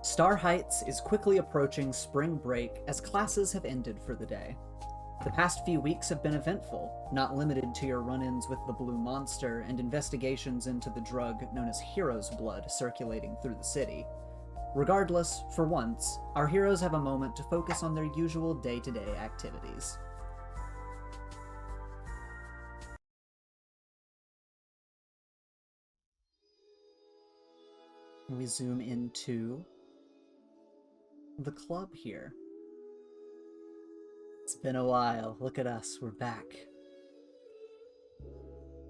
Star Heights is quickly approaching spring break as classes have ended for the day. The past few weeks have been eventful, not limited to your run-ins with the Blue Monster and investigations into the drug known as Hero's Blood circulating through the city. Regardless, for once, our heroes have a moment to focus on their usual day-to-day activities. We zoom into the club here. It's been a while. Look at us. We're back.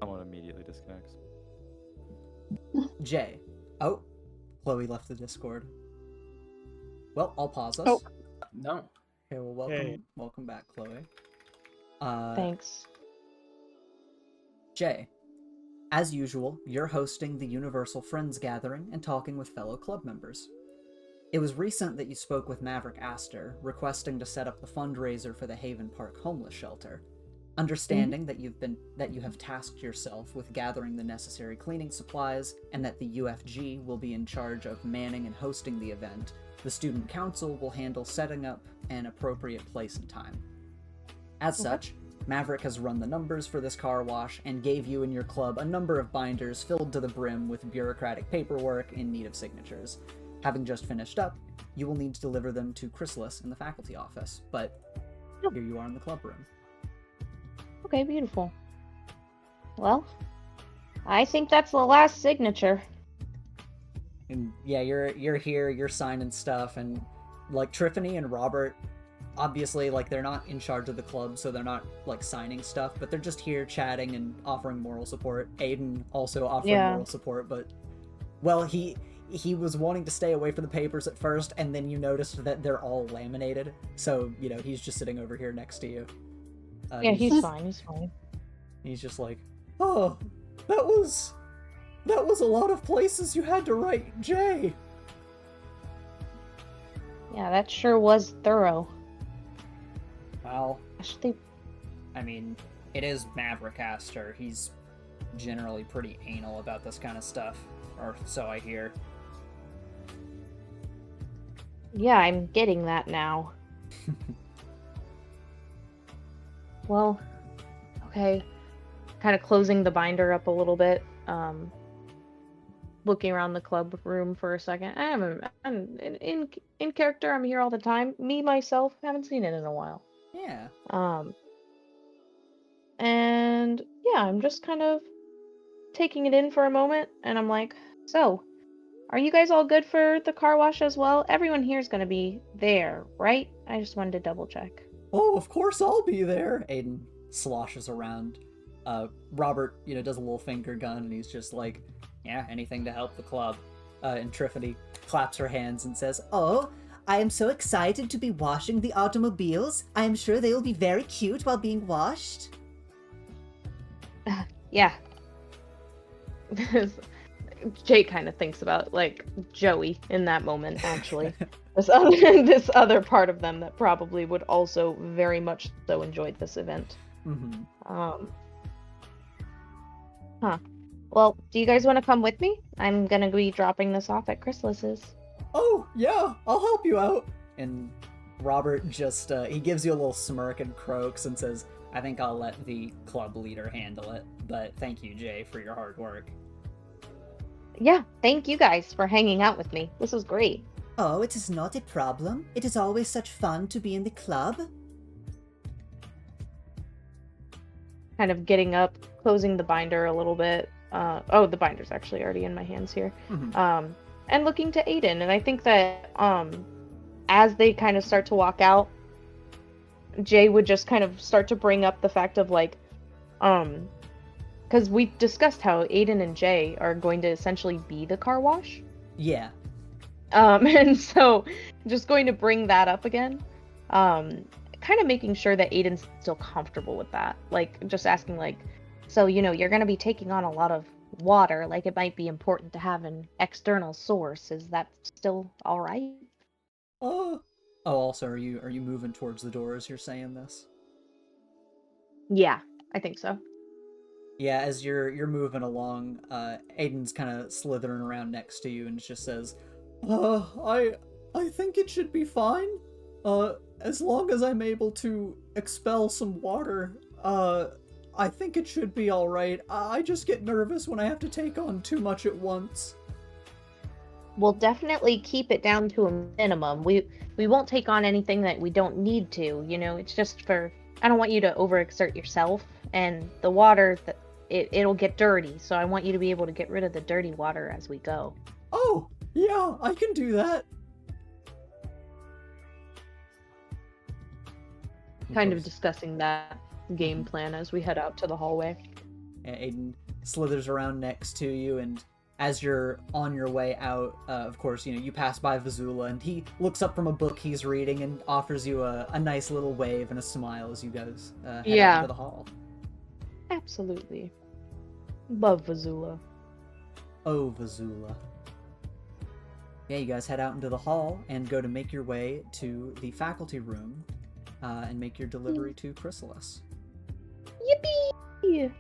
Someone immediately disconnects. Jay. Oh, Chloe left the Discord. Well, I'll pause us. Oh. No. Okay, well, welcome back, Chloe. Thanks. Jay, as usual, you're hosting the Universal Friends Gathering and talking with fellow club members. It was recent that you spoke with Maverick Astor, requesting to set up the fundraiser for the Haven Park homeless shelter. Understanding that you have tasked yourself with gathering the necessary cleaning supplies, and that the UFG will be in charge of manning and hosting the event, the Student Council will handle setting up an appropriate place and time. As such, Maverick has run the numbers for this car wash and gave you and your club a number of binders filled to the brim with bureaucratic paperwork in need of signatures. Having just finished up, you will need to deliver them to Chrysalis in the faculty office, but here you are in the club room. Okay, beautiful. Well, I think that's the last signature. And yeah, you're here, you're signing stuff, and like Tiffany and Robert, obviously, like, they're not in charge of the club, so they're not like signing stuff, but they're just here chatting and offering moral support. Aiden also offering moral support, but well, he was wanting to stay away from the papers at first, and then you noticed that they're all laminated, so you know he's just sitting over here next to you. Yeah, he's fine. He's fine. He's just like, oh, that was a lot of places you had to write, Jay. Yeah, that sure was thorough. Well, Actually, I mean, it is Maverick Astor. He's generally pretty anal about this kind of stuff, or so I hear. yeah, I'm getting that now. Well, okay. Kind of closing the binder up a little bit. Looking around the club room for a second. I'm in character. I'm here all the time. Me myself haven't seen it in a while. Yeah. And yeah, I'm just kind of taking it in for a moment, and I'm like, so, are you guys all good for the car wash as well? Everyone here is gonna be there, right? I just wanted to double check. Oh, of course I'll be there. Aiden sloshes around. Robert, does a little finger gun, and he's just like, yeah, anything to help the club. And Tiffany claps her hands and says, oh, I am so excited to be washing the automobiles. I am sure they will be very cute while being washed. Yeah. Jay kind of thinks about, like, Joey in that moment, actually. this other part of them that probably would also very much so enjoy this event. Mm-hmm. Well, do you guys want to come with me? I'm gonna be dropping this off at Chrysalis's. Oh, yeah, I'll help you out. And Robert just, he gives you a little smirk and croaks and says, I think I'll let the club leader handle it, but thank you, Jay, for your hard work. Yeah, thank you guys for hanging out with me. This was great. Oh, it is not a problem. It is always such fun to be in the club. Kind of getting up, closing the binder a little bit. Oh, the binder's actually already in my hands here. Mm-hmm. And looking to Aiden, and I think that as they kind of start to walk out, Jay would just kind of start to bring up the fact of, like, because we discussed how Aiden and Jay are going to essentially be the car wash. Yeah. And so just going to bring that up again. Kind of making sure that Aiden's still comfortable with that. Like, just asking, like, so, you're going to be taking on a lot of water. Like, it might be important to have an external source. Is that still all right? Oh, also, are you moving towards the door as you're saying this? Yeah, I think so. Yeah, as you're moving along, Aiden's kind of slithering around next to you and just says, I think it should be fine. As long as I'm able to expel some water, I think it should be alright. I just get nervous when I have to take on too much at once. We'll definitely keep it down to a minimum. We won't take on anything that we don't need to, you know, it's just for I don't want you to overexert yourself, and the water that it'll get dirty, so I want you to be able to get rid of the dirty water as we go. Oh, yeah, I can do that. Kind of discussing that game plan as we head out to the hallway. Aiden slithers around next to you, and as you're on your way out, of course, you know, you pass by Vazula, and he looks up from a book he's reading and offers you a nice little wave and a smile as you guys head out into the hall. Absolutely. Love Vazula. Oh, Vazula. Yeah, you guys head out into the hall and go to make your way to the faculty room and make your delivery to Chrysalis. Yippee!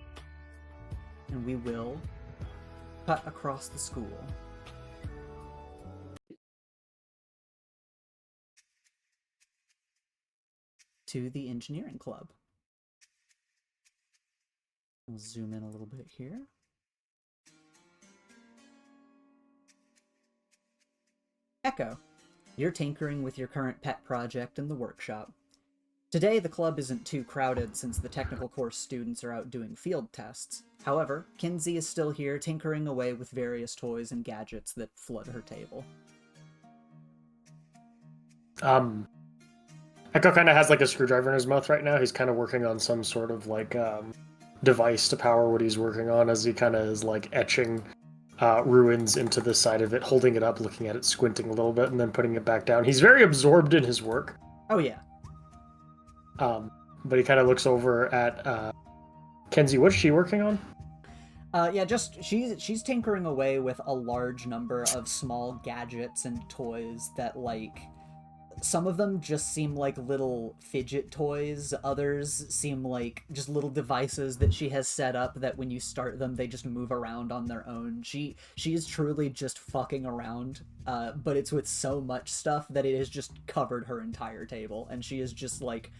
And we will cut across the school. To the engineering club. We'll zoom in a little bit here. Echo, you're tinkering with your current pet project in the workshop. Today, the club isn't too crowded since the technical course students are out doing field tests. However, Kinsey is still here tinkering away with various toys and gadgets that flood her table. Echo kind of has like a screwdriver in his mouth right now. He's kind of working on some sort of like device to power what he's working on, as he kind of is like etching ruins into the side of it, holding it up, looking at it, squinting a little bit, and then putting it back down. He's very absorbed in his work. Oh yeah. But he kind of looks over at Kenzie. What's she working on? Yeah, just she's tinkering away with a large number of small gadgets and toys that, like, some of them just seem like little fidget toys, others seem like just little devices that she has set up that when you start them they just move around on their own. She is truly just fucking around, but it's with so much stuff that it has just covered her entire table, and she is just like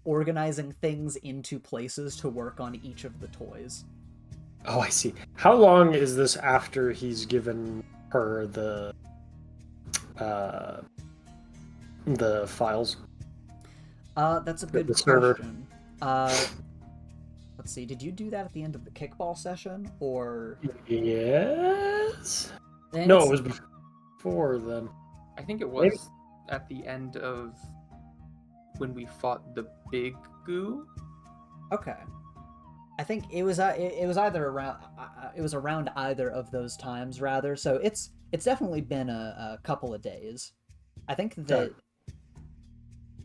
organizing things into places to work on each of the toys. Oh, I see. How long is this after he's given her the files? That's a good question. Let's see, did you do that at the end of the kickball session, or? Yes. No, it was before then. I think it was at the end of when we fought the big goo. Okay. I think it was either around around either of those times, rather. So it's definitely been a couple of days. I think that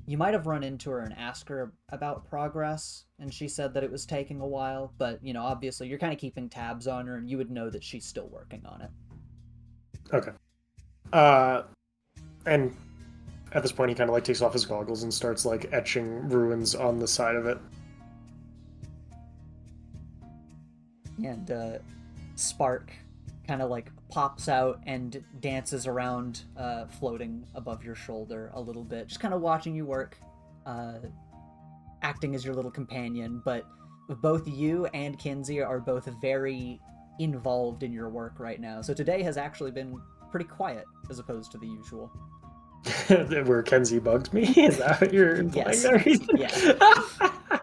you might have run into her and asked her about progress, and she said that it was taking a while, but, you know, obviously you're kind of keeping tabs on her, and you would know that she's still working on it. Okay. And at this point he kind of like takes off his goggles and starts like etching ruins on the side of it. And Spark kind of like pops out and dances around, floating above your shoulder a little bit, just kind of watching you work, acting as your little companion. But both you and Kinsey are both very involved in your work right now, so today has actually been pretty quiet as opposed to the usual. Where Kenzie bugged me? Is that what you're implying? Yes. Yeah.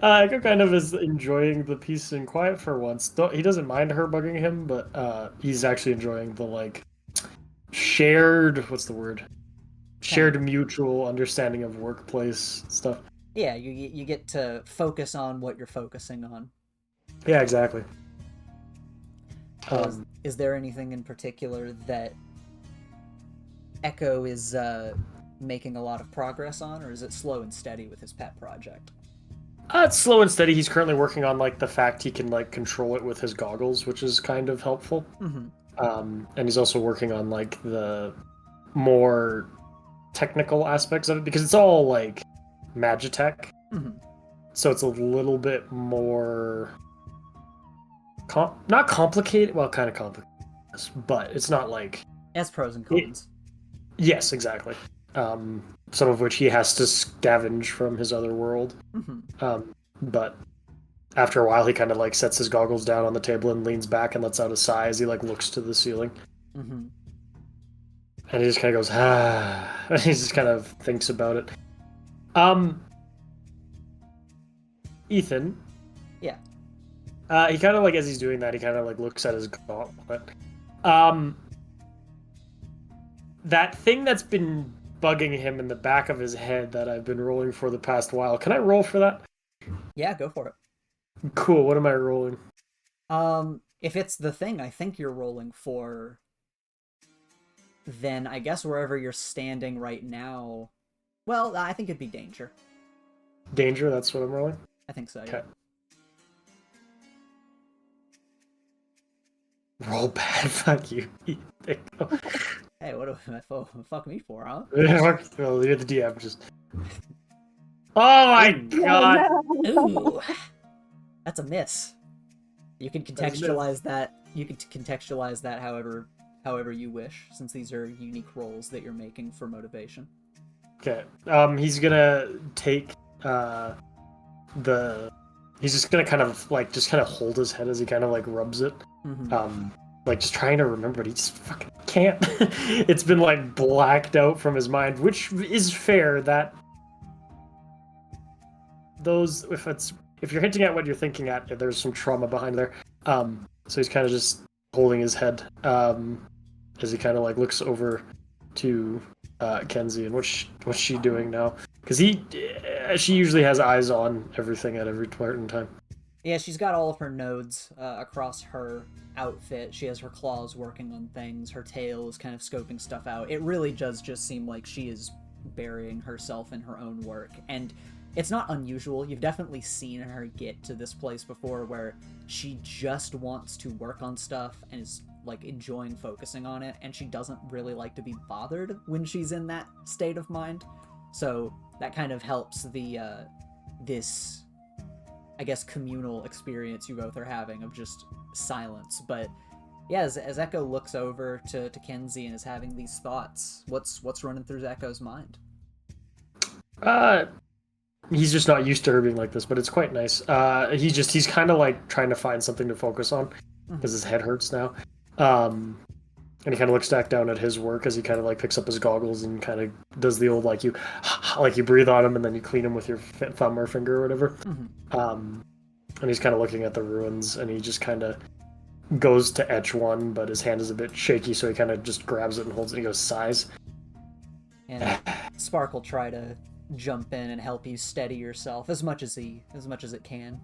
Echo kind of is enjoying the peace and quiet for once. He doesn't mind her bugging him, but he's actually enjoying the like shared, what's the word? Shared mutual understanding of workplace stuff. Yeah, you get to focus on what you're focusing on. Yeah, exactly. Is there anything in particular that Echo is making a lot of progress on, or is it slow and steady with his pet project? It's slow and steady. He's currently working on like the fact he can like control it with his goggles, which is kind of helpful. Mm-hmm. And he's also working on like the more technical aspects of it, because it's all like Magitech. Mm-hmm. So it's a little bit more not complicated. Well, kind of complicated, but it's not like has pros and cons. Yes, exactly. Some of which he has to scavenge from his other world. But after a while, he kind of like sets his goggles down on the table and leans back and lets out a sigh as he like looks to the ceiling. And he just kind of goes, ah. And he just kind of thinks about it. Ethan. Yeah. He kind of like, as he's doing that, he kind of like looks at his gauntlet. That thing that's been bugging him in the back of his head that I've been rolling for the past while. Can I roll for that? Yeah, go for it. Cool. What am I rolling? If it's the thing I think you're rolling for, then I guess wherever you're standing right now, well, I think it'd be danger. Danger, that's what I'm rolling? I think so, yeah. Okay. Roll bad, fuck you. Hey, what do fuck me for, huh? Well, you're the DM, just... Oh my god! Ooh, that's a miss. You can contextualize that. You can contextualize that however you wish, since these are unique rolls that you're making for motivation. Okay. He's gonna take he's just gonna kind of like hold his head as he kind of like rubs it. Like just trying to remember, but he just fucking can't. It's been like blacked out from his mind, which is fair. That those, if you're hinting at what you're thinking at, there's some trauma behind there. So he's kind of just holding his head as he kind of like looks over to Kenzie and what's she doing now? Because she usually has eyes on everything at every point in time. Yeah, she's got all of her nodes across her outfit. She has her claws working on things. Her tail is kind of scoping stuff out. It really does just seem like she is burying herself in her own work. And it's not unusual. You've definitely seen her get to this place before where she just wants to work on stuff and is like enjoying focusing on it, and she doesn't really like to be bothered when she's in that state of mind. So that kind of helps the this, I guess, communal experience you both are having of just silence. But yeah, as Echo looks over to Kenzie and is having these thoughts, what's running through Echo's mind? He's just not used to her being like this, but it's quite nice. He's kind of like trying to find something to focus on because his head hurts now. And he kind of looks back down at his work as he kind of like picks up his goggles and kind of does the old like you breathe on him and then you clean him with your thumb or finger or whatever. And he's kind of looking at the ruins and he just kind of goes to etch one, but his hand is a bit shaky, so he kind of just grabs it and holds it and he goes, size. And Spark will try to jump in and help you steady yourself as much as it can.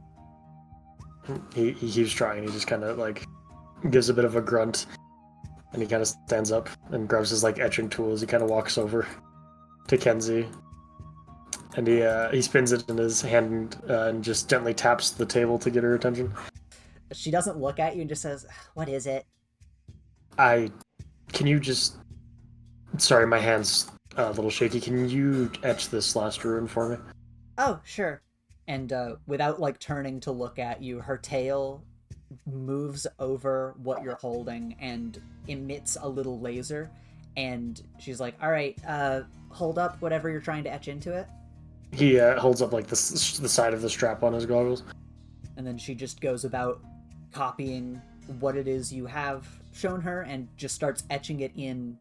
He keeps trying. He just kind of like gives a bit of a grunt and he kind of stands up and grabs his like etching tools. He kind of walks over to Kenzie and he spins it in his hand and just gently taps the table to get her attention. She doesn't look at you and just says, "What is it?" Can you just... Sorry, my hand's a little shaky. Can you etch this last rune for me? Oh, sure. And without like turning to look at you, her tail moves over what you're holding and emits a little laser. And she's like, "All right, hold up whatever you're trying to etch into it." He holds up like the side of the strap on his goggles. And then she just goes about copying what it is you have shown her and just starts etching it in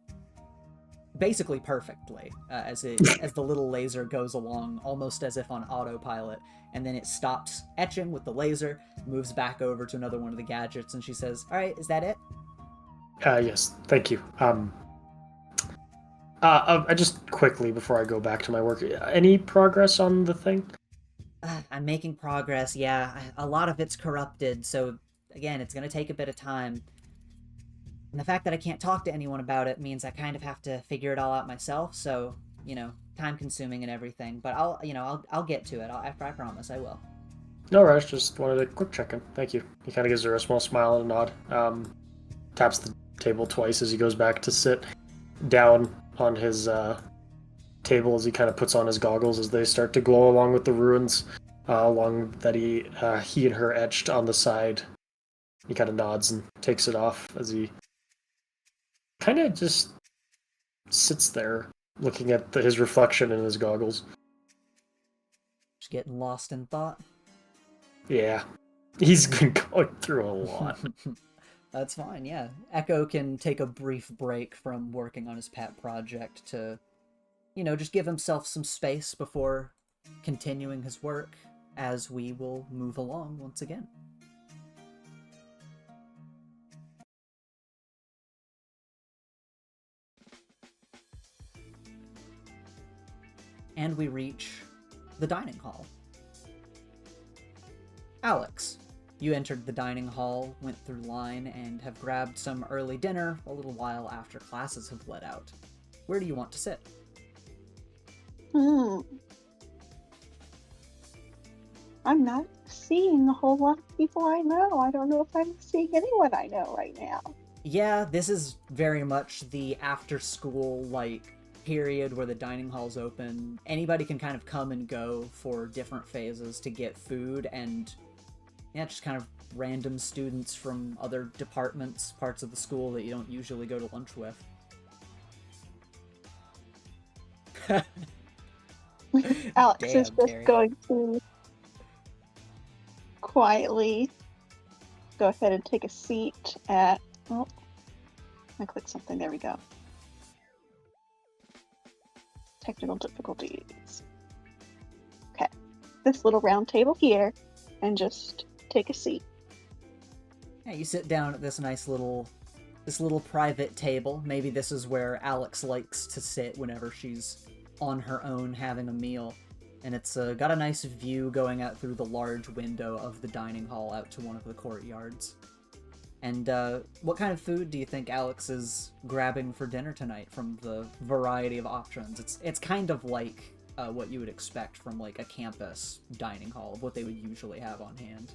basically perfectly as the little laser goes along, almost as if on autopilot. And then it stops etching with the laser, moves back over to another one of the gadgets, and she says, "All right, is that it?" Yes, thank you. I just quickly before I go back to my work, any progress on the thing? I'm making progress, yeah. A lot of it's corrupted, so again, it's going to take a bit of time. And the fact that I can't talk to anyone about it means I kind of have to figure it all out myself, so, time consuming and everything. But I'll get to it. I promise I will. No rush, just wanted a quick check-in. Thank you. He kind of gives her a small smile and a nod. Taps the table twice as he goes back to sit down on his table as he kind of puts on his goggles as they start to glow along with the ruins along that he and her etched on the side. He kind of nods and takes it off as he kind of just sits there looking at his reflection in his goggles. Just getting lost in thought. Yeah. He's been going through a lot. That's fine, yeah. Echo can take a brief break from working on his pet project to, just give himself some space before continuing his work, as we will move along once again. And we reach the dining hall. Alex, you entered the dining hall, went through line, and have grabbed some early dinner a little while after classes have let out. Where do you want to sit? I'm not seeing a whole lot of people I know. I don't know if I'm seeing anyone I know right now. Yeah, this is very much the after-school, period where the dining hall's open. Anybody can kind of come and go for different phases to get food, and just kind of random students from other departments, parts of the school that you don't usually go to lunch with. Alex is Damn, just Carrie. going to quietly go ahead and take a seat at... Oh, I clicked something. There we go. Technical difficulties. Okay. This little round table here, and just take a seat. Yeah, you sit down at this little private table. Maybe this is where Alex likes to sit whenever she's on her own having a meal. And it's got a nice view going out through the large window of the dining hall out to one of the courtyards. And what kind of food do you think Alex is grabbing for dinner tonight from the variety of options? It's kind of like what you would expect from a campus dining hall, what they would usually have on hand.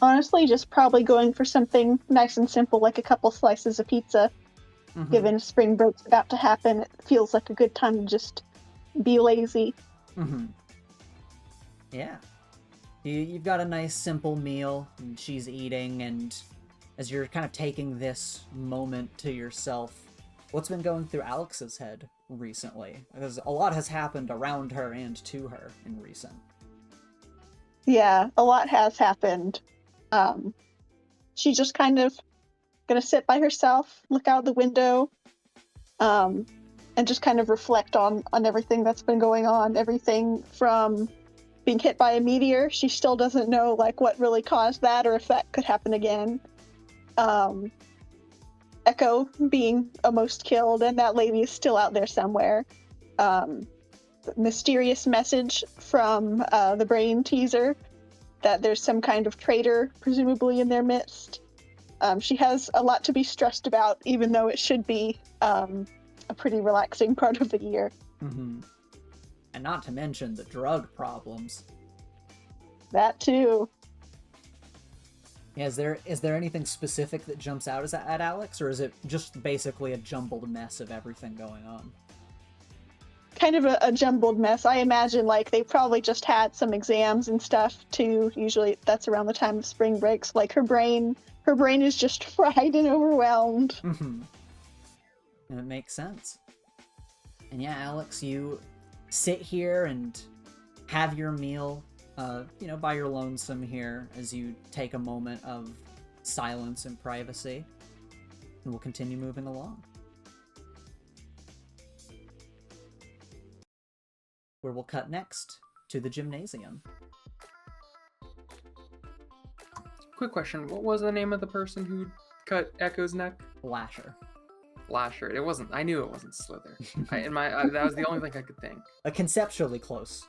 Honestly, just probably going for something nice and simple, like a couple slices of pizza. Mm-hmm. Given spring break's about to happen, it feels like a good time to just be lazy. Mm-hmm. Yeah. You've got a nice simple meal, and she's eating, and as you're kind of taking this moment to yourself, what's been going through Alex's head recently? Because a lot has happened around her and to her in recent. Yeah, a lot has happened. She's just kind of gonna sit by herself, look out the window, and just kind of reflect on everything that's been going on. Everything from being hit by a meteor, she still doesn't know what really caused that or if that could happen again. Echo being almost killed, and that lady is still out there somewhere. Mysterious message from the brain teaser that there's some kind of traitor presumably in their midst. She has a lot to be stressed about, even though it should be a pretty relaxing part of the year. Mm-hmm. And not to mention the drug problems. That too. Yeah, is there anything specific that jumps out at Alex, or is it just basically a jumbled mess of everything going on? Kind of a jumbled mess. I imagine they probably just had some exams and stuff too. Usually that's around the time of spring breaks. Her brain is just fried and overwhelmed. Mm-hmm. And it makes sense. And yeah, Alex, you sit here and have your meal, by your lonesome here as you take a moment of silence and privacy. And we'll continue moving along. Where we'll cut next to the Gymnasium. Quick question: what was the name of the person who cut Echo's neck? Lasher. Lasher. It wasn't. I knew it wasn't Slither. That was the only thing I could think. Conceptually close.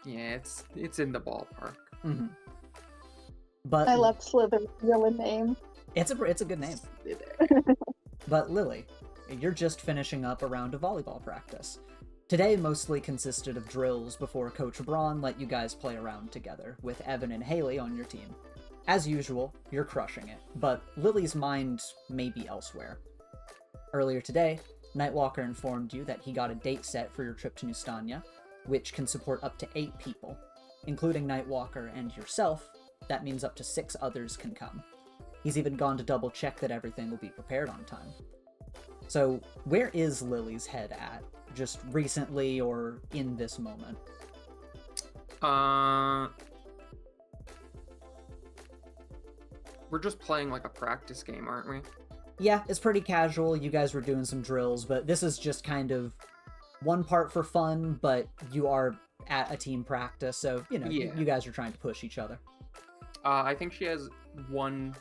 Yeah, it's in the ballpark. Mm-hmm. But I love Slither's villain name. It's a good name. But Lily, you're just finishing up a round of volleyball practice. Today mostly consisted of drills before Coach Braun let you guys play around together, with Evan and Haley on your team. As usual, you're crushing it, but Lily's mind may be elsewhere. Earlier today, Nightwalker informed you that he got a date set for your trip to Nustania, which can support up to 8 people. Including Nightwalker and yourself, that means up to 6 others can come. He's even gone to double check that everything will be prepared on time. So, where is Lily's head at? Just recently or in this moment? We're just playing like a practice game, aren't we? Yeah, it's pretty casual. You guys were doing some drills, but this is just kind of one part for fun, but you are at a team practice, so, Yeah. you guys are trying to push each other. I think she has one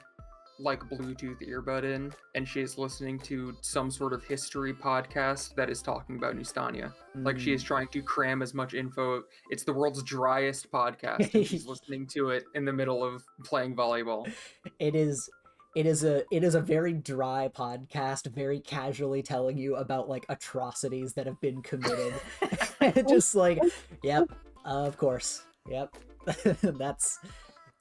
like Bluetooth earbud in, and she is listening to some sort of history podcast that is talking about Nustania. Like she is trying to cram as much info. It's the world's driest podcast, and she's listening to it in the middle of playing volleyball. It is a very dry podcast, very casually telling you about like atrocities that have been committed. Just like, yep, of course, yep.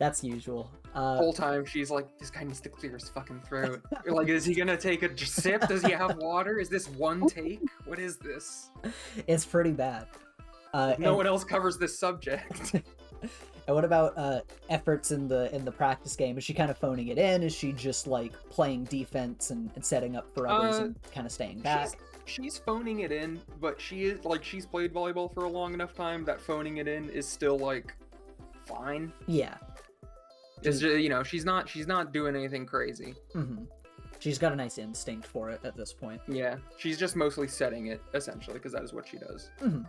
That's usual. The whole time she's like, this guy needs to clear his fucking throat. Like, is he gonna take a sip? Does he have water? Is this one take? What is this? It's pretty bad. No one else covers this subject. And what about efforts in the practice game? Is she kind of phoning it in? Is she just like playing defense and setting up for others and kind of staying back? She's phoning it in, but she is like, she's played volleyball for a long enough time that phoning it in is still like fine. Yeah. It's just, she's not doing anything crazy. Mm-hmm. She's got a nice instinct for it at this point. Yeah, she's just mostly setting it essentially because that is what she does. Mm-hmm.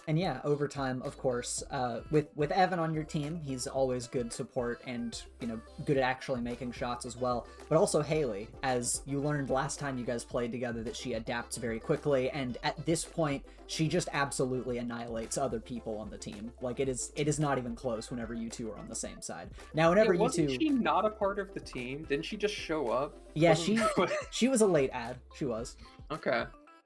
And yeah, over time, of course, with Evan on your team, he's always good support and, good at actually making shots as well. But also Haley, as you learned last time you guys played together, that she adapts very quickly, and at this point, she just absolutely annihilates other people on the team. Like, it is not even close whenever you two are on the same side. Now, whenever wasn't you two... she not a part of the team? Didn't she just show up? Yeah, she was a late add. She was. Okay.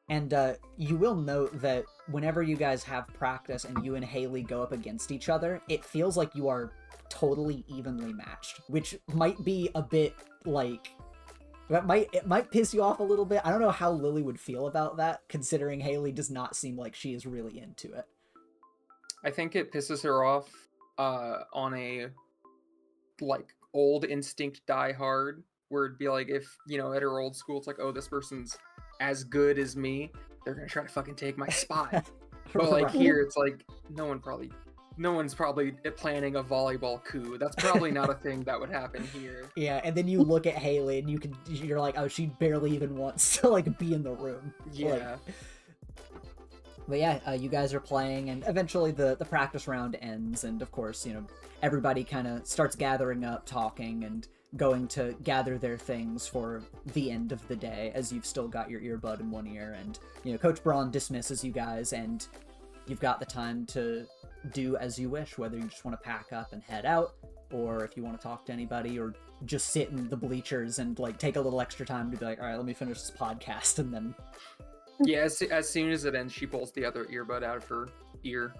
And you will note that whenever you guys have practice and you and Haley go up against each other, it feels like you are totally evenly matched, which might be a bit like... It might piss you off a little bit. I don't know how Lily would feel about that, considering Haley does not seem like she is really into it. I think it pisses her off on a, like, old instinct Die Hard, where it'd be like, if, at her old school, it's like, oh, this person's as good as me, they're gonna try to fucking take my spot. But like here, it's like no one's probably planning a volleyball coup. That's probably not a thing that would happen here. Yeah, and then you look at Haley and you're like, oh, she barely even wants to like be in the room. Yeah. Like, but yeah, you guys are playing, and eventually the practice round ends, and of course, everybody kind of starts gathering up, talking, and going to gather their things for the end of the day, as you've still got your earbud in one ear, and Coach Braun dismisses you guys, and you've got the time to do as you wish, whether you just want to pack up and head out, or if you want to talk to anybody, or just sit in the bleachers and like take a little extra time to be like, all right, let me finish this podcast, and then... Yeah, as soon as it ends, she pulls the other earbud out of her ear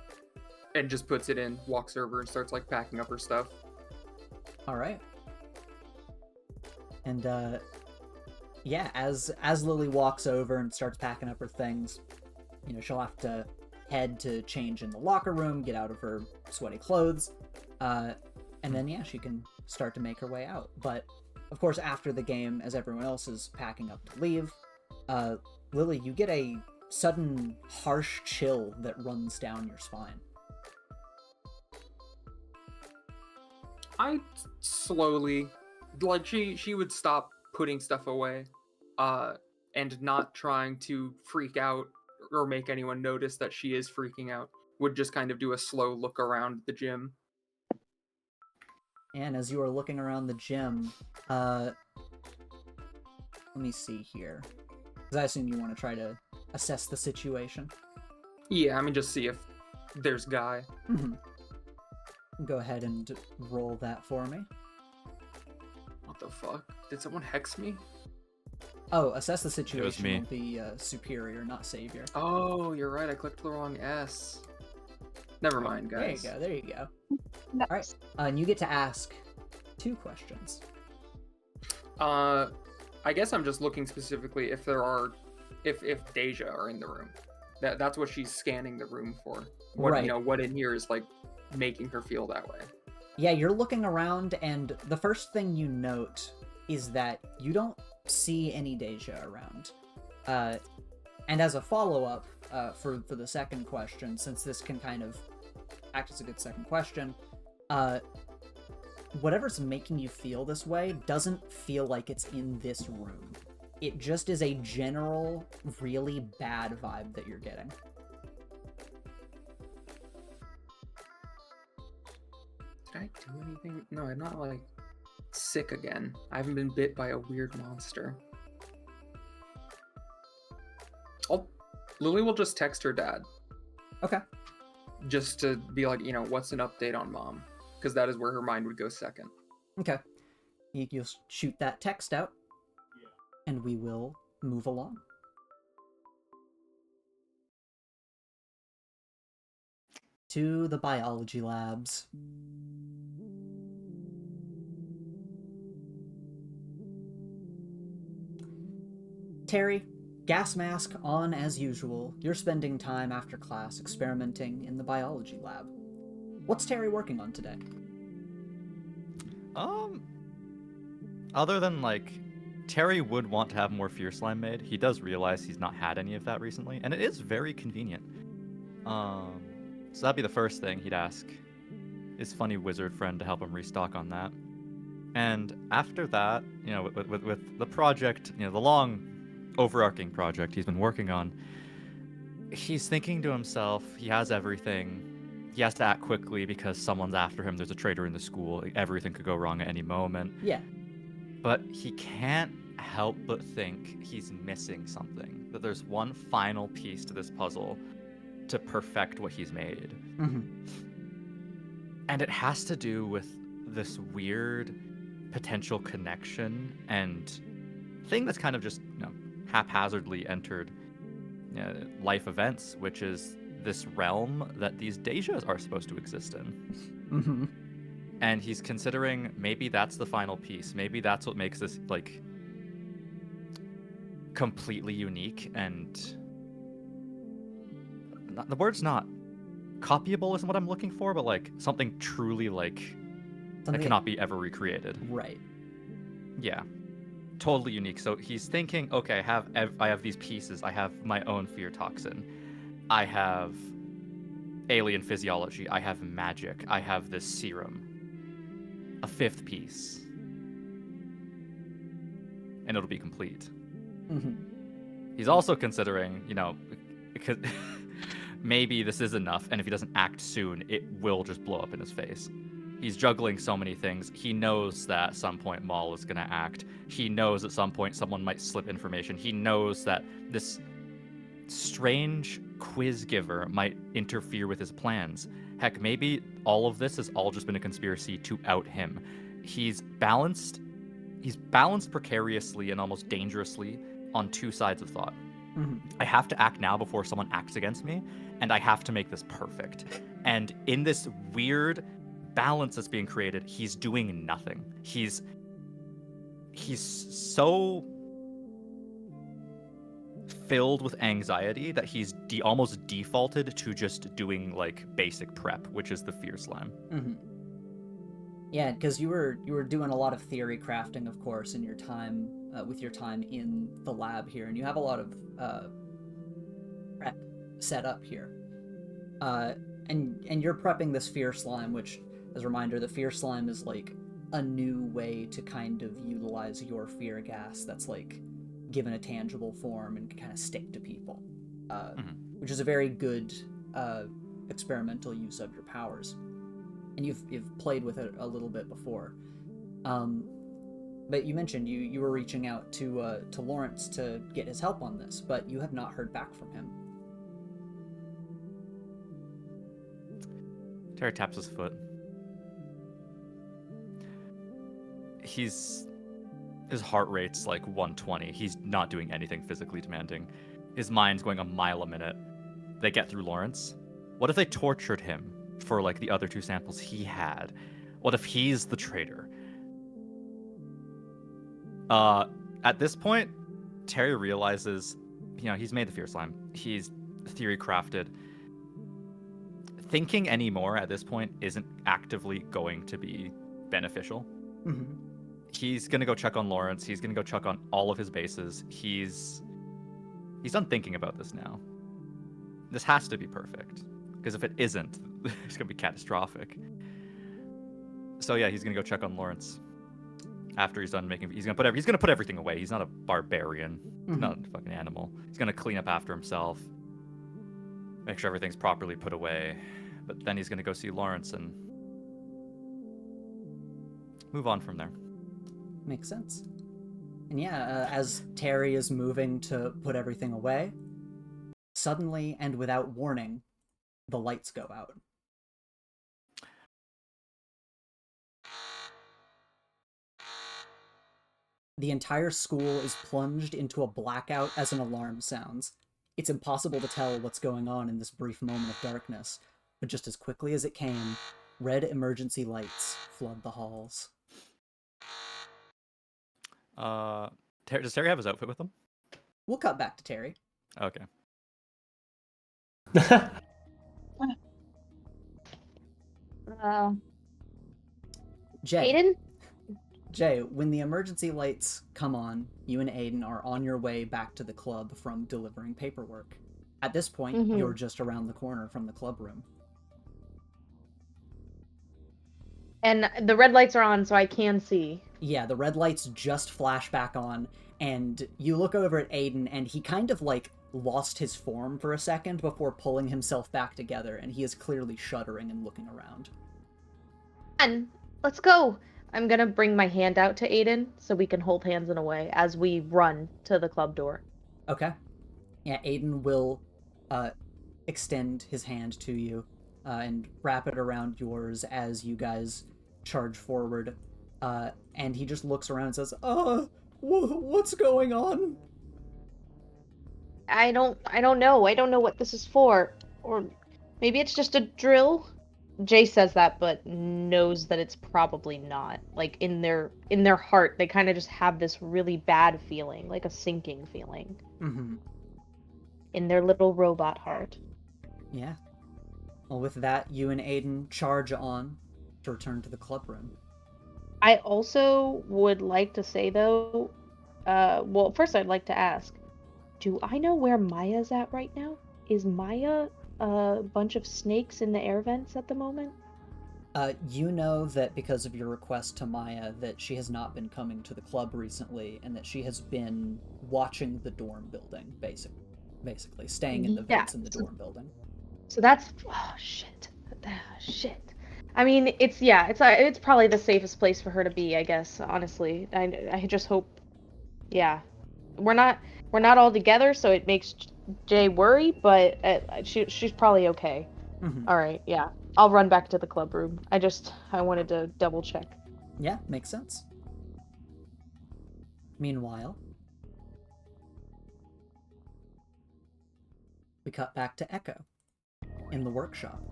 and just puts it in, walks over, and starts like packing up her stuff. All right. And yeah, as Lily walks over and starts packing up her things, she'll have to head to change in the locker room, get out of her sweaty clothes, and then yeah, she can start to make her way out. But of course, after the game, as everyone else is packing up to leave, Lily, you get a sudden harsh chill that runs down your spine. I slowly, like, she would stop putting stuff away, and not trying to freak out or make anyone notice that she is freaking out. Would just kind of do a slow look around the gym. And as you are looking around the gym, let me see here. Because I assume you want to try to assess the situation. Yeah, just see if there's Guy. Mm-hmm. Go ahead and roll that for me. What the fuck? Did someone hex me? Oh, assess the situation me. will be superior, not savior. Oh, you're right. I clicked the wrong S. Never mind, guys. There you go. Nice. All right, and you get to ask 2 questions. I guess I'm just looking specifically if Dey'ja are in the room. That's what she's scanning the room for. What, Right. What in here is like making her feel that way. Yeah, you're looking around, and the first thing you note is that you don't see any Dey'ja around. And as a follow-up for the second question, since this can kind of act as a good second question, whatever's making you feel this way doesn't feel like it's in this room. It just is a general, really bad vibe that you're getting. Did I do anything? No, I'm not, like, sick again. I haven't been bit by a weird monster. Lily will just text her dad. Okay. Just to be like, what's an update on mom? Because that is where her mind would go second. Okay. You'll shoot that text out, and we will move along. To the biology labs. Terry, gas mask on as usual. You're spending time after class experimenting in the biology lab. What's Terry working on today? Other than, like, Terry would want to have more fear slime made. He does realize he's not had any of that recently, and it is very convenient. So that'd be the first thing he'd ask his funny wizard friend to help him restock on that. And after that, with the project, the long overarching project he's been working on, he's thinking to himself, he has everything. He has to act quickly because someone's after him. There's a traitor in the school. Everything could go wrong at any moment. Yeah. But he can't help but think he's missing something. That there's one final piece to this puzzle to perfect what he's made. Mm-hmm. And it has to do with this weird potential connection and thing that's kind of just haphazardly entered life events, which is this realm that these Dey'jas are supposed to exist in. Mm-hmm. And he's considering maybe that's the final piece. Maybe that's what makes this, like, completely unique and... the word's not copyable isn't what I'm looking for, but, like, something truly, like, that cannot be ever recreated. Right. Yeah. Totally unique. So he's thinking, okay, I have these pieces. I have my own fear toxin. I have alien physiology. I have magic. I have this serum. A fifth piece. And it'll be complete. Mm-hmm. He's also considering, because maybe this is enough, and if he doesn't act soon, it will just blow up in his face. He's juggling so many things. He knows that at some point Maul is going to act. He knows at some point someone might slip information. He knows that this strange quiz giver might interfere with his plans. Heck, maybe all of this has all just been a conspiracy to out him. He's balanced precariously and almost dangerously on two sides of thought. Mm-hmm. I have to act now before someone acts against me, and I have to make this perfect. And in this weird balance that's being created, he's doing nothing. He's so filled with anxiety that he's almost defaulted to just doing, like, basic prep, which is the fear slime. Mm-hmm. Yeah, because you were doing a lot of theory crafting, of course, in your time with your time in the lab here, and you have a lot of prep set up here. And you're prepping this fear slime, which, as a reminder, the fear slime is like a new way to kind of utilize your fear gas that's like given a tangible form and can kind of stick to people, which is a very good experimental use of your powers. And you've played with it a little bit before. But you mentioned you were reaching out to Lawrence to get his help on this, but you have not heard back from him. Terry taps his foot. His heart rate's like 120. He's not doing anything physically demanding. His mind's going a mile a minute. They get through Lawrence. What if they tortured him for, like, the other two samples he had? What if he's the traitor? At this point, Terry realizes, he's made the fear slime. He's theory crafted. thinking anymore at this point isn't actively going to be beneficial. Mm-hmm. He's gonna go check on Lawrence. He's gonna go check on all of his bases. He's done thinking about this now. This has to be perfect, because if it isn't, it's gonna be catastrophic. So yeah, he's gonna go check on Lawrence after he's done making. He's gonna put everything away. He's not a barbarian. He's not a fucking animal. He's gonna clean up after himself, make sure everything's properly put away. But then he's gonna go see Lawrence and move on from there. Makes sense. And yeah, as Terry is moving to put everything away, suddenly and without warning, the lights go out. The entire school is plunged into a blackout as an alarm sounds. It's impossible to tell what's going on in this brief moment of darkness, but just as quickly as it came, red emergency lights flood the halls. Does Terry have his outfit with him? We'll cut back to Terry. Okay. Jay, Aiden? when the emergency lights come on, you and Aiden are on your way back to the club from delivering paperwork. At this point, you're just around the corner from the club room. And the red lights are on, so I can see. Yeah, the red lights just flash back on, and you look over at Aiden, and he kind of, like, lost his form for a second before pulling himself back together, and he is clearly shuddering and looking around. And let's go. I'm gonna bring my hand out to Aiden so we can hold hands in a way as we run to the club door. Okay. Yeah, Aiden will extend his hand to you and wrap it around yours as you guys charge forward. And he just looks around and says, what's going on? I don't know. I don't know what this is for. Or maybe it's just a drill. Jay says that, but knows that it's probably not. Like, in their heart, they kind of just have this really bad feeling, like a sinking feeling. Mm-hmm. In their little robot heart. Yeah. Well, with that, you and Aiden charge on to return to the club room. I also would like to say, though, well, first I'd like to ask, do I know where Maya's at right now? Is Maya a bunch of snakes in the air vents at the moment? You know that because of your request to Maya that she has not been coming to the club recently, and that she has been watching the dorm building, basically staying in the vents in the dorm building. So that's shit. I mean, it's probably the safest place for her to be, I guess. Honestly, I just hope. Yeah, we're not all together, so it makes Jay worry, but she's probably okay. Mm-hmm. All right, yeah, I'll run back to the club room. I wanted to double check. Yeah, makes sense. Meanwhile, we cut back to Echo in the workshop.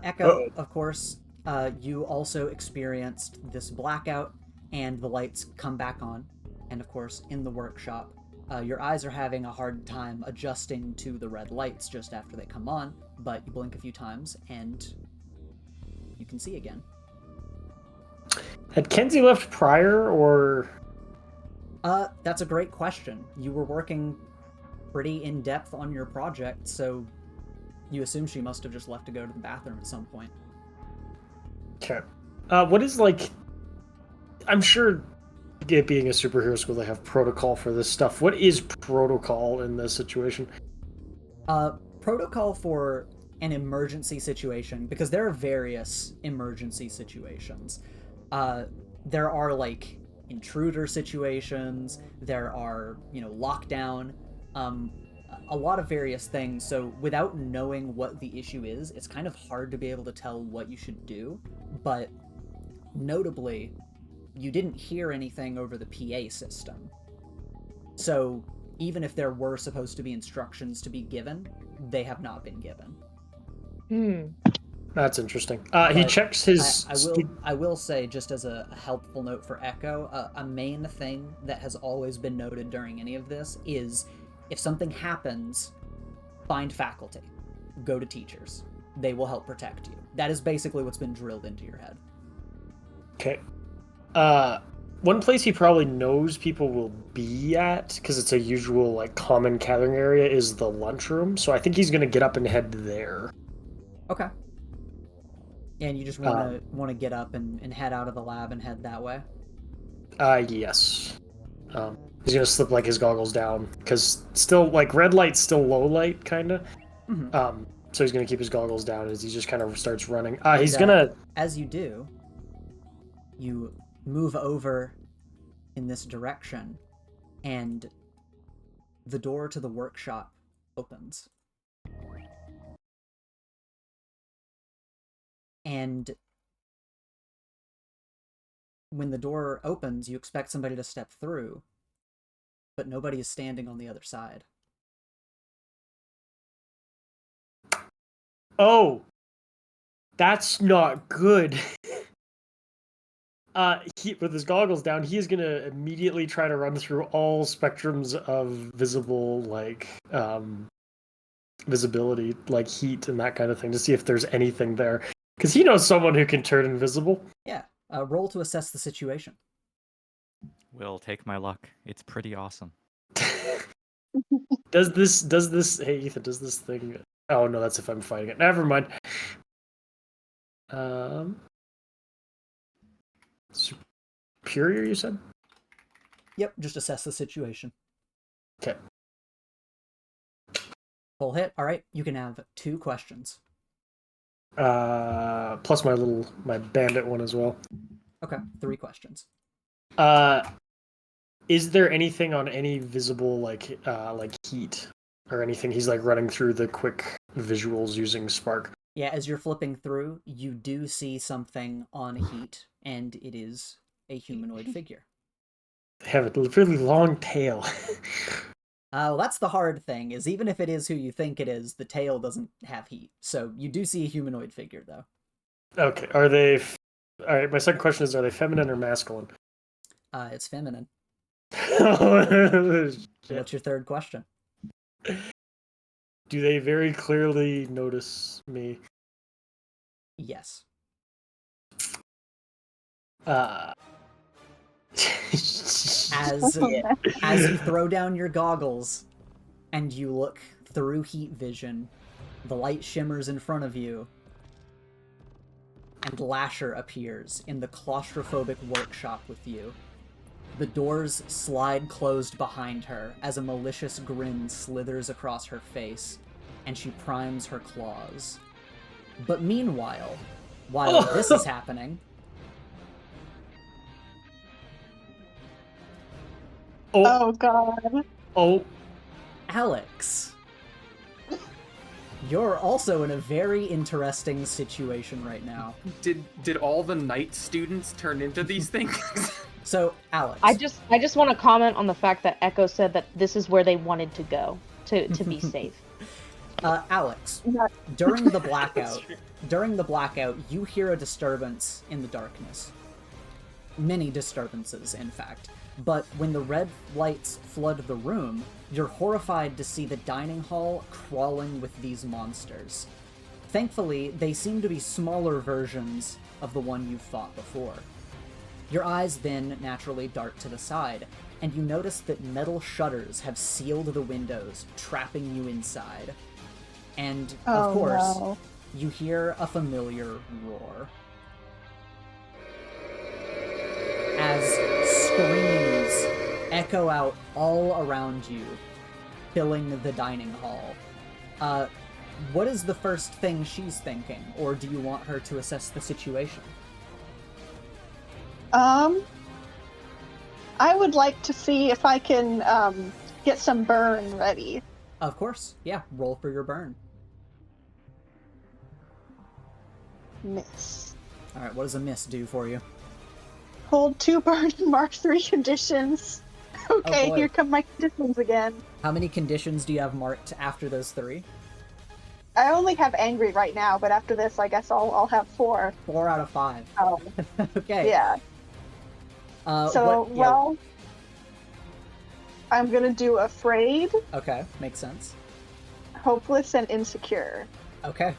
Echo, of course, you also experienced this blackout, and the lights come back on. And of course, in the workshop, your eyes are having a hard time adjusting to the red lights just after they come on, but you blink a few times, and you can see again. Had Kenzie left prior, or...? That's a great question. You were working pretty in-depth on your project, so you assume she must have just left to go to the bathroom at some point. Okay. What is, like... I'm sure it being a superhero school, they have protocol for this stuff. What is protocol in this situation? Protocol for an emergency situation, because there are various emergency situations. There are, like, intruder situations, there are, lockdown, a lot of various things, so without knowing what the issue is, it's kind of hard to be able to tell what you should do, but notably, you didn't hear anything over the PA system. So even if there were supposed to be instructions to be given, they have not been given. That's interesting. He checks his... I will say, just as a helpful note for Echo, a main thing that has always been noted during any of this is, if something happens, find faculty. go to teachers. They will help protect you. That is basically what's been drilled into your head. Okay. One place he probably knows people will be at, because it's a usual like common gathering area, is the lunchroom. So I think he's gonna get up and head there. Okay. And you just want to get up and head out of the lab and head that way? Yes. He's gonna slip like his goggles down, because still like red light's still low light, kind of. Mm-hmm. So he's gonna keep his goggles down as he just kind of starts running. He's And, gonna. As you do, you move over in this direction, and the door to the workshop opens. And when the door opens, you expect somebody to step through, but nobody is standing on the other side. Oh, that's not good. With his goggles down, he is gonna immediately try to run through all spectrums of visible, like, visibility, like heat and that kind of thing, to see if there's anything there. Because he knows someone who can turn invisible. Yeah. Roll to assess the situation. Will take my luck. It's pretty awesome. Does this? Hey, Ethan, does this thing? Oh no, that's if I'm fighting it. Never mind. Superior, you said? Yep, just assess the situation. Okay. Full hit. All right, you can have 2 questions. Plus my bandit one as well. Okay, 3 questions. Is there anything on any visible like heat or anything? He's like running through the quick visuals using Spark. Yeah, as you're flipping through, you do see something on heat, and it is a humanoid figure. They have a really long tail. Well, that's the hard thing, is even if it is who you think it is, the tail doesn't have heat. So you do see a humanoid figure, though. Okay, are they... Alright, my second question is, are they feminine or masculine? It's feminine. Oh, What's your third question? Do they very clearly notice me? Yes. As you throw down your goggles and you look through heat vision, the light shimmers in front of you, and Lasher appears in the claustrophobic workshop with you. The doors slide closed behind her as a malicious grin slithers across her face, and she primes her claws. But meanwhile, while this is happening... Oh god. Oh. Alex, you're also in a very interesting situation right now. Did all the night students turn into these things? So, Alex. I just want to comment on the fact that Echo said that this is where they wanted to go to be safe. Alex, during the blackout, you hear a disturbance in the darkness. Many disturbances, in fact. But when the red lights flood the room, you're horrified to see the dining hall crawling with these monsters. Thankfully, they seem to be smaller versions of the one you've fought before. Your eyes then naturally dart to the side, and you notice that metal shutters have sealed the windows, trapping you inside. And, of course, you hear a familiar roar. As screams echo out all around you, filling the dining hall. What is the first thing she's thinking, or do you want her to assess the situation? I would like to see if I can get some burn ready. Of course, yeah. Roll for your burn. Miss. Alright, what does a miss do for you? Hold 2 burn and mark 3 conditions. Okay, boy. here come my conditions again. How many conditions do you have marked after those 3? I only have angry right now, but after this, I guess I'll have 4. 4 out of 5. Oh, Okay. yeah. Well, I'm gonna do afraid, Okay, makes sense. hopeless, and insecure. Okay.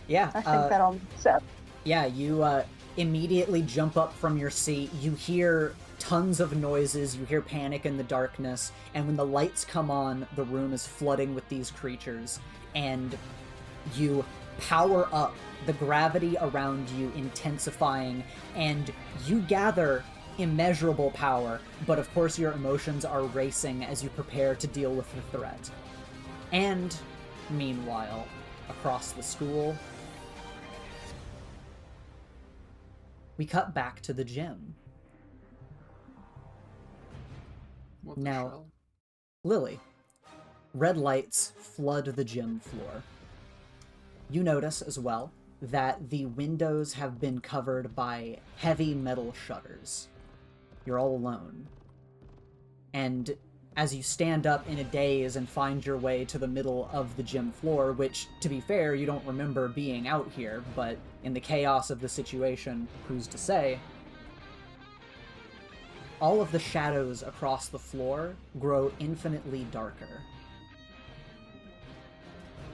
Yeah. I think that'll make sense. Yeah, you immediately jump up from your seat. You hear tons of noises. You hear panic in the darkness. And when the lights come on, the room is flooding with these creatures. And you power up, the gravity around you intensifying, and you gather immeasurable power. But of course, your emotions are racing as you prepare to deal with the threat. And meanwhile, across the school, we cut back to the gym. What the Now, shell? Lily, red lights flood the gym floor. You notice as well that the windows have been covered by heavy metal shutters. You're all alone. And as you stand up in a daze and find your way to the middle of the gym floor, which, to be fair, you don't remember being out here, but in the chaos of the situation, who's to say? All of the shadows across the floor grow infinitely darker.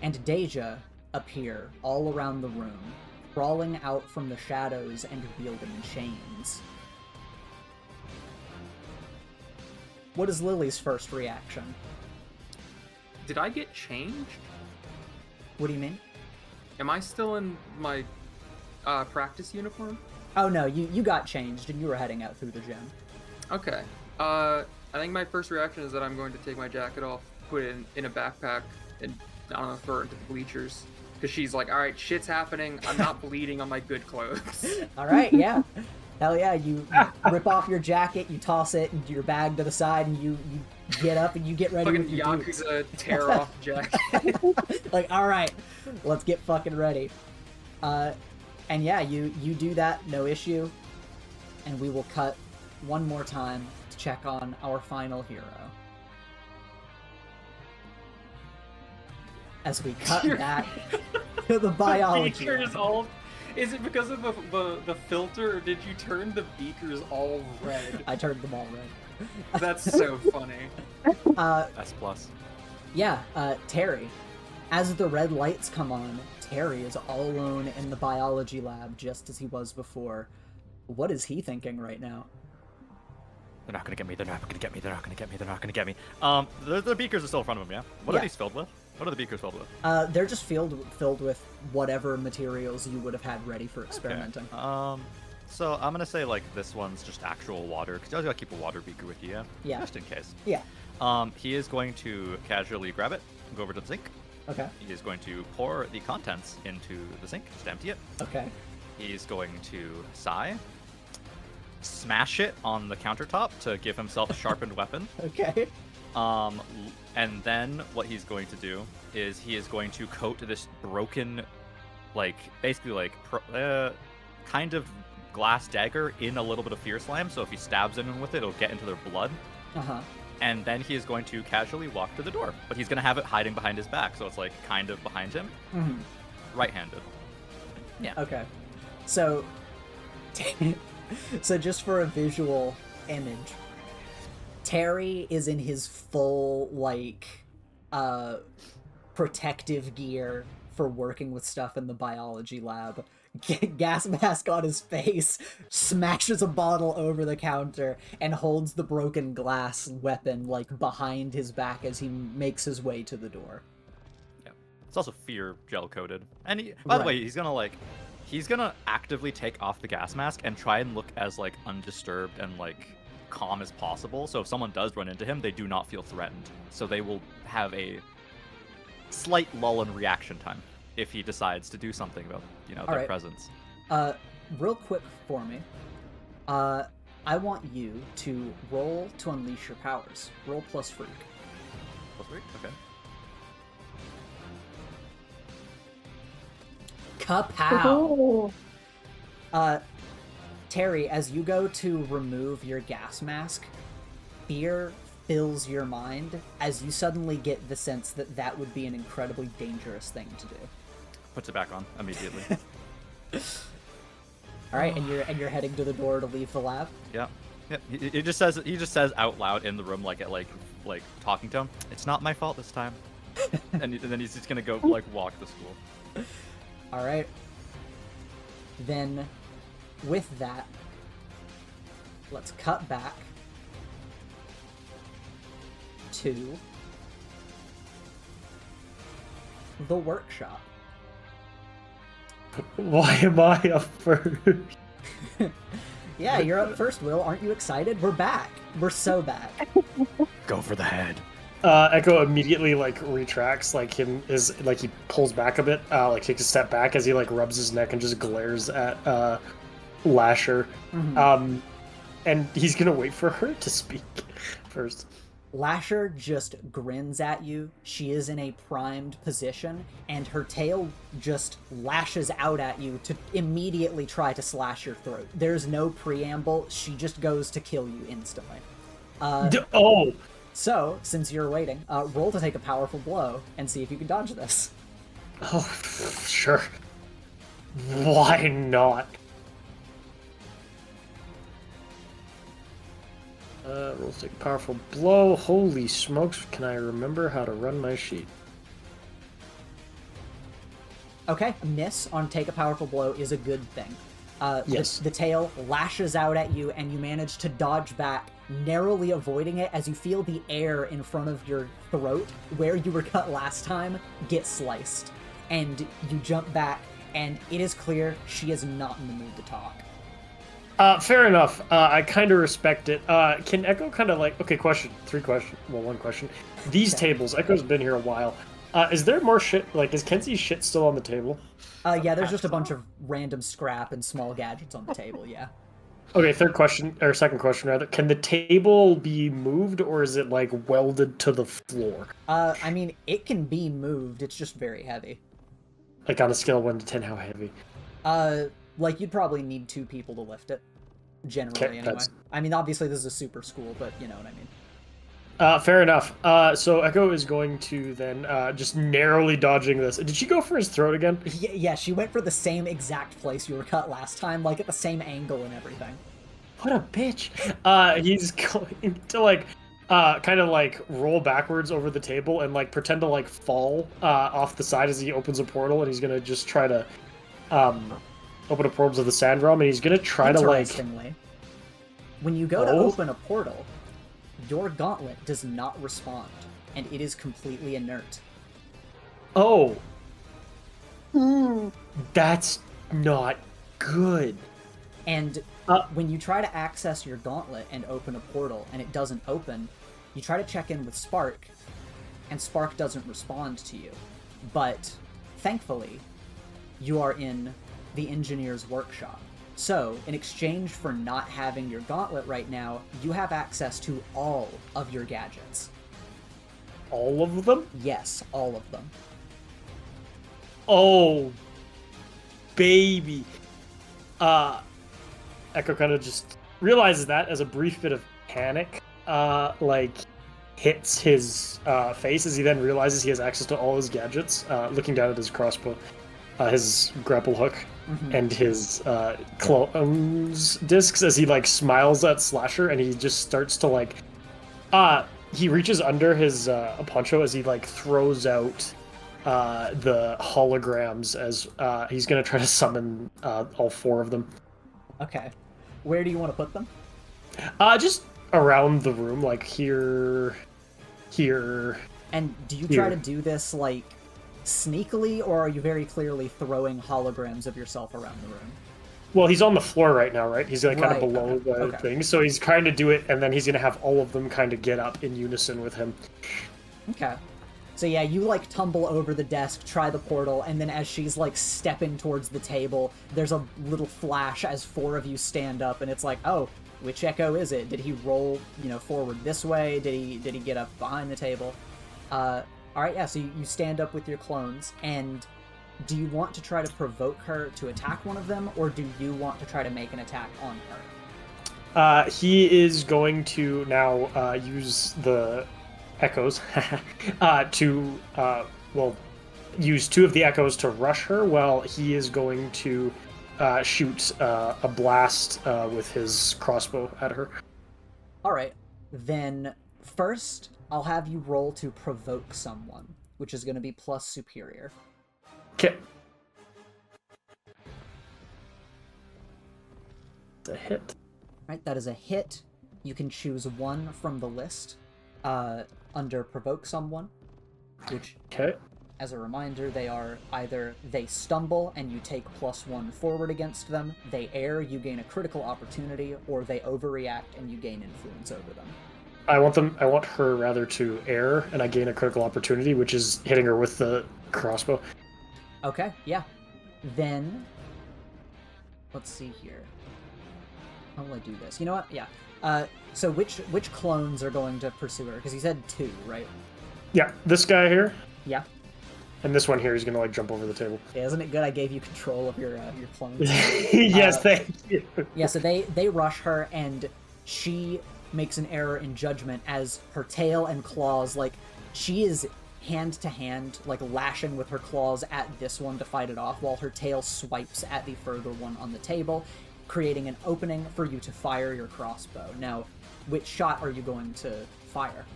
And Dey'ja appear all around the room, crawling out from the shadows and wielding chains. What is Lily's first reaction? Did I get changed? What do you mean? Am I still in my practice uniform? Oh no, you got changed and you were heading out through the gym. Okay. I think my first reaction is that I'm going to take my jacket off, put it in a backpack, and I don't know, throw it into the bleachers. Because she's like, all right, shit's happening. I'm not bleeding on my good clothes. All right, yeah. Hell yeah, you rip off your jacket, you toss it into your bag to the side, and you get up and you get ready Fucking with your boots. Yakuza tear off jacket. Like, all right, let's get fucking ready. And yeah, you do that, no issue. And we will cut one more time to check on our final hero. As we cut back to the biology. Beakers all. Is it because of the filter, or did you turn the beakers all red? I turned them all red. That's so funny. S plus. Yeah, Terry. As the red lights come on, Terry is all alone in the biology lab just as he was before. What is he thinking right now? They're not gonna get me. They're not gonna get me. They're not gonna get me. They're not gonna get me. The beakers are still in front of him. Yeah. What are these filled with? What are the beakers filled with? They're just filled with whatever materials you would have had ready for experimenting. Okay. So I'm gonna say like this one's just actual water, because you always gotta keep a water beaker with you. Yeah. Yeah. Just in case. Yeah. He is going to casually grab it, go over to the sink. Okay. He is going to pour the contents into the sink, just empty it. Okay. He's going to sigh, smash it on the countertop to give himself a sharpened weapon. Okay. And then what he's going to do is he is going to coat this broken, like, basically like, kind of glass dagger in a little bit of fear slime, so if he stabs anyone with it, it'll get into their blood. Uh-huh. And then he is going to casually walk to the door, but he's going to have it hiding behind his back, so it's like kind of behind him. Mm-hmm. Right-handed. Yeah. Okay. So, so just for a visual image, Terry is in his full, like, protective gear for working with stuff in the biology lab. Gas mask on his face, smashes a bottle over the counter, and holds the broken glass weapon, like, behind his back as he makes his way to the door. Yeah. It's also fear gel-coated. And he, by the way, he's gonna actively take off the gas mask and try and look as, like, undisturbed and, like, calm as possible, so if someone does run into him, they do not feel threatened. So they will have a slight lull in reaction time if he decides to do something about, their presence. Real quick for me, I want you to roll to unleash your powers. Roll plus freak. Plus freak? Okay. Kapow! Terry, as you go to remove your gas mask, fear fills your mind as you suddenly get the sense that that would be an incredibly dangerous thing to do. Puts it back on immediately. All right, and you're heading to the door to leave the lab. Yeah. He just says out loud in the room, like talking to him. It's not my fault this time. and then he's just gonna go like walk to school. All right. Then, with that, let's cut back to the workshop. Why am I up first? Yeah, you're up first, Will. Aren't you excited? We're back. We're so back. Go for the head. Echo immediately like retracts, like he pulls back a bit, like takes a step back as he like rubs his neck and just glares at Lasher. Mhm. And he's gonna wait for her to speak first. Lasher just grins at you. She is in a primed position, and her tail just lashes out at you to immediately try to slash your throat. There's no preamble. She just goes to kill you instantly. Oh! So, since you're waiting, roll to take a powerful blow and see if you can dodge this. Oh, sure. Why not? Roll to take a powerful blow. Holy smokes, can I remember how to run my sheet? Okay, miss on take a powerful blow is a good thing. Yes. The tail lashes out at you, and you manage to dodge back, narrowly avoiding it as you feel the air in front of your throat, where you were cut last time, get sliced. And you jump back, and it is clear she is not in the mood to talk. Fair enough. I kind of respect it. Can Echo kind of like... Okay, question. One question. These tables, Echo's been here a while. Is there more shit? Like, is Kenzie's shit still on the table? Yeah, there's just a bunch of random scrap and small gadgets on the table, yeah. Okay, second question, rather. Can the table be moved, or is it, like, welded to the floor? I mean, it can be moved, it's just very heavy. Like, on a scale of 1 to 10, how heavy? Like, you'd probably need 2 people to lift it. Generally, Okay, anyway. I mean, obviously this is a super school, but you know what I mean. Fair enough. So Echo is going to then, just narrowly dodging this. Did she go for his throat again? Yeah, she went for the same exact place you were cut last time, like at the same angle and everything. What a bitch. He's going to, like, kind of, like, roll backwards over the table and, like, pretend to, like, fall off the side as he opens a portal, and he's going to just try to, open a portal to the Sand Realm, and he's going to try to, like... Interestingly, when you go to open a portal, your gauntlet does not respond, and it is completely inert. Oh. Hmm. That's not good. And when you try to access your gauntlet and open a portal and it doesn't open, you try to check in with Spark, and Spark doesn't respond to you. But thankfully, you are in the engineer's workshop. So, in exchange for not having your gauntlet right now, you have access to all of your gadgets. All of them? Yes, all of them. Oh, baby. Echo kind of just realizes that as a brief bit of panic, like, hits his face as he then realizes he has access to all his gadgets, looking down at his crossbow, his grapple hook, and his clones discs as he, like, smiles at Slasher, and he just starts to, like, he reaches under his poncho as he, like, throws out the holograms as he's gonna try to summon all 4 of them. Okay. Where do you want to put them? Just around the room, like here. And do you try to do this, like, sneakily, or are you very clearly throwing holograms of yourself around the room? Well, he's on the floor right now, right? He's, like, kind of below the Okay. thing, so he's trying to do it, and then he's gonna have all of them kind of get up in unison with him. Okay. So yeah, you, like, tumble over the desk, try the portal, and then as she's, like, stepping towards the table, there's a little flash as 4 of you stand up, and it's like, oh, which Echo is it? Did he roll, forward this way? Did he get up behind the table? Alright, yeah, so you stand up with your clones, and do you want to try to provoke her to attack one of them, or do you want to try to make an attack on her? He is going to now use the echoes to, use 2 of the echoes to rush her, while he is going to shoot a blast with his crossbow at her. Alright, then first, I'll have you roll to provoke someone, which is going to be plus superior. Okay. It's a hit. Right, that is a hit. You can choose one from the list under provoke someone, which, Okay. as a reminder, they are either they stumble and you take +1 forward against them, they err, you gain a critical opportunity, or they overreact and you gain influence over them. I want her rather to err, and I gain a critical opportunity, which is hitting her with the crossbow. Okay, yeah. Then, let's see here. How will I do this? You know what? Yeah. So which clones are going to pursue her? Because you said 2, right? Yeah, this guy here, Yeah. and this one here is gonna like jump over the table. Yeah, isn't it good I gave you control of your clones? Yes, thank you. Yeah, so they rush her, and she makes an error in judgment as her tail and claws, like, she is hand to hand, like, lashing with her claws at this one to fight it off, while her tail swipes at the further one on the table, creating an opening for you to fire your crossbow. Now, which shot are you going to fire?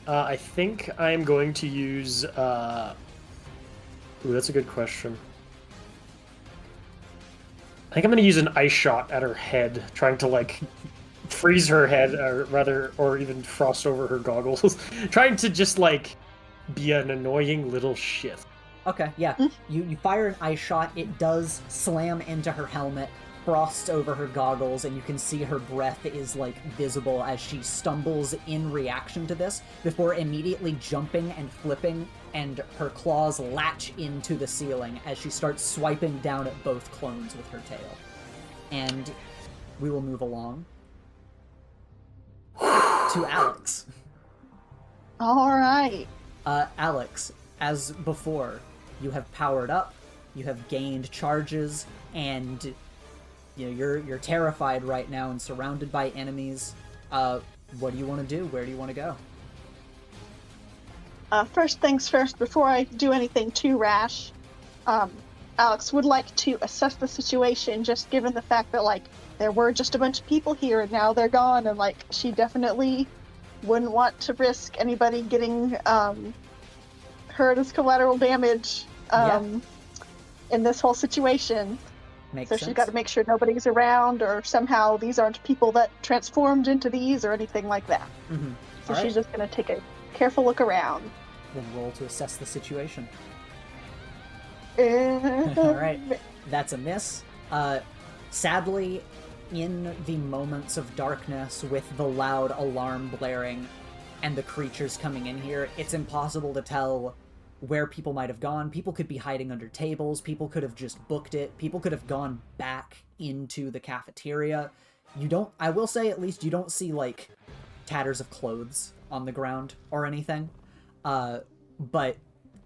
I think I'm going to use. Ooh, that's a good question. I think I'm going to use an ice shot at her head, trying to like freeze her head, or even frost over her goggles, trying to just like be an annoying little shit. Okay, yeah. You fire an ice shot, it does slam into her helmet, frosts over her goggles, and you can see her breath is like visible as she stumbles in reaction to this before immediately jumping and flipping, and her claws latch into the ceiling as she starts swiping down at both clones with her tail. And we will move along to Alex. All right. Alex, as before, you have powered up, you have gained charges, and you know you're terrified right now and surrounded by enemies. What do you want to do? Where do you want to go? First things first, before I do anything too rash, Alex would like to assess the situation, just given the fact that, like, there were just a bunch of people here and now they're gone, and, like, she definitely wouldn't want to risk anybody getting hurt as collateral damage in this whole situation. Makes So sense. she's got to make sure nobody's around, or somehow these aren't people that transformed into these or anything like that. Mm-hmm. So All she's right. just going to take a careful look around. Then roll to assess the situation. All All right, that's a miss. Sadly, in the moments of darkness with the loud alarm blaring and the creatures coming in here, it's impossible to tell where people might have gone. People could be hiding under tables, people could have just booked it, people could have gone back into the cafeteria. I will say, at least, you don't see, like, tatters of clothes on the ground or anything. But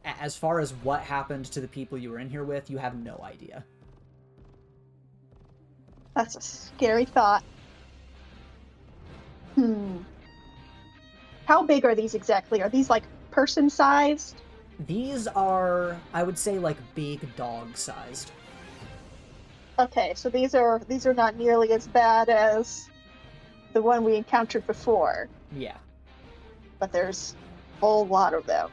as far as what happened to the people you were in here with, you have no idea. That's a scary thought. How big are these exactly? Are these, like, person-sized? These are, I would say, like, big dog-sized. Okay, so these are not nearly as bad as the one we encountered before, Yeah. but there's a whole lot of them.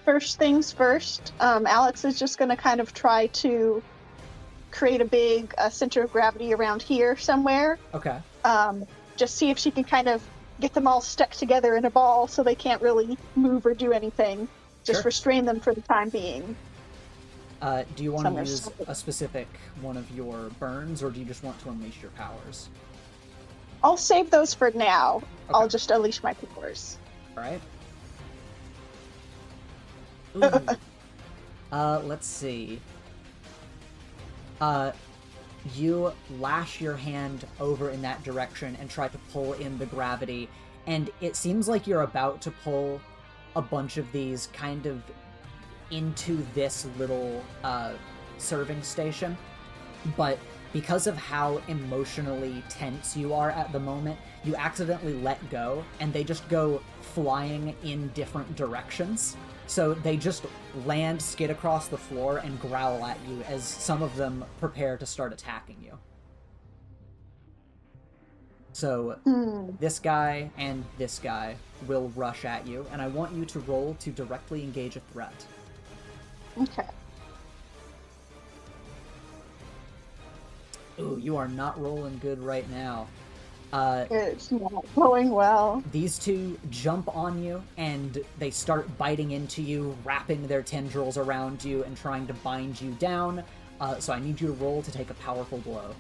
First things first, Alex is just going to kind of try to create a big center of gravity around here somewhere. Okay. Just see if she can kind of get them all stuck together in a ball so they can't really move or do anything. Just Sure. restrain them for the time being. Do you want Somewhere to use somewhere. a specific one of your burns, or do you just want to unleash your powers? I'll save those for now. Okay. I'll just unleash my powers. Alright. Ooh. Let's see. You lash your hand over in that direction and try to pull in the gravity, and it seems like you're about to pull a bunch of these kind of into this little serving station, but because of how emotionally tense you are at the moment, you accidentally let go, and they just go flying in different directions. So they just land, skid across the floor, and growl at you as some of them prepare to start attacking you. So this guy and this guy will rush at you, and I want you to roll to directly engage a threat. Okay. Ooh, you are not rolling good right now. It's not going well. These two jump on you, and they start biting into you, wrapping their tendrils around you, and trying to bind you down. So I need you to roll to take a powerful blow.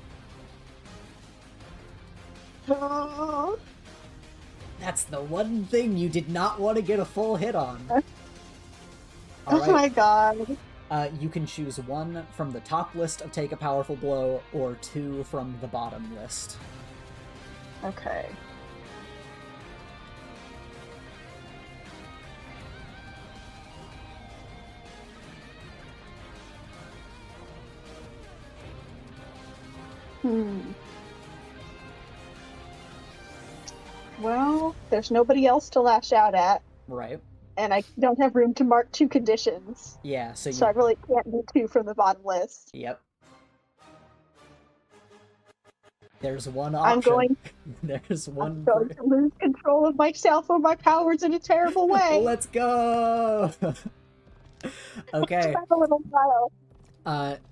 That's the one thing you did not want to get a full hit on. All right. Oh my god. You can choose one from the top list of take a powerful blow, or two from the bottom list. Okay. Well, there's nobody else to lash out at, Right. and I don't have room to mark two conditions, Yeah, so so I really can't do two from the bottom list. Yep. There's one I'm option. going, There's one. I'm going to lose control of myself or my powers in a terrible way. Let's go! Okay. Just a little while.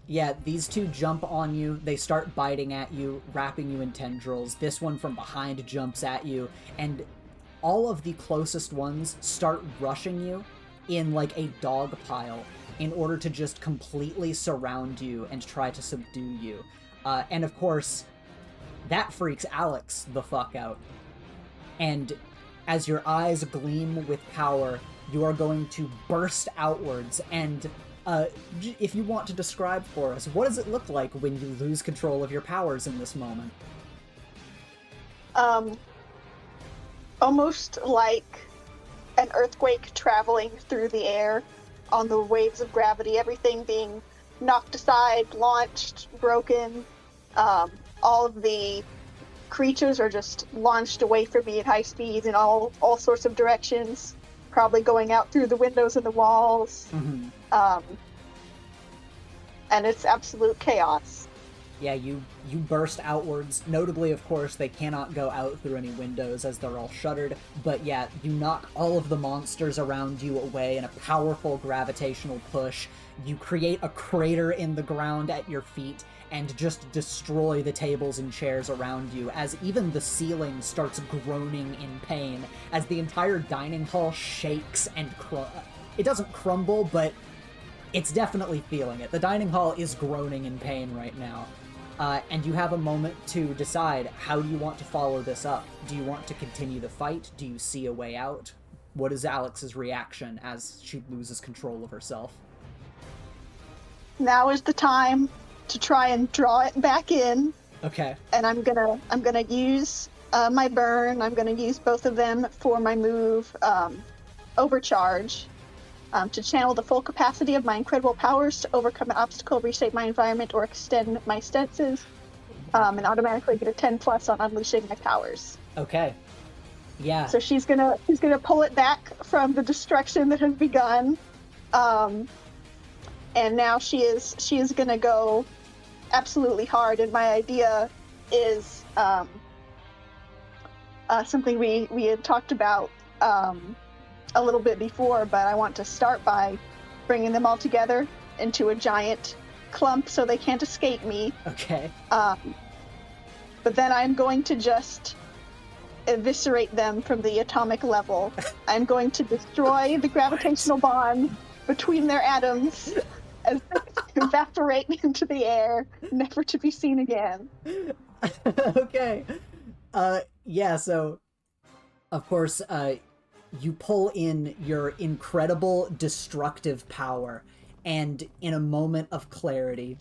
Yeah, these two jump on you. They start biting at you, wrapping you in tendrils. This one from behind jumps at you, and all of the closest ones start rushing you in like a dog pile in order to just completely surround you and try to subdue you. And of course, that freaks Alex the fuck out. And as your eyes gleam with power, you are going to burst outwards. And if you want to describe for us, what does it look like when you lose control of your powers in this moment? Almost like an earthquake traveling through the air on the waves of gravity, everything being knocked aside, launched, broken. All of the creatures are just launched away from me at high speeds in all sorts of directions, probably going out through the windows and the walls. And it's absolute chaos. Yeah, you burst outwards. Notably, of course, they cannot go out through any windows as they're all shuttered. But yeah, you knock all of the monsters around you away in a powerful gravitational push. You create a crater in the ground at your feet and just destroy the tables and chairs around you, as even the ceiling starts groaning in pain as the entire dining hall shakes and it doesn't crumble, but it's definitely feeling it. The dining hall is groaning in pain right now. And you have a moment to decide, how do you want to follow this up? Do you want to continue the fight? Do you see a way out? What is Alex's reaction as she loses control of herself? Now is the time to try and draw it back in. Okay. And I'm gonna use my burn. I'm gonna use both of them for my move, Overcharge, to channel the full capacity of my incredible powers to overcome an obstacle, reshape my environment, or extend my stances, and automatically get a 10+ on unleashing my powers. Okay. Yeah. So she's gonna pull it back from the destruction that has begun, and now she is gonna go absolutely hard. And my idea is something we had talked about a little bit before, but I want to start by bringing them all together into a giant clump so they can't escape me. Okay. But then I'm going to just eviscerate them from the atomic level. I'm going to destroy the gravitational bond between their atoms as they evaporate into the air, never to be seen again. Okay. Yeah, so of course, you pull in your incredible destructive power, and in a moment of clarity,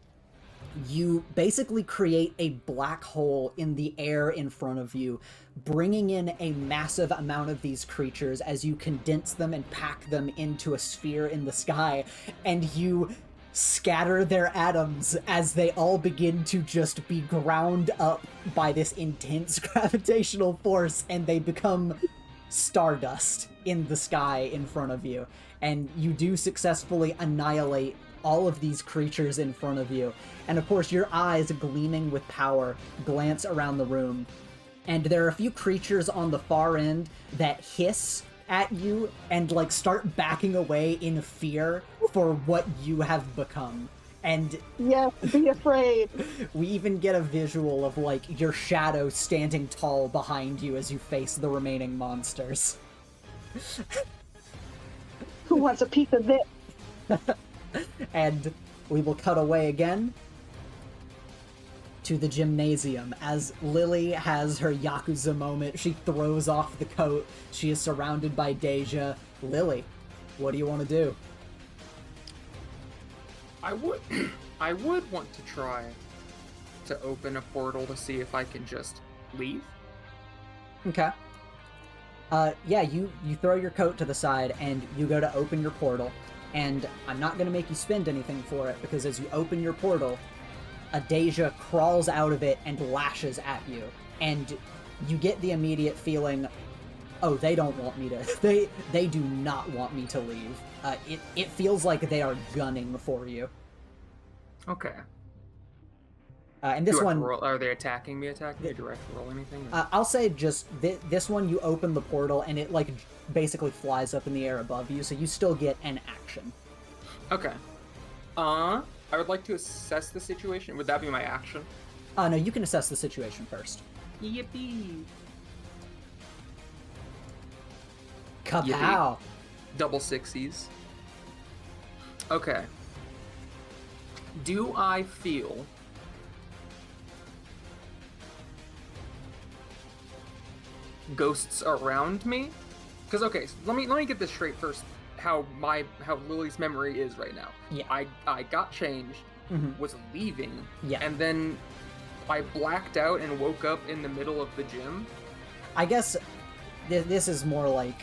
you basically create a black hole in the air in front of you, bringing in a massive amount of these creatures as you condense them and pack them into a sphere in the sky, and you scatter their atoms as they all begin to just be ground up by this intense gravitational force, and they become stardust in the sky in front of you. and you do successfully annihilate all of these creatures in front of you. And of course, your eyes, gleaming with power, glance around the room, and there are a few creatures on the far end that hiss at you and like start backing away in fear for what you have become. And Yes, be afraid. we even get a visual of like your shadow standing tall behind you as you face the remaining monsters. Who wants a piece of this? And we will cut away again to the gymnasium as Lily has her Yakuza moment. She throws off the coat. She is surrounded by Dey'ja. Lily, what do you want to do? I would want to try to open a portal to see if I can just leave. Okay. Yeah, you throw your coat to the side and you go to open your portal, and I'm not going to make you spend anything for it, because as you open your portal, a Dey'ja crawls out of it and lashes at you, and you get the immediate feeling, oh, they don't want me to, they do not want me to leave. It feels like they are gunning for you. Okay. And this one, are they attacking me? Do I have to roll anything? I'll say just this one, you open the portal and it like basically flies up in the air above you, so you still get an action. Okay. I would like to assess the situation. Would that be my action? No, you can assess the situation first. Yippee! Kapow! Double sixes. Okay. Do I feel ghosts around me? Because okay, so let me get this straight first. How Lily's memory is right now. Yeah. I got changed, was leaving, Yeah. and then I blacked out and woke up in the middle of the gym. I guess this is more like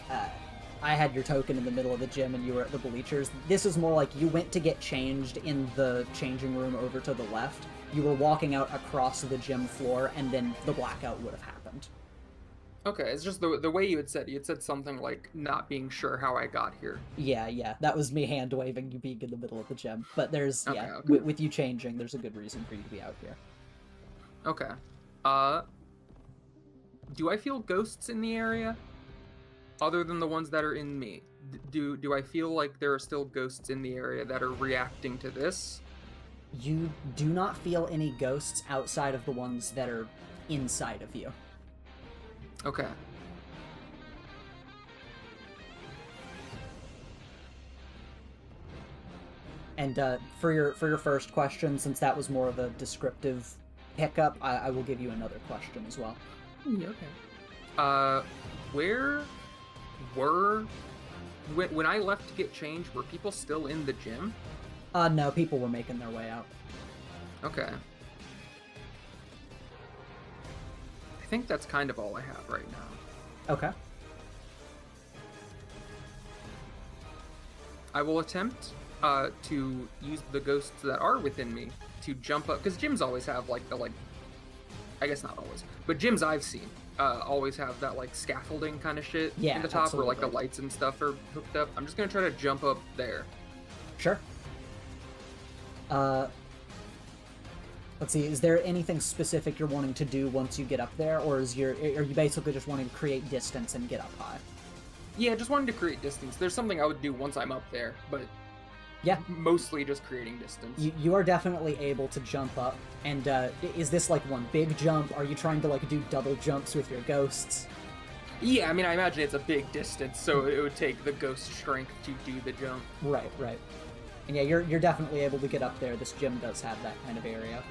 I had your token in the middle of the gym and you were at the bleachers. This is more like you went to get changed in the changing room over to the left. You were walking out across the gym floor, and then the blackout would have happened. Okay, it's just the way you had said something like not being sure how I got here. Yeah, that was me hand waving you being in the middle of the gym. But there's, Okay, yeah, okay. with you changing, there's a good reason for you to be out here. Okay. Do I feel ghosts in the area? Other than the ones that are in me? Do I feel like there are still ghosts in the area that are reacting to this? You do not feel any ghosts outside of the ones that are inside of you. Okay. And for your first question, since that was more of a descriptive hiccup, I will give you another question as well. Yeah, okay. Where were... When I left to get changed, were people still in the gym? No, people were making their way out. Okay. I think that's kind of all I have right now. Okay. I will attempt to use the ghosts that are within me to jump up, because gyms always have like the I guess not always, but gyms I've seen always have that like scaffolding kind of shit Yeah, in the top where like the absolutely. lights and stuff are hooked up. I'm just gonna try to jump up there. Sure. Let's see, is there anything specific you're wanting to do once you get up there, or are you basically just wanting to create distance and get up high? Yeah, just wanted to create distance. There's something I would do once I'm up there, but Yeah. mostly just creating distance. You are definitely able to jump up, and is this like one big jump? Are you trying to like do double jumps with your ghosts? Yeah, I mean, I imagine it's a big distance, so it would take the ghost strength to do the jump. Right. And yeah, you're definitely able to get up there. This gym does have that kind of area.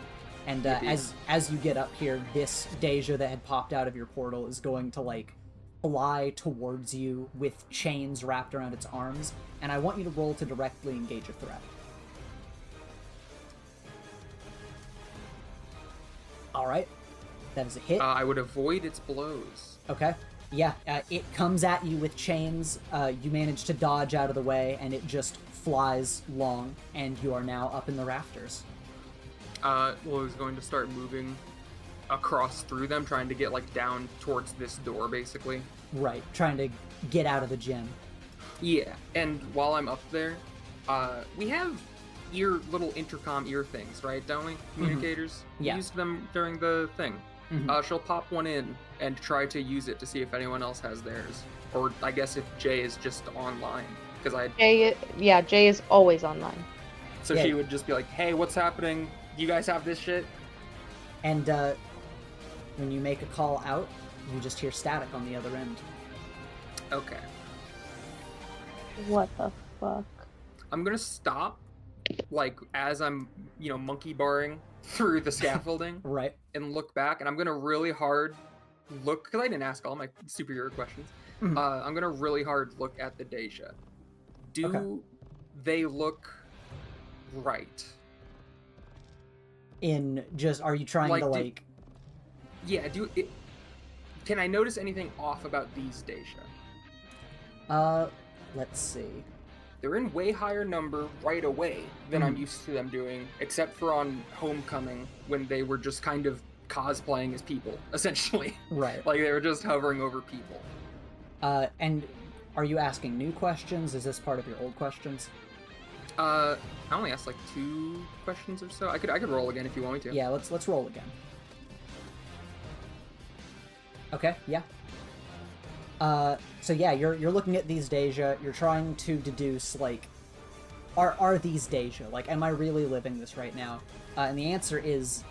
And as you get up here, this Dey'ja that had popped out of your portal is going to like fly towards you with chains wrapped around its arms, and I want you to roll to directly engage a threat. All right, that is a hit. I would avoid its blows. Okay. Yeah, it comes at you with chains. You manage to dodge out of the way, and it just flies long, and you are now up in the rafters. Well, I was going to start moving across through them, trying to get like down towards this door, basically. Right, trying to get out of the gym. Yeah, and while I'm up there, we have little intercom ear things, right? Don't we? Communicators. Yeah. We used them during the thing. Mhm. She'll pop one in and try to use it to see if anyone else has theirs, or I guess if Jay is just online, because Jay is always online. So Yeah. she would just be like, "Hey, what's happening? You guys have this shit?" And when you make a call out, you just hear static on the other end. Okay. What the fuck? I'm gonna stop, like as I'm, monkey barring through the scaffolding, Right. and look back, and I'm gonna really hard look, because I didn't ask all my superhero questions. Mhm. I'm gonna really hard look at the Dey'ja. Do Okay. they look right? Are you trying to like? Yeah. Can I notice anything off about these Dey'ja? Let's see. They're in way higher number right away than I'm used to them doing, except for on Homecoming when they were just kind of cosplaying as people, essentially. Right. Like they were just hovering over people. And are you asking new questions? Is this part of your old questions? I only asked like 2 questions or so. I could roll again if you want me to. Yeah, let's roll again. Okay, yeah. So yeah, you're looking at these Dey'ja, you're trying to deduce, like, are these Dey'ja? Like, am I really living this right now? And the answer is,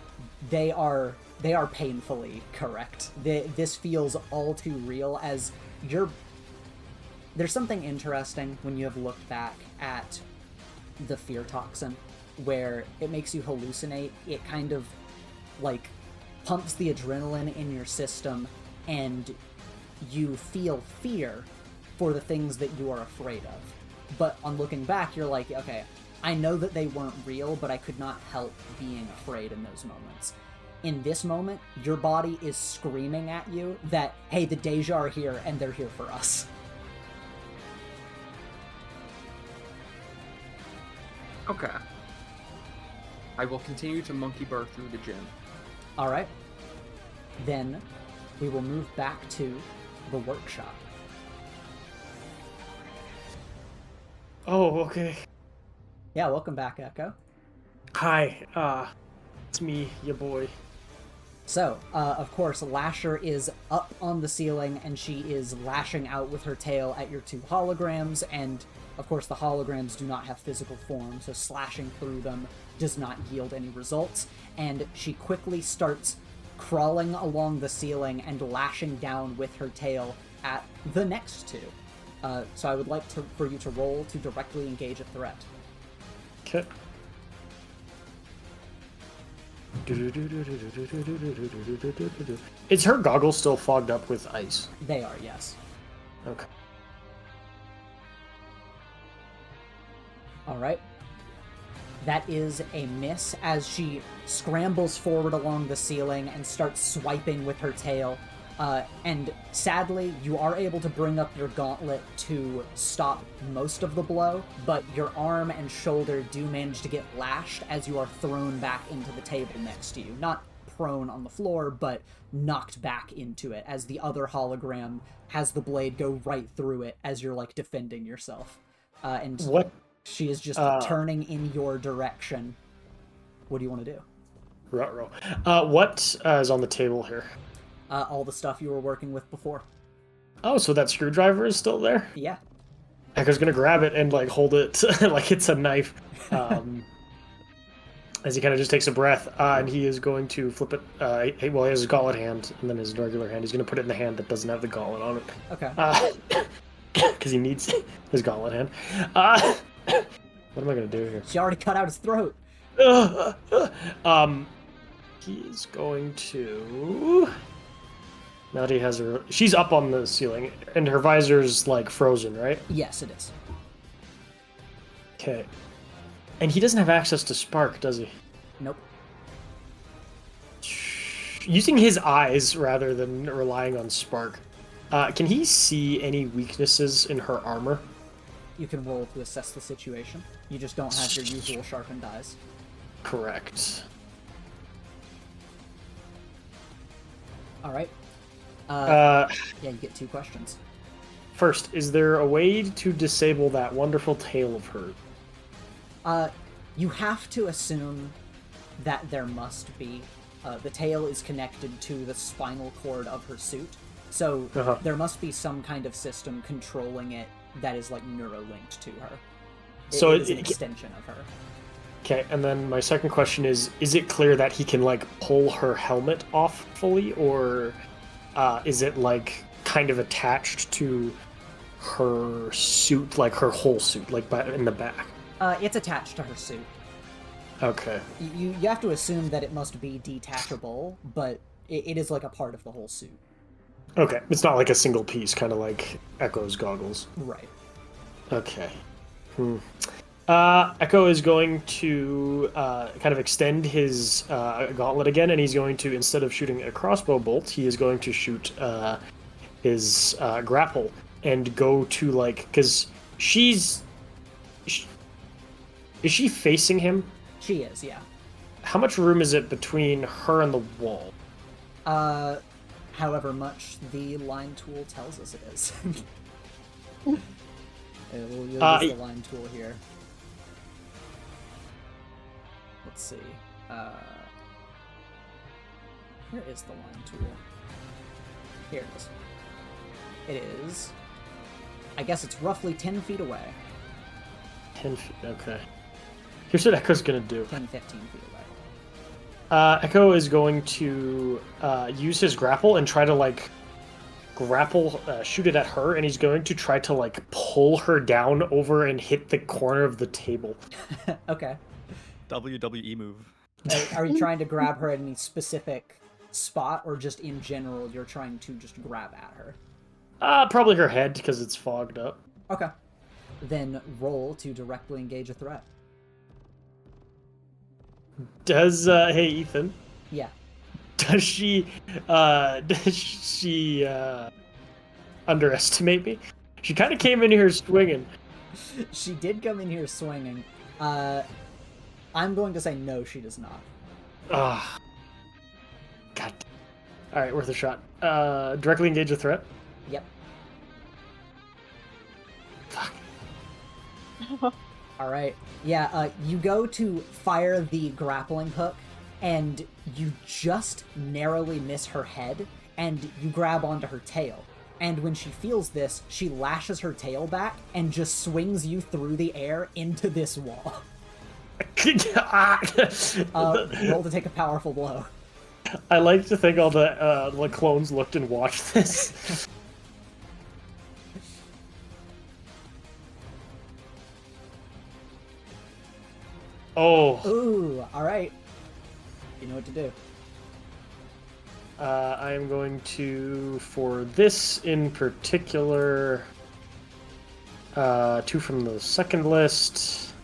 they are painfully correct. This feels all too real, as there's something interesting when you have looked back at the fear toxin, where it makes you hallucinate. It kind of, like, pumps the adrenaline in your system, and you feel fear for the things that you are afraid of. But on looking back, you're like, okay, I know that they weren't real, but I could not help being afraid in those moments. In this moment, your body is screaming at you that, hey, the Dey'ja are here, and they're here for us. Okay. I will continue to monkey bar through the gym. Alright. Then we will move back to the workshop. Oh, okay. Yeah, welcome back, Echo. Hi, it's me, your boy. So, of course, Lasher is up on the ceiling, and she is lashing out with her tail at your 2 holograms, and, of course, the holograms do not have physical form, so slashing through them does not yield any results, and she quickly starts crawling along the ceiling and lashing down with her tail at the next 2. So I would like for you to roll to directly engage a threat. Okay. Is her goggles still fogged up with ice? They are, yes. Okay. Alright. That is a miss as she scrambles forward along the ceiling and starts swiping with her tail. And sadly, you are able to bring up your gauntlet to stop most of the blow, but your arm and shoulder do manage to get lashed as you are thrown back into the table next to you. Not prone on the floor, but knocked back into it as the other hologram has the blade go right through it as you're, like, defending yourself. And What? she is just turning in your direction. What do you want to do? Ruh-roh. What is on the table here? All the stuff you were working with before. Oh, so that screwdriver is still there? Yeah. Echo's gonna grab it and like hold it like it's a knife. As he kind of just takes a breath, and he is going to flip it. He has his gauntlet hand, and then his regular hand. He's gonna put it in the hand that doesn't have the gauntlet on it. Okay. Because he needs his gauntlet hand. What am I gonna do here? She already cut out his throat. He is going to. Now that he has her, she's up on the ceiling, and her visor's like frozen, right? Yes, it is. Okay. And he doesn't have access to spark, does he? Nope. Using his eyes rather than relying on spark, can he see any weaknesses in her armor? You can roll to assess the situation. You just don't have your usual sharpened eyes. Correct. All right. Yeah, you get 2 questions. first, is there a way to disable that wonderful tail of hers? You have to assume that there must be. The tail is connected to the spinal cord of her suit, so there must be some kind of system controlling it that is like neurolinked to her. So it is an extension of her. Okay, and then my second question is it clear that he can like pull her helmet off fully, or is it like kind of attached to her suit, like her whole suit, like in the back? It's attached to her suit. Okay. You have to assume that it must be detachable, but it is like a part of the whole suit. Okay, it's not like a single piece, kind of like Echo's goggles. Right. Okay. Echo is going to kind of extend his gauntlet again, and he's going to, instead of shooting a crossbow bolt, he is going to shoot his grapple and go to, like, because is she facing him? She is, yeah. How much room is it between her and the wall? However much the line tool tells us it is. We'll use the line tool here. Let's see. Where is the line tool? Here it is. It is... I guess it's roughly 10 feet away. 10 feet, okay. Here's what Echo's gonna do. 10, 15 feet away. Echo is going to use his grapple and try to, like, shoot it at her, and he's going to try to, like, pull her down over and hit the corner of the table. Okay. WWE move. Are you trying to grab her at any specific spot, or just in general you're trying to just grab at her? Probably her head, because it's fogged up. Okay. Then roll to directly engage a threat. Hey, Ethan. Yeah. Does she underestimate me? She kind of came in here swinging. She did come in here swinging. I'm going to say no, she does not. Ah. God. All right, worth a shot. Directly engage a threat. Yep. Fuck. All right. Yeah, you go to fire the grappling hook, and you just narrowly miss her head, and you grab onto her tail. And when she feels this, she lashes her tail back and just swings you through the air into this wall. Roll to take a powerful blow. I like to think all the clones looked and watched this. Oh. Ooh, alright. You know what to do. I am going to, for this in particular, 2 from the second list.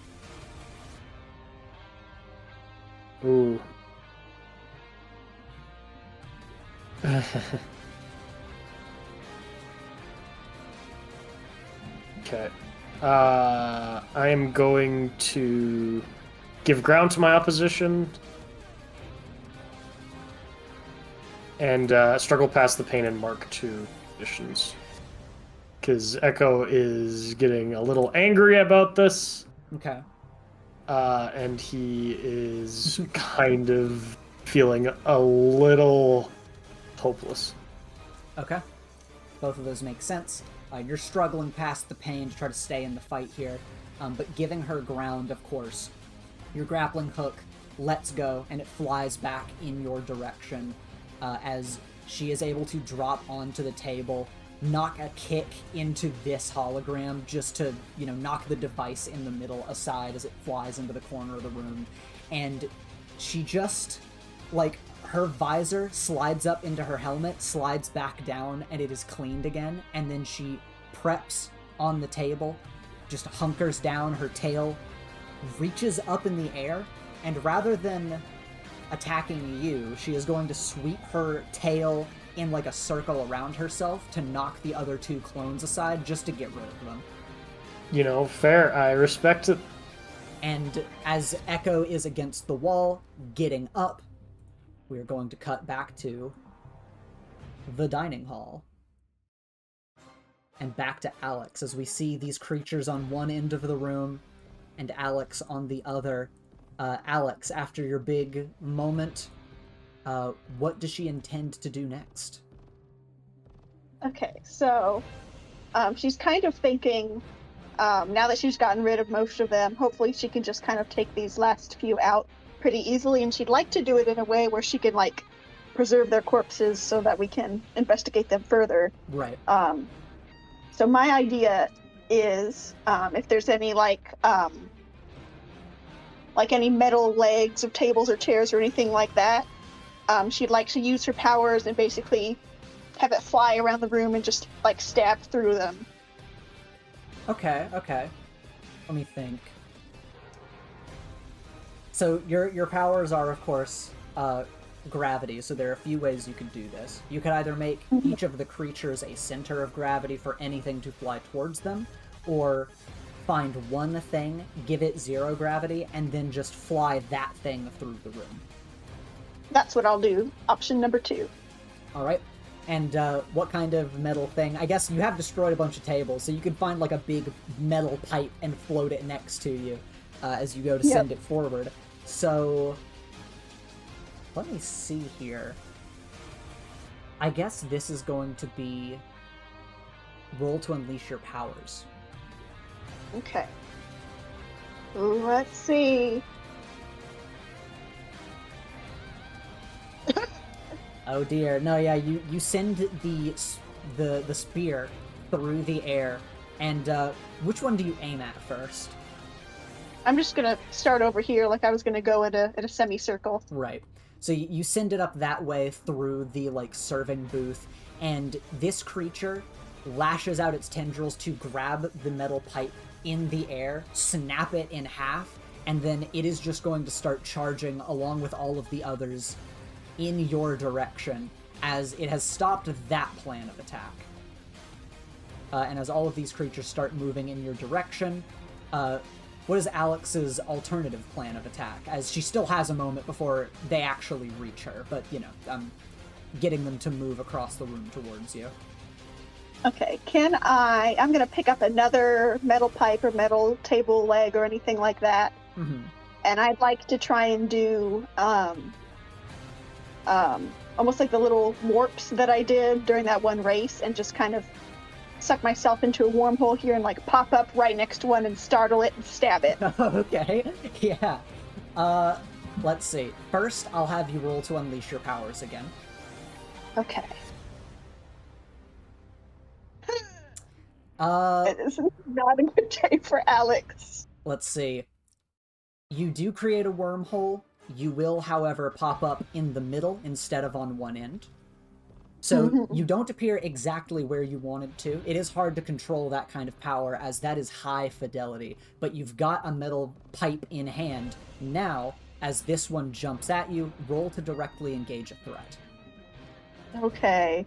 Ooh. Okay. I am going to give ground to my opposition and struggle past the pain and mark 2 conditions. Because Echo is getting a little angry about this. Okay. And he is kind of feeling a little hopeless. Okay. Both of those make sense. You're struggling past the pain to try to stay in the fight here, but giving her ground, of course. Your grappling hook lets go, and it flies back in your direction as she is able to drop onto the table, knock a kick into this hologram just to, knock the device in the middle aside as it flies into the corner of the room. And she just, her visor slides up into her helmet, slides back down, and it is cleaned again. And then she preps on the table, just hunkers down, her tail reaches up in the air, and rather than attacking you, she is going to sweep her tail in a circle around herself to knock the other 2 clones aside just to get rid of them. Fair. I respect it. And as Echo is against the wall, getting up, we're going to cut back to the dining hall. and back to Alex as we see these creatures on one end of the room and Alex on the other. Alex, after your big moment, what does she intend to do next? Okay, so she's kind of thinking, now that she's gotten rid of most of them, hopefully she can just kind of take these last few out pretty easily, and she'd like to do it in a way where she can, like, preserve their corpses so that we can investigate them further. Right. So my idea is, if there's any, like any metal legs of tables or chairs or anything like that, she'd like to use her powers and basically have it fly around the room and just, like, stab through them. Okay. Let me think. So your powers are, of course, gravity, so there are a few ways you could do this. You could either make each of the creatures a center of gravity for anything to fly towards them, or find one thing, give it 0 gravity, and then just fly that thing through the room. That's what I'll do. Option number 2. Alright. And what kind of metal thing? I guess you have destroyed a bunch of tables, so you could find like a big metal pipe and float it next to you as you go to send it forward. So let me see here. I guess this is going to be roll to unleash your powers. Okay. Let's see. Oh dear. No, yeah, you send the spear through the air, and which one do you aim at first? I'm just gonna start over here, like I was gonna go at a semicircle. Right. So you send it up that way through the, like, serving booth, and this creature lashes out its tendrils to grab the metal pipe in the air, snap it in half, and then it is just going to start charging along with all of the others in your direction, as it has stopped that plan of attack. And as all of these creatures start moving in your direction, what is Alex's alternative plan of attack? As she still has a moment before they actually reach her, but, you know, getting them to move across the room towards you. Okay, I'm gonna pick up another metal pipe or metal table leg or anything like that. Mm-hmm. And I'd like to try and do, almost like the little warps that I did during that one race, and just kind of suck myself into a wormhole here and, like, pop up right next to one and startle it and stab it. Okay, yeah. Let's see. First, I'll have you roll to unleash your powers again. Okay. It is not a good day for Alex. Let's see. You do create a wormhole. You will, however, pop up in the middle instead of on one end. So you don't appear exactly where you wanted to. It is hard to control that kind of power, as that is high fidelity, but you've got a metal pipe in hand. Now, as this one jumps at you, roll to directly engage a threat. Okay.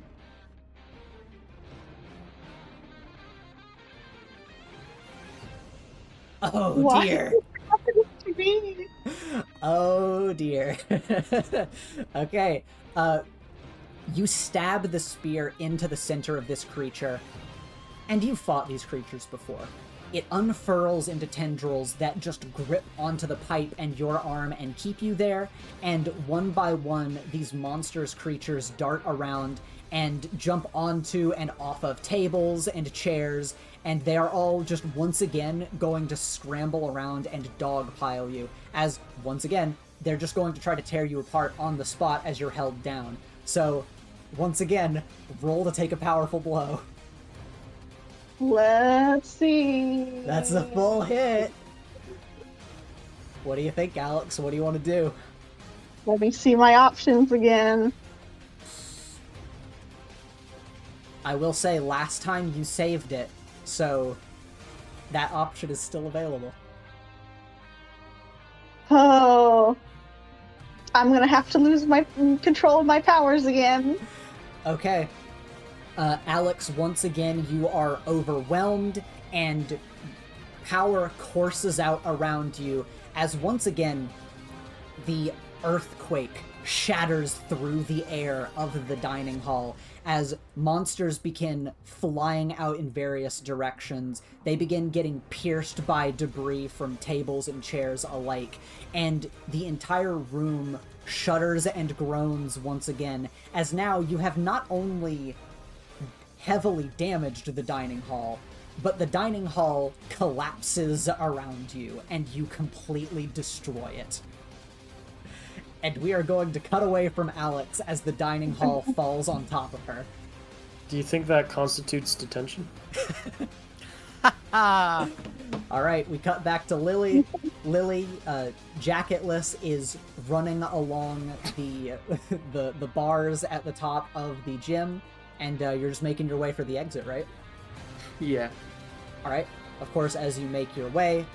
Oh, Why dear. happening to me? Oh, dear. Okay. You stab the spear into the center of this creature, and you've fought these creatures before. It unfurls into tendrils that just grip onto the pipe and your arm and keep you there, and one by one, these monstrous creatures dart around and jump onto and off of tables and chairs, and they are all just once again going to scramble around and dogpile you, as, once again, they're just going to try to tear you apart on the spot as you're held down. So, once again, roll to take a powerful blow. Let's see. That's a full hit. What do you think, Alex? What do you want to do? Let me see my options again. I will say, last time you saved it, so that option is still available. Oh. I'm gonna have to lose my control of my powers again. Okay. Alex, once again, you are overwhelmed, and power courses out around you, as once again, the earthquake shatters through the air of the dining hall as monsters begin flying out in various directions. They begin getting pierced by debris from tables and chairs alike, and the entire room shudders and groans once again, as now you have not only heavily damaged the dining hall, but the dining hall collapses around you, and you completely destroy it. And we are going to cut away from Alex as the dining hall falls on top of her. Do you think that constitutes detention? Ah! All right, we cut back to Lily. Lily, jacketless, is running along the bars at the top of the gym, and you're just making your way for the exit, right? Yeah. All right. Of course, as you make your way,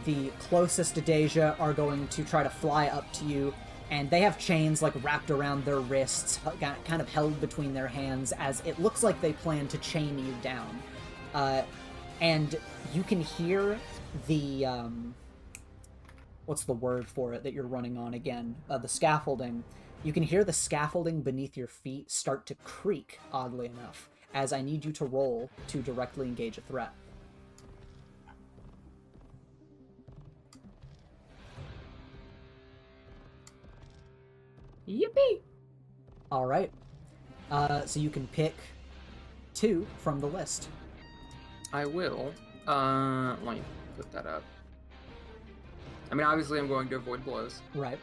the closest to Dey'ja are going to try to fly up to you, and they have chains like wrapped around their wrists, kind of held between their hands, as it looks like they plan to chain you down. And you can hear the what's the word for it that you're running on again? The scaffolding. You can hear the scaffolding beneath your feet start to creak, oddly enough, as I need you to roll to directly engage a threat. Yippee! All right. So you can pick 2 from the list. I will. Let me put that up. I mean, obviously, I'm going to avoid blows. Right.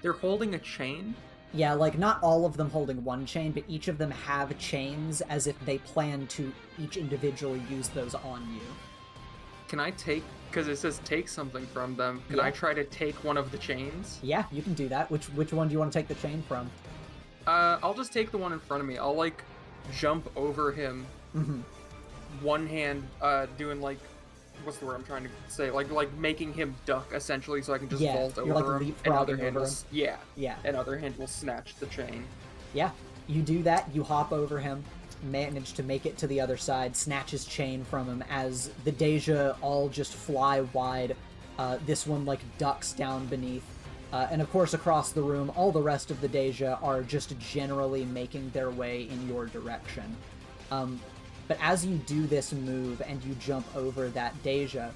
They're holding a chain. Yeah, like, not all of them holding one chain, but each of them have chains as if they plan to each individually use those on you. Can I take, because it says take something from them, can I try to take one of the chains? Yeah, you can do that. Which one do you want to take the chain from? I'll just take the one in front of me. I'll, like, jump over him. Mm-hmm. One hand, doing, like, what's the word I'm trying to say? Like making him duck, essentially, so I can just vault over like him. leapfrogging over him. Yeah. Another hand will snatch the chain. Yeah, you do that. You hop over him, manage to make it to the other side, snatch his chain from him as the Dey'ja all just fly wide. This one, like, ducks down beneath. And of course, across the room, all the rest of the Dey'ja are just generally making their way in your direction. But as you do this move and you jump over that Dey'ja,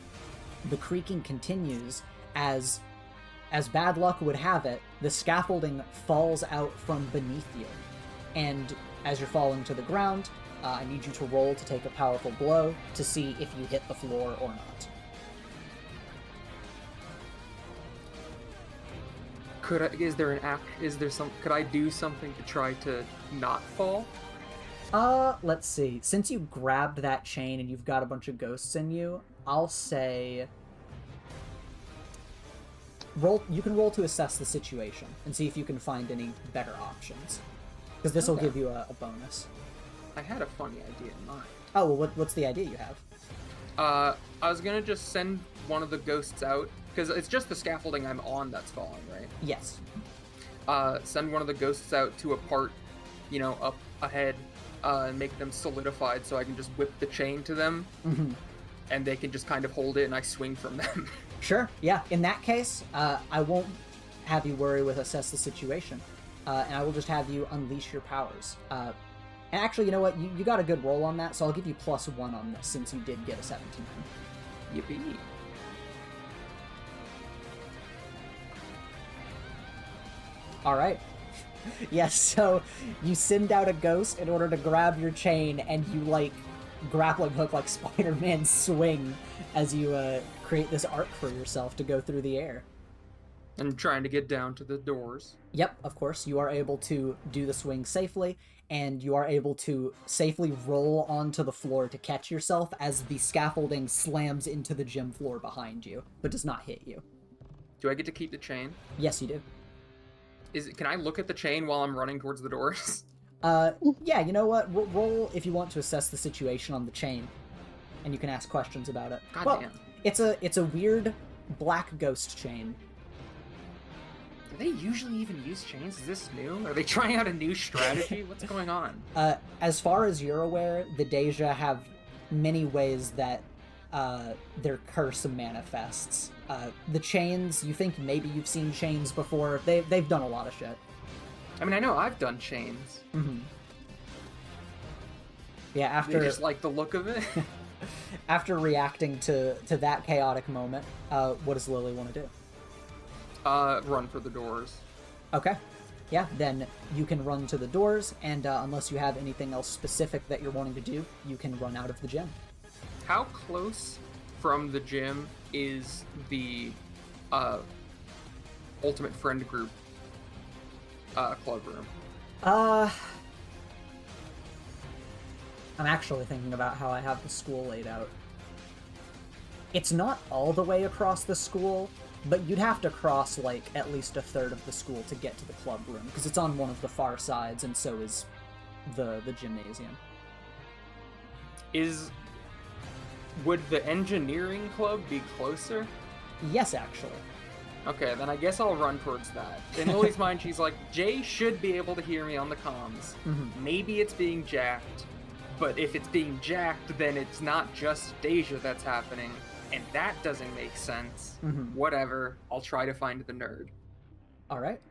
the creaking continues as bad luck would have it, the scaffolding falls out from beneath you. And as you're falling to the ground, I need you to roll to take a powerful blow to see if you hit the floor or not. Could I do something to try to not fall? Let's see. Since you grabbed that chain and you've got a bunch of ghosts in you, I'll say you can roll to assess the situation and see if you can find any better options. Because this will give you a bonus. I had a funny idea in mind. Oh, well, what's the idea you have? I was gonna just send one of the ghosts out, because it's just the scaffolding I'm on that's falling, right? Yes. Send one of the ghosts out to a part, up ahead, and make them solidified so I can just whip the chain to them, and they can just kind of hold it and I swing from them. Sure, yeah. In that case, I won't have you worry with assess the situation, and I will just have you unleash your powers. And actually, you know what? You got a good roll on that, so I'll give you +1 on this since you did get a 17. Yippee. All right. Yes, so you send out a ghost in order to grab your chain, and you, like, grappling hook like Spider-Man swing as you create this arc for yourself to go through the air. And trying to get down to the doors. Yep, of course. You are able to do the swing safely, and you are able to safely roll onto the floor to catch yourself as the scaffolding slams into the gym floor behind you, but does not hit you. Do I get to keep the chain? Yes, you do. Can I look at the chain while I'm running towards the doors? Yeah, you know what? Roll if you want to assess the situation on the chain, and you can ask questions about it. God damn. It's a weird black ghost chain. Do they usually even use chains? Is this new? Are they trying out a new strategy? What's going on? As far as you're aware, the Dey'ja have many ways that their curse manifests. The chains, you think maybe you've seen chains before. They've done a lot of shit. I mean, I know I've done chains. Mm-hmm. Yeah, They after just like the look of it. after reacting to that chaotic moment, what does Lily want to do? Run for the doors. Okay. Yeah, then you can run to the doors, and unless you have anything else specific that you're wanting to do, you can run out of the gym. How close from the gym is the Ultimate Friend Group club room? I'm actually thinking about how I have the school laid out. It's not all the way across the school, but you'd have to cross, like, at least a third of the school to get to the club room, because it's on one of the far sides, and so is the gymnasium. Would the engineering club be closer? Yes, actually. Okay, then I guess I'll run towards that. In Lily's mind, she's like, Jay should be able to hear me on the comms. Mm-hmm. Maybe it's being jacked, but if it's being jacked, then it's not just Dey'ja that's happening, and that doesn't make sense. Mm-hmm. Whatever, I'll try to find the nerd. Alright.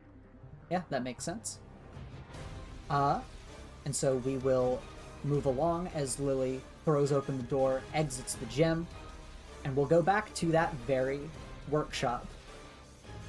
Yeah, that makes sense. And so we will move along as Lily throws open the door, exits the gym, and we'll go back to that very workshop.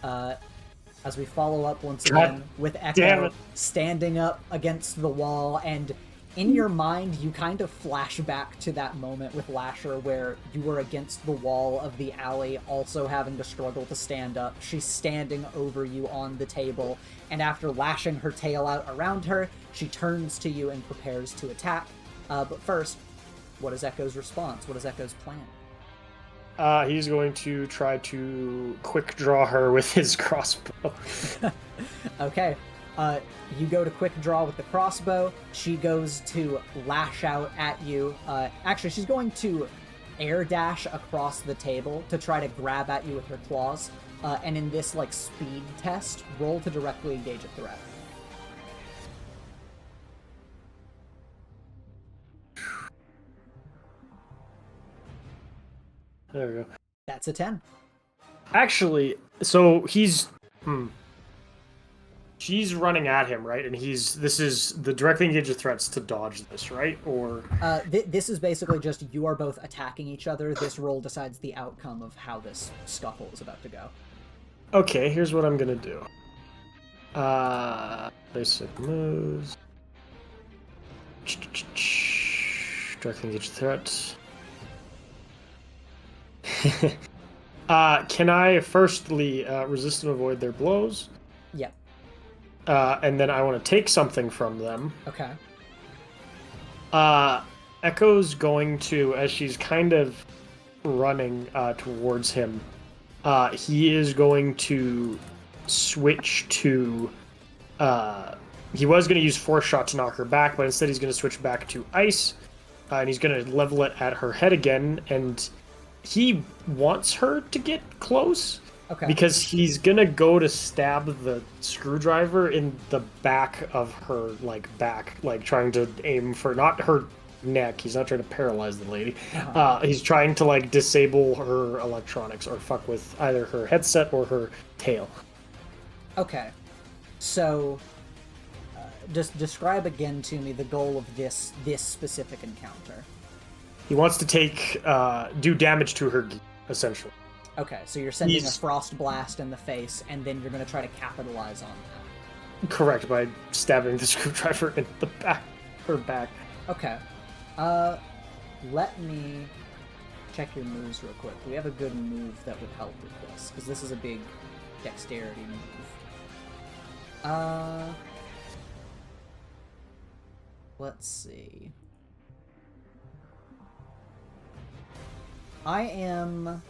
As we follow up once again with Echo standing up against the wall, and in your mind you kind of flash back to that moment with Lasher where you were against the wall of the alley, also having to struggle to stand up. She's standing over you on the table, and after lashing her tail out around her, she turns to you and prepares to attack. But first, what is Echo's response? What is Echo's plan? He's going to try to quick draw her with his crossbow. Okay. You go to quick draw with the crossbow. She goes to lash out at you. Actually, she's going to air dash across the table to try to grab at you with her claws. And in this, like, speed test, roll to directly engage a threat. There we go. That's a 10. Actually, so he's... She's running at him, right? And this is the directly engage of threats to dodge this, right? Or... This is basically just you are both attacking each other. This roll decides the outcome of how this scuffle is about to go. Okay, here's what I'm gonna do. Basic moves. Directly engage threats. Can I firstly resist and avoid their blows? Yep. And then I want to take something from them. Okay. Echo's going to, as she's kind of running towards him, he is going to switch to... he was going to use Force Shot to knock her back, but instead he's going to switch back to Ice, and he's going to level it at her head again, and he wants her to get close. Okay. Because he's gonna go to stab the screwdriver in the back of her, back, trying to aim for not her neck. He's not trying to paralyze the lady. He's trying to, disable her electronics or fuck with either her headset or her tail. Okay. So, just describe again to me the goal of this specific encounter. He wants to do damage to her, essentially. Okay, so you're sending a frost blast in the face, and then you're going to try to capitalize on that. Correct, by stabbing the screwdriver in the back, her back. Okay. Let me check your moves real quick. Do we have a good move that would help with this? Because this is a big dexterity move. Let's see. I am...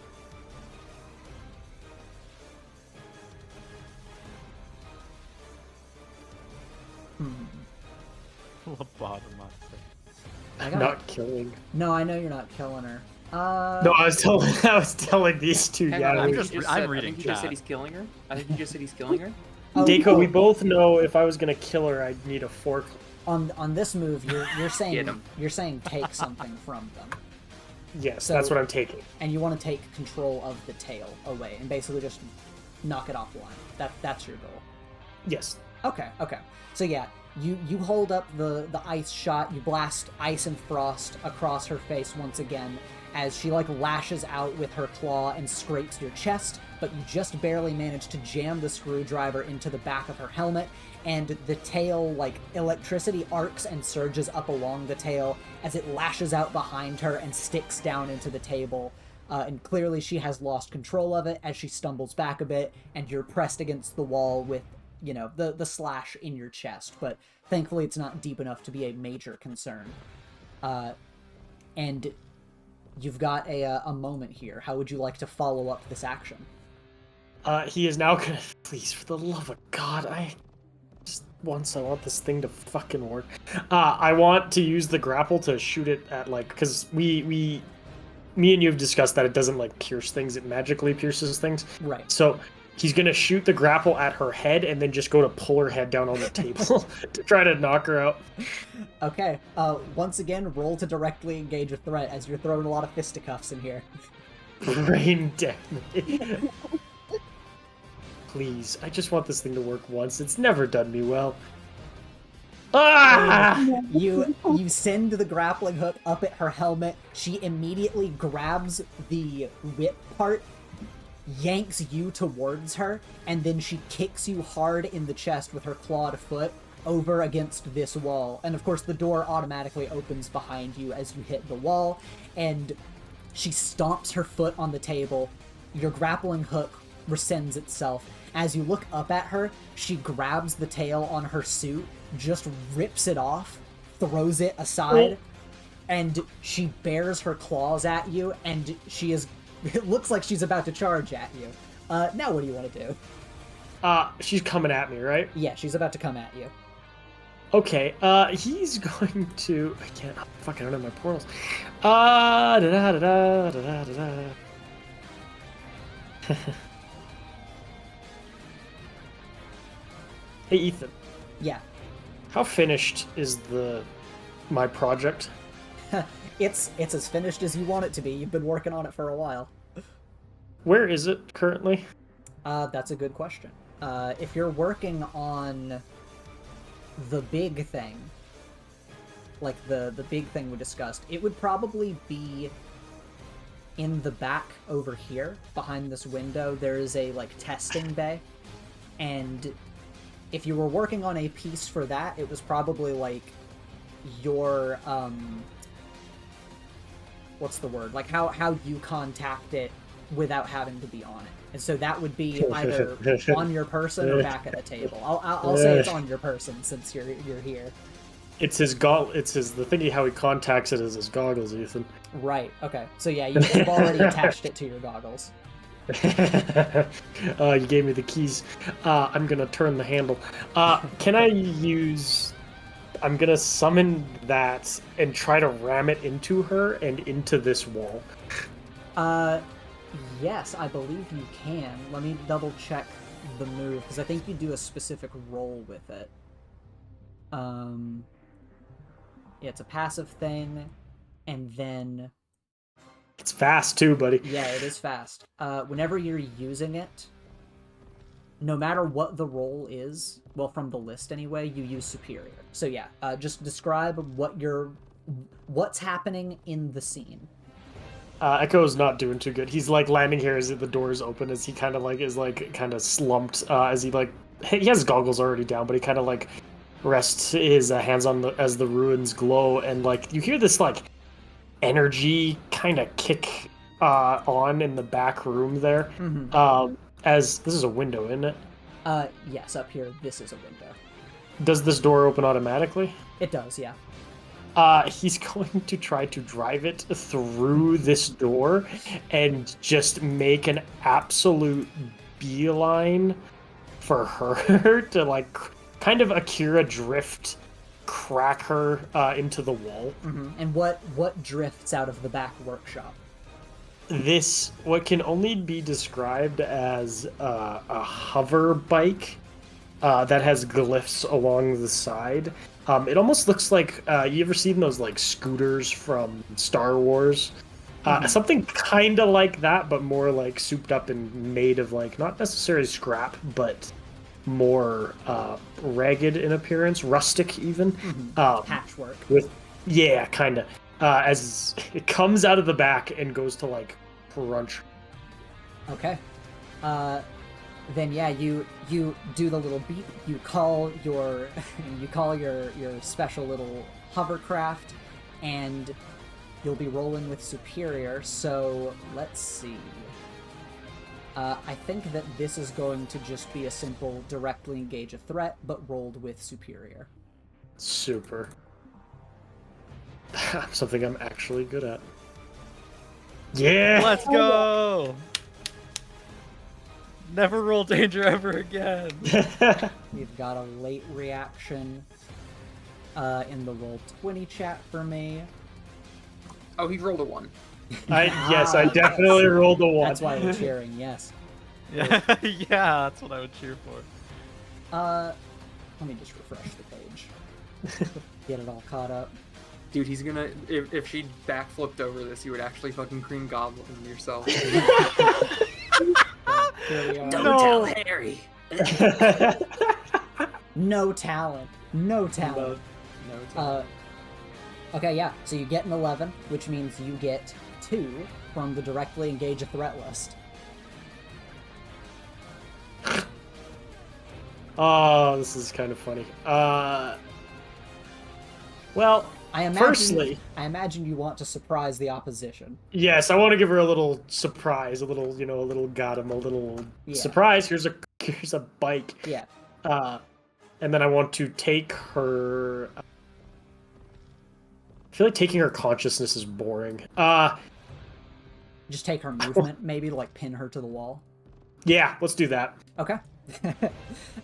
Not killing. No, I know you're not killing her. No, I was telling these two. I'm reading I think you just said he's killing her. I think you just said he's killing her. Deiko, we both know if I was gonna kill her, I'd need a fork. On this move, you're saying take something from them. Yes, So- that's what I'm taking. And you want to take control of the tail away and basically just knock it offline. That's your goal. Yes. Okay. So yeah, you hold up the ice shot, you blast ice and frost across her face once again as she like lashes out with her claw and scrapes your chest, but you just barely manage to jam the screwdriver into the back of her helmet, and the tail, like, electricity arcs and surges up along the tail as it lashes out behind her and sticks down into the table. And clearly she has lost control of it as she stumbles back a bit, and you're pressed against the wall with, you know, the slash in your chest, but thankfully it's not deep enough to be a major concern. And you've got a moment here. How would you like to follow up this action? He is now gonna... Please, for the love of God, I want this thing to fucking work. I want to use the grapple to shoot it at, like... Because me and you have discussed that it doesn't, like, pierce things. It magically pierces things. Right. So he's gonna shoot the grapple at her head and then just go to pull her head down on the table to try to knock her out. Okay. Once again, roll to directly engage a threat as you're throwing a lot of fisticuffs in here. Brain damage. Please, I just want this thing to work once. It's never done me well. Ah! You send the grappling hook up at her helmet. She immediately grabs the whip part, yanks you towards her, and then she kicks you hard in the chest with her clawed foot over against this wall. And of course the door automatically opens behind you as you hit the wall, and she stomps her foot on the table. Your grappling hook rescinds itself. As you look up at her, she grabs the tail on her suit, just rips it off, throws it aside, and she bares her claws at you, and she is... It looks like she's about to charge at you. Now what do you want to do? She's coming at me, right? Yeah, she's about to come at you. Okay, he's going to... I can't... Fuck, I don't have my portals. Da-da-da-da-da-da-da-da. Hey, Ethan. Yeah. How finished is my project? It's as finished as you want it to be. You've been working on it for a while. Where is it currently? That's a good question. If you're working on the big thing, like the big thing we discussed, it would probably be in the back over here, behind this window. There is a, like, testing bay, and if you were working on a piece for that, it was probably, like, your, what's the word? Like, how you contact it without having to be on it. And so that would be either on your person or back at the table. I'll say it's on your person since you're here. It's his the thingy how he contacts it is his goggles, Ethan. Right, okay. So yeah, you've already attached it to your goggles. You gave me the keys. I'm gonna turn the handle. Can I use... I'm gonna summon that and try to ram it into her and into this wall. Yes, I believe you can. Let me double check the move, because I think you do a specific roll with it. Yeah, it's a passive thing, and then... It's fast too, buddy. Yeah, it is fast. Whenever you're using it, no matter what the roll is, well, from the list anyway, you use superior. So yeah, just describe what's happening in the scene. Echo's not doing too good. He's like landing here as the door is open, as he kind of like is like kind of slumped. As he like he has goggles already down, but he kind of like rests his hands on as the ruins glow, and like you hear this like energy kind of kick on in the back room there. Mm-hmm. As this is a window, isn't it? Yes, up here, this is a window. Does this door open automatically? It does, yeah. He's going to try to drive it through this door and just make an absolute beeline for her to, like, kind of Akira drift, crack her into the wall. Mm-hmm. And what drifts out of the back workshop? This, what can only be described as a hover bike that has glyphs along the side. It almost looks like, you ever seen those like scooters from Star Wars? Something kind of like that, but more like souped up and made of like not necessarily scrap, but more ragged in appearance, rustic even. Patchwork. Yeah, kind of. As it comes out of the back and goes to like crunch. Okay. Then yeah, you do the little beep. You call your your special little hovercraft, and you'll be rolling with superior. So let's see. I think that this is going to just be a simple directly engage a threat, but rolled with superior. Super. Something I'm actually good at. Yeah. Let's go. Never roll danger ever again. We've got a late reaction in the Roll20 chat for me. Oh, he rolled a 1. Yes, I definitely rolled a 1. That's why we're cheering, yes. Yeah, yeah, that's what I would cheer for. Let me just refresh the page. Get it all caught up. Dude, he's gonna... If she backflipped over this, you would actually fucking Green Goblin yourself. Here we are. Don't tell Harry! No talent. No talent. No talent. Okay, yeah. So you get an 11, which means you get 2 from the directly engage a threat list. Oh, this is kind of funny. Well, I imagine you want to surprise the opposition. Yes, I want to give her a little surprise, a little got him, a little surprise. Here's a bike. Yeah. And then I want to take her. I feel like taking her consciousness is boring. Just take her movement, maybe, to like pin her to the wall. Yeah, let's do that. Okay.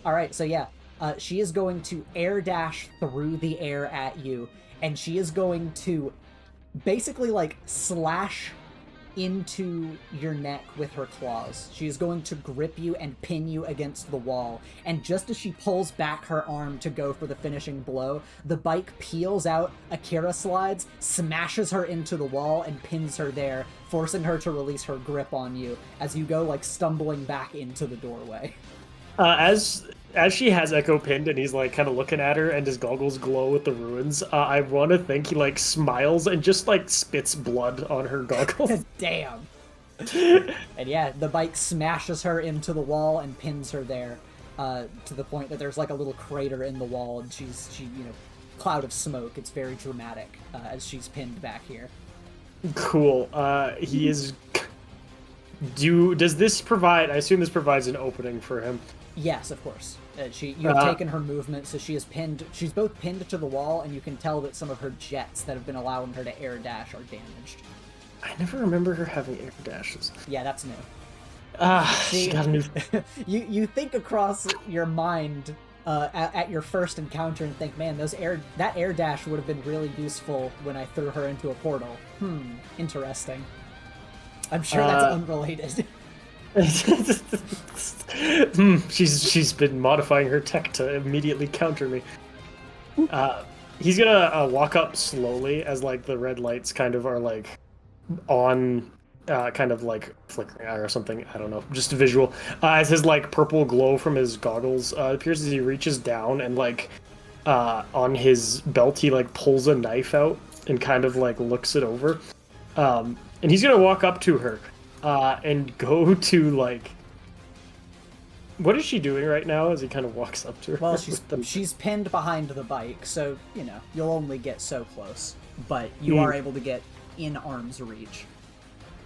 All right. So yeah, she is going to air dash through the air at you, and she is going to basically like slash into your neck with her claws. She is going to grip you and pin you against the wall, and just as she pulls back her arm to go for the finishing blow, the bike peels out, Akira slides, smashes her into the wall, and pins her there, forcing her to release her grip on you as you go like stumbling back into the doorway. As she has Echo pinned and he's like kind of looking at her and his goggles glow with the ruins, I want to think he like smiles and just like spits blood on her goggles. Damn. And yeah, the bike smashes her into the wall and pins her there, to the point that there's like a little crater in the wall, and she cloud of smoke. It's very dramatic as she's pinned back here. Cool. He is. Does this provide? I assume this provides an opening for him. Yes, of course. You have taken her movement, so she is pinned. She's both pinned to the wall, and you can tell that some of her jets that have been allowing her to air dash are damaged. I never remember her having air dashes. Yeah, that's new. She got a new. You think across your mind at your first encounter and think, man, that air dash would have been really useful when I threw her into a portal. Interesting. I'm sure that's unrelated. She's been modifying her tech to immediately counter me. He's gonna walk up slowly as like the red lights kind of are like on, kind of like flickering or something. I don't know, just a visual. As his like purple glow from his goggles appears as he reaches down and like on his belt he like pulls a knife out and kind of like looks it over. And he's gonna walk up to her. And go to like, what is she doing right now? As he kind of walks up to her. Well, she's pinned behind the bike, so you'll only get so close, but you are able to get in arm's reach.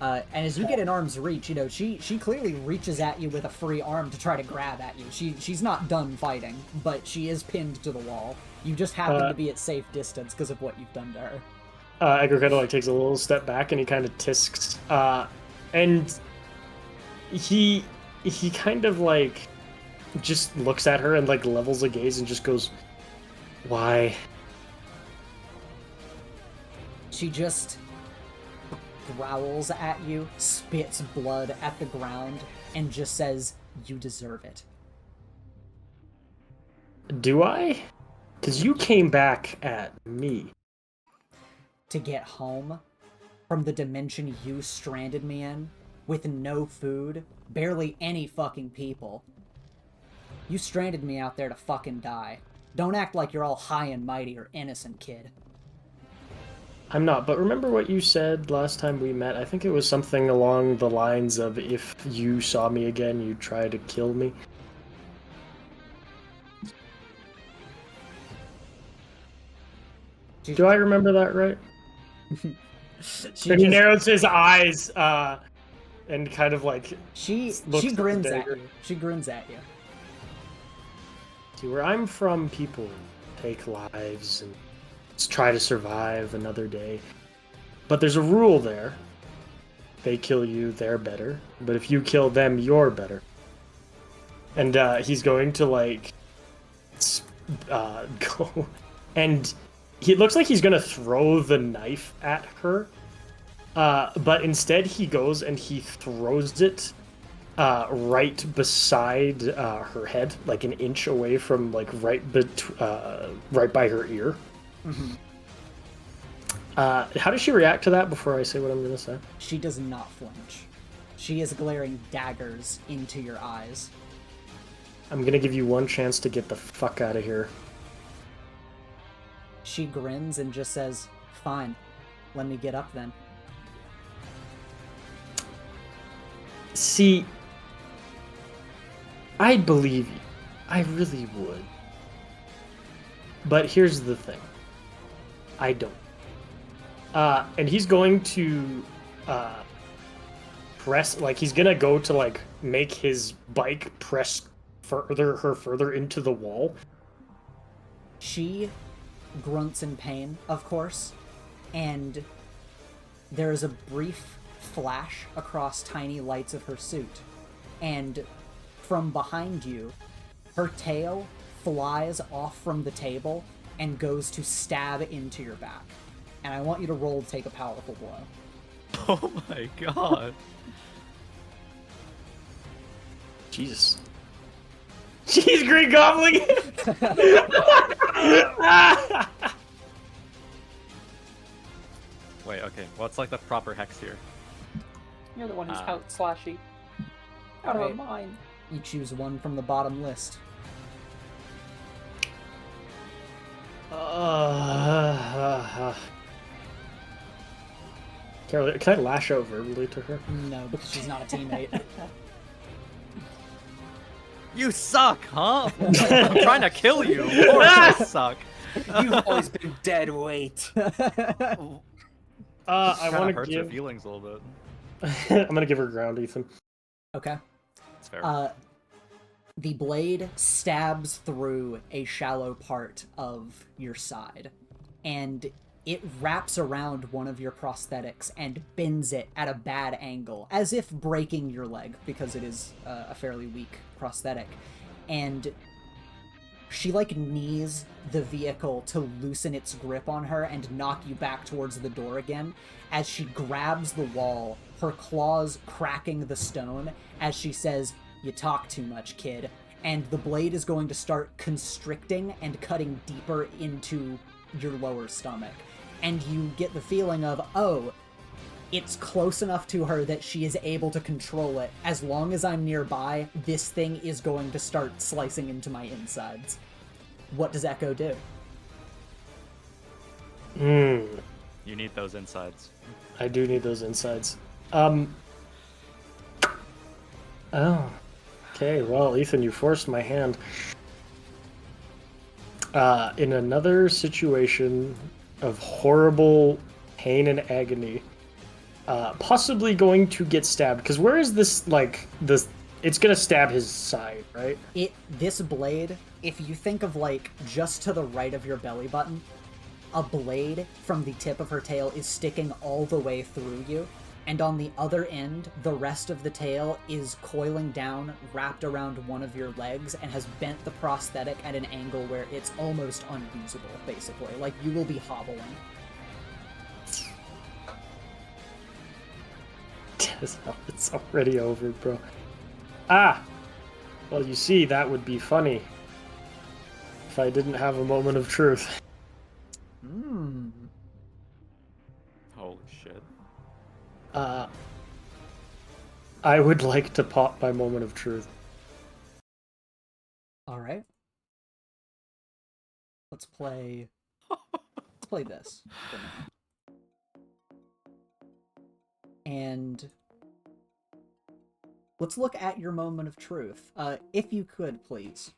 And as you get in arm's reach, she clearly reaches at you with a free arm to try to grab at you. She's not done fighting, but she is pinned to the wall. You just happen to be at safe distance because of what you've done to her. Edgar kind of like takes a little step back and he kind of tisks. And he kind of like just looks at her and like levels a gaze and just goes, "Why?" She just growls at you, spits blood at the ground, and just says, "You deserve it." Do I? Because you came back at me. To get home? from the dimension you stranded me in, with no food, barely any fucking people. You stranded me out there to fucking die. Don't act like you're all high and mighty or innocent, kid. I'm not, but remember what you said last time we met? I think it was something along the lines of, if you saw me again, you'd try to kill me. Do I remember that right? And he narrows his eyes, and kind of like She grins at you. She grins at you. See, where I'm from, people take lives and try to survive another day. But there's a rule there. They kill you, they're better. But if you kill them, you're better. And he's going to like go, and he looks like he's gonna throw the knife at her. But instead he goes and he throws it right beside her head, like an inch away from, like, right by her ear. Mm-hmm. How does she react to that before I say what I'm gonna say? She does not flinch. She is glaring daggers into your eyes. I'm gonna give you one chance to get the fuck out of here. She grins and just says, "Fine, let me get up then." See, I'd believe you. I really would. But here's the thing. I don't. And he's going to press, like, he's gonna go to, like, make his bike press her further into the wall. She grunts in pain, of course, and there is a brief flash across tiny lights of her suit, and from behind you, her tail flies off from the table and goes to stab into your back. And I want you to roll to take a powerful blow. Oh my god. Jesus. Jeez, Green Goblin! Wait, okay. What's like the proper hex here? You're the one who's out slashy. Out of Alright. her mind. You choose one from the bottom list. Can I lash out verbally to her? No, because she's not a teammate. You suck, huh? I'm trying to kill you. Of course I suck. You've always been dead weight. I want to hurts give. her feelings a little bit. I'm gonna give her ground, Ethan. Okay. That's fair. The blade stabs through a shallow part of your side, and it wraps around one of your prosthetics and bends it at a bad angle, as if breaking your leg, because it is a fairly weak prosthetic. And she, like, knees the vehicle to loosen its grip on her and knock you back towards the door again, as she grabs the wall, her claws cracking the stone, as she says, "You talk too much, kid." And the blade is going to start constricting and cutting deeper into your lower stomach. And you get the feeling of, oh, it's close enough to her that she is able to control it. As long as I'm nearby, this thing is going to start slicing into my insides. What does Echo do? You need those insides. I do need those insides. Oh. Okay, well, Ethan, you forced my hand. In another situation of horrible pain and agony, possibly going to get stabbed, because where is this, like, this, it's gonna stab his side, right? This blade, if you think of, like, just to the right of your belly button, a blade from the tip of her tail is sticking all the way through you, and on the other end, the rest of the tail is coiling down, wrapped around one of your legs, and has bent the prosthetic at an angle where it's almost unusable, basically. Like, you will be hobbling. It's already over, bro. Ah! Well, you see, that would be funny if I didn't have a moment of truth. Holy shit. I would like to pop my moment of truth. All right. Let's play this for now. And let's look at your moment of truth. If you could, please.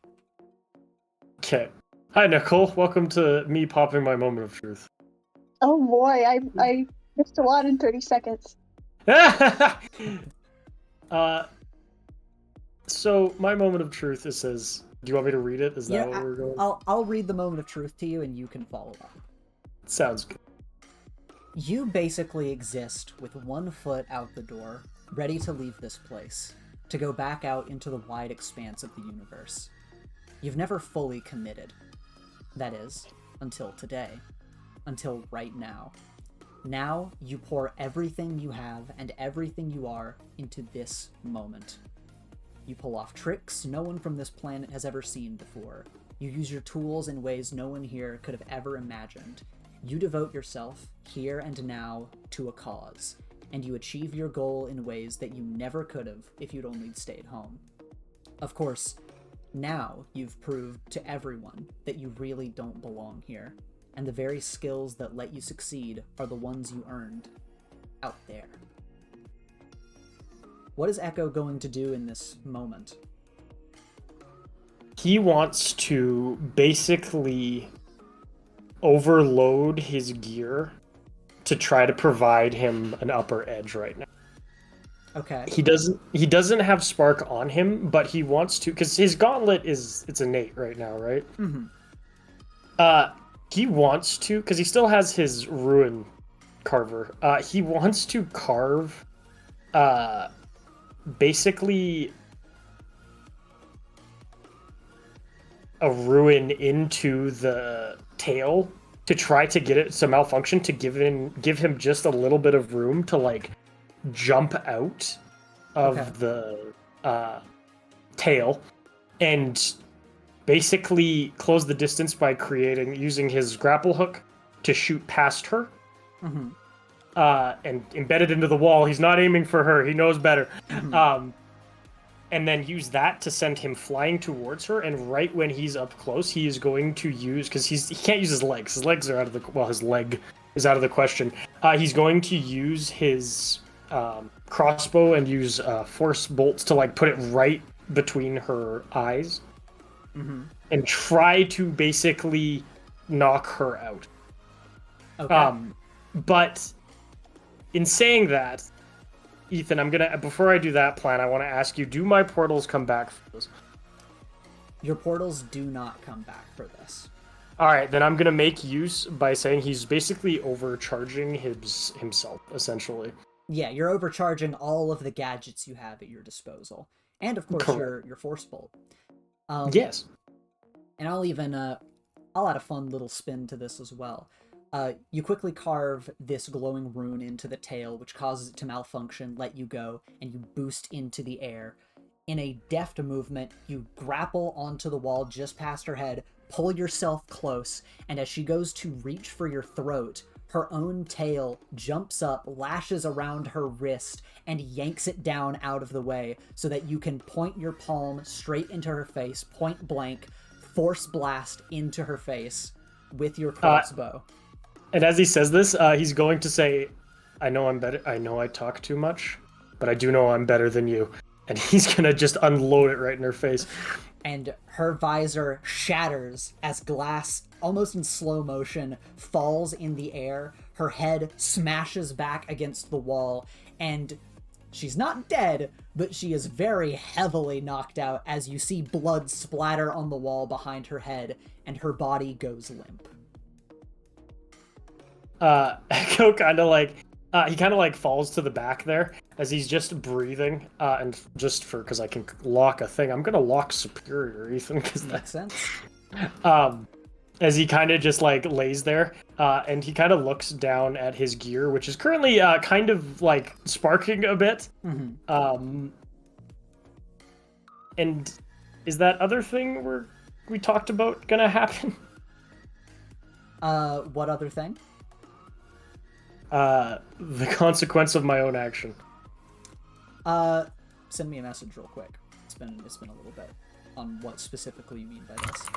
Okay. Hi, Nicole. Welcome to me popping my moment of truth. Oh boy, I missed a lot in 30 seconds. So my moment of truth, it says, do you want me to read it? Is that what we're going? I'll read the moment of truth to you and you can follow up. Sounds good. You basically exist with one foot out the door, ready to leave this place, to go back out into the wide expanse of the universe. You've never fully committed. That is, until today. Until right now. Now, you pour everything you have and everything you are into this moment. You pull off tricks no one from this planet has ever seen before. You use your tools in ways no one here could have ever imagined. You devote yourself, here and now, to a cause, and you achieve your goal in ways that you never could have if you'd only stayed home. Of course, now you've proved to everyone that you really don't belong here, and the very skills that let you succeed are the ones you earned out there. What is Echo going to do in this moment? He wants to basically overload his gear to try to provide him an upper edge right now. Okay. He doesn't have spark on him, but he wants to, because his gauntlet it's innate right now, right? Mm-hmm. He wants to, because he still has his ruin carver. He wants to carve basically a ruin into the tail to try to get it to malfunction, to give him just a little bit of room to like jump out of the tail and basically close the distance by using his grapple hook to shoot past her. Mm-hmm. And embedded into the wall. He's not aiming for her. He knows better. Mm-hmm. And then use that to send him flying towards her. And right when he's up close, he is going to use, because he can't use his legs. His legs are out of the, his leg is out of the question. He's going to use his crossbow and use force bolts to like put it right between her eyes. Mm-hmm. And try to basically knock her out. Okay. But in saying that, Ethan, before I do that plan, I want to ask you, do my portals come back for this? Your portals do not come back for this. Alright, then I'm going to make use by saying he's basically overcharging himself, essentially. Yeah, you're overcharging all of the gadgets you have at your disposal. And of course your force bolt. Yes. And I'll add a fun little spin to this as well. You quickly carve this glowing rune into the tail, which causes it to malfunction, let you go, and you boost into the air. In a deft movement, you grapple onto the wall just past her head, pull yourself close, and as she goes to reach for your throat, her own tail jumps up, lashes around her wrist, and yanks it down out of the way so that you can point your palm straight into her face, point blank, force blast into her face with your crossbow. And as he says this, he's going to say, I know I'm better. I know I talk too much, but I do know I'm better than you. And he's going to just unload it right in her face. And her visor shatters as glass, almost in slow motion, falls in the air. Her head smashes back against the wall, and she's not dead, but she is very heavily knocked out as you see blood splatter on the wall behind her head, and her body goes limp. Echo kind of falls to the back there as he's just breathing, and just because I can lock a thing, I'm gonna lock Superior, Ethan, because Makes sense. As he kind of just like lays there, and he kind of looks down at his gear, which is currently kind of like sparking a bit. Mm-hmm. And is that other thing we talked about gonna happen? What other thing? The consequence of my own action. Send me a message real quick. It's been a little bit on what specifically you mean by this.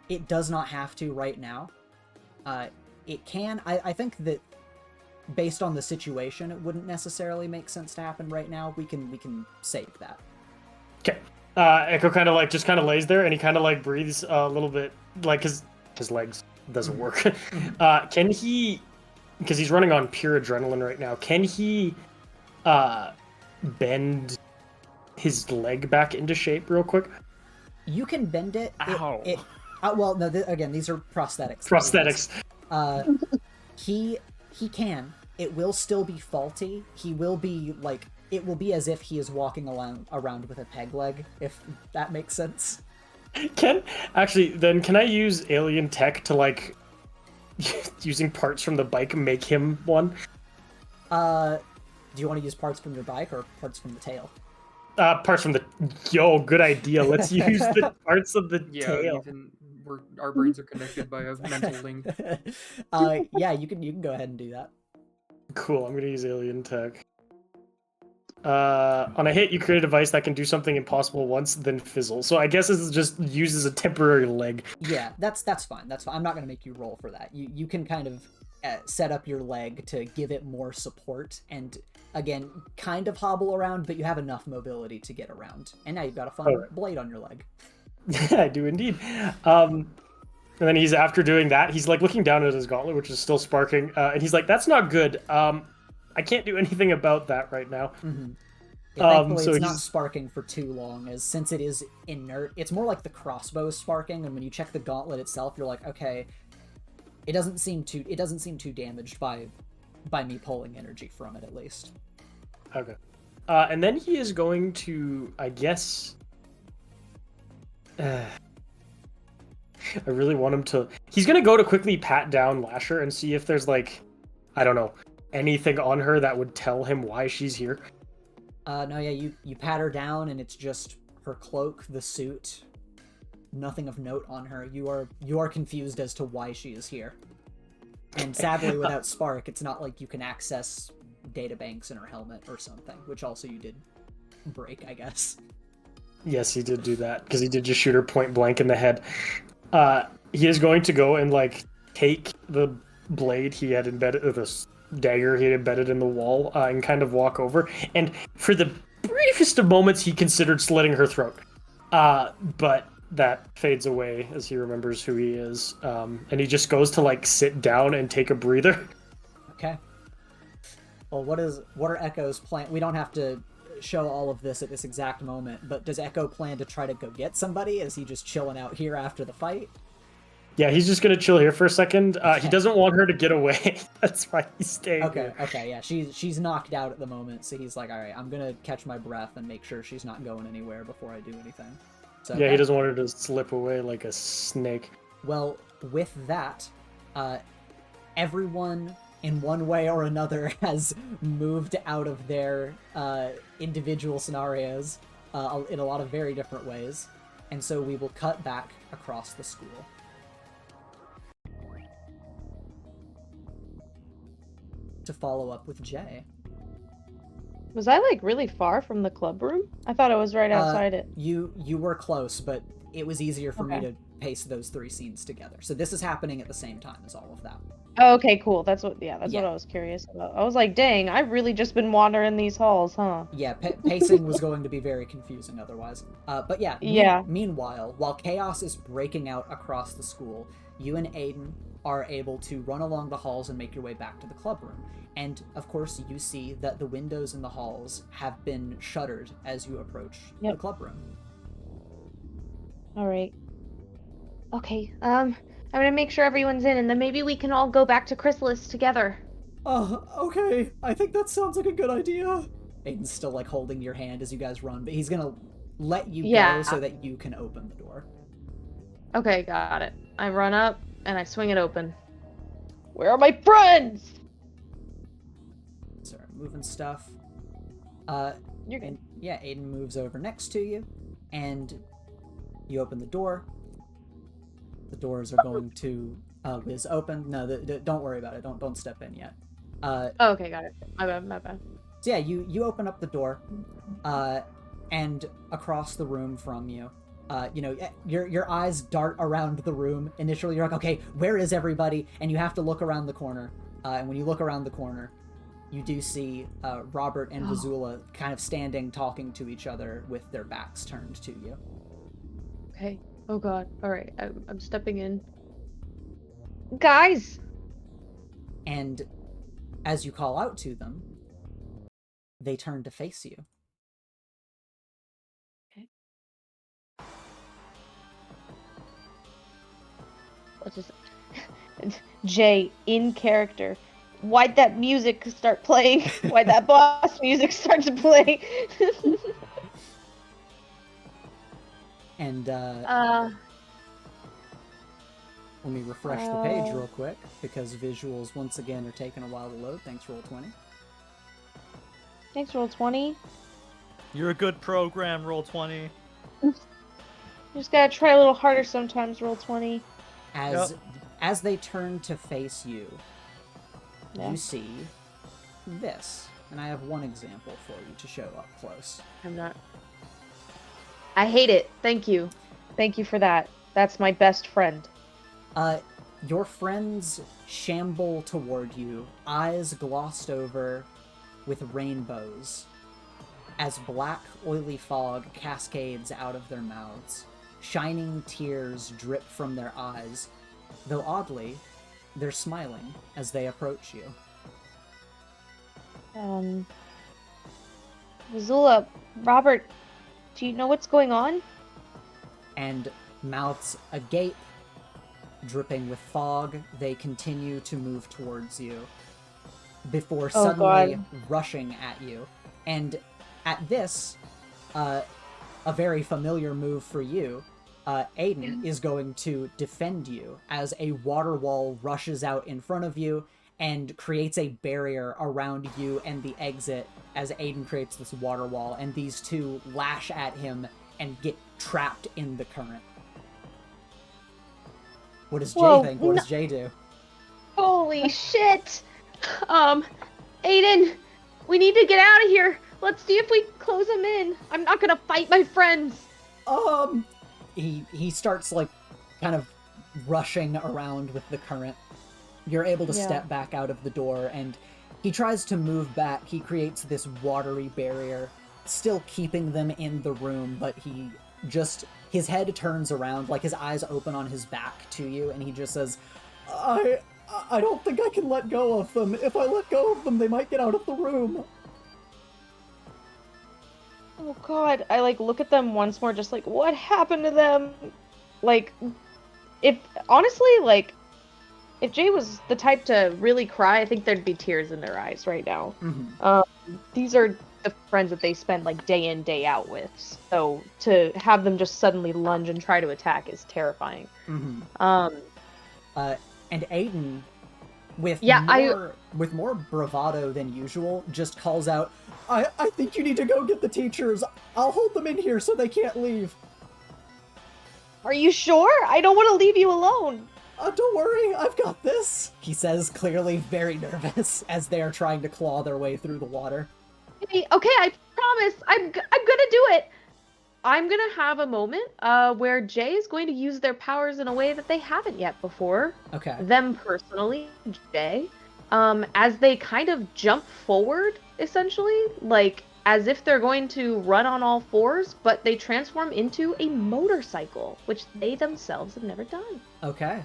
It does not have to right now. It can. I think that based on the situation, it wouldn't necessarily make sense to happen right now. We can save that. Okay. Echo kind of like just kind of lays there, and he kind of like breathes a little bit, like his legs doesn't work. Can he? Because he's running on pure adrenaline right now. Can he bend his leg back into shape real quick? You can bend it. Ow. Well, no. Again, these are prosthetics. Prosthetics. He can. It will still be faulty. He will be like, it will be as if he is walking around with a peg leg, if that makes sense. Can I use alien tech to like using parts from the bike make him one? Do you want to use parts from your bike or parts from the tail? Parts from the good idea. Let's use the parts of the tail. Even our brains are connected by a mental link. Yeah, you can go ahead and do that. Cool. I'm gonna use alien tech. On a hit, you create a device that can do something impossible once, then fizzle. So I guess this is just used as a temporary leg. Yeah, that's fine. That's fine. I'm not gonna make you roll for that. You can kind of set up your leg to give it more support, and again, kind of hobble around, but you have enough mobility to get around. And now you've got a fun blade on your leg. I do indeed. And then he's after doing that, he's like looking down at his gauntlet, which is still sparking, and he's like, "That's not good. I can't do anything about that right now." Mm-hmm. Yeah, thankfully, so it's not sparking for too long, as since it is inert, it's more like the crossbow is sparking. And when you check the gauntlet itself, you're like, okay, it doesn't seem too damaged by me pulling energy from it, at least. Okay. And then he is going to, I guess. I really want him to. He's gonna go to quickly pat down Lasher and see if there's like, I don't know, anything on her that would tell him why she's here. No, yeah, you pat her down, and it's just her cloak, the suit, nothing of note on her. You are confused as to why she is here. And sadly, without Spark, it's not like you can access databanks in her helmet or something, which also you did break, I guess. Yes, he did do that, because he did just shoot her point blank in the head. He is going to go and like take the blade he had embedded, or the dagger he had embedded in the wall, and kind of walk over. And for the briefest of moments, he considered slitting her throat. But that fades away as he remembers who he is. And he just goes to like sit down and take a breather. Okay. Well, what are Echo's plan? We don't have to show all of this at this exact moment, but does Echo plan to try to go get somebody? Is he just chilling out here after the fight? Yeah, he's just gonna chill here for a second. He doesn't want her to get away. That's why he's staying Okay, here. okay, yeah, she's knocked out at the moment, so he's like, all right, I'm gonna catch my breath and make sure she's not going anywhere before I do anything. So Yeah, he doesn't want her to slip away like a snake. Well, with that, everyone in one way or another has moved out of their individual scenarios in a lot of very different ways, and so we will cut back across the school. To follow up with Jay. Was I like really far from the club room? I thought I was right outside it. You were close, but it was easier for me Okay. to paste those three scenes together. So this is happening at the same time as all of that. Oh, okay, cool. That's what Yeah. what I was curious about. I was like, dang, I've really just been wandering these halls, huh? Yeah, pacing was going to be very confusing otherwise. But yeah. Yeah. Meanwhile, while chaos is breaking out across the school, you and Aiden are able to run along the halls and make your way back to the club room. And of course, you see that the windows in the halls have been shuttered as you approach the club room. All right. Okay. I'm gonna make sure everyone's in, and then maybe we can all go back to Chrysalis together. Okay. I think that sounds like a good idea. Aiden's still like holding your hand as you guys run, but he's gonna let you go so that you can open the door. Okay, got it. I run up and I swing it open. Where are my friends? Sorry, moving stuff. You're good. And yeah, Aiden moves over next to you, and you open the door. The doors are going to whiz open. No, don't worry about it. Don't step in yet. Oh, okay, got it. My bad. So yeah, you open up the door, and across the room from you, your eyes dart around the room. Initially, you're like, okay, where is everybody? And you have to look around the corner. And when you look around the corner, you do see Robert and Vizula kind of standing, talking to each other with their backs turned to you. Okay. Oh god. All right. I'm stepping in. Guys. And as you call out to them, they turn to face you. Okay. Let's just Jay in character. Why'd that music start playing? Why'd that boss music start to play? And uh let me refresh the page real quick, because visuals once again are taking a while to load. Thanks, Roll20. Thanks, Roll20. You're a good program, Roll20. You just gotta try a little harder sometimes, Roll20. As they turn to face you, Yeah. you see this. And I have one example for you to show up close. I'm not. I hate it. Thank you. Thank you for that. That's my best friend. Your friends shamble toward you, eyes glossed over with rainbows, as black, oily fog cascades out of their mouths. Shining tears drip from their eyes, though oddly, they're smiling as they approach you. Vizula, Robert, do you know what's going on? And mouths agape, dripping with fog, they continue to move towards you before suddenly rushing at you. And at this, a very familiar move for you, Aiden is going to defend you as a water wall rushes out in front of you and creates a barrier around you and the exit as Aiden creates this water wall, and these two lash at him and get trapped in the current. What does Jay think? What does Jay do? Holy shit! Aiden, we need to get out of here. Let's see if we close him in. I'm not gonna fight my friends. He starts like kind of rushing around with the current. You're able to step back out of the door, and he tries to move back. He creates this watery barrier, still keeping them in the room, but his head turns around, like his eyes open on his back to you, and he just says, I don't think I can let go of them. If I let go of them, they might get out of the room. Oh god, I look at them once more, just what happened to them? If Jay was the type to really cry, I think there'd be tears in their eyes right now. Mm-hmm. These are the friends that they spend day in, day out with. So to have them just suddenly lunge and try to attack is terrifying. Mm-hmm. And Aiden, with more bravado than usual, just calls out, I think you need to go get the teachers. I'll hold them in here so they can't leave. Are you sure? I don't want to leave you alone. Don't worry, I've got this, he says, clearly very nervous as they are trying to claw their way through the water. Okay, I promise. I'm gonna do it. I'm gonna have a moment where Jay is going to use their powers in a way that they haven't yet before. Okay. Them personally, Jay, as they kind of jump forward, essentially, as if they're going to run on all fours, but they transform into a motorcycle, which they themselves have never done. Okay.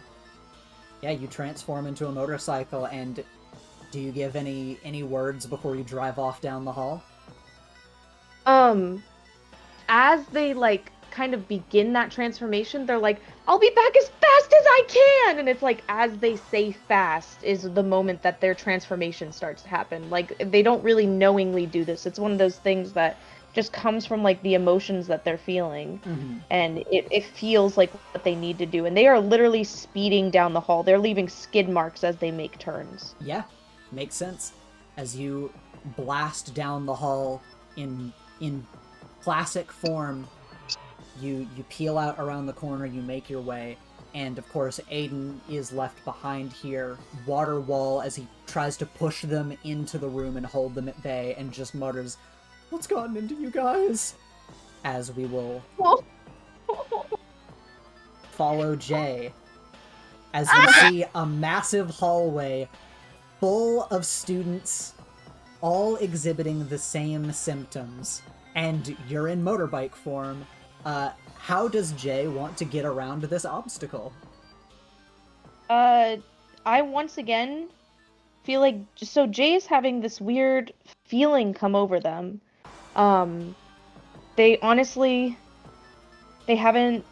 Yeah, you transform into a motorcycle, and do you give any words before you drive off down the hall? As they kind of begin that transformation, they're like, I'll be back as fast as I can! And it's as they say fast is the moment that their transformation starts to happen. They don't really knowingly do this. It's one of those things that just comes from like the emotions that they're feeling, Mm-hmm. and it feels like what they need to do, and they are literally speeding down the hall. They're leaving skid marks as they make turns. Yeah, makes sense. As you blast down the hall in classic form, you peel out around the corner, you make your way, and of course Aiden is left behind here, water wall, as he tries to push them into the room and hold them at bay, and just mutters, "What's gotten into you guys?" As we will follow Jay, as you see a massive hallway full of students, all exhibiting the same symptoms, and you're in motorbike form. How does Jay want to get around this obstacle? I once again feel like, so Jay's having this weird feeling come over them. They honestly, they haven't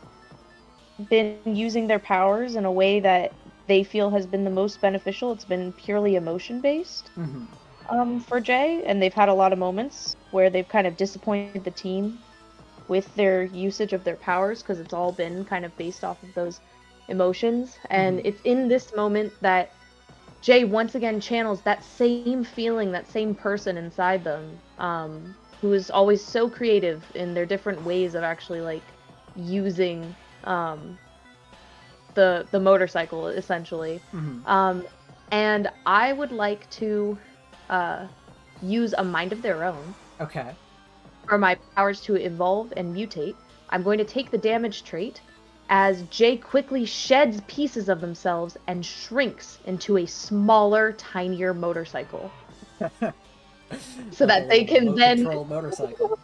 been using their powers in a way that they feel has been the most beneficial. It's been purely emotion based. For Jay, and they've had a lot of moments where they've kind of disappointed the team with their usage of their powers, because it's all been kind of based off of those emotions. And it's in this moment that Jay once again channels that same feeling, that same person inside them, who is always so creative in their different ways of actually like using the motorcycle, essentially. And I would like to use a mind of their own. Okay. For my powers to evolve and mutate. I'm going to take the damage trait as Jay quickly sheds pieces of themselves and shrinks into a smaller, tinier motorcycle. So that they can then, control motorcycle.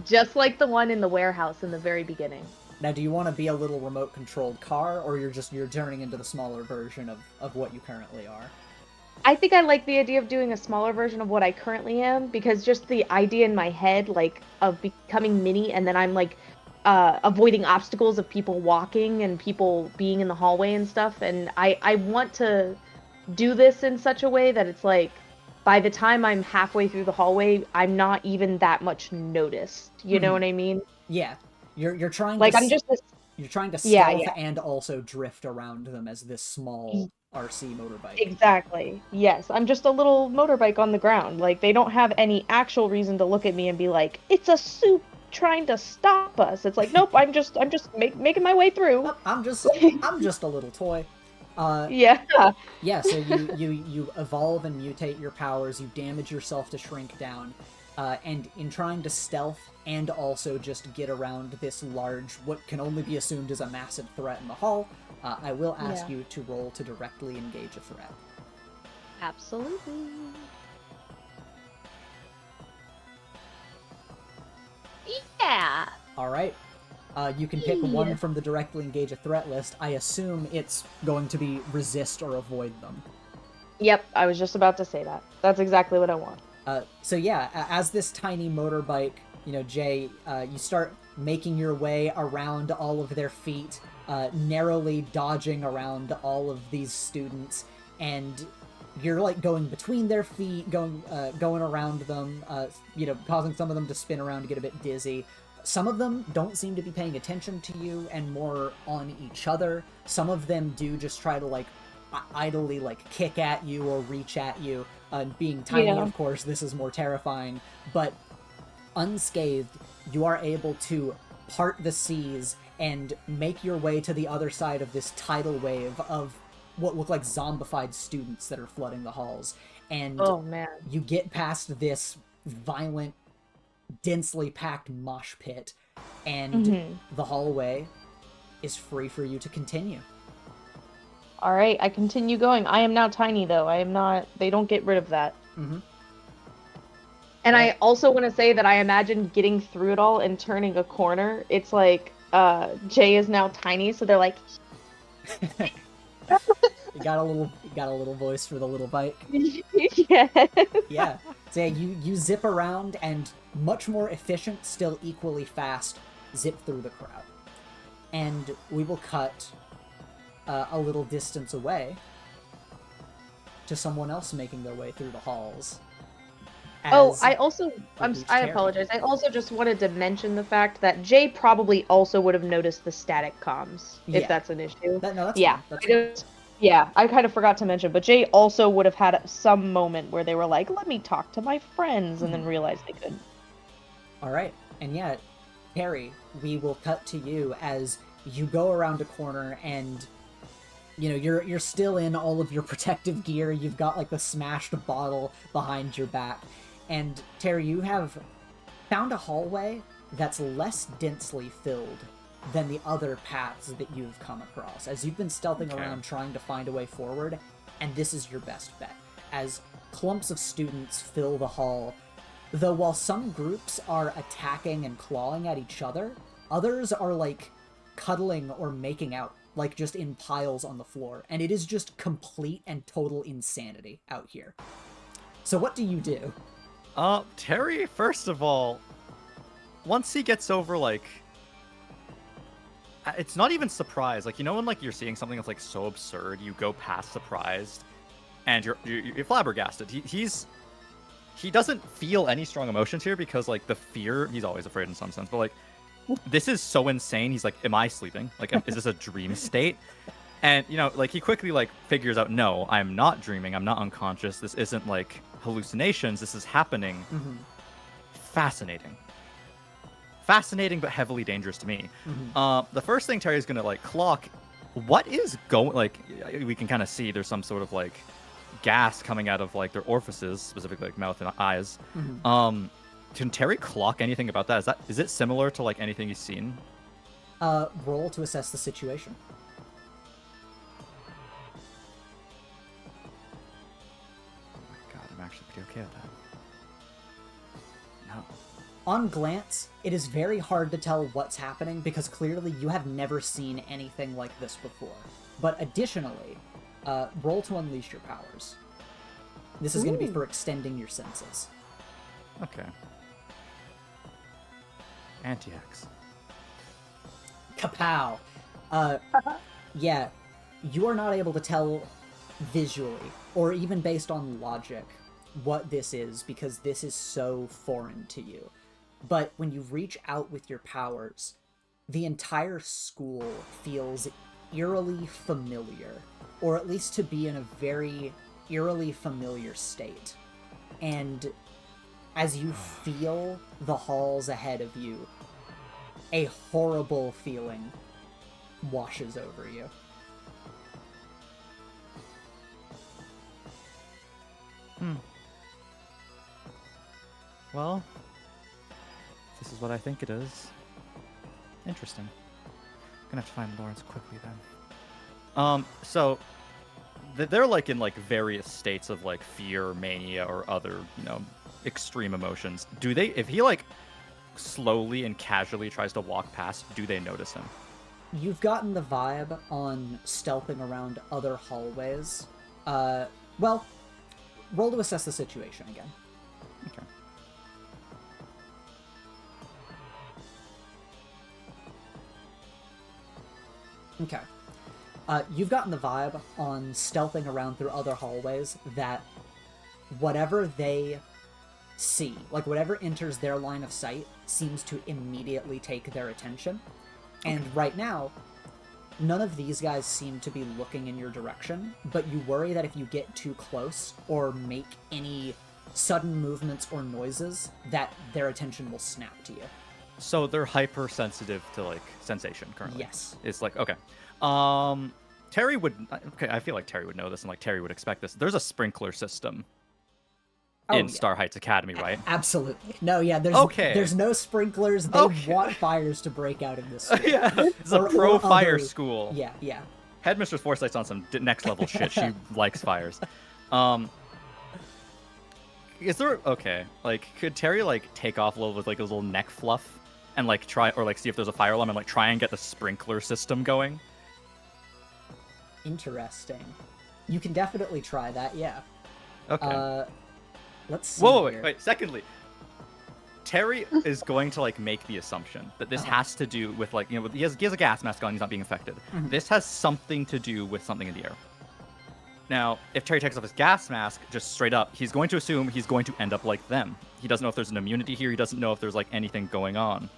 just like the one in the warehouse in the very beginning. Now, do you want to be a little remote controlled car, or you're turning into the smaller version of what you currently are? I think I like the idea of doing a smaller version of what I currently am, because just the idea in my head, like, of becoming mini, and then I'm like avoiding obstacles of people walking and people being in the hallway and stuff. And I want to do this in such a way that it's like, by the time I'm halfway through the hallway, I'm not even that much noticed. You know what I mean? Yeah. You're trying Like, to I'm just this. you're trying to Yeah, stealth yeah. and also drift around them as this small RC motorbike. Exactly. Yes, I'm just a little motorbike on the ground. Like, they don't have any actual reason to look at me and be like, "It's a soup trying to stop us." It's like, nope, I'm just making my way through. I'm just a little toy. Yeah. Yeah, so you evolve and mutate your powers, you damage yourself to shrink down, and in trying to stealth and also just get around this large, what can only be assumed is a massive threat in the hall, I will ask you to roll to directly engage a threat. Absolutely. Yeah. Alright. You can pick one from the directly engage a threat list. I assume it's going to be resist or avoid them. Yep, I was just about to say that. That's exactly what I want. So yeah, as this tiny motorbike, Jay, you start making your way around all of their feet, narrowly dodging around all of these students, and you're like going between their feet, going around them, causing some of them to spin around to get a bit dizzy. Some of them don't seem to be paying attention to you and more on each other. Some of them do just try to like idly like kick at you or reach at you. Being tiny, of course, this is more terrifying. But unscathed, you are able to part the seas and make your way to the other side of this tidal wave of what look like zombified students that are flooding the halls. And you get past this violent, densely packed mosh pit, and the hallway is free for you to continue. All right, I continue going. I am now tiny, though. I am not. They don't get rid of that. And I also want to say that I imagine getting through it all and turning a corner. It's like Jay is now tiny, so they're like. You got a little voice for the little bike. Yeah. Yeah. So you zip around and much more efficient, still equally fast, zip through the crowd. And we will cut a little distance away to someone else making their way through the halls. Oh, as I also, reach I Terry. apologize. I also just wanted to mention the fact that Jay probably also would have noticed the static comms, Yeah. if that's an issue. No, that's Yeah, fine. That's I fine. just, yeah, I kind of forgot to mention, but Jay also would have had some moment where they were like, "Let me talk to my friends," and then realized they couldn't. All right, and yet, Terry, we will cut to you as you go around a corner and you're still in all of your protective gear. You've got like the smashed bottle behind your back. And Terry, you have found a hallway that's less densely filled than the other paths that you've come across. As you've been stealthing around trying to find a way forward, and this is your best bet. As clumps of students fill the hall, though while some groups are attacking and clawing at each other, others are like cuddling or making out, like just in piles on the floor, and it is just complete and total insanity out here. So what do you do? Terry, first of all, once he gets over, like, it's not even surprise. Like, when like you're seeing something that's like so absurd, you go past surprised, and you're flabbergasted. He doesn't feel any strong emotions here because like the fear, he's always afraid in some sense, but like this is so insane. He's like, am I sleeping? Like, is this a dream state? And, like he quickly like figures out, no, I'm not dreaming. I'm not unconscious. This isn't like hallucinations. This is happening. Mm-hmm. Fascinating. Fascinating, but heavily dangerous to me. Mm-hmm. The first thing Terry's gonna like clock, what is going, like, we can kind of see there's some sort of like gas coming out of like their orifices, specifically like mouth and eyes. Mm-hmm. Can Terry clock anything about that? Is it similar to like anything he's seen? Roll to assess the situation. Oh my god, I'm actually pretty okay with that. No. On glance, it is very hard to tell what's happening because clearly you have never seen anything like this before. But additionally, roll to unleash your powers. This is going to be for extending your senses. Okay. Anti-X. Kapow! Yeah, you are not able to tell visually, or even based on logic, what this is, because this is so foreign to you. But when you reach out with your powers, the entire school feels eerily familiar, or at least to be in a very eerily familiar state. And as you feel the halls ahead of you, a horrible feeling washes over you. Well, this is what I think it is. Interesting. Gonna have to find Lawrence quickly then. So they're like in like various states of like fear, mania, or other, extreme emotions. Do they, if he like slowly and casually tries to walk past, do they notice him? You've gotten the vibe on stealthing around other hallways. Well, roll to assess the situation again. Okay. Okay. You've gotten the vibe on stealthing around through other hallways that whatever they see, like whatever enters their line of sight, seems to immediately take their attention. And right now, none of these guys seem to be looking in your direction, but you worry that if you get too close or make any sudden movements or noises, that their attention will snap to you. So they're hypersensitive to like sensation currently. Yes. It's like, okay. Terry would, okay, I feel like Terry would know this and like Terry would expect this. There's a sprinkler system in Star Heights Academy, right? Absolutely. No, yeah, there's no sprinklers. They want fires to break out in this school. Yeah, it's a pro fire school. Yeah. Headmistress Forsythe's on some next level shit. She likes fires. Is there, okay, like, could Terry like take off a little with like his little neck fluff and like try, or like see if there's a fire alarm and like try and get the sprinkler system going? Interesting. You can definitely try that, yeah. Okay. Let's see. Wait. Secondly, Terry is going to like make the assumption that this has to do with like, he has a gas mask on, he's not being affected. This has something to do with something in the air. Now, if Terry takes off his gas mask, just straight up, he's going to assume he's going to end up like them. He doesn't know if there's an immunity here. He doesn't know if there's like anything going on.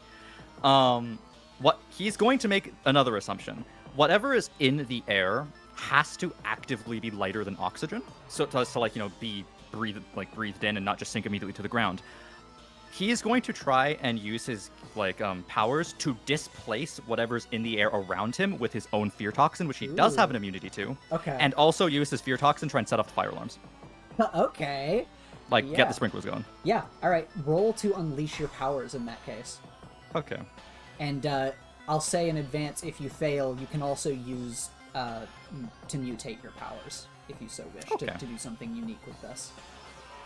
What he's going to make another assumption. Whatever is in the air has to actively be lighter than oxygen, so it does to like be breathed in and not just sink immediately to the ground. He is going to try and use his powers to displace whatever's in the air around him with his own fear toxin, which he does have an immunity to. Okay. And also use his fear toxin to try and set off the fire alarms. Okay. Get the sprinklers going. Yeah. All right. Roll to unleash your powers in that case. Okay. And I'll say in advance, if you fail, you can also use to mutate your powers if you so wish to do something unique with this.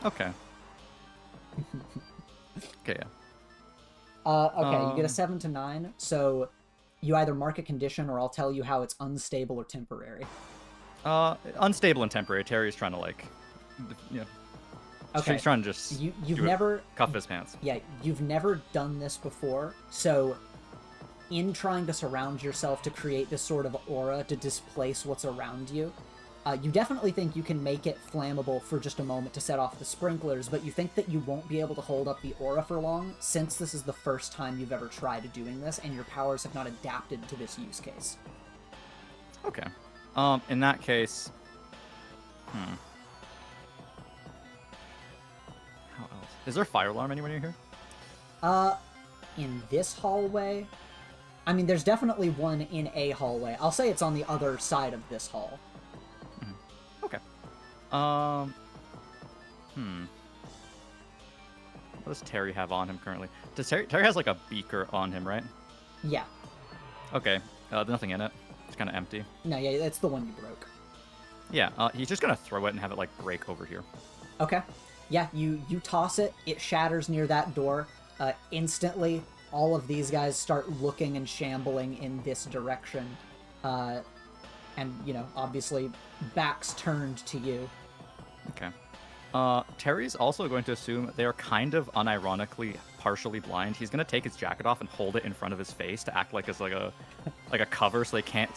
Okay. Okay, yeah. Okay, you get a 7 to 9, so you either mark a condition or I'll tell you how it's unstable or temporary. Unstable and temporary. Terry's trying to Okay. He's trying to just you've never cuff his pants. Yeah, you've never done this before, so in trying to surround yourself to create this sort of aura to displace what's around you, you definitely think you can make it flammable for just a moment to set off the sprinklers, but you think that you won't be able to hold up the aura for long, since this is the first time you've ever tried doing this, and your powers have not adapted to this use case. Okay. In that case... How else? Is there a fire alarm anywhere near here? In this hallway? I mean, there's definitely one in a hallway. I'll say it's on the other side of this hall. Okay. What does Terry have on him currently? Terry has like a beaker on him, right? Yeah. Okay. There's nothing in it. It's kind of empty. No, yeah, that's the one you broke. Yeah. He's just gonna throw it and have it like break over here. Okay. Yeah, you toss it. It shatters near that door. Instantly, all of these guys start looking and shambling in this direction. And, obviously, backs turned to you. Okay. Terry's also going to assume they are kind of unironically partially blind. He's going to take his jacket off and hold it in front of his face to act like it's like a cover, so they can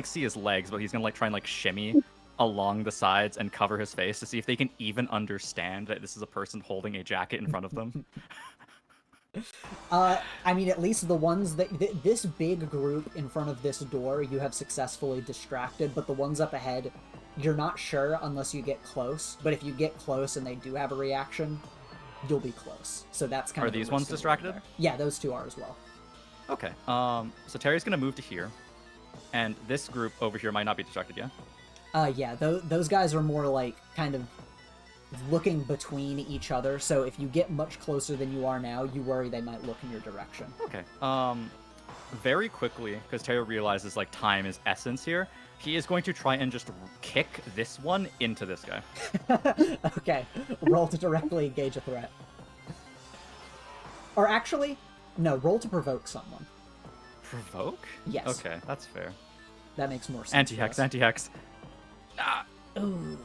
see his legs, but he's going to try and shimmy along the sides and cover his face to see if they can even understand that this is a person holding a jacket in front of them. I mean, at least the ones that... this big group in front of this door, you have successfully distracted, but the ones up ahead, you're not sure unless you get close. But if you get close and they do have a reaction, you'll be close. So that's kind of... Are these ones distracted? Yeah, those two are as well. Okay. So Terry's gonna move to here, and this group over here might not be distracted yet. Yeah, those guys are more kind of looking between each other, so if you get much closer than you are now, you worry they might look in your direction. Okay. Very quickly, because Terry realizes time is essence here, he is going to try and just kick this one into this guy. Okay. Roll to directly engage a threat. Or actually, no, roll to provoke someone. Provoke? Yes. Okay, that's fair. That makes more sense. Anti-hex. Ah. Ooh.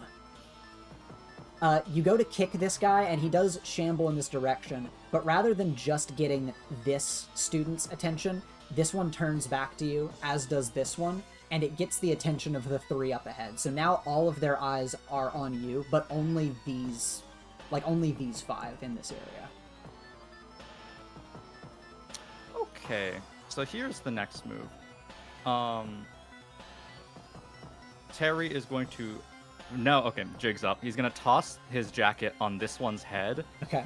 You go to kick this guy, and he does shamble in this direction, but rather than just getting this student's attention, this one turns back to you, as does this one, and it gets the attention of the three up ahead. So now all of their eyes are on you, but only these 5 in this area. Okay, so here's the next move. Terry is going to... No, okay, jig's up. He's going to toss his jacket on this one's head. Okay.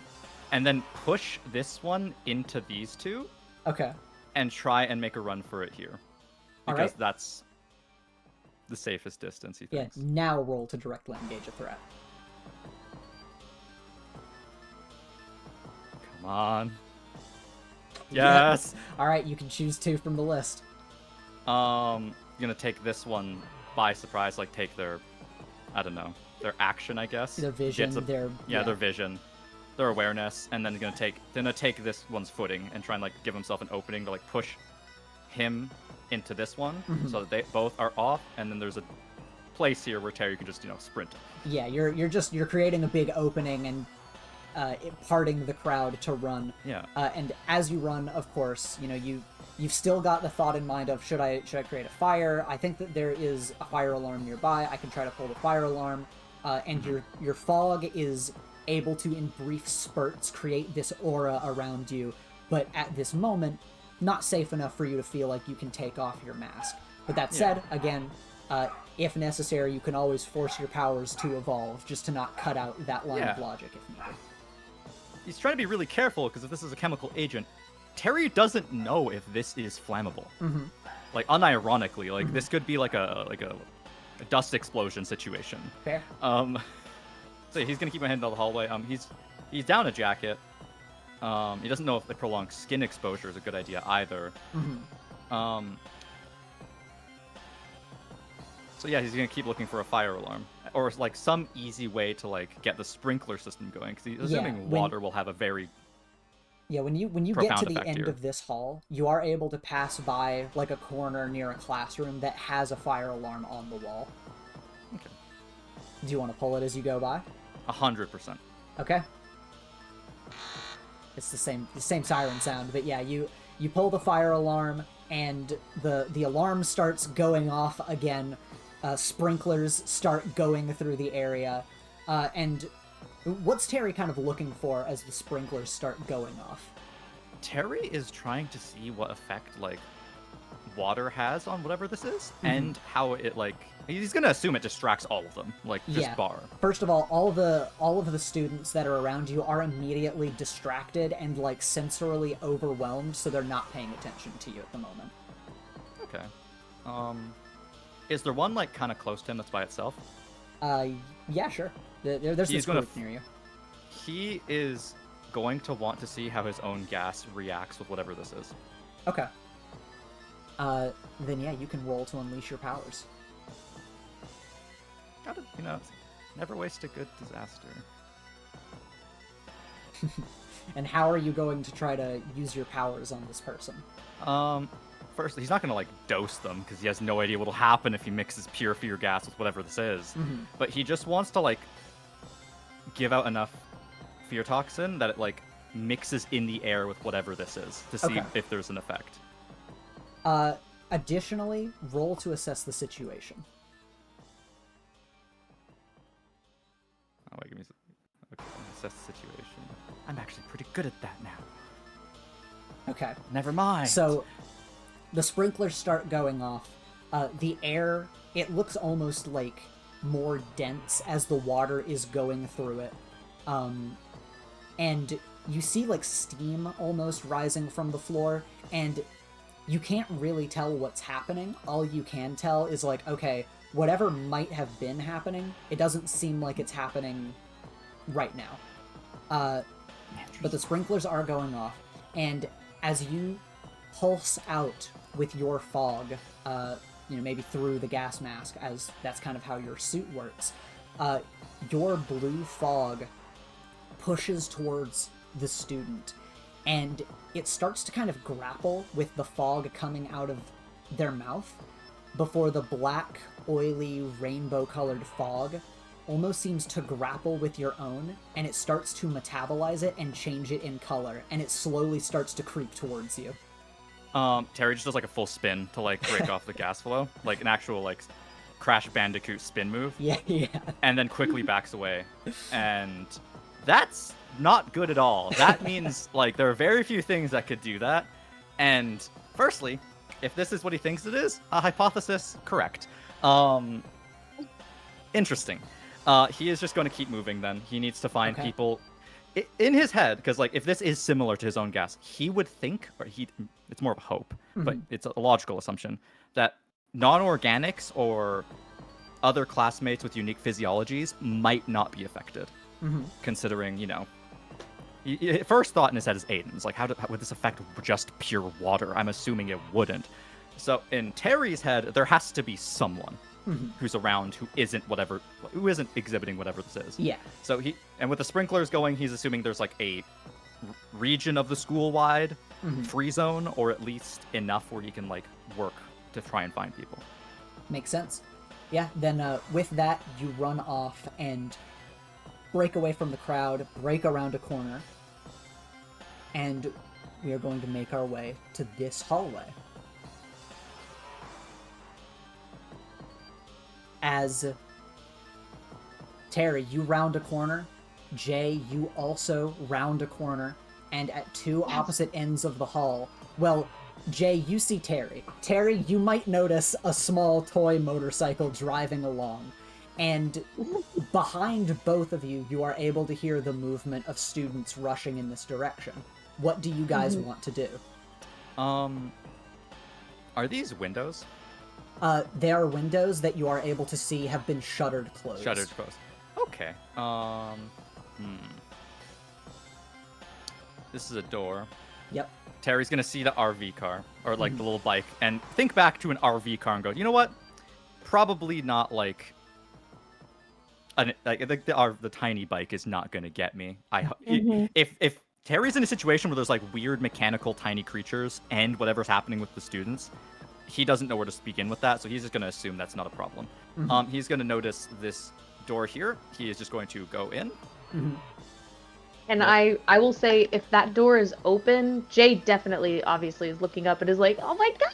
And then push this one into these two. Okay. And try and make a run for it here. Because that's the safest distance, he thinks. Yeah, now roll to directly engage a threat. Come on. Yes! Alright, you can choose 2 from the list. Gonna take this one by surprise, take their... I don't know, their action, I guess. Their vision, their vision, their awareness, and then gonna take this one's footing and try and give himself an opening to push him into this one, so that they both are off, and then there's a place here where Terry can just sprint. Yeah, you're creating a big opening and parting the crowd to run. Yeah. And as you run, of course, you you've still got the thought in mind of should I create a fire? I think that there is a fire alarm nearby. I can try to pull the fire alarm, and your fog is able to, in brief spurts, create this aura around you. But at this moment, not safe enough for you to feel like you can take off your mask. But that said, again, if necessary, you can always force your powers to evolve, just to not cut out that line of logic if needed. He's trying to be really careful, because if this is a chemical agent, Terry doesn't know if this is flammable. Like, unironically, like, this could be like a dust explosion situation. Fair. So he's gonna keep my head down the hallway. He's down a jacket. He doesn't know if the prolonged skin exposure is a good idea either. So yeah, he's gonna keep looking for a fire alarm, or like some easy way to like get the sprinkler system going, because he's assuming water will have a very when you get to the effect end here. of this hall, you are able to pass by like a corner near a classroom that has a fire alarm on the wall. Okay. Do you want to pull it as you go by? 100%. Okay. It's the same siren sound, but yeah, you pull the fire alarm and the alarm starts going off again. Sprinklers start going through the area, and what's Terry kind of looking for as the sprinklers start going off? Terry is trying to see what effect like water has on whatever this is, and how it like he's gonna assume it distracts all of them, like this bar. First of all of the students that are around you are immediately distracted and like sensorily overwhelmed, so they're not paying attention to you at the moment. Okay. Is there one like kind of close to him that's by itself? Yeah, sure. There's this group near you. He is going to want to see how his own gas reacts with whatever this is. Okay. Then yeah, you can roll to unleash your powers. Gotta, never waste a good disaster. And how are you going to try to use your powers on this person? First, he's not gonna like dose them, because he has no idea what'll happen if he mixes pure fear gas with whatever this is. But he just wants to like give out enough fear toxin that it like mixes in the air with whatever this is to see if there's an effect. Additionally, roll to assess the situation. Oh wait, give me okay, assess the situation. I'm actually pretty good at that now. Okay. Never mind. So, the sprinklers start going off. The air, it looks almost like more dense as the water is going through it. And you see like steam almost rising from the floor, and you can't really tell what's happening. All you can tell is like, okay, whatever might have been happening, it doesn't seem like it's happening right now. But the sprinklers are going off, and as you pulse out with your fog, maybe through the gas mask, as that's kind of how your suit works, your blue fog pushes towards the student, and it starts to kind of grapple with the fog coming out of their mouth before the black, oily, rainbow-colored fog almost seems to grapple with your own, and it starts to metabolize it and change it in color, and it slowly starts to creep towards you. Terry just does like a full spin to like break off the gas flow, like an actual like Crash Bandicoot spin move. Yeah. And then quickly backs away, and that's not good at all. That means like there are very few things that could do that. And firstly, if this is what he thinks it is, a hypothesis correct. Interesting. He is just going to keep moving. Then he needs to find people in his head, because like if this is similar to his own gas, he would think, or it's more of a hope, but it's a logical assumption that non-organics or other classmates with unique physiologies might not be affected. Considering, first thought in his head is Aiden's. Like, how would this affect just pure water? I'm assuming it wouldn't. So in Terry's head, there has to be someone who's around who isn't exhibiting whatever this is. Yeah. So and with the sprinklers going, he's assuming there's like a region of the school-wide free zone, or at least enough where he can like work to try and find people. Makes sense. Yeah, then with that, you run off and break away from the crowd, break around a corner, and we are going to make our way to this hallway. As Terry, you round a corner, Jay, you also round a corner, and at two opposite ends of the hall, well, Jay, you see Terry. Terry, you might notice a small toy motorcycle driving along, and behind both of you, you are able to hear the movement of students rushing in this direction. What do you guys want to do? Are these windows? There are windows that you are able to see have been shuttered closed. Shuttered closed. Okay. This is a door. Yep. Terry's gonna see the RV car, or like the little bike, and think back to an RV car and go, you know what? Probably not like the tiny bike is not gonna get me. If Terry's in a situation where there's like weird mechanical tiny creatures and whatever's happening with the students, he doesn't know where to begin with that, so he's just gonna assume that's not a problem. He's gonna notice this door here. He is just going to go in. And I will say, if that door is open, Jay definitely, obviously, is looking up and is like, "Oh my god!"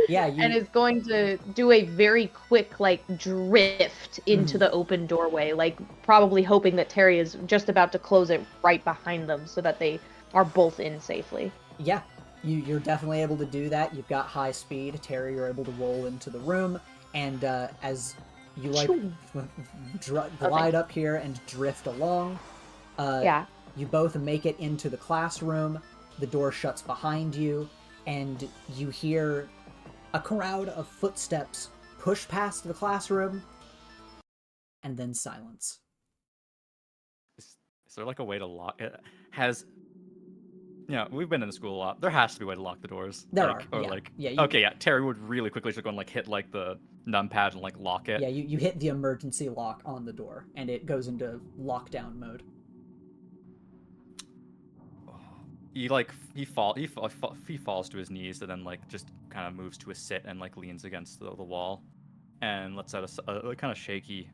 Yeah, and is going to do a very quick, like, drift into the open doorway, like, probably hoping that Terry is just about to close it right behind them so that they are both in safely. Yeah, you're definitely able to do that. You've got high speed. Terry, you're able to roll into the room, and as you like glide up here and drift along, you both make it into the classroom. The door shuts behind you, and you hear a crowd of footsteps push past the classroom, and then silence. Is there like a way to lock it? We've been in the school a lot. There has to be a way to lock the doors. There like, are, or yeah. like, Yeah, Terry would really quickly just go and like hit like the numpad and like lock it. Yeah, you hit the emergency lock on the door, and it goes into lockdown mode. He falls to his knees and then like just kind of moves to a sit and like leans against the wall, and lets out a kind of shaky,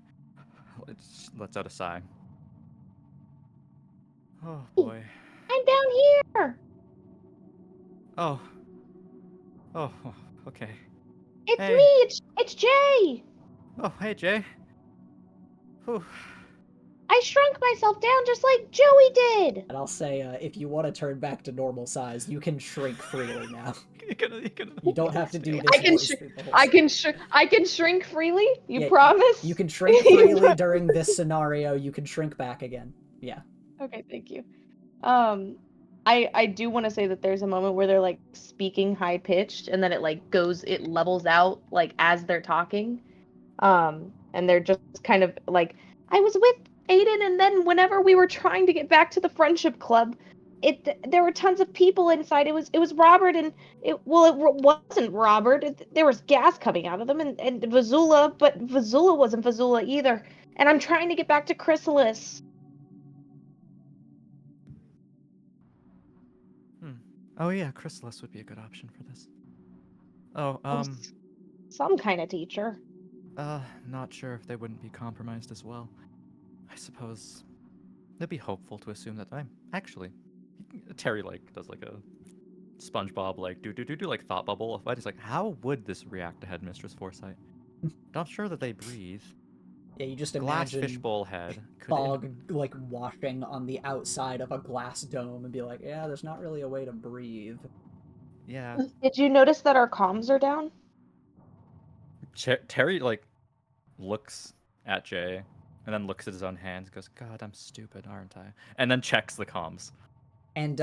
lets out a sigh. Oh boy. I'm down here. Oh, okay. It's Hey. me. It's Jay. Oh, hey Jay. Whew. I shrunk myself down just like Joey did. And I'll say, if you want to turn back to normal size, you can shrink freely now. You don't have to do this. I can shrink freely. You Yeah, promise? You can shrink freely during this scenario. You can shrink back again. Yeah. Okay, thank you. I do want to say that there's a moment where they're like speaking high pitched, and then it levels out like as they're talking. And they're just kind of like, I was with Aiden, and then whenever we were trying to get back to the friendship club, there were tons of people inside. It was Robert, and it wasn't Robert. There was gas coming out of them, and Vazula, but Vazula wasn't Vazula either. And I'm trying to get back to Chrysalis. Oh yeah, Chrysalis would be a good option for this. Some kind of teacher. Not sure if they wouldn't be compromised as well. I suppose it'd be hopeful to assume that I'm actually. Terry like does like a SpongeBob like do like thought bubble. He's like, how would this react to Headmistress Foresight? Not sure that they breathe. Yeah, you just Glass imagine fishbowl head. fog like washing on the outside of a glass dome and be like, yeah, there's not really a way to breathe. Yeah. Did you notice that our comms are down? Terry like looks at Jay and then looks at his own hands and goes, God, I'm stupid, aren't I? And then checks the comms. And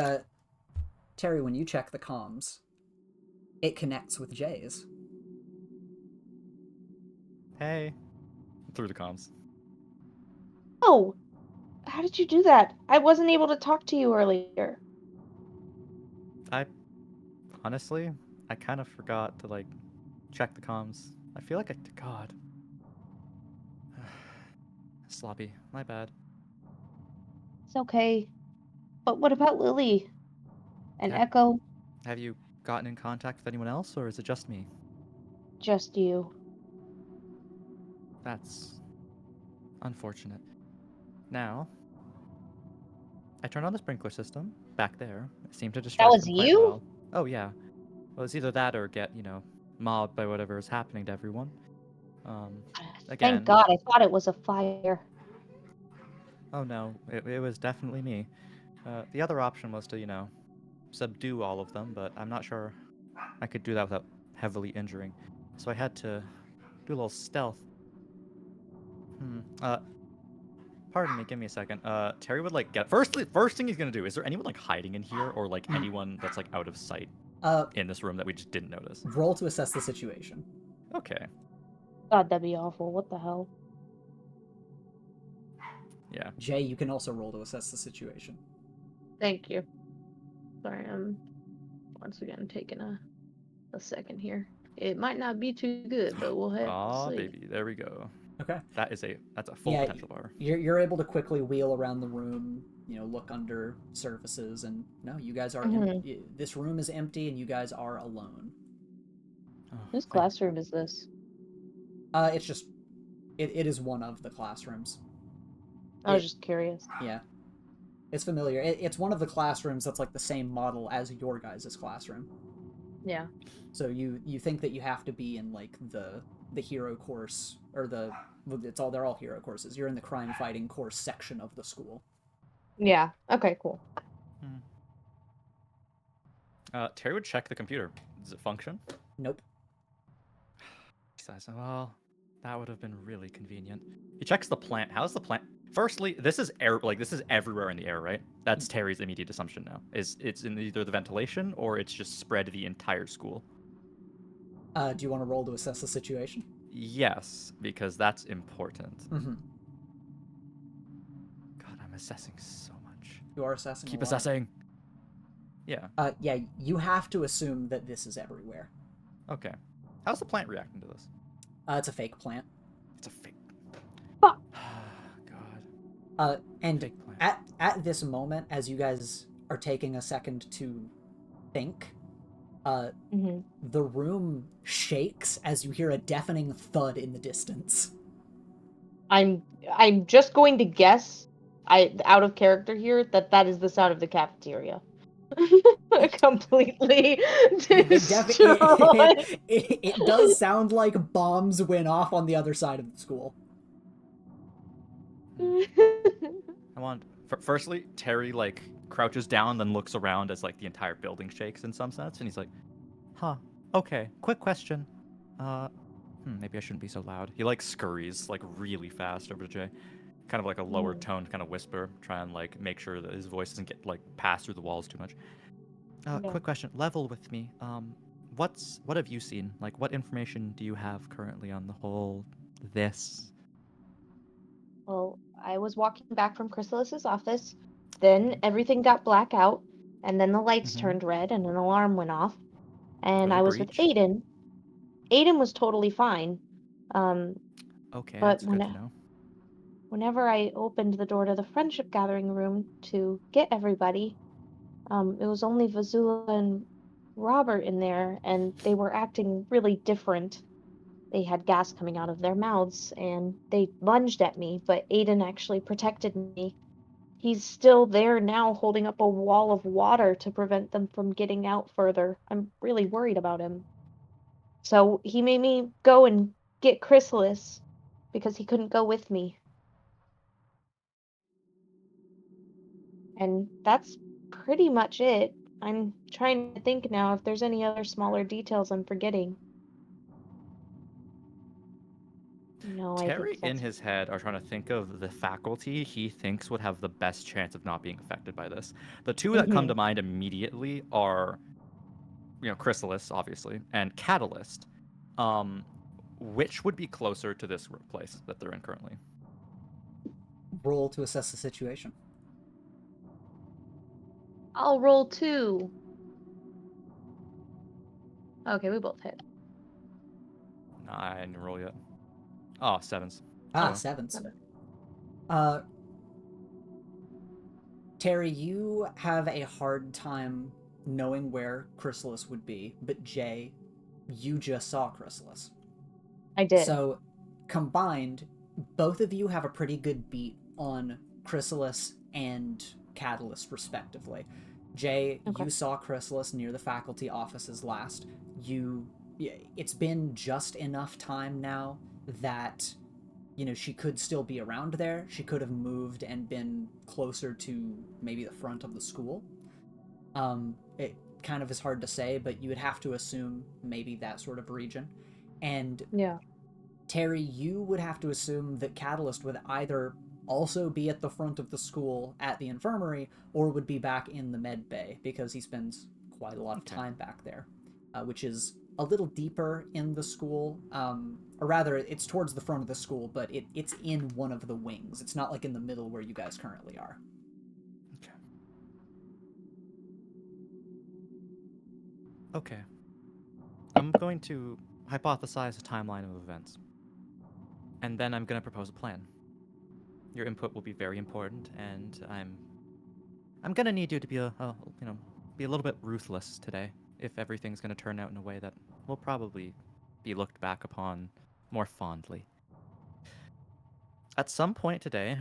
Terry, when you check the comms, it connects with Jay's. Hey. Through the comms. Oh, how did you do that? I wasn't able to talk to you earlier. Honestly, I kind of forgot to like check the comms. I feel like God. Sloppy. My bad. It's okay. But what about Lily? And Echo? Have you gotten in contact with anyone else, or is it just me? Just you. That's unfortunate. Now, I turned on the sprinkler system back there. It seemed to That distract was them quite you? well. Oh yeah. Well, it's either that or get mobbed by whatever is happening to everyone. Thank Again. God, I thought it was a fire. Oh no, it was definitely me. The other option was to subdue all of them, but I'm not sure I could do that without heavily injuring. So I had to do a little stealth. Pardon me, give me a second. Terry would get first thing he's gonna do. Is there anyone hiding in here, or anyone that's out of sight in this room that we just didn't notice? Roll to assess the situation. Okay. God, that'd be awful. What the hell? Yeah. Jay, you can also roll to assess the situation. Thank you. Sorry, I'm once again taking a second here. It might not be too good, but we'll have to see. Baby, there we go. Okay. That's a full potential bar. You're able to quickly wheel around the room, look under surfaces, and no, you guys are this room is empty, and you guys are alone. Whose classroom is this? It's just it is one of the classrooms. I was just curious. Yeah, it's familiar. It's one of the classrooms that's the same model as your guys' classroom. Yeah. So you think that you have to be in the hero course, or they're all hero courses. You're in the crime fighting course section of the school. Yeah. Okay, cool. Terry would check the computer. Does it function? Nope. He says, well, that would have been really convenient. He checks the plant. How's the plant? Firstly, this is air. This is everywhere in the air, right? That's Terry's immediate assumption now. It's in either the ventilation or it's just spread the entire school. Do you want to roll to assess the situation? Yes, because that's important. Mm-hmm. God, I'm assessing so much. You are assessing. Keep assessing. Yeah. Yeah, you have to assume that this is everywhere. Okay. How's the plant reacting to this? It's a fake plant. It's a fake. Fuck. God. And fake plant. at this moment, as you guys are taking a second to think, the room shakes as you hear a deafening thud in the distance. I'm just going to guess, out of character here, that is the sound of the cafeteria. Completely destroyed. It does sound like bombs went off on the other side of the school. Firstly, Terry crouches down, then looks around as the entire building shakes in some sense, and he's like, "Huh, okay. Quick question. Maybe I shouldn't be so loud." He scurries really fast over to Jay, kind of a lower toned kind of whisper, try and make sure that his voice doesn't get passed through the walls too much. Quick question. Level with me. What have you seen? What information do you have currently on the whole this? Well, I was walking back from Chrysalis's office, then everything got blackout, and then the lights turned red and an alarm went off, and I was with Aiden. Aiden was totally fine. Okay, but that's good to know. Whenever I opened the door to the friendship gathering room to get everybody, it was only Vazula and Robert in there, and they were acting really different. They had gas coming out of their mouths, and they lunged at me, but Aiden actually protected me. He's still there now, holding up a wall of water to prevent them from getting out further. I'm really worried about him. So he made me go and get Chrysalis, because he couldn't go with me. And that's pretty much it. I'm trying to think now if there's any other smaller details I'm forgetting. No, Terry in his head are trying to think of the faculty he thinks would have the best chance of not being affected by this. The two that come to mind immediately are, Chrysalis, obviously, and Catalyst. Which would be closer to this place that they're in currently? Roll to assess the situation. I'll roll 2. Okay, we both hit. No, I didn't roll yet. Oh, 7s. Sevens. Terry, you have a hard time knowing where Chrysalis would be, but Jay, you just saw Chrysalis. I did. So, combined, both of you have a pretty good beat on Chrysalis and Catalyst, respectively. Jay, Okay. you saw Chrysalis near the faculty offices last. It's been just enough time now that, she could still be around there. She could have moved and been closer to maybe the front of the school. It kind of is hard to say, but you would have to assume maybe that sort of region. And Yeah. Terry, you would have to assume that Catalyst would either also be at the front of the school at the infirmary or would be back in the med bay because he spends quite a lot of time back there, which is a little deeper in the school. Or rather, it's towards the front of the school, but it's in one of the wings. It's not like in the middle where you guys currently are. Okay. I'm going to hypothesize a timeline of events. And then I'm going to propose a plan. Your input will be very important, and I'm going to need you to be be a little bit ruthless today if everything's going to turn out in a way that will probably be looked back upon more fondly. At some point today,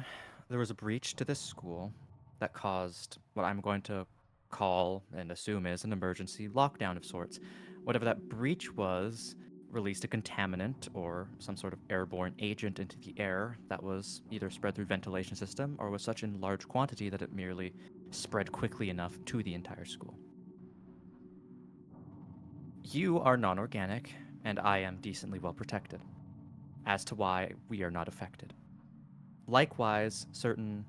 there was a breach to this school that caused what I'm going to call and assume is an emergency lockdown of sorts. Whatever that breach was released a contaminant or some sort of airborne agent into the air that was either spread through ventilation system or was such in large quantity that it merely spread quickly enough to the entire school. You are non-organic, and I am decently well protected, as to why we are not affected. Likewise, certain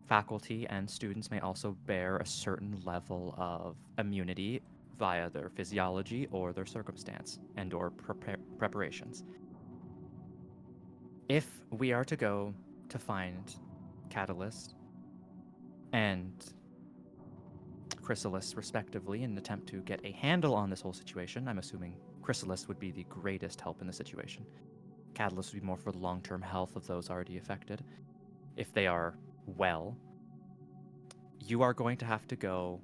faculty and students may also bear a certain level of immunity via their physiology or their circumstance and or preparations. If we are to go to find Catalyst and Chrysalis respectively in an attempt to get a handle on this whole situation, I'm assuming Chrysalis would be the greatest help in the situation. Catalyst would be more for the long-term health of those already affected. If they are well, you are going to have to go.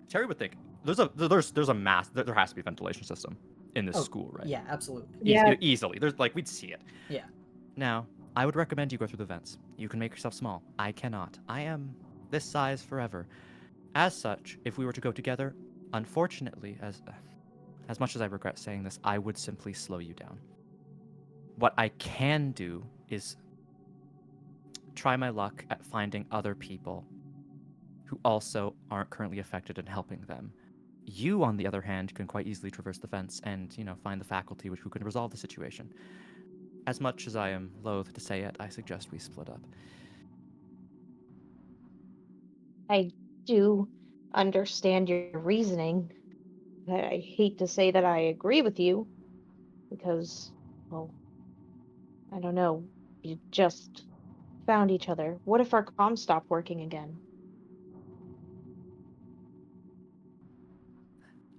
Terry would think there's a mass there has to be a ventilation system in this school, right? Yeah, absolutely. Yeah. Easily. There's we'd see it. Yeah. Now, I would recommend you go through the vents. You can make yourself small. I cannot. I am this size forever. As such, if we were to go together, unfortunately, as much as I regret saying this, I would simply slow you down. What I can do is try my luck at finding other people who also aren't currently affected and helping them. You, on the other hand, can quite easily traverse the fence and, find the faculty who can resolve the situation. As much as I am loath to say it, I suggest we split up. I do understand your reasoning. I hate to say that I agree with you because, well, I don't know. You just found each other. What if our comms stop working again?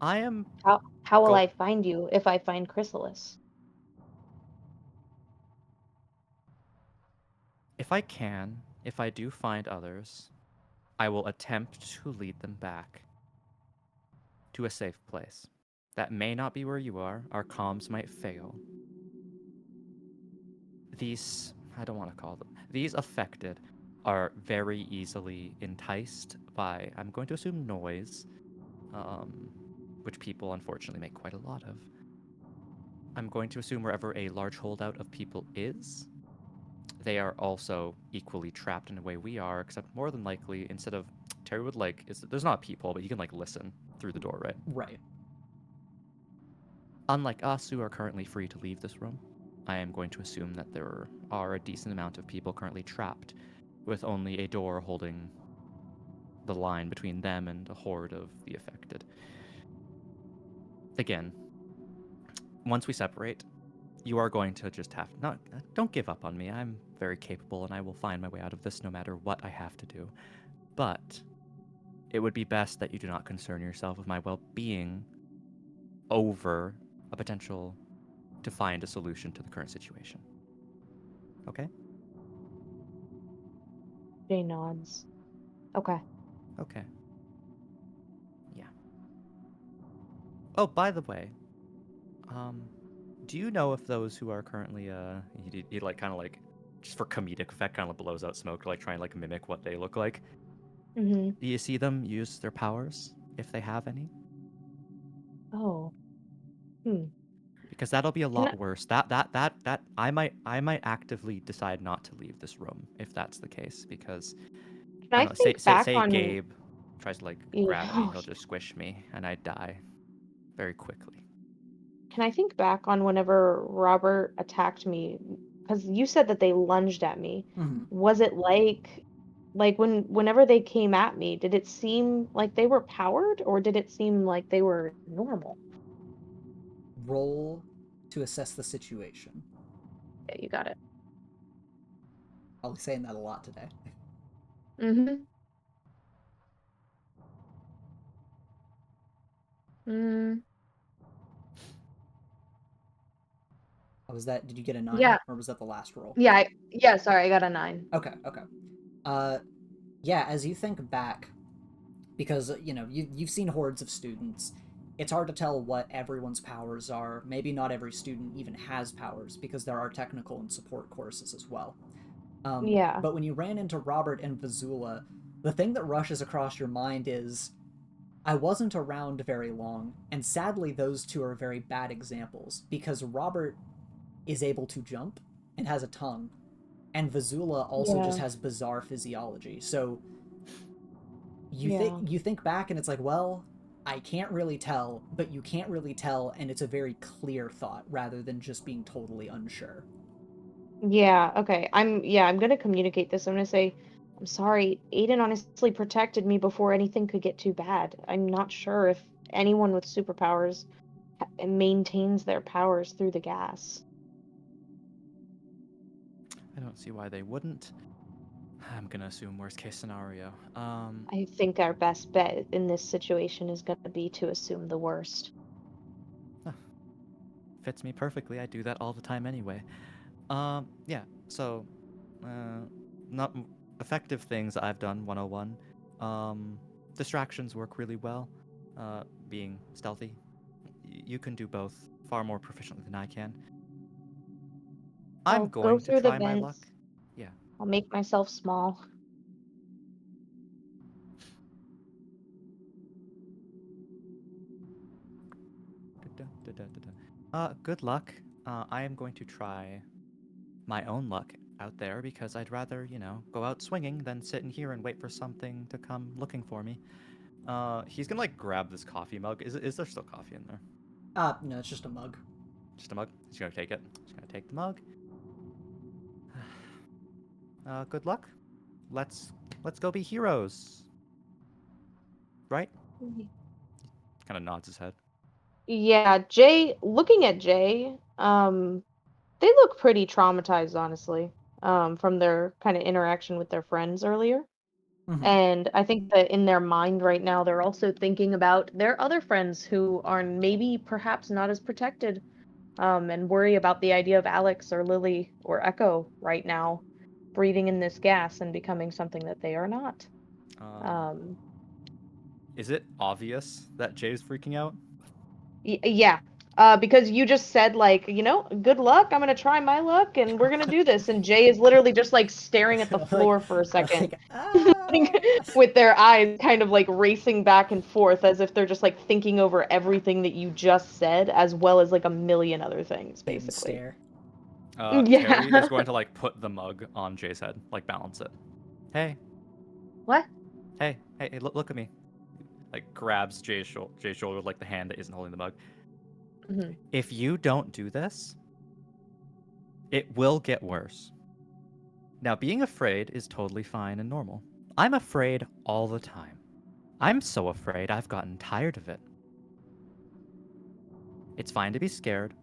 I am How will go- I find you if I find Chrysalis? if I do find others, I will attempt to lead them back to a safe place. That may not be where you are. Our comms might fail. I don't want to call them, these affected are very easily enticed by, I'm going to assume, noise, which people unfortunately make quite a lot of. I'm going to assume wherever a large holdout of people is, they are also equally trapped in a way we are, except more than likely, instead of Terry would there's not a peephole, but you can listen through the door, right? Right. Unlike us, who are currently free to leave this room, I am going to assume that there are a decent amount of people currently trapped, with only a door holding the line between them and a horde of the affected. Again, once we separate, you are going to just have don't give up on me. I'm very capable and I will find my way out of this no matter what I have to do. But it would be best that you do not concern yourself with my well-being over a potential to find a solution to the current situation. Okay? Jay nods. Okay. Okay. Yeah. Oh, by the way, do you know if those who are currently he kind of just for comedic effect, kind of blows out smoke to like try and like mimic what they look like. Mm-hmm. Do you see them use their powers if they have any? Oh. Because that'll be a Can lot worse. That I might actively decide not to leave this room if that's the case. Because I I don't know. Say think back on Gabe tries to like grab me, Yeah. he'll just squish me, and I die very quickly. Can I think back on whenever Robert attacked me? Because you said that they lunged at me. Mhm. Was it like whenever they came at me, did it seem like they were powered or did it seem like they were normal? Roll to assess the situation. Yeah, you got it. I'll be saying that a lot today. Mm-hmm. Mm, Oh, was that? Did you get a 9? yeah. Or was that the last roll? Yeah, sorry, I got a 9. Okay. Yeah, as you think back, because you've seen hordes of students, it's hard to tell what everyone's powers are. Maybe not every student even has powers, because there are technical and support courses as well. Yeah. But when you ran into Robert and Vizula, the thing that rushes across your mind is, I wasn't around very long, and sadly those two are very bad examples, because Robert is able to jump and has a tongue, and Vizula also just Yeah. has bizarre physiology. So Yeah. you think back and it's like, well, I can't really tell, but you can't really tell, and it's a very clear thought rather than just being totally unsure. Yeah, okay. I'm gonna communicate this. I'm gonna say, I'm sorry, Aiden honestly protected me before anything could get too bad. I'm not sure if anyone with superpowers maintains their powers through the gas. I don't see why they wouldn't. I'm gonna assume worst case scenario. I think our best bet in this situation is gonna be to assume the worst. Fits me perfectly. I do that all the time anyway. Yeah. So, not effective things I've done 101. Distractions work really well. Being stealthy. You can do both far more proficiently than I can. I'm I'll go going to through the try my luck. vents. Yeah. I'll make myself small. Good luck. I am going to try my own luck out there because I'd rather, go out swinging than sit in here and wait for something to come looking for me. He's gonna like grab this coffee mug. Is there still coffee in there? No, it's just a mug. Just a mug. He's gonna take it. He's gonna take the mug. Good luck. Let's go be heroes. Right? Kind of nods his head. Yeah, looking at Jay, they look pretty traumatized, honestly, from their kind of interaction with their friends earlier. Mhm. And I think that in their mind right now, they're also thinking about their other friends who are maybe perhaps not as protected, and worry about the idea of Alex or Lily or Echo right now breathing in this gas and becoming something that they are not. Um, Is it obvious that Jay's freaking out? yeah, because you just said like, good luck. I'm gonna try my luck, and we're gonna do this. And Jay is literally just like staring at the floor for a second, like, with their eyes kind of like racing back and forth as if they're just like thinking over everything that you just said, as well as like a million other things, Hidden basically. stare. Terry Yeah. is going to like put the mug on Jay's head, like balance it. Hey, What? hey, look at me. Like grabs Jay's shoulder with like the hand that isn't holding the mug. Mhm. If you don't do this, it will get worse. Now, being afraid is totally fine and normal. I'm afraid all the time. I'm so afraid I've gotten tired of it. It's fine to be scared.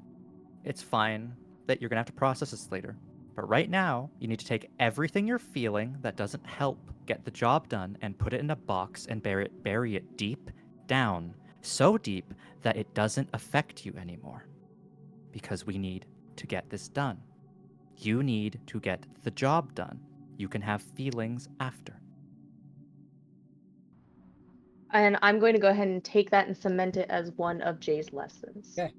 It's fine that you're going to have to process this later. But right now, you need to take everything you're feeling that doesn't help get the job done and put it in a box and bury it deep down, so deep that it doesn't affect you anymore. Because we need to get this done. You need to get the job done. You can have feelings after. And I'm going to go ahead and take that and cement it as one of Jay's lessons. Okay.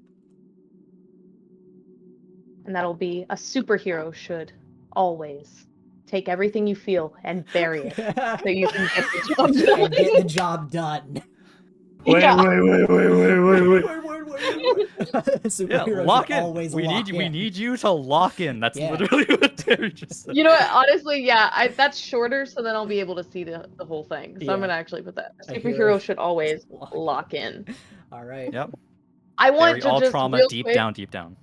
And that'll be a superhero should always take everything you feel and bury it so you can get the job And done. get the job done. Wait. Wait. Yeah, Superheroes lock should in. always We lock in. need you to lock in. That's Yeah. literally what Terry just said. You know what? Honestly, yeah, that's shorter, so then I'll be able to see the whole thing. So I'm Yeah. gonna actually put that. A A hero superhero should always lock lock in. All right. Yep. I want Bury to all just trauma real deep quick. down, deep down.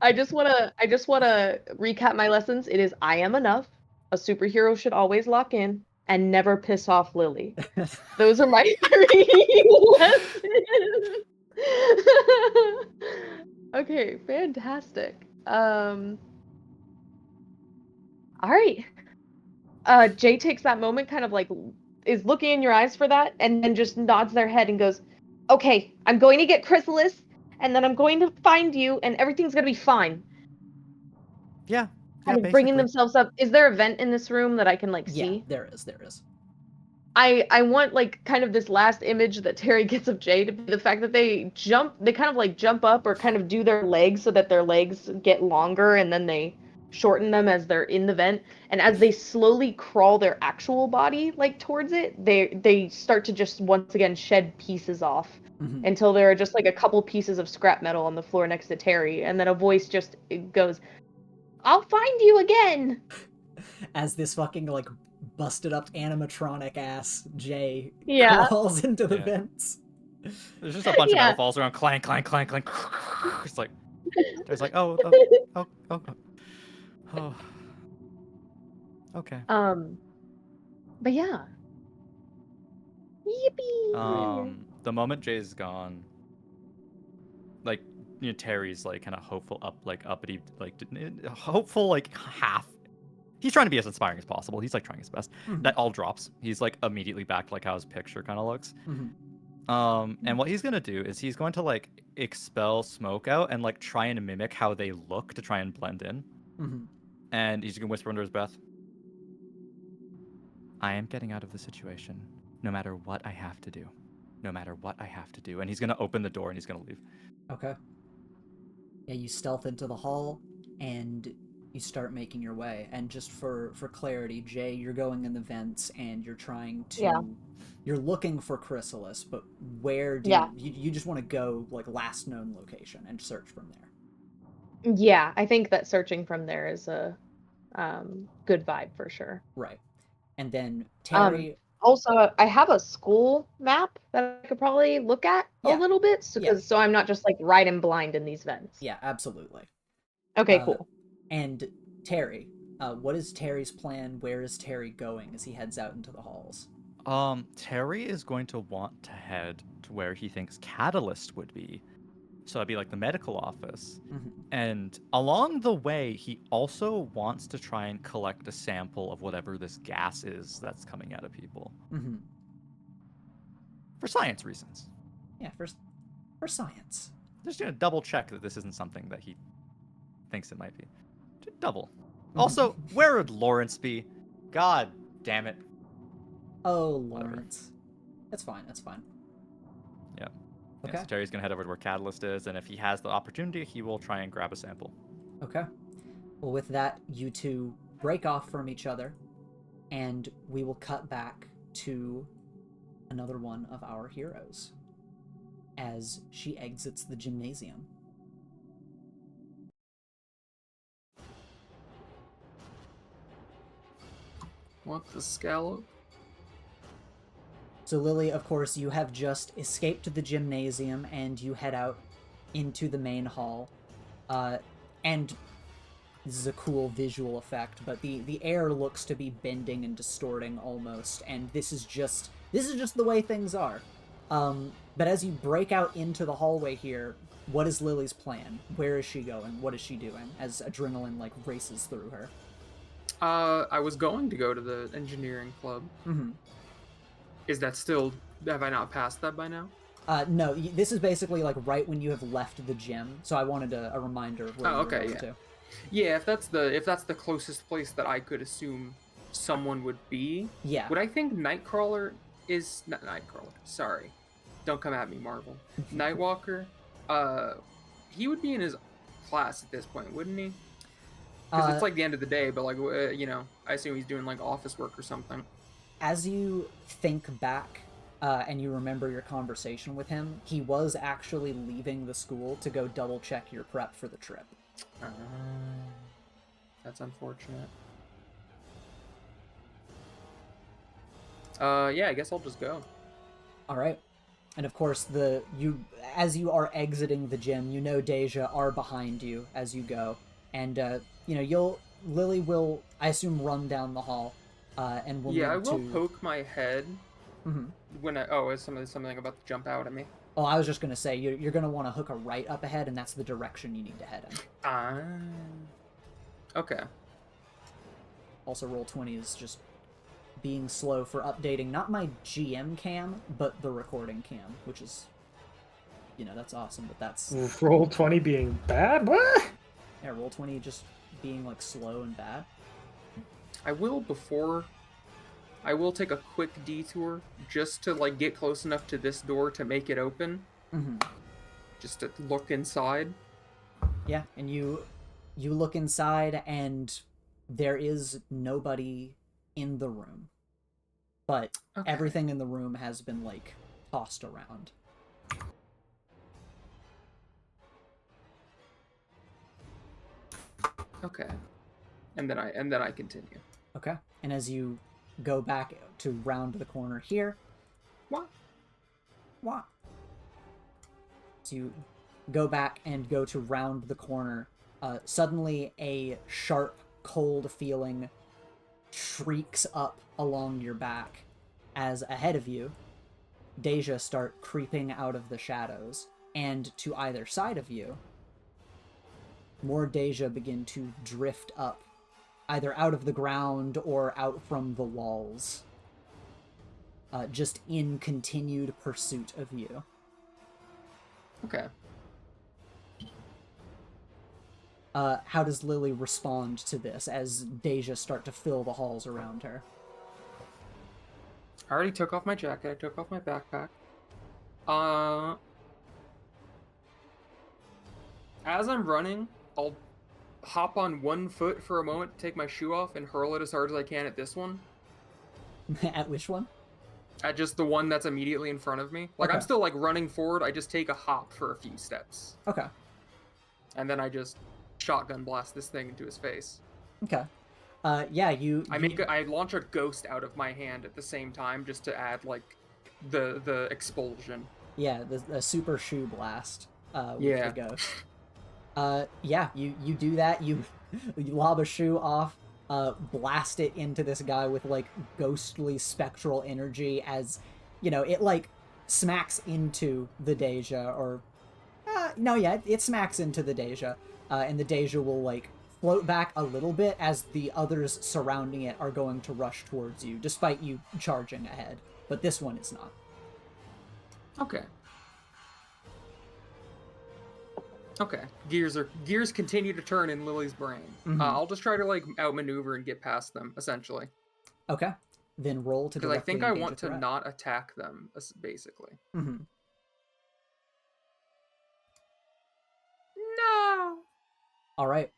I just wanna recap my lessons. It is I am enough. A superhero should always lock in and never piss off Lily. Those are my 3 lessons. Okay, fantastic. All right. Jay takes that moment, kind of like is looking in your eyes for that, and then just nods their head and goes, "Okay, I'm going to get Chrysalis, and then I'm going to find you, and everything's gonna be fine." Yeah. Kind of bringing themselves up. Is there a vent in this room that I can like Yeah, see? there is. I want like kind of this last image that Terry gets of Jay to be the fact that they kind of like jump up or kind of do their legs so that their legs get longer and then they shorten them as they're in the vent, and as they slowly crawl their actual body like towards it, they start to just once again shed pieces off Mhm. until there are just like a couple pieces of scrap metal on the floor next to Terry, and then a voice just goes, "I'll find you again." As this fucking like busted up animatronic ass Jay Yeah. crawls into the Yeah. vents. There's just a bunch of Yeah. metal falls around, clank, clank, clank, clank. It's like, there's like, oh. Okay. But yeah. Yippee! The moment Jay's gone, like, Terry's like kind of hopeful, uppity, like hopeful, like half. He's trying to be as inspiring as possible. He's like trying his best. Mhm. That all drops. He's like immediately back to like how his picture kind of looks. Mhm. And what he's gonna do is he's going to like expel smoke out and like try and mimic how they look to try and blend in. Mhm. And he's gonna whisper under his breath, "I am getting out of the situation, no matter what I have to do. No matter what I have to do." And he's gonna open the door and he's gonna leave. Okay. Yeah, you stealth into the hall and you start making your way. And just for clarity, Jay, you're going in the vents and you're trying to Yeah. You're looking for Chrysalis, but where do Yeah. you just want to go like last known location and search from there? Yeah, I think that searching from there is a good vibe for sure. Right. And then Terry Also, I have a school map that I could probably look at Yeah. a little bit, Yeah. so I'm not just like riding blind in these vents. Yeah, absolutely. Okay, cool. And Terry, what is Terry's plan? Where is Terry going as he heads out into the halls? Terry is going to want to head to where he thinks Catalyst would be. So that'd be like the medical office. Mhm. And along the way, he also wants to try and collect a sample of whatever this gas is that's coming out of people. Mhm. For science reasons. Yeah, for science. Just gonna double check that this isn't something that he thinks it might be. Just double. Mhm. Also, where would Lawrence be? God damn it. Oh, Lawrence. That's fine. Yeah. Okay. Yeah, so Terry's gonna head over to where Catalyst is, and if he has the opportunity, he will try and grab a sample. Okay. Well, with that, you two break off from each other, and we will cut back to another one of our heroes as she exits the gymnasium. What the scallop? So Lily, of course, you have just escaped the gymnasium and you head out into the main hall. And this is a cool visual effect, but the air looks to be bending and distorting almost, and this is just the way things are. But as you break out into the hallway here, what is Lily's plan? Where is she going? What is she doing as adrenaline like races through her? I was going to go to the engineering club. Mm-hmm. Is that still? Have I not passed that by now? No, this is basically like right when you have left the gym, so I wanted a reminder of where you were going to. Yeah, if that's the closest place that I could assume someone would be. Yeah. Would I think Nightcrawler is not Nightcrawler? Sorry, don't come at me, Marvel. Nightwalker. He would be in his class at this point, wouldn't he? Because it's like the end of the day, but like you know, I assume he's doing like office work or something. As you think back and you remember your conversation with him, he was actually leaving the school to go double check your prep for the trip. That's unfortunate. Yeah, I guess I'll just go. All right. And of course, as you are exiting the gym, you know Dey'ja are behind you as you go, and you know Lily will, I assume, run down the hall, and will. Yeah, I will poke my head Mm-hmm. when is something about to jump out at me. Oh, I was just gonna say you're gonna want to hook a right up ahead, and that's the direction you need to head in. Okay. Also, Roll20 is just being slow for updating not my GM cam, but the recording cam, which is, you know, that's awesome, but that's... Roll20 being bad? What? Yeah, Roll20 just being, like, slow and bad. I will take a quick detour just to, like, get close enough to this door to make it open. Mm-hmm. Just to look inside. Yeah, and you look inside, and there is nobody in the room. But everything in the room has been, like, tossed around. Okay. And then I continue. Okay. And as you go back to round the corner here... What? So you go back and go to round the corner. Suddenly a sharp, cold feeling shrieks up along your back as ahead of you, Dey'ja start creeping out of the shadows, and to either side of you, more Dey'ja begin to drift up, either out of the ground or out from the walls, just in continued pursuit of you. Okay. How does Lily respond to this as Dey'ja start to fill the halls around her? I already took off my jacket. I took off my backpack. As I'm running, I'll hop on one foot for a moment, take my shoe off, and hurl it as hard as I can at this one. At which one? At just the one that's immediately in front of me. Like, Okay. I'm still, like, running forward. I just take a hop for a few steps. Okay. And then I just shotgun blast this thing into his face. Okay. Yeah, I launch a ghost out of my hand at the same time just to add, like, the expulsion. Yeah, the super shoe blast with Yeah. the ghost. Yeah, you do that. You lob a shoe off, blast it into this guy with, like, ghostly spectral energy as, you know, it, like, smacks into the Dey'ja, or... no, yeah, it smacks into the Dey'ja, and the Dey'ja will, like, float back a little bit as the others surrounding it are going to rush towards you, despite you charging ahead. But this one is not. Okay. Okay. Gears continue to turn in Lily's brain. Mm-hmm. I'll just try to, like, outmaneuver and get past them, essentially. Okay. Then roll to Because I think I engage want a to threat. not attack them, basically. Mm-hmm. No! Alright.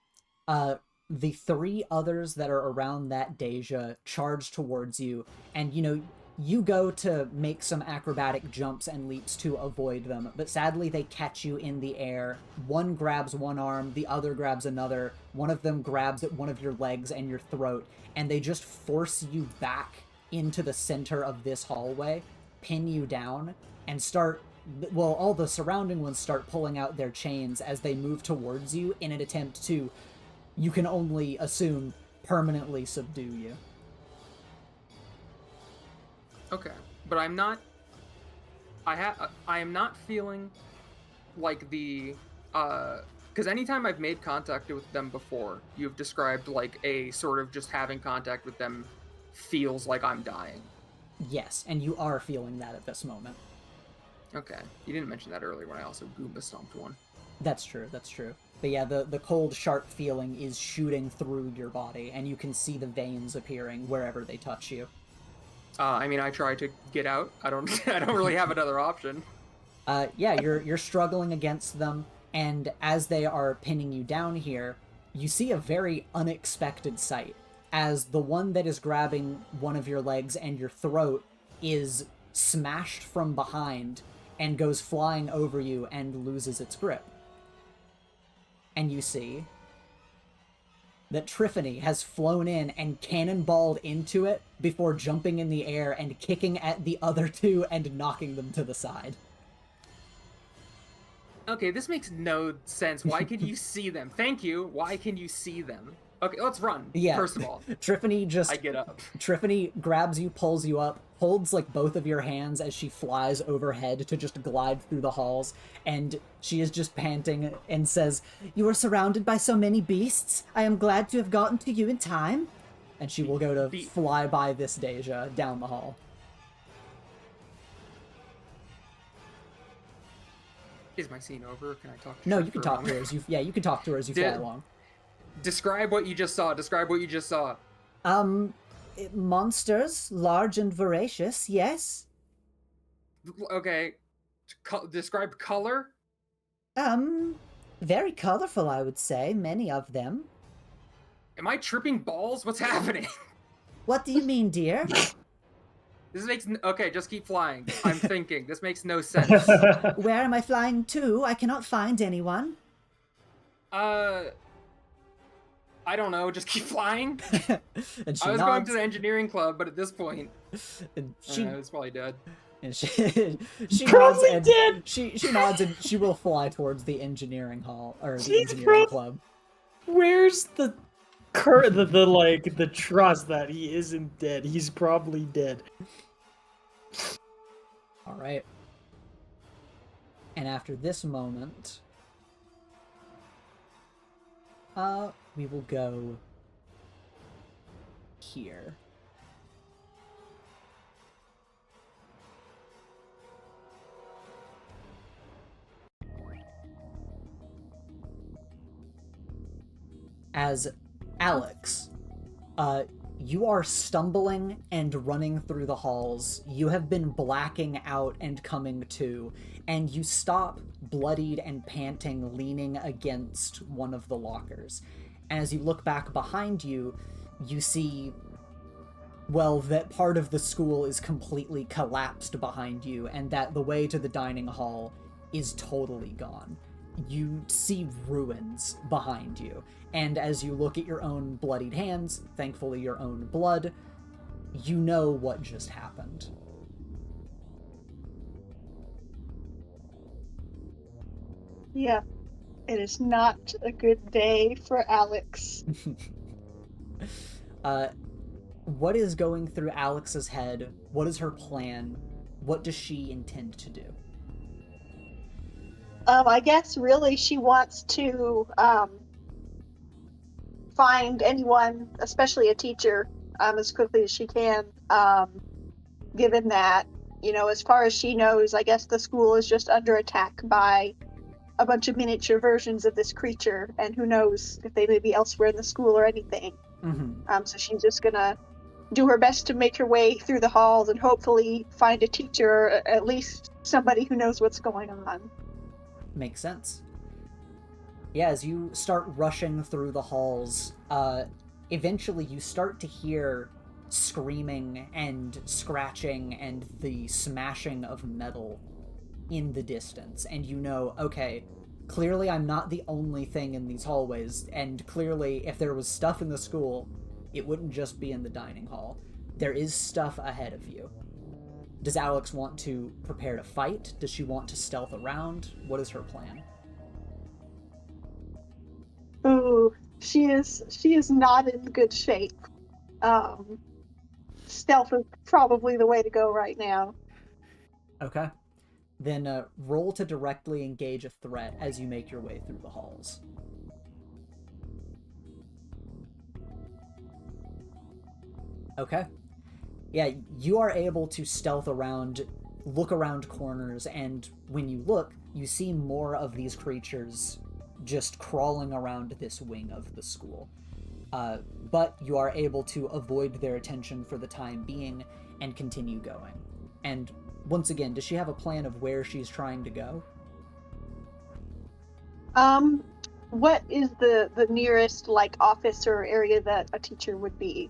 The three others that are around that Dey'ja charge towards you, and, you know, you go to make some acrobatic jumps and leaps to avoid them, but sadly they catch you in the air. One grabs one arm, the other grabs another, one of them grabs at one of your legs and your throat, and they just force you back into the center of this hallway, pin you down, and start... Well, all the surrounding ones start pulling out their chains as they move towards you in an attempt to, you can only assume, permanently subdue you. Okay, but I'm not... I am not feeling like the... Because anytime I've made contact with them before, you've described, like, a sort of just having contact with them feels like I'm dying. Yes, and you are feeling that at this moment. Okay. You didn't mention that earlier when I also Goomba stomped one. That's true, that's true. But yeah, the cold, sharp feeling is shooting through your body, and you can see the veins appearing wherever they touch you. I mean, I try to get out. I don't really have another option. Yeah, you're struggling against them, and as they are pinning you down here, you see a very unexpected sight, as the one that is grabbing one of your legs and your throat is smashed from behind and goes flying over you and loses its grip. And you see that Triffany has flown in and cannonballed into it before jumping in the air and kicking at the other two and knocking them to the side. Okay, this makes no sense. Why can you see them? Thank you. Why can you see them? Okay, let's run. Yeah. First of all, Triffany just... I get up. Triffany grabs you, pulls you up, holds like both of your hands as she flies overhead to just glide through the halls, and she is just panting and says, "You are surrounded by so many beasts. I am glad to have gotten to you in time." And she will go to fly by this Dey'ja down the hall. Is my scene over? Can I talk to No, her you can for a talk to her moment? as you... Yeah, you can talk to her as you fly along. Describe what you just saw. Describe what you just saw. Monsters, large and voracious, yes. Okay. Describe color. Very colorful, I would say, many of them. Am I tripping balls? What's happening? What do you mean, dear? This makes... Okay, just keep flying. I'm thinking. This makes no sense. Where am I flying to? I cannot find anyone. I don't know, just keep flying. And she I was nods, going to the engineering club, but at this point, and she it's probably dead. and she Probably nods and did. she nods and she will fly towards the engineering hall or the She's engineering club. Where's the the trust that he isn't dead? He's probably dead. All right. And after this moment, we will go here. As Alex, you are stumbling and running through the halls. You have been blacking out and coming to, and you stop bloodied and panting, leaning against one of the lockers. And as you look back behind you, you see, well, that part of the school is completely collapsed behind you, and that the way to the dining hall is totally gone. You see ruins behind you, and as you look at your own bloodied hands, thankfully your own blood, you know what just happened. Yeah, it is not a good day for Alex. What is going through Alex's head? What is her plan? What does she intend to do? I guess really she wants to find anyone, especially a teacher, as quickly as she can. Given that, as far as she knows, I guess the school is just under attack by a bunch of miniature versions of this creature, and who knows if they may be elsewhere in the school or anything. Mm-hmm. So she's just gonna do her best to make her way through the halls and hopefully find a teacher, or at least somebody who knows what's going on. Makes sense. Yeah, as you start rushing through the halls, eventually you start to hear screaming and scratching and the smashing of metal in the distance, and you know, okay, clearly I'm not the only thing in these hallways, and clearly if there was stuff in the school, it wouldn't just be in the dining hall. There is stuff ahead of you. Does Alex want to prepare to fight? Does she want to stealth around? What is her plan? Ooh, she is not in good shape. Stealth is probably the way to go right now. Okay. Then roll to directly engage a threat as you make your way through the halls. Okay. Yeah, you are able to stealth around, look around corners, and when you look, you see more of these creatures just crawling around this wing of the school. But you are able to avoid their attention for the time being and continue going. And once again, does she have a plan of where she's trying to go? what is the nearest like office or area that a teacher would be?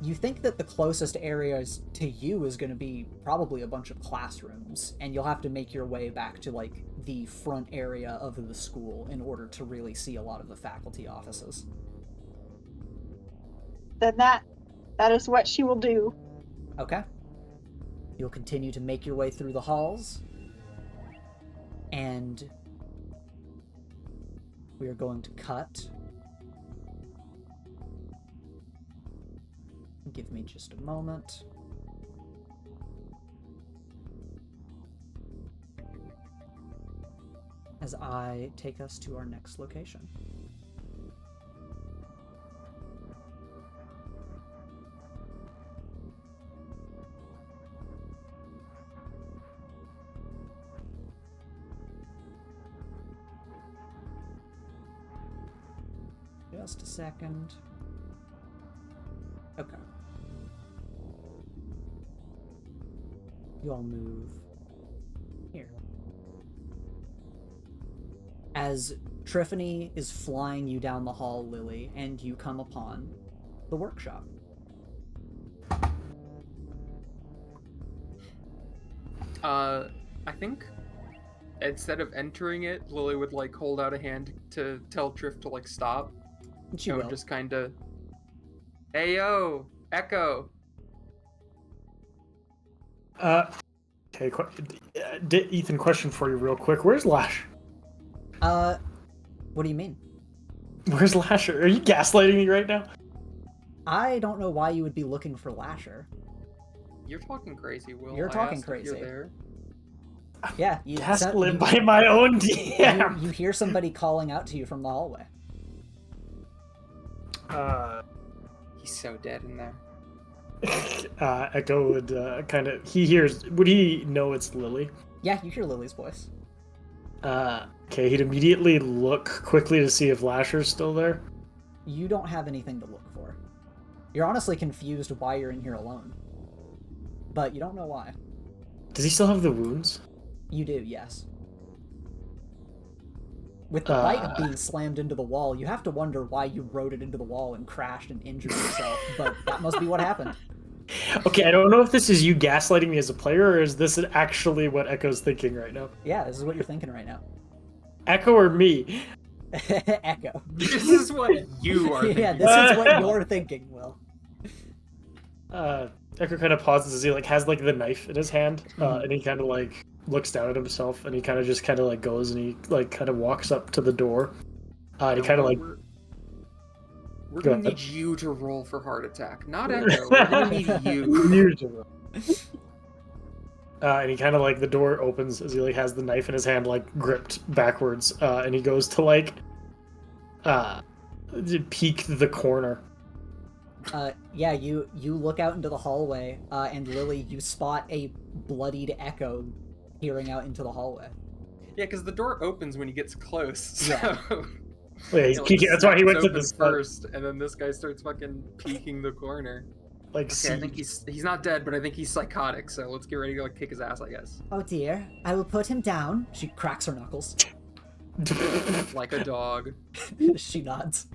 You think that the closest areas to you is going to be probably a bunch of classrooms, and you'll have to make your way back to like the front area of the school in order to really see a lot of the faculty offices. Then that is what she will do. Okay. You'll continue to make your way through the halls, and we are going to cut. Give me just a moment. As I take us to our next location. Just a second. Okay. You all move here. As Triffany is flying you down the hall, Lily, and you come upon the workshop. I think instead of entering it, Lily would like hold out a hand to tell Triff to like stop. She And will. just kind of, hey yo, Echo. Okay, Ethan, question for you real quick. Where's Lash? What do you mean? Where's Lasher? Are you gaslighting me right now? I don't know why you would be looking for Lasher. You're talking crazy, Will. You're I talking asked if crazy. You're there. Yeah, you Gaslit by my own DM. you hear somebody calling out to you from the hallway. He's so dead in there. Echo would he hears. Would he know it's Lily? Yeah, you hear Lily's voice. Okay, he'd immediately look quickly to see if Lasher's still there. You don't have anything to look for. You're honestly confused why you're in here alone. But you don't know why. Does he still have the wounds? You do, yes. With the bike being slammed into the wall, you have to wonder why you rode it into the wall and crashed and injured yourself, but that must be what happened. Okay, I don't know if this is you gaslighting me as a player, or is this actually what Echo's thinking right now? Yeah, this is what you're thinking right now. Echo or me? Echo. This is what you are thinking. Yeah, this is what you're thinking, Will. Echo kind of pauses as he like has like the knife in his hand, and he kind of like looks down at himself, and he kind of just kind of like goes and he like kind of walks up to the door. And he kind of like. We're Go gonna ahead. need you to roll for heart attack, not Echo. We're gonna need you. Usually. And he kind of like the door opens as he like has the knife in his hand like gripped backwards, and he goes to like peek the corner. Yeah, you look out into the hallway, and Lily, you spot a bloodied Echo peering out into the hallway. Yeah, because the door opens when he gets close. So... Yeah. Yeah, he's peeking. That's why he went to the this first, and then this guy starts fucking peeking the corner. like. Okay, I think he's not dead, but I think he's psychotic. So let's get ready to go like, kick his ass, I guess. Oh dear, I will put him down. She cracks her knuckles. Like a dog. She nods.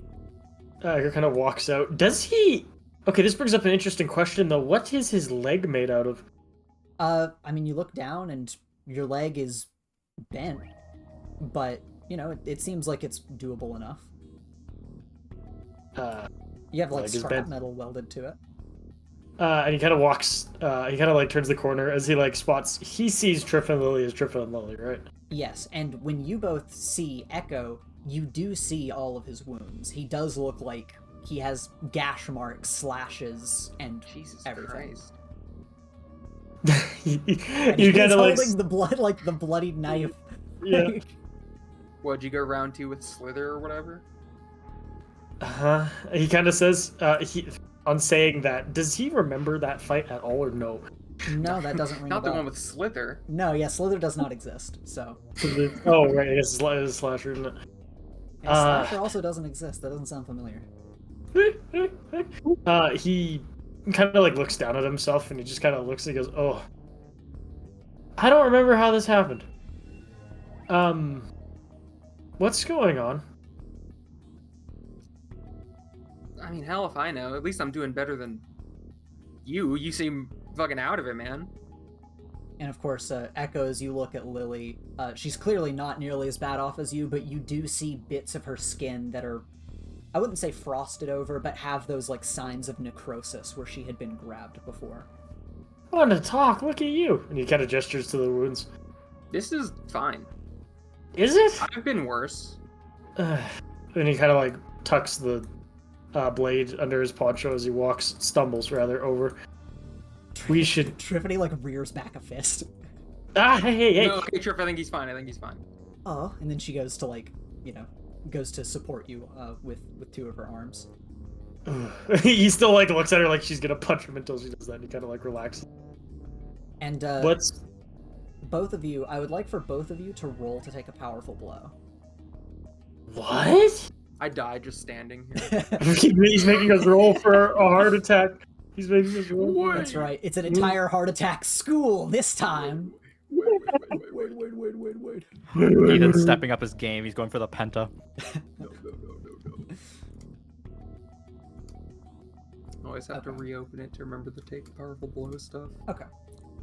He kind of walks out. Does he? Okay, this brings up an interesting question though. What is his leg made out of? I mean, you look down and your leg is bent, but you know, it seems like it's doable enough. You have like leg is scrap bent. metal welded to it. And he kind of walks. He kind of like turns the corner as he like spots. He sees Triff and Lily as Triff and Lily, right? Yes, and when you both see Echo, you do see all of his wounds. He does look like he has gash marks, slashes, and Jesus everything. Christ. And you he's kind of like. holding the blood, like the bloodied knife. Yeah. What'd you go round two with Slither or whatever? He kind of says, on saying that, does he remember that fight at all or no? No, that doesn't ring a Not the bell. one with Slither. No, yeah, Slither does not exist, so. Oh, right, I guess it's Slasher, isn't it? And Slasher also doesn't exist. That doesn't sound familiar. He kind of like looks down at himself and he just kind of looks and he goes, "Oh, I don't remember how this happened. What's going on? I mean, hell if I know. At least I'm doing better than you. You seem fucking out of it, man. And of course, Echo, as you look at Lily, she's clearly not nearly as bad off as you, but you do see bits of her skin that are, I wouldn't say frosted over, but have those like signs of necrosis where she had been grabbed before. I want to talk. Look at you. And he kind of gestures to the wounds. This is fine. Is it? I've been worse. And he kind of like tucks the blade under his poncho as he walks, stumbles rather over. We should. Triffany like rears back a fist. Hey. No, okay, Triff, I think he's fine. Oh, and then she goes to like, goes to support you with two of her arms. He still like looks at her like she's gonna punch him until she does that. And he kind of like relaxes. And What's? Both of you, I would like for both of you to roll to take a powerful blow. What? I died just standing here. He's making us roll for a heart attack. He's making us roll. That's right. It's an entire heart attack school this time. Wait. Eden's stepping up his game. He's going for the penta. No. Always have to reopen it to remember to take powerful blow stuff. Okay.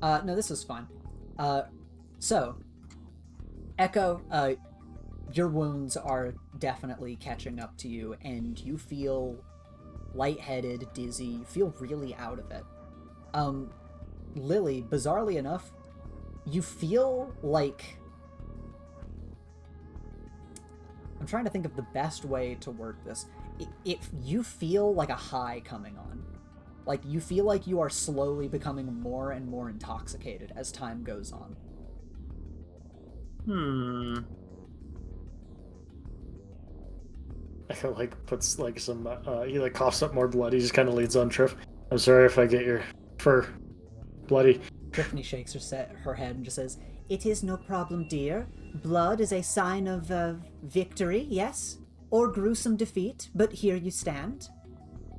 No, this is fine. So, Echo, your wounds are definitely catching up to you, and you feel lightheaded, dizzy, you feel really out of it. Lily, bizarrely enough, you feel like... I'm trying to think of the best way to word this. If you feel like a high coming on. Like, you feel like you are slowly becoming more and more intoxicated as time goes on. Echo like puts like some he like coughs up more blood. He just kind of leads on Triff. I'm sorry if I get your fur bloody. Tiffany shakes her head and just says, "It is no problem, dear. Blood is a sign of victory, yes? Or gruesome defeat, but here you stand."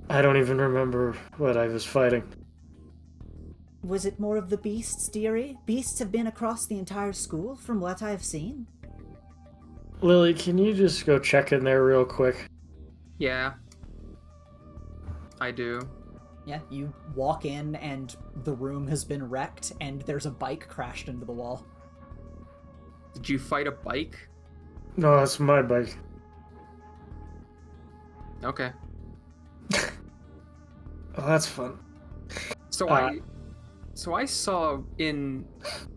I don't even remember what I was fighting. Was it more of the beasts, dearie? Beasts have been across the entire school, from what I have seen. Lily, can you just go check in there real quick? Yeah. I do. Yeah, you walk in and the room has been wrecked and there's a bike crashed into the wall. Did you fight a bike? No, that's my bike. Okay. Oh, that's fun. So I saw in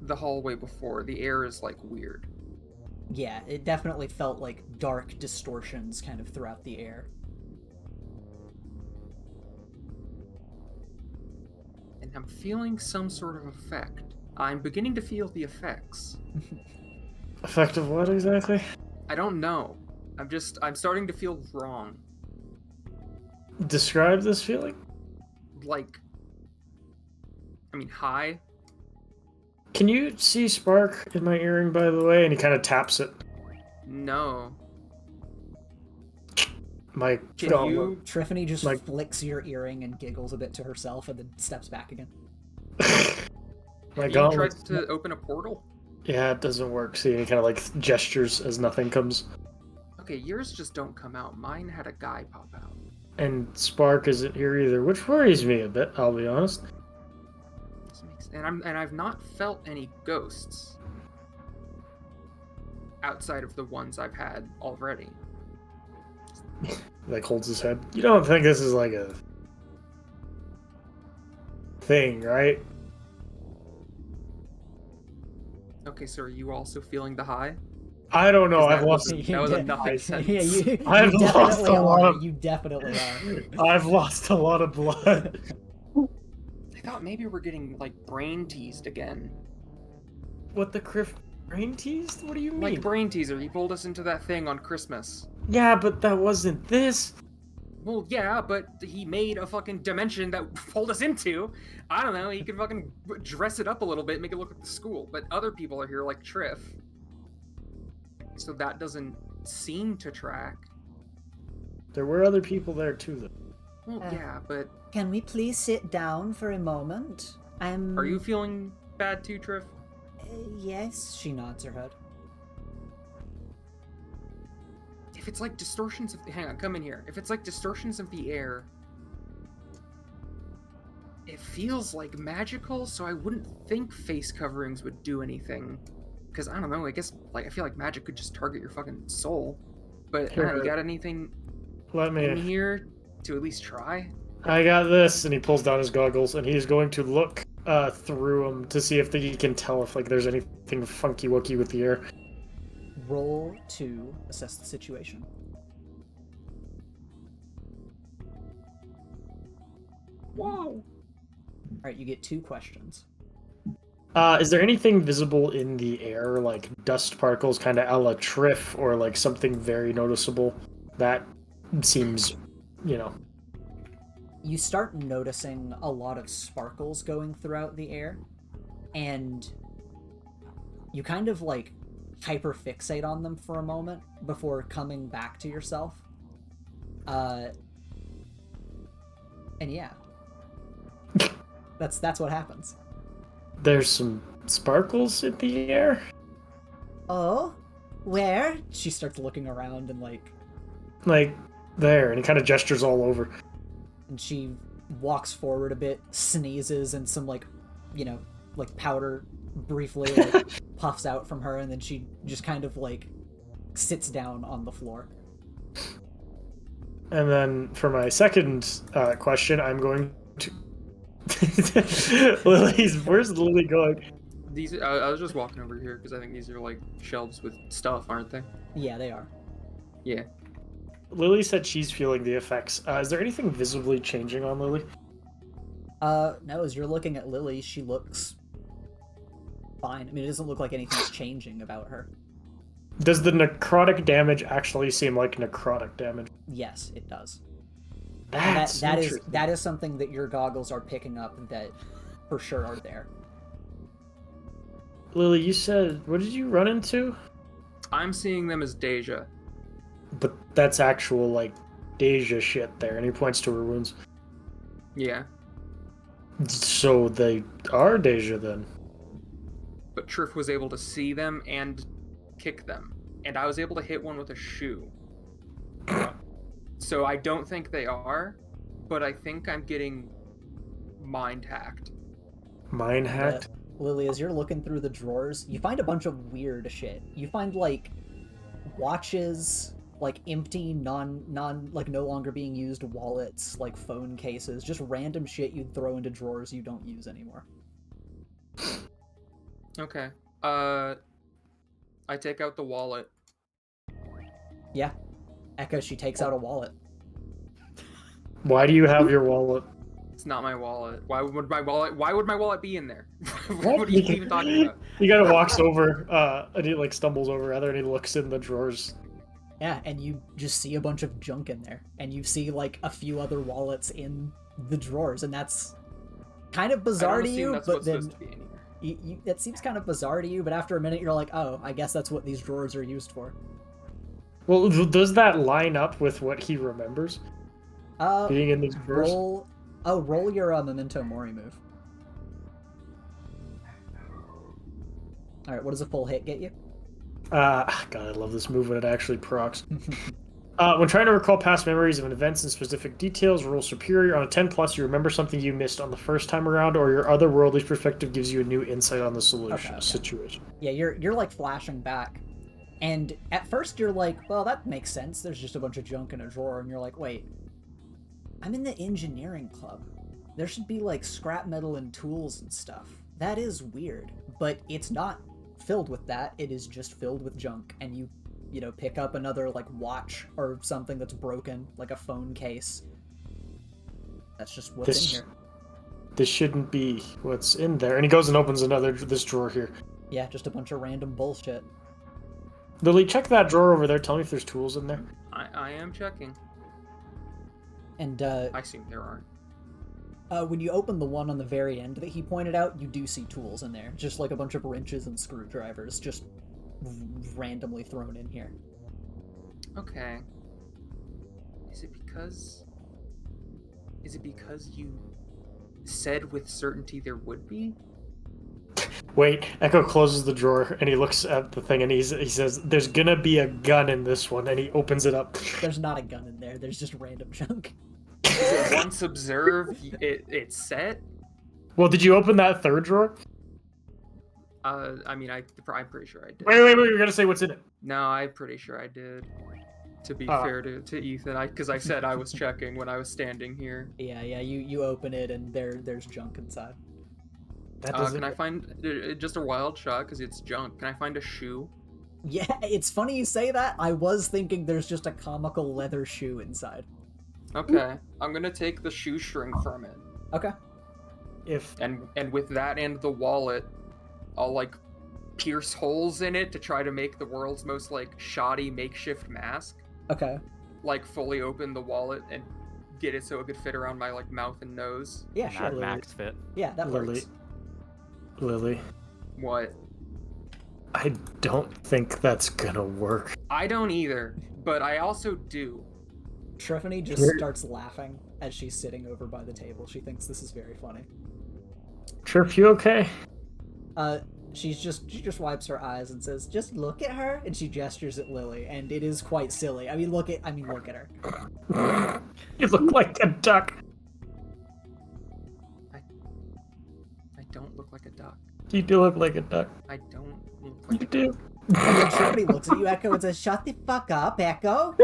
the hallway before, the air is like weird. Yeah, it definitely felt like dark distortions kind of throughout the air. And I'm feeling some sort of effect. I'm beginning to feel the effects. Effect of what exactly? I don't know. I'm starting to feel wrong. Describe this feeling? Like, I mean, high. Can you see spark in my earring, by the way? And he kind of taps it. No. My Can gauntlet. you? Triffany just Like- flicks your earring and giggles a bit to herself and then steps back again. My Have you gauntlet. tried to open a portal? Yeah, it doesn't work. See, and he kind of like gestures as nothing comes. Okay, yours just don't come out. Mine had a guy pop out. And spark isn't here either, which worries me a bit, I'll be honest. And I've not felt any ghosts outside of the ones I've had already. Like holds his head. You don't think this is like a thing, right? Okay, so are you also feeling the high? I don't know. 'Cause I've that lost. was- That was a nothing Yeah, sentence. you I've lost definitely a lot are. of- You definitely are. I've lost a lot of blood. I thought maybe we're getting like brain teased again. What the brain teased? What do you mean? Like brain teaser, he pulled us into that thing on Christmas. Yeah, but that wasn't this. Well, yeah, but he made a fucking dimension that pulled us into. I don't know, he could fucking dress it up a little bit, make it look like the school. But other people are here, like Triff. So that doesn't seem to track. There were other people there too, though. Well, yeah, but Can we please sit down for a moment? are you feeling bad too, Triff? Yes, she nods her head. if it's like distortions of hang on, come in here. If it's like distortions of the air, it feels like magical, so I wouldn't think face coverings would do anything. Because I don't know, I guess like I feel like magic could just target your fucking soul. But I don't know, you got anything in here to at least try? I got this, and he pulls down his goggles, and he's going to look through them to see if he can tell if like there's anything funky wooky with the air. Roll to assess the situation. Whoa! Alright, you get 2 questions. Is there anything visible in the air, like dust particles, kind of a la Triff, or like something very noticeable that seems, you know? You start noticing a lot of sparkles going throughout the air, and you kind of like hyperfixate on them for a moment before coming back to yourself. And yeah. That's what happens. There's some sparkles in the air? Oh? Where? She starts looking around and like there, and he kind of gestures all over. And she walks forward a bit, sneezes, and some like, you know, like powder briefly like puffs out from her, and then she just kind of like sits down on the floor. And then for my second question, I'm going to where's Lily going? These I was just walking over here because I think these are like shelves with stuff, aren't they? Yeah, they are. Yeah. Lily said she's feeling the effects. Is there anything visibly changing on Lily? No, as you're looking at Lily, she looks fine. I mean, it doesn't look like anything's changing about her. Does the necrotic damage actually seem like necrotic damage? Yes, it does. That's that is something that your goggles are picking up that for sure are there. Lily, you said, what did you run into? I'm seeing them as Dey'ja. But that's actual, like, Dey'ja shit there, and he points to her wounds. Yeah. So they are Dey'ja then? But Triff was able to see them and kick them. And I was able to hit one with a shoe. So I don't think they are, but I think I'm getting mind hacked. Mind hacked? Lily, as you're looking through the drawers, you find a bunch of weird shit. You find, like, watches, like, empty, like, no longer being used wallets, like, phone cases, just random shit you'd throw into drawers you don't use anymore. Okay. I take out the wallet. Yeah. Echo, she takes out a wallet. Why do you have your wallet? It's not my wallet. Why would my wallet be in there? What are you even talking about? He kind of walks over, and he like stumbles over rather, and he looks in the drawers. Yeah, and you just see a bunch of junk in there, and you see like a few other wallets in the drawers, and that's kind of bizarre to you. But then that seems kind of bizarre to you. But after a minute, you're like, oh, I guess that's what these drawers are used for. Well, does that line up with what he remembers? Being in these drawers? Roll your Memento Mori move. Alright, what does a full hit get you? God, I love this move when it actually procs. When trying to recall past memories of events and specific details, roll superior. On a 10+, you remember something you missed on the first time around, or your otherworldly perspective gives you a new insight on the situation. Yeah, you're like flashing back. And at first you're like, well, that makes sense. There's just a bunch of junk in a drawer. And you're like, wait, I'm in the engineering club. There should be like scrap metal and tools and stuff. That is weird. But it's not filled with that. It is just filled with junk. And you know, pick up another like watch or something that's broken, like a phone case. That's just what's in here. This shouldn't be what's in there. And he goes and opens this drawer here. Yeah, just a bunch of random bullshit. Lily, check that drawer over there. Tell me if there's tools in there. I am checking. And I assume there aren't. When you open the one on the very end that he pointed out, you do see tools in there. Just like a bunch of wrenches and screwdrivers just randomly thrown in here. Okay. Is it because you said with certainty there would be? Wait, Echo closes the drawer and he looks at the thing and he says, "There's gonna be a gun in this one," and he opens it up. There's not a gun in there. There's just random junk. Is it once observed, it's set? Well, did you open that third drawer? I mean, I'm pretty sure I did. Wait, you're gonna say what's in it. No, I'm pretty sure I did. To be fair to Ethan, because I said I was checking when I was standing here. Yeah, you open it and there's junk inside. Can I find just a wild shot because it's junk? Can I find a shoe? Yeah, it's funny you say that. I was thinking there's just a comical leather shoe inside. Okay, I'm gonna take the shoestring from it. Okay. And with that and the wallet, I'll like pierce holes in it to try to make the world's most like shoddy makeshift mask. Okay. Like fully open the wallet and get it so it could fit around my like mouth and nose. Yeah, sure. Mad Max fit. Yeah, that works. Lily. What? I don't think that's gonna work. I don't either, but I also do. Triffany just starts laughing as she's sitting over by the table. She thinks this is very funny. Triff, you okay? She just wipes her eyes and says, "Just look at her," and she gestures at Lily, and it is quite silly. I mean, look at her. You look like a duck. I don't look like a duck. You do look like a duck. I don't look like You a do. duck. And then Triffany looks at you, Echo, and says, "Shut the fuck up, Echo."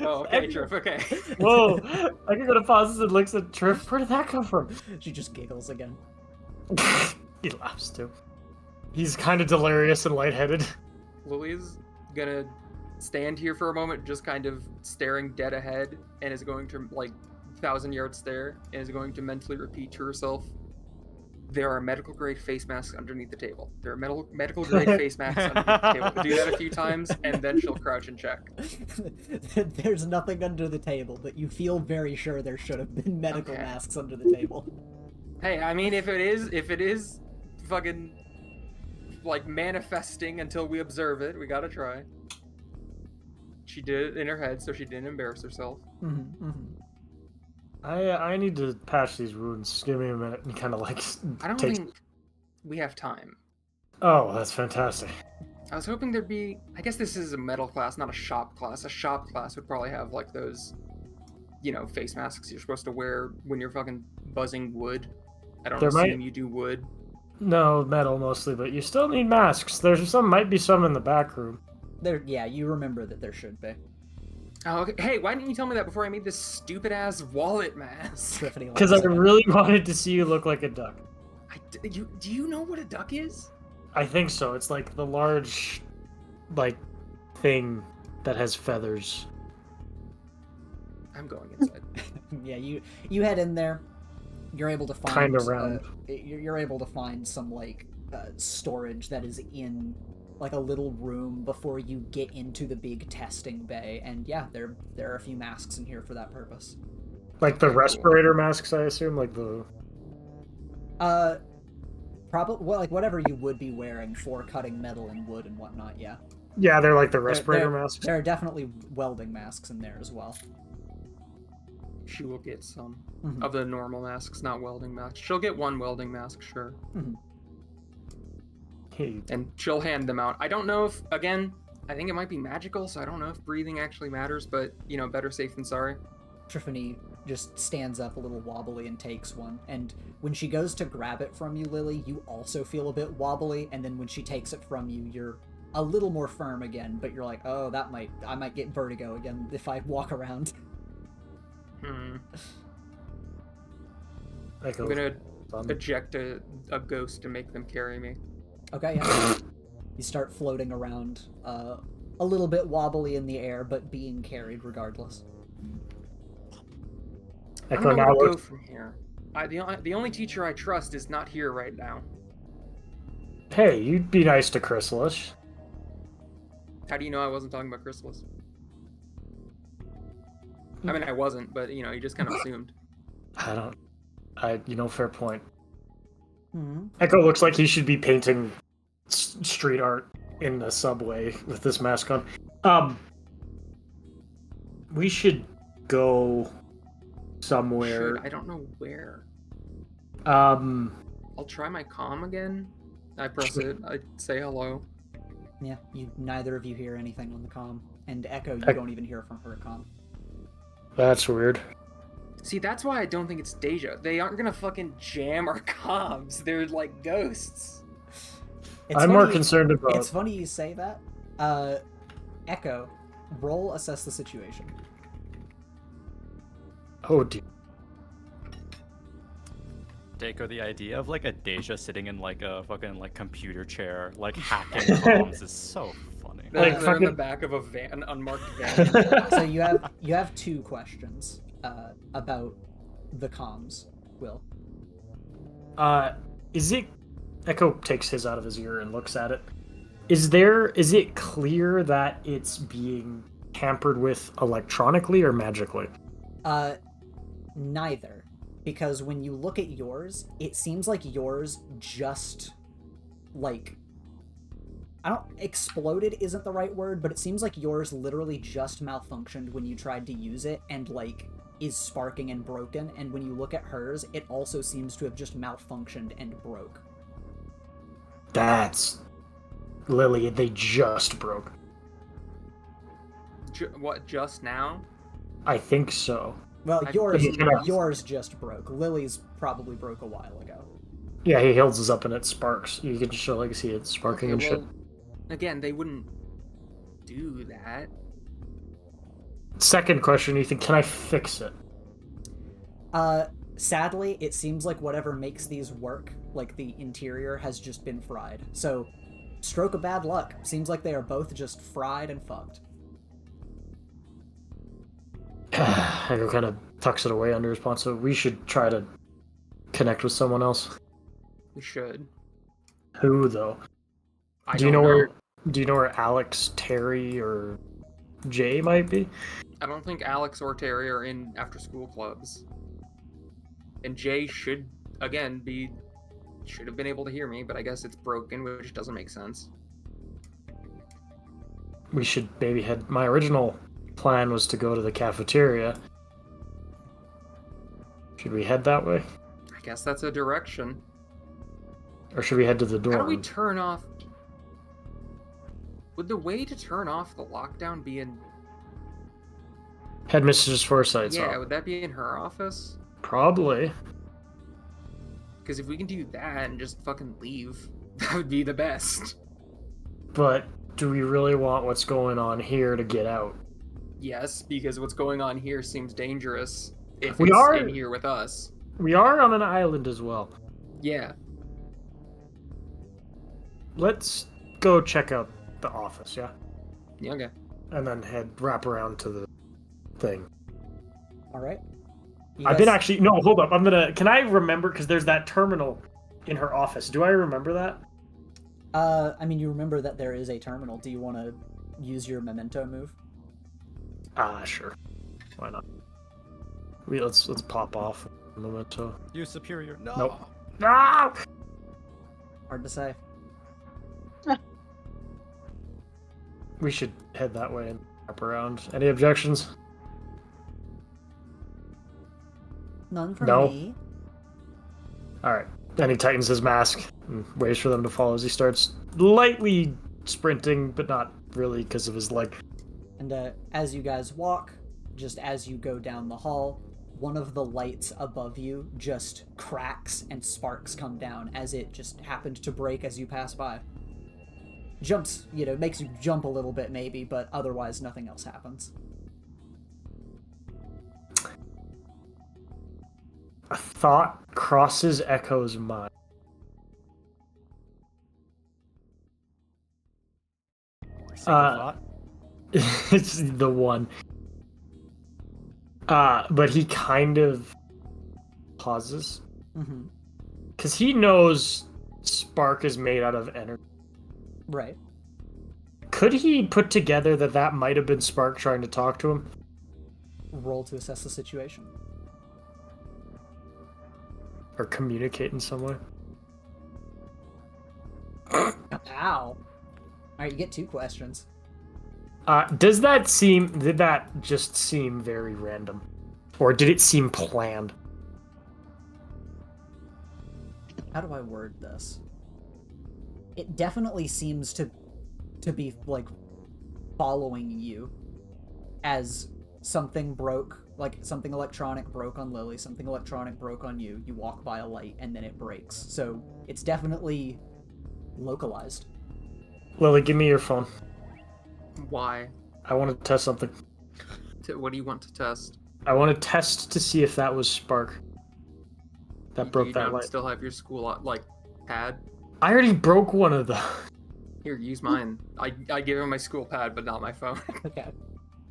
Oh, okay, Triff, okay. Whoa! I can go to pauses and looks at Triff. Where did that come from? She just giggles again. He laughs too. He's kind of delirious and lightheaded. Lily's gonna stand here for a moment, just kind of staring dead ahead, and is going to, like, 1,000-yard stare, and is going to mentally repeat to herself, "There are medical-grade face masks underneath the table. There are medical-grade face masks underneath the table." Do that a few times, and then she'll crouch and check. There's nothing under the table, but you feel very sure there should have been medical masks under the table. Hey, I mean, if it is fucking, like, manifesting until we observe it, we gotta try. She did it in her head, so she didn't embarrass herself. I need to patch these wounds. Give me a minute and kind of like. I don't think we have time. Oh, that's fantastic. I was hoping there'd be. I guess this is a metal class, not a shop class. A shop class would probably have like those, face masks you're supposed to wear when you're fucking buzzing wood. I don't assume you do wood. No, metal mostly, but you still need masks. Might be some in the back room. Yeah, you remember that there should be. Oh, okay. Hey, why didn't you tell me that before I made this stupid-ass wallet mask? Because I really wanted to see you look like a duck. Do you know what a duck is? I think so. It's like the large, thing that has feathers. I'm going inside. Yeah, you head in there. You're able to find Kind of round. You're able to find some storage that is in like a little room before you get into the big testing bay, and yeah, there are a few masks in here for that purpose. Like the respirator masks, I assume, like the. Probably whatever you would be wearing for cutting metal and wood and whatnot. Yeah. Yeah, they're like the respirator masks. There are definitely welding masks in there as well. She will get some of the normal masks, not welding masks. She'll get one welding mask, sure. And she'll hand them out. I don't know if, again, I think it might be magical, so I don't know if breathing actually matters, but, better safe than sorry. Triffany just stands up a little wobbly and takes one, and when she goes to grab it from you, Lily, you also feel a bit wobbly, and then when she takes it from you, you're a little more firm again, but you're like, oh, I might get vertigo again if I walk around. I'm gonna eject a ghost to make them carry me. Okay, yeah. You start floating around, a little bit wobbly in the air, but being carried regardless. I don't know where to go from here. The only teacher I trust is not here right now. Hey, you'd be nice to Chrysalis. How do you know I wasn't talking about Chrysalis? I mean, I wasn't, but, you just kind of assumed. Fair point. Echo looks like he should be painting street art in the subway with this mask on. We should go somewhere. I don't know where. Um, I'll try my comm again. I press it. I say hello. Yeah, neither of you hear anything on the comm. And Echo, you don't even hear from her comm. That's weird. See, that's why I don't think it's Dey'ja. They aren't gonna fucking jam our comms. They're like ghosts. I'm more concerned about... It's funny you say that. Echo, roll assess the situation. Oh dear. Deiko, the idea of like a Dey'ja sitting in like a fucking like computer chair, like hacking comms is so funny. They're in the back of a van, an unmarked van. So you have 2 questions about the comms, Will. Is it... Echo takes his out of his ear and looks at it. Is it clear that it's being tampered with electronically or magically? Neither. Because when you look at yours, it seems like yours just, like... exploded isn't the right word, but it seems like yours literally just malfunctioned when you tried to use it and, like, is sparking and broken. And when you look at hers, it also seems to have just malfunctioned and broke. That's... Lily, they just broke. What, just now? I think so. Well, yours just broke. Lily's probably broke a while ago. Yeah, he holds us up and it sparks. You can just see it sparking and shit. Again, they wouldn't do that. Second question, Ethan, can I fix it? Sadly, it seems like whatever makes these work, like the interior, has just been fried. So, stroke of bad luck. Seems like they are both just fried and fucked. Echo kind of tucks it away under his pawn, so we should try to connect with someone else. We should. Who, though? Do you know where Alex, Terry, or Jay might be? I don't think Alex or Terry are in after-school clubs. And Jay should have been able to hear me, but I guess it's broken, which doesn't make sense. We should maybe head... My original plan was to go to the cafeteria. Should we head that way? I guess that's a direction. Or should we head to the dorm? How do we turn off... Would the way to turn off the lockdown be in... Headmistress Forsythe's office. Yeah, would that be in her office? Probably. Because if we can do that and just fucking leave, that would be the best. But do we really want what's going on here to get out? Yes, because what's going on here seems dangerous if We it's are- in here with us. We are on an island as well. Yeah. Let's go check out the office, yeah? Yeah, okay. And then wrap around to the thing. Alright. No, hold up. Can I remember, because there's that terminal in her office. Do I remember that? I mean, you remember that there is a terminal. Do you want to use your memento move? Sure. Why not? Let's pop off a memento. You superior. No. Nope. No! Hard to say. We should head that way and wrap around. Any objections? None from No. me. Alright. Then he tightens his mask and waits for them to follow as he starts lightly sprinting, but not really because of his leg. And as you guys walk, just as you go down the hall, one of the lights above you just cracks and sparks come down as it just happened to break as you pass by. Jumps, makes you jump a little bit maybe, but otherwise nothing else happens. A thought crosses Echo's mind. Thought? It's the one. But he kind of pauses. Mm-hmm. Because he knows spark is made out of energy. Right. Could he put together that might have been Spark trying to talk to him? Roll to assess the situation. Or communicate in some way? Ow. Alright, you get 2 questions. Did that just seem very random? Or did it seem planned? How do I word this? It definitely seems to be like following you as something broke, like something electronic broke on Lily, something electronic broke on you. You walk by a light and then it breaks. So it's definitely localized. Lily, give me your phone. Why? I want to test something. What do you want to test? I want to test to see if that was Spark. That Do broke you that not light. still have your school like pad? I already broke one of them. Here, use mine. I gave him my school pad, but not my phone. Okay.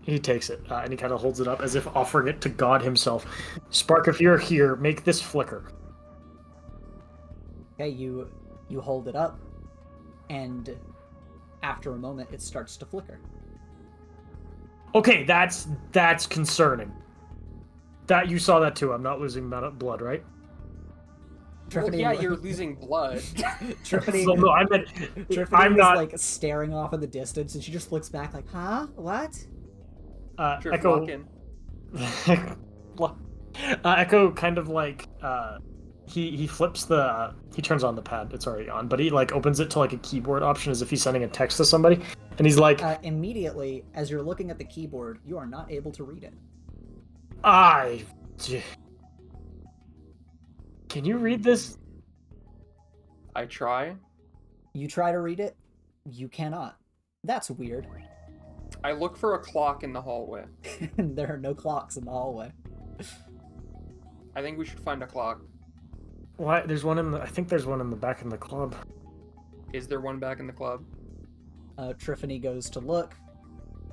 He takes it, and he kind of holds it up as if offering it to God himself. Spark, if you're here, make this flicker. Okay, you hold it up, and after a moment, it starts to flicker. Okay, that's concerning. That you saw that too. I'm not losing blood, right? Well, yeah, you're losing blood. Triffany, So, no, I meant Triffany I'm is not. like staring off in the distance, and she just looks back like, "Huh? What?" Echo. Walk in. Echo kind of like he flips he turns on the pad. It's already on, but he like opens it to like a keyboard option as if he's sending a text to somebody, and he's like, immediately, as you're looking at the keyboard, you are not able to read it. Can you read this? I try. You try to read it, you cannot. That's weird. I look for a clock in the hallway. There are no clocks in the hallway. I think we should find a clock. Why? There's one in the. I think there's one in the back in the club. Is there one back in the club? Triffany goes to look,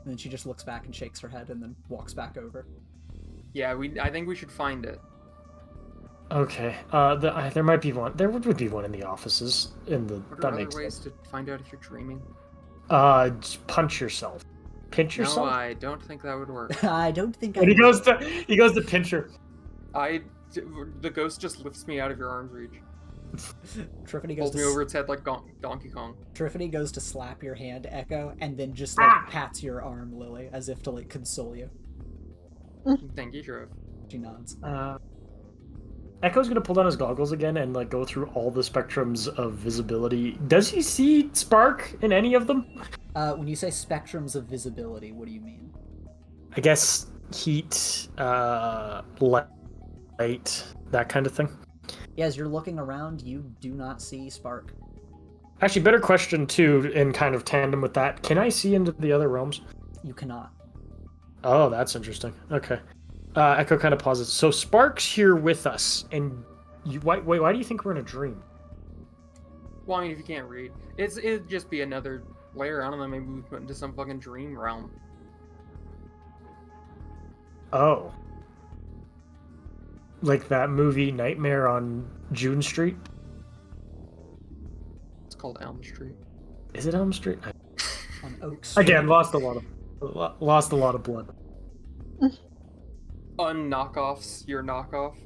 and then she just looks back and shakes her head, and then walks back over. Yeah, I think we should find it. Okay. There might be one. There would be one in the offices. What are other ways to find out if you're dreaming? Just punch yourself. Pinch yourself. No, I don't think that would work. I don't think And he goes to pinch her. The ghost just lifts me out of your arm's reach. Triffany goes Holds to me over its head like Donkey Kong. Triffany goes to slap your hand, Echo, and then just like pats your arm, Lily, as if to like console you. Thank you, Trev. She nods. Echo's gonna pull down his goggles again and like go through all the spectrums of visibility. Does he see Spark in any of them? When you say spectrums of visibility, what do you mean? I guess heat, light, that kind of thing. Yeah, as you're looking around, you do not see Spark. Actually, better question too, in kind of tandem with that. Can I see into the other realms? You cannot. Oh, that's interesting. Okay. Echo kind of pauses. So Spark's here with us, and why do you think we're in a dream? Well, I mean, if you can't read, it'd just be another layer. I don't know. Maybe we put into some fucking dream realm. Oh. Like that movie Nightmare on June Street? It's called Elm Street. Is it Elm Street? On Oak Street. Again, lost a lot of blood. Unknockoffs your knockoff.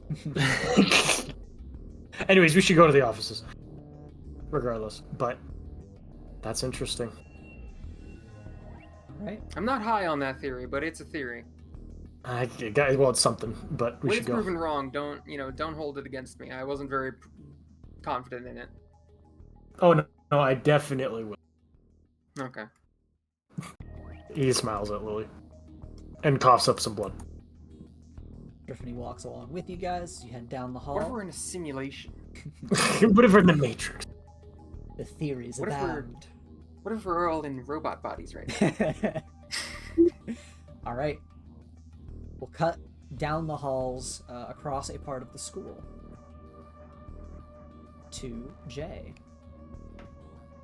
Anyways, we should go to the offices. Regardless, but that's interesting. Right. I'm not high on that theory, but it's a theory. Well, it's something, but we When should it's go. proven wrong, don't hold it against me. I wasn't very confident in it. Oh no, I definitely will. Okay. He smiles at Lily and coughs up some blood. Triffany walks along with you guys. You head down the hall. What if we're in a simulation? What if we're in the Matrix? The theories What if abound. What if we're all in robot bodies right now? All right. We'll cut down the halls across a part of the school to Jay.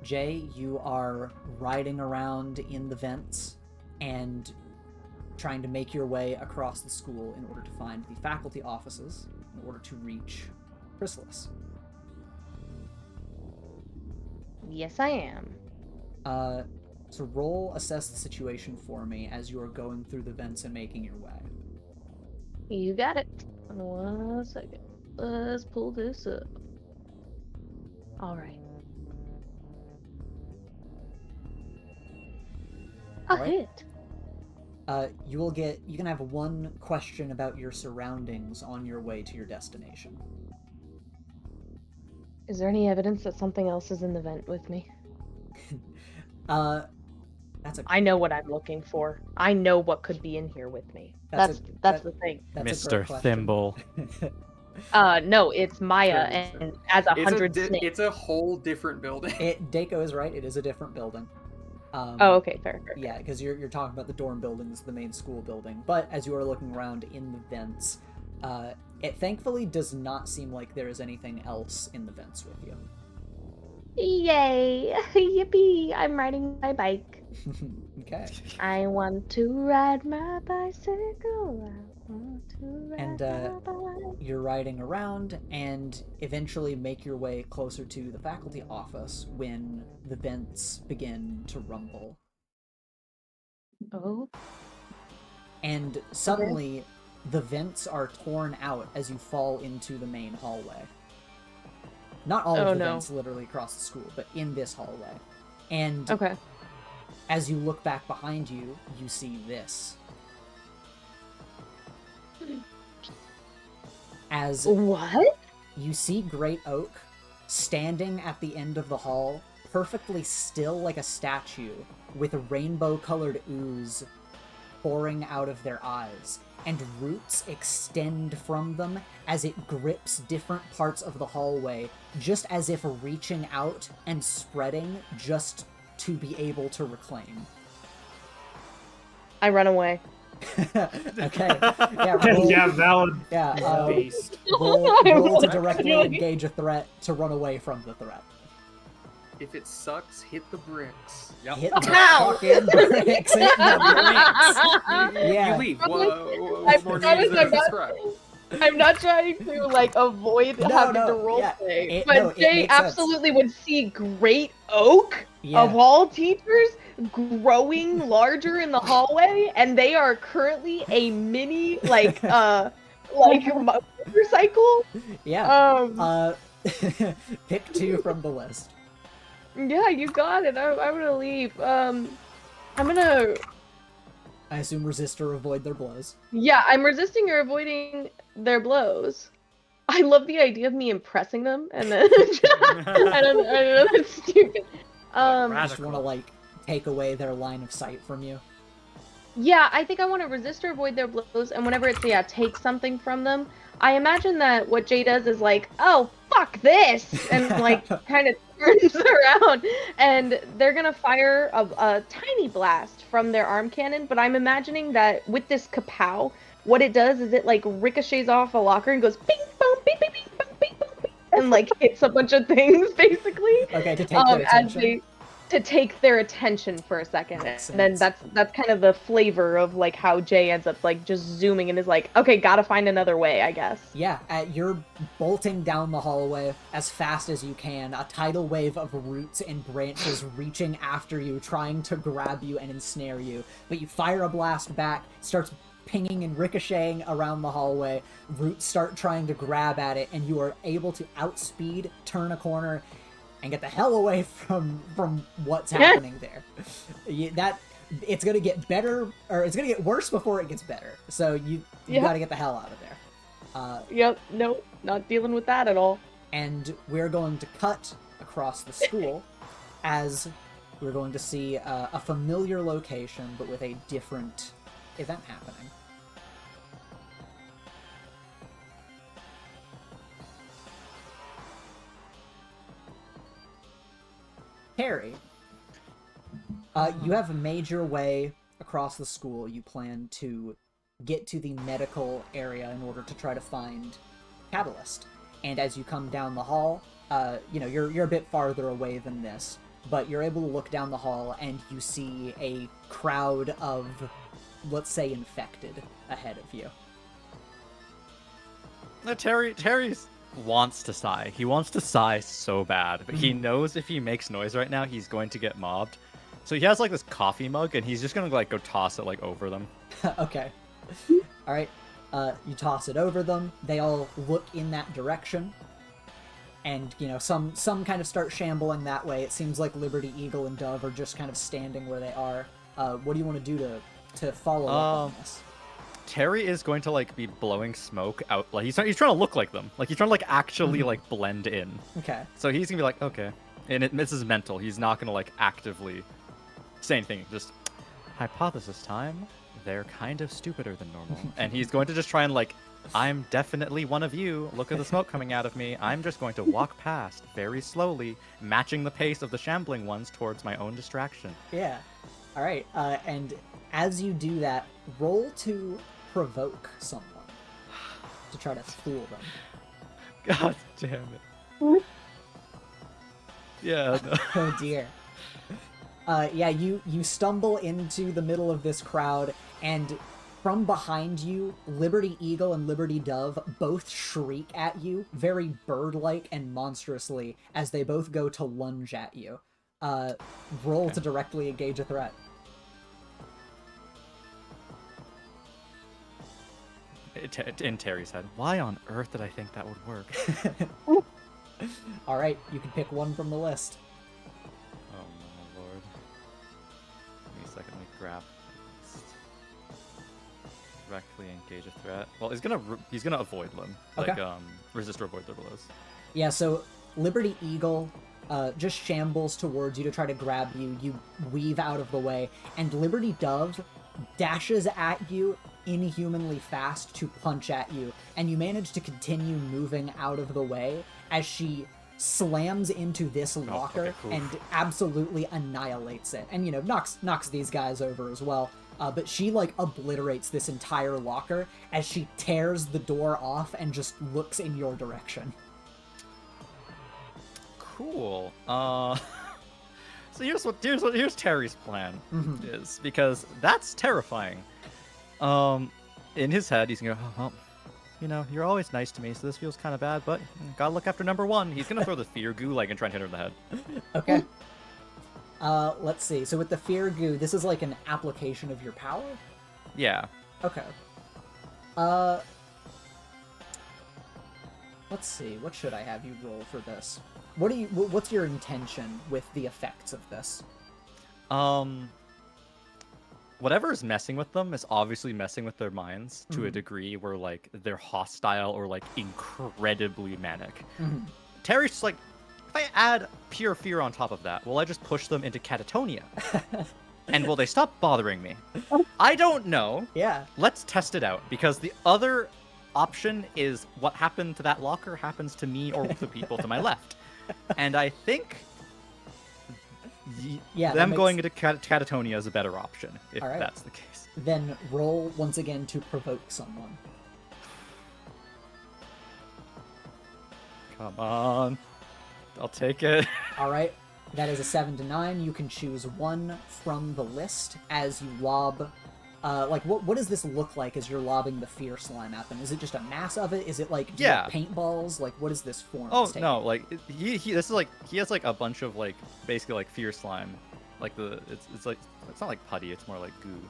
Jay, you are riding around in the vents and trying to make your way across the school in order to find the faculty offices in order to reach Chrysalis. Yes, I am. So roll assess the situation for me as you are going through the vents and making your way. You got it. 1 second. Let's pull this up. All right. All right. Hit. You can have one question about your surroundings on your way to your destination. Is there any evidence that something else is in the vent with me? That's a I know what I'm looking for. I know what could be in here with me. That's That's the thing. that's a great Mr. question. Thimble. No, it's Maya, Totally and as 100 snakes. It's a whole different building. Dey'ja is right. It is a different building. Oh, okay, fair. Yeah, because you're talking about the dorm buildings, the main school building. But as you are looking around in the vents, it thankfully does not seem like there is anything else in the vents with you. Yay! Yippee! I'm riding my bike. Okay. I want to ride my bicycle. I want to ride And my bike. you're riding around and eventually make your way closer to the faculty office when the vents begin to rumble. Oh. And suddenly, the vents are torn out as you fall into the main hallway. Not all of the vents literally across the school, but in this hallway. And Okay. as you look back behind you, you see this. As What? you see Great Oak standing at the end of the hall, perfectly still like a statue, with rainbow-colored ooze pouring out of their eyes, and roots extend from them as it grips different parts of the hallway, just as if reaching out and spreading just to be able to reclaim. I run away. Okay. Yeah, roll, Yeah, valid. yeah, Based. roll to directly engage a threat to run away from the threat. If it sucks, hit the bricks. Hit the Ow! fucking bricks. Hit the bricks. Yeah. You leave. I'm What more not- news I'm to not- describe? I'm not trying to avoid having to roleplay, but it Jay makes sense. absolutely would see Great Oak Yeah. of all teachers growing larger in the hallway, and they are currently a mini motorcycle. Yeah. Pick two from the list. Yeah, you got it. I'm gonna leave. I'm gonna. I assume resist or avoid their blows. Yeah, I'm resisting or avoiding their blows. I love the idea of me impressing them, and then I don't know, that's stupid. Just want to like take away their line of sight from you. Yeah, I think I want to resist or avoid their blows, and whenever it's take something from them, I imagine that what Jay does is like, oh fuck this, and like kind of turns around, and they're gonna fire a tiny blast from their arm cannon. But I'm imagining that with this kapow, what it does is it like ricochets off a locker and goes ping pong, ping ping ping pong, ping pong, ping, and like hits a bunch of things basically. Okay, to take their attention. To take their attention for a second. Makes And then sense. that's kind of the flavor of like how Jay ends up like just zooming and is like, okay, gotta find another way, I guess. Yeah, you're bolting down the hallway as fast as you can, a tidal wave of roots and branches reaching after you, trying to grab you and ensnare you. But you fire a blast back, starts pinging and ricocheting around the hallway, roots start trying to grab at it, and you are able to outspeed, turn a corner, and get the hell away from what's happening there. It's gonna get better, or it's gonna get worse before it gets better. So you gotta get the hell out of there. Yep, nope, not dealing with that at all. And we're going to cut across the school as we're going to see a familiar location, but with a different event happening. Harry, you have made your way across the school. You plan to get to the medical area in order to try to find Catalyst. And as you come down the hall, you're a bit farther away than this, but you're able to look down the hall and you see a crowd of, let's say, infected ahead of you. Terry's wants to sigh. He wants to sigh so bad, but he knows if he makes noise right now, he's going to get mobbed. So he has like this coffee mug, and he's just gonna like go toss it like over them. Okay. All right. You toss it over them. They all look in that direction, and some kind of start shambling that way. It seems like Liberty Eagle and Dove are just kind of standing where they are. What do you want to do to to follow up on this? Terry is going to like be blowing smoke out. Like he's trying to look like them. Like he's trying to like actually like blend in. Okay. So he's gonna be like, okay, and this is mental. He's not gonna like actively say anything. Just hypothesis time. They're kind of stupider than normal, and he's going to just try and like, I'm definitely one of you. Look at the smoke coming out of me. I'm just going to walk past very slowly, matching the pace of the shambling ones towards my own distraction. Yeah. All right. And as you do that, roll to provoke someone to try to fool them. God damn it. Yeah. No. Oh dear. Yeah, you stumble into the middle of this crowd, and from behind you, Liberty Eagle and Liberty Dove both shriek at you, very bird-like and monstrously, as they both go to lunge at you. Roll to directly engage a threat. In Terry's head, why on earth did I think that would work? All right, you can pick one from the list. Oh my lord. Give me a second, let me grab the list. Directly engage a threat. Well, he's gonna avoid them. Like, Okay. Resist or avoid their blows. Yeah, so Liberty Eagle just shambles towards you to try to grab you. You weave out of the way, and Liberty Dove dashes at you inhumanly fast to punch at you, and you manage to continue moving out of the way as she slams into this locker cool. and absolutely annihilates it, and knocks these guys over as well. But she like obliterates this entire locker as she tears the door off and just looks in your direction. Cool. So here's Terry's plan is, because that's terrifying. In his head, he's gonna go, well, you're always nice to me, so this feels kind of bad, but gotta look after number one. He's gonna throw the fear goo like and try and hit her in the head. Okay. Let's see. So with the fear goo, this is like an application of your power? Yeah. Okay. Let's see. What should I have you roll for this? What's your intention with the effects of this? Whatever is messing with them is obviously messing with their minds to a degree where like they're hostile or like incredibly manic. Terry's just like, if I add pure fear on top of that, will I just push them into catatonia? And will they stop bothering me? I don't know. Yeah. Let's test it out, because the other option is what happened to that locker happens to me or the people to my left. And I think them going into catatonia is a better option, if that's the case. Then roll once again to provoke someone. Come on. I'll take it. All right. That is a 7 to 9. You can choose one from the list as you lob. What does this look like as you're lobbing the fear slime at them? Is it just a mass of it? Is it like paintballs? Like, what is this form? Oh no! Like he has like a bunch of like basically like fear slime, like it's not like putty. It's more like goo.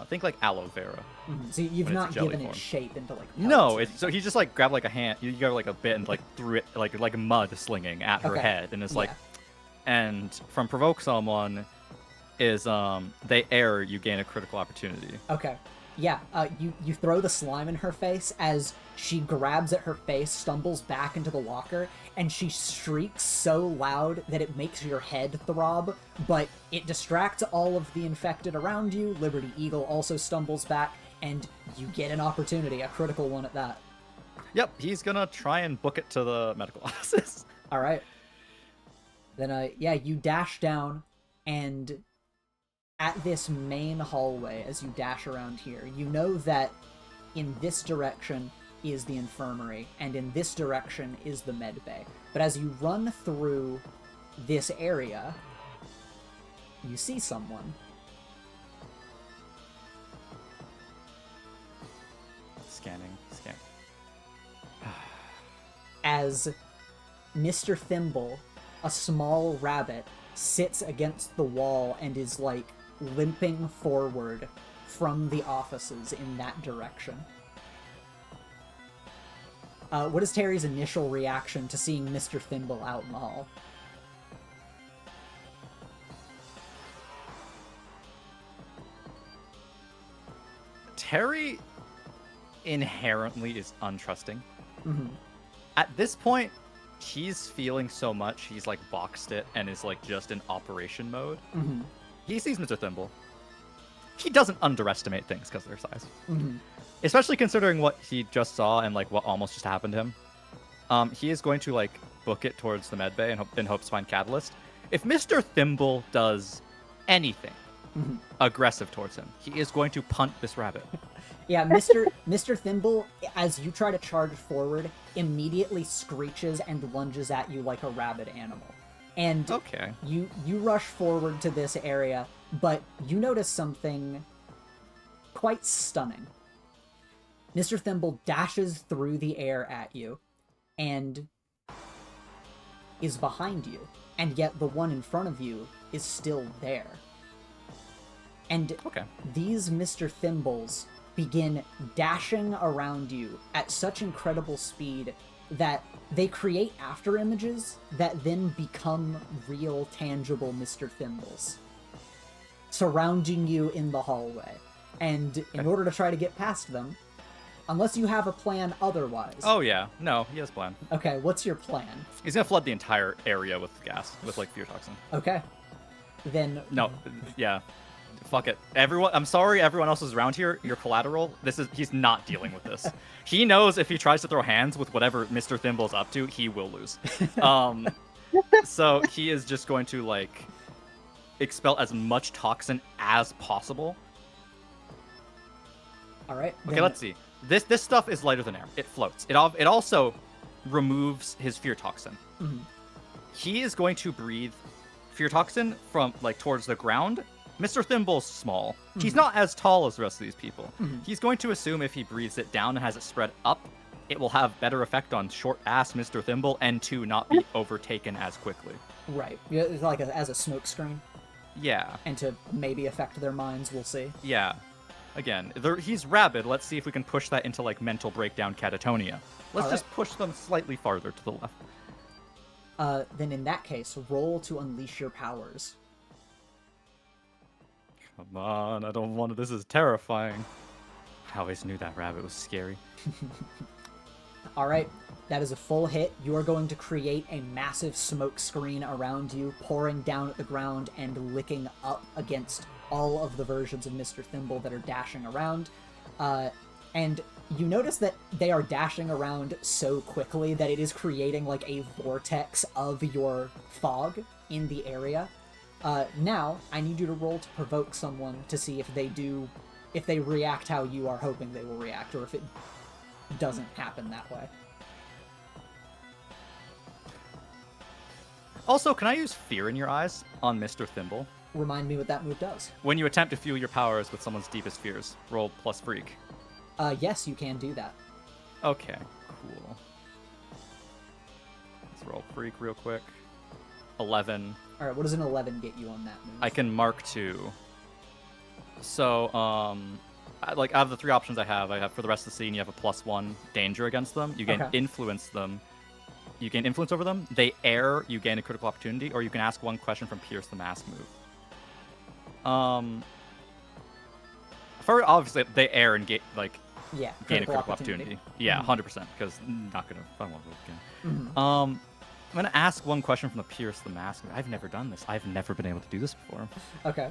Think like aloe vera. So you've not given form. it shape into like. No, so he just like grabbed like a hand. You got like a bit and like threw it like mud slinging at her head, and it's like, and from provoke someone is they err, you gain a critical opportunity. Okay. Yeah, you throw the slime in her face as she grabs at her face, stumbles back into the locker, and she shrieks so loud that it makes your head throb, but it distracts all of the infected around you. Liberty Eagle also stumbles back, and you get an opportunity, a critical one at that. Yep, he's gonna try and book it to the medical office. All right. Then, you dash down, and at this main hallway, as you dash around here, you know that in this direction is the infirmary, and in this direction is the med bay. But as you run through this area, you see someone. Scan. As Mr. Thimble, a small rabbit, sits against the wall and is like limping forward from the offices in that direction. What is Terry's initial reaction to seeing Mr. Thimble out in the hall? Terry inherently is untrusting. Mm-hmm. At this point, he's feeling so much, he's like boxed it and is like just in operation mode. Mm-hmm. He sees Mr. Thimble. He doesn't underestimate things because of their size. Mm-hmm. Especially considering what he just saw and like what almost just happened to him. He is going to like book it towards the med bay in hopes to find Catalyst. If Mr. Thimble does anything aggressive towards him, he is going to punt this rabbit. Yeah, Mr. Thimble, as you try to charge forward, immediately screeches and lunges at you like a rabid animal. And Okay. you rush forward to this area, but you notice something quite stunning. Mr. Thimble dashes through the air at you and is behind you, and yet the one in front of you is still there. And Okay. these Mr. Thimbles begin dashing around you at such incredible speed that they create after images that then become real, tangible Mr. Thimbles, surrounding you in the hallway. And in order to try to get past them, unless you have a plan otherwise... Oh yeah, no, he has a plan. Okay, what's your plan? He's gonna flood the entire area with gas, with like fear toxin. Okay. Then... No, yeah. Fuck it. Everyone, I'm sorry everyone else is around here. You're collateral. He's not dealing with this. He knows if he tries to throw hands with whatever Mr. Thimble's up to, he will lose. So he is just going to like expel as much toxin as possible. All right. Okay, then- let's see. This stuff is lighter than air. It floats. It also removes his fear toxin. Mhm. He is going to breathe fear toxin from like towards the ground. Mr. Thimble's small. He's not as tall as the rest of these people. He's going to assume if he breathes it down and has it spread up, it will have better effect on short-ass Mr. Thimble and to not be overtaken as quickly. Right. Yeah, it's like as a smoke screen, Yeah. and to maybe affect their minds, we'll see. Yeah. Again, he's rabid. Let's see if we can push that into like mental breakdown catatonia. Let's All just push them slightly farther to the left. Then in that case, roll to unleash your powers. Come on, I don't want to. This is terrifying. I always knew that rabbit was scary. All right, that is a full hit. You are going to create a massive smoke screen around you, pouring down at the ground and licking up against all of the versions of Mr. Thimble that are dashing around. And you notice that they are dashing around so quickly that it is creating like a vortex of your fog in the area. Now, I need you to roll to provoke someone to see if they react how you are hoping they will react, or if it doesn't happen that way. Also, can I use fear in your eyes on Mr. Thimble? Remind me what that move does. When you attempt to fuel your powers with someone's deepest fears, roll plus freak. Yes, you can do that. Okay, cool. Let's roll freak real quick. 11. All right, what does an 11 get you on that move? I can mark 2. So, out of the 3 options I have for the rest of the scene, you have a +1 danger against them. You gain Okay. influence them. You gain influence over them. They err, you gain a critical opportunity, or you can ask one question from Pierce the Mask move. For obviously they err and gain Yeah, gain a critical opportunity. Yeah, 100%. Because I don't want to roll again. I'm gonna ask one question from the Pierce the Mask. I've never done this. I've never been able to do this before. Okay.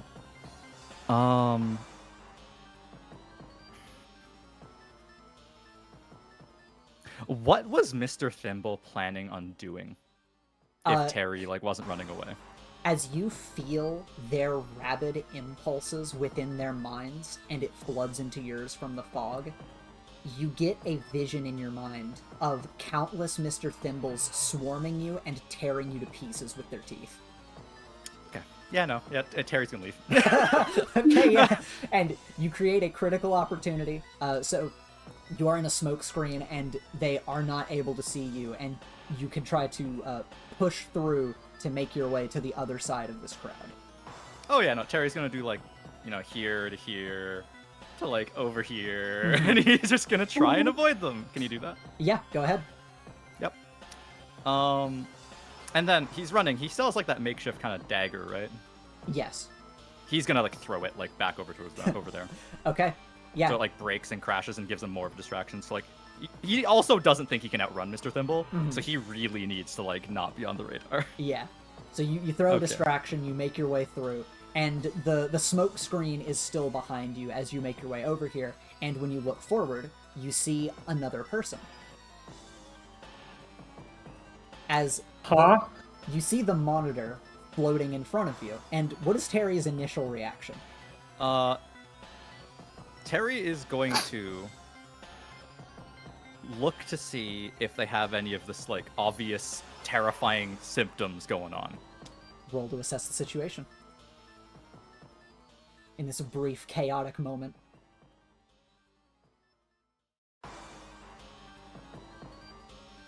What was Mr. Thimble planning on doing if Uh, Terry wasn't running away? As you feel their rabid impulses within their minds, and it floods into yours from the fog, you get a vision in your mind of countless Mr. Thimbles swarming you and tearing you to pieces with their teeth. Okay. Yeah, no. Yeah, Terry's gonna leave. Okay, yeah. And you create a critical opportunity. So you are in a smoke screen, and they are not able to see you, and you can try to push through to make your way to the other side of this crowd. Oh yeah, no. Terry's gonna do here to here to over here, and he's just gonna try and avoid them. Can you do that? Yeah, go ahead. Yep. And then he's running. He still has that makeshift kind of dagger, right? Yes. He's gonna throw it back over towards that over there. Okay. Yeah. So it like breaks and crashes and gives him more of a distraction. So like he also doesn't think he can outrun Mr. Thimble, so he really needs to like not be on the radar. Yeah. So you throw a Okay. distraction, you make your way through, and the smoke screen is still behind you as you make your way over here, and when you look forward, you see another person. As Huh? you see the monitor floating in front of you, and what is Terry's initial reaction? Terry is going to look to see if they have any of this like obvious terrifying symptoms going on. Roll to assess the situation. In this brief, chaotic moment.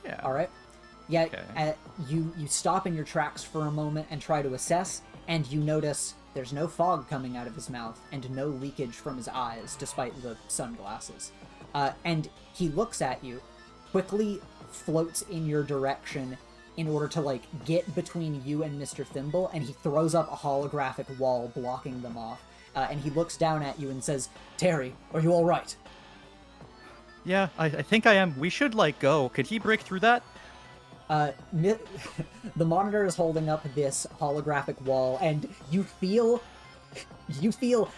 Yeah. All right. Yeah. Okay. You stop in your tracks for a moment and try to assess, and you notice there's no fog coming out of his mouth and no leakage from his eyes, despite the sunglasses. And he looks at you, quickly floats in your direction in order to like get between you and Mr. Thimble, and he throws up a holographic wall blocking them off. And he looks down at you and says, "Terry, are you all right?" Yeah, I think I am. We should like go. Could he break through that? The monitor is holding up this holographic wall, and you feel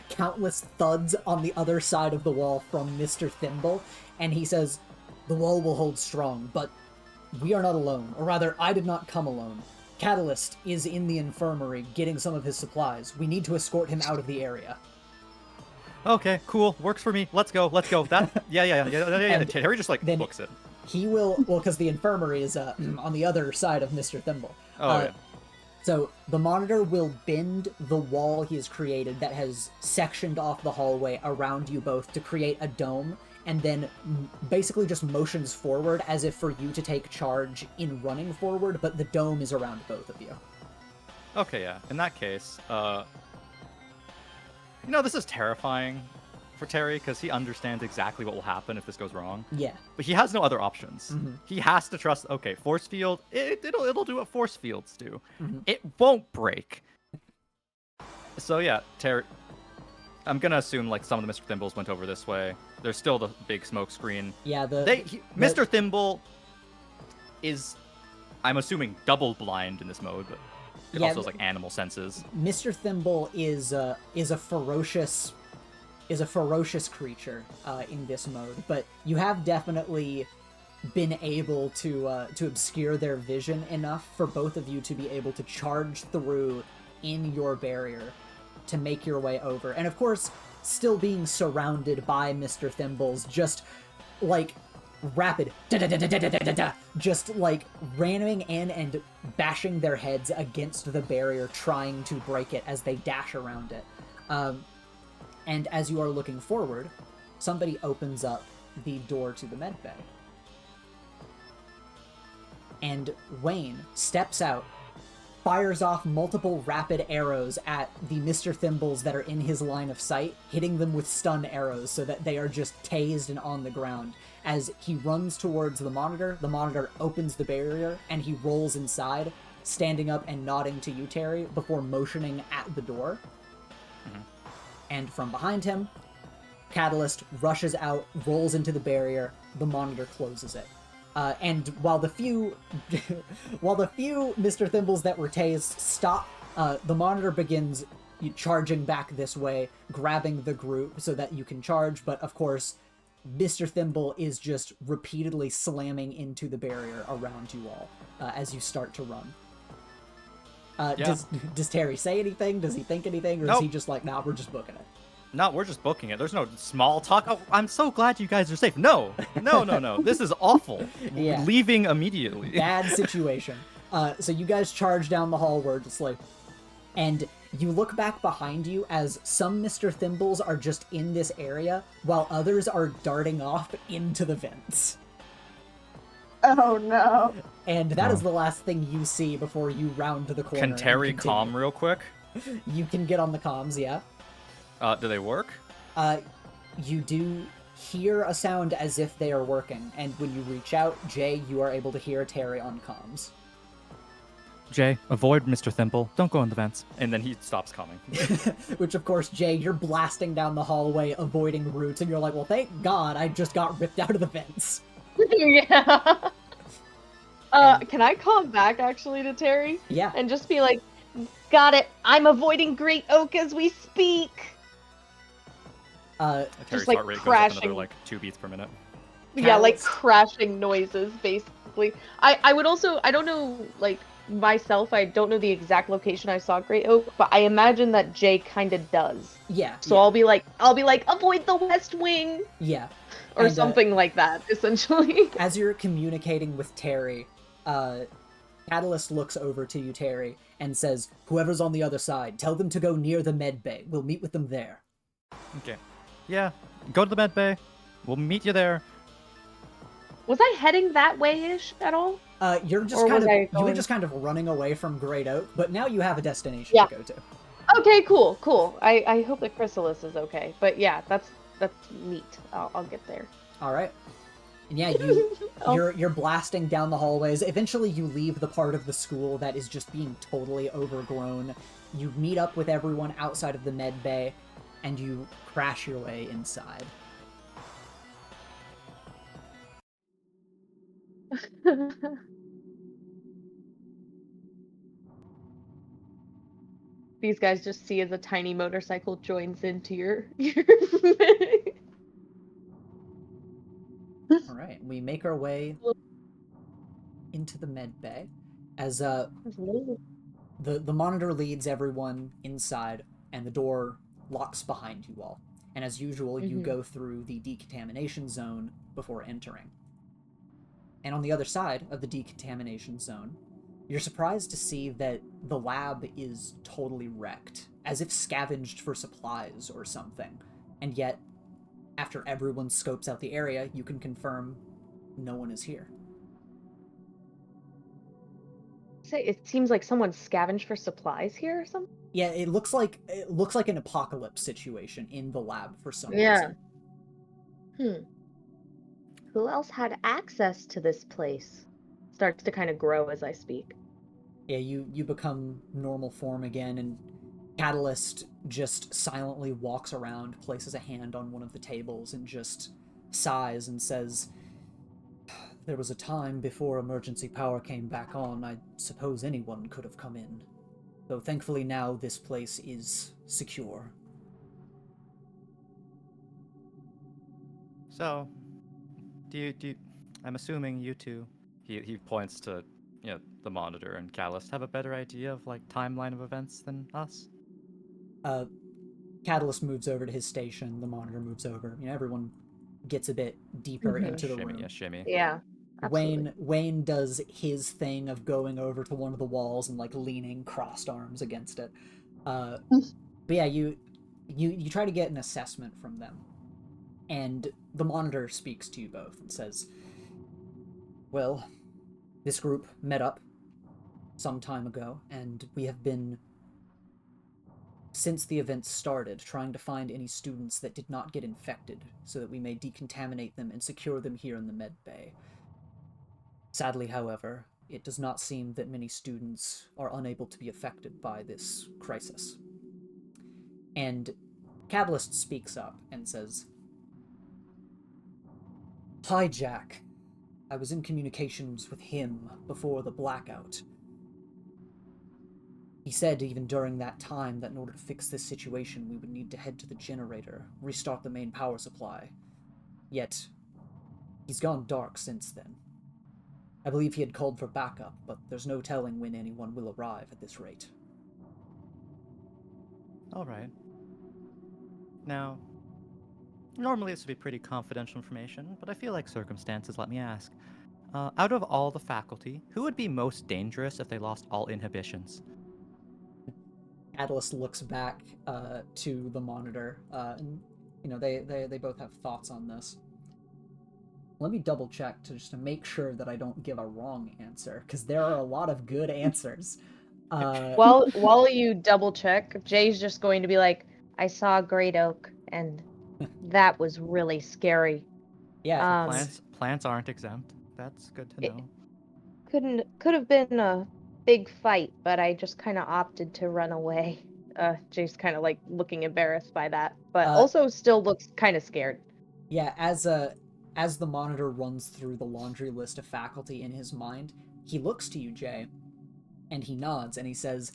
countless thuds on the other side of the wall from Mr. Thimble, and he says, "The wall will hold strong, but we are not alone, or rather, I did not come alone. Catalyst is in the infirmary getting some of his supplies. We need to escort him out of the area." Okay, cool. Works for me. Let's go. Let's go. That. Yeah. And Terry just like then books it. He will, well, because the infirmary is on the other side of Mr. Thimble. Oh yeah. So the monitor will bend the wall he has created that has sectioned off the hallway around you both to create a dome, and then basically just motions forward as if for you to take charge in running forward, but the dome is around both of you. Okay, yeah. In that case, this is terrifying for Terry because he understands exactly what will happen if this goes wrong. Yeah. But he has no other options. Mm-hmm. He has to trust. Okay, force field. It'll do what force fields do. Mm-hmm. It won't break. So yeah, Terry. I'm gonna assume like some of the Mr. Thimbles went over this way. There's still the big smoke screen. Yeah. Mr. Thimble is, I'm assuming, double blind in this mode, but it also has like animal senses. Mr. Thimble is a ferocious creature in this mode, but you have definitely been able to obscure their vision enough for both of you to be able to charge through in your barrier to make your way over. And of course, still being surrounded by Mr. Thimbles, just like rapid just like ramming in and bashing their heads against the barrier, trying to break it as they dash around it. And as you are looking forward, somebody opens up the door to the med bay. And Wayne steps out, fires off multiple rapid arrows at the Mr. Thimbles that are in his line of sight, hitting them with stun arrows so that they are just tased and on the ground. As he runs towards the monitor opens the barrier, and he rolls inside, standing up and nodding to you, Terry, before motioning at the door. Mm-hmm. And from behind him, Catalyst rushes out, rolls into the barrier, the monitor closes it. And while the few Mr. Thimbles that were tased stop, the monitor begins charging back this way, grabbing the group so that you can charge, but of course, Mr. Thimble is just repeatedly slamming into the barrier around you all as you start to run. Does Terry say anything? Does he think anything? Or is he just like, nah, we're just booking it? No, we're just booking it. There's no small talk. Oh, I'm so glad you guys are safe. No. This is awful. Yeah. Leaving immediately. Bad situation. So you guys charge down the hall where it's like, and you look back behind you as some Mr. Thimbles are just in this area, while others are darting off into the vents. Oh no. And that is the last thing you see before you round to the corner. Can Terry comm real quick? You can get on the comms, yeah. Do they work? You do hear a sound as if they are working, and when you reach out, Jay, you are able to hear Terry on comms. Jay, avoid Mr. Thimble. Don't go in the vents. And then he stops coming. Which, of course, Jay, you're blasting down the hallway, avoiding roots, and you're like, well, thank God I just got ripped out of the vents. Yeah. Can I call back actually to Terry? Yeah. And just be like, got it. I'm avoiding Great Oak as we speak. Terry's like, heart rate goes up crashing. another, 2 beats per minute. Yeah, like Catalyst. crashing noises, basically. I would also, I don't know, myself, I don't know the exact location I saw Great Oak, but I imagine that Jay kind of does. Yeah. So yeah. I'll be like, avoid the West Wing! Yeah. Or And, something like that, essentially. As you're communicating with Terry, Catalyst looks over to you, Terry, and says, whoever's on the other side, tell them to go near the med bay. We'll meet with them there. Okay. Yeah, go to the med bay. We'll meet you there. Was I heading that way-ish at all? You were just kind of running away from Great Oak, but now you have a destination to go to. Okay, cool. I hope the Chrysalis is okay. But yeah, that's neat. I'll get there. All right. And yeah, you're blasting down the hallways. Eventually, you leave the part of the school that is just being totally overgrown. You meet up with everyone outside of the med bay, and you crash your way inside. These guys just see as a tiny motorcycle joins into your All right, we make our way into the med bay as the monitor leads everyone inside, and the door locks behind you all. And as usual, you go through the decontamination zone before entering. And on the other side of the decontamination zone, you're surprised to see that the lab is totally wrecked, as if scavenged for supplies or something. And yet, after everyone scopes out the area, you can confirm no one is here. It seems like someone scavenged for supplies here or something? Yeah, it looks like an apocalypse situation in the lab for some reason. Who else had access to this place? Starts to kind of grow as I speak. Yeah, you become normal form again, and Catalyst just silently walks around, places a hand on one of the tables, and just sighs and says, there was a time before emergency power came back on. I suppose anyone could have come in. Though thankfully now this place is secure. So, I'm assuming you two, he points to, the monitor and Catalyst, have a better idea of, timeline of events than us? Catalyst moves over to his station, the monitor moves over. Everyone gets a bit deeper into the room. Yeah, shimmy. Yeah, absolutely. Wayne does his thing of going over to one of the walls and, leaning crossed arms against it. But yeah, you try to get an assessment from them. And the monitor speaks to you both and says, well, this group met up some time ago, and we have been, since the event started, trying to find any students that did not get infected so that we may decontaminate them and secure them here in the med bay. Sadly, however, it does not seem that many students are unable to be affected by this crisis. And Catalyst speaks up and says, hi, Jack. I was in communications with him before the blackout. He said even during that time that in order to fix this situation, we would need to head to the generator, restart the main power supply. Yet, he's gone dark since then. I believe he had called for backup, but there's no telling when anyone will arrive at this rate. Alright. Now, normally this would be pretty confidential information, but I feel like circumstances let me ask. Out of all the faculty, who would be most dangerous if they lost all inhibitions? Catalyst looks back to the monitor, and they both have thoughts on this. Let me double check just to make sure that I don't give a wrong answer, because there are a lot of good answers. While you double check, Jay's just going to be like, I saw Great Oak, and that was really scary. Yeah, plants aren't exempt. That's good to know. Could have been a big fight, but I just kind of opted to run away. Jay's kind of like looking embarrassed by that, but also still looks kind of scared. Yeah, as the monitor runs through the laundry list of faculty in his mind, he looks to you, Jay, and he nods and he says,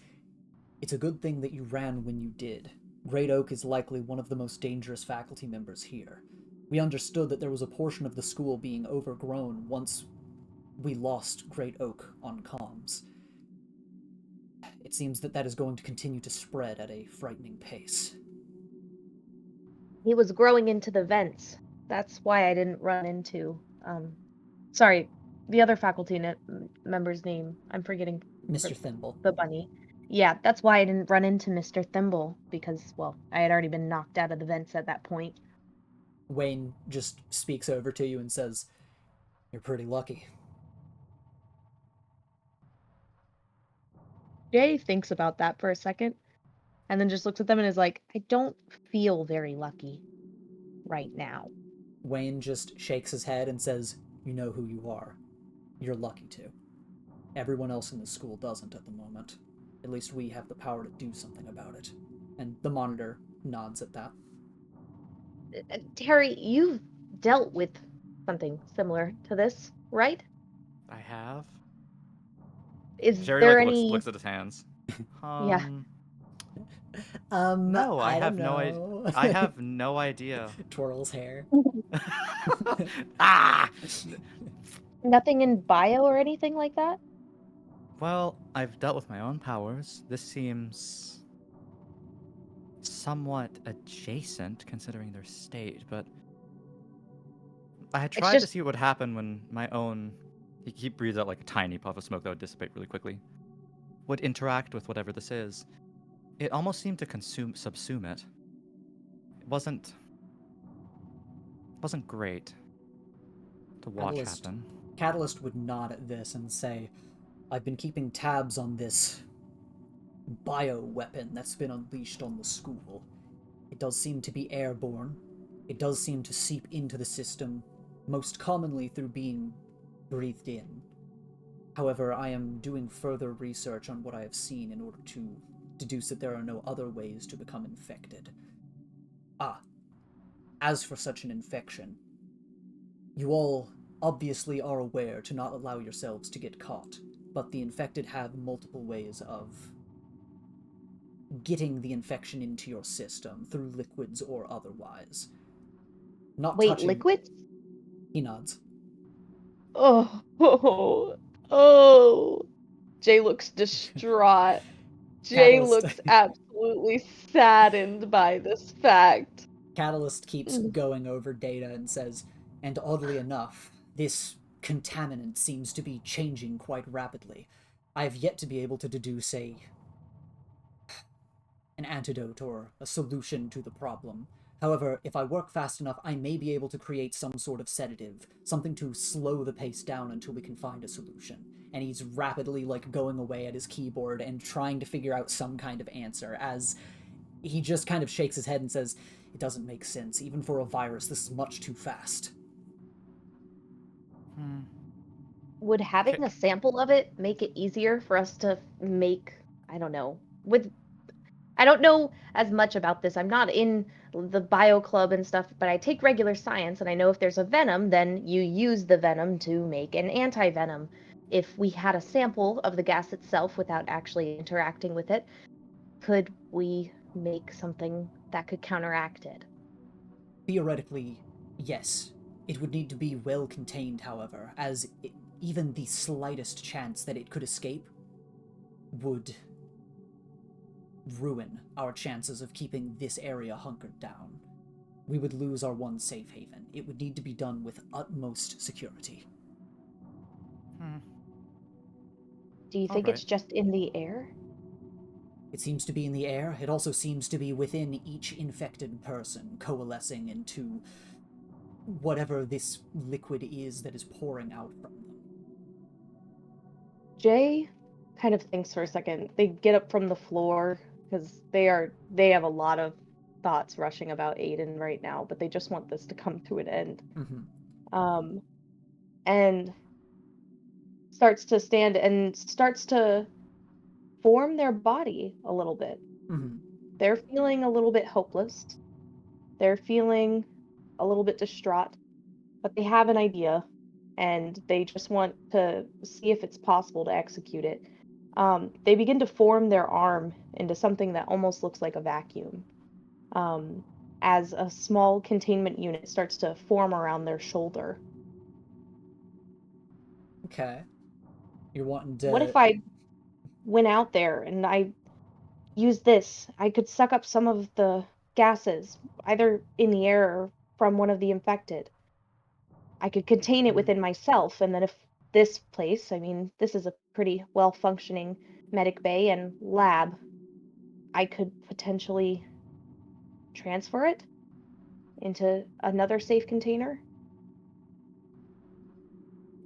"It's a good thing that you ran when you did. Great Oak is likely one of the most dangerous faculty members here. We understood that there was a portion of the school being overgrown once we lost Great Oak on comms. It seems that that is going to continue to spread at a frightening pace." He was growing into the vents. That's why I didn't run into. Sorry, the other faculty member's name. I'm forgetting. Mr. Thimble. The bunny. Yeah, that's why I didn't run into Mr. Thimble, because, well, I had already been knocked out of the vents at that point. Wayne just speaks over to you and says, "You're pretty lucky." Jay thinks about that for a second, and then just looks at them and is like, I don't feel very lucky right now. Wayne just shakes his head and says, "You know who you are. You're lucky to. Everyone else in the school doesn't at the moment. At least we have the power to do something about it." And the monitor nods at that. Terry, you've dealt with something similar to this, right? I have. Is Jerry there like any... looks at his hands. Yeah. No, I have don't no idea. know. I have no idea. Twirls hair. Ah! Nothing in bio or anything like that? Well, I've dealt with my own powers. This seems somewhat adjacent considering their state, but I had tried to see what would happen when my own... He breathes out like a tiny puff of smoke that would dissipate really quickly. Would interact with whatever this is. It almost seemed to subsume it. It wasn't great to watch happen. Catalyst would nod at this and say, "I've been keeping tabs on this bio-weapon that's been unleashed on the school. It does seem to be airborne. It does seem to seep into the system, most commonly through being breathed in. However, I am doing further research on what I have seen in order to deduce that there are no other ways to become infected. As for such an infection, you all obviously are aware to not allow yourselves to get caught, but the infected have multiple ways of getting the infection into your system, through liquids or otherwise. Not Wait, touching... liquids? He nods. Oh. Jay looks distraught. Jay looks absolutely saddened by this fact. Catalyst keeps going over data and says, "And oddly enough, this contaminant seems to be changing quite rapidly. I have yet to be able to deduce an antidote or a solution to the problem. However, if I work fast enough, I may be able to create some sort of sedative, something to slow the pace down until we can find a solution." And he's rapidly, going away at his keyboard and trying to figure out some kind of answer, as he just kind of shakes his head and says, "It doesn't make sense. Even for a virus, this is much too fast." Would having a sample of it make it easier for us to make, I don't know, I don't know as much about this. I'm not in the bio club and stuff, but I take regular science, and I know if there's a venom, then you use the venom to make an anti-venom. If we had a sample of the gas itself without actually interacting with it, could we make something that could counteract it? Theoretically, yes. It would need to be well contained, however, as even the slightest chance that it could escape would ruin our chances of keeping this area hunkered down. We would lose our one safe haven. It would need to be done with utmost security. Do you think it's just in the air? It seems to be in the air. It also seems to be within each infected person, coalescing into whatever this liquid is that is pouring out from them. Jay kind of thinks for a second. They get up from the floor because they have a lot of thoughts rushing about Aiden right now, but they just want this to come to an end. And starts to stand and starts to deform their body a little bit. Mhm. They're feeling a little bit hopeless. They're feeling a little bit distraught, but they have an idea and they just want to see if it's possible to execute it. They begin to form their arm into something that almost looks like a vacuum. Um, as a small containment unit starts to form around their shoulder. Okay. You're wanting What to. if I went out there and I used this? I could suck up some of the gases, either in the air or from one of the infected. I could contain it within myself, and then if this place, I mean, this is a pretty well-functioning medic bay and lab, I could potentially transfer it into another safe container.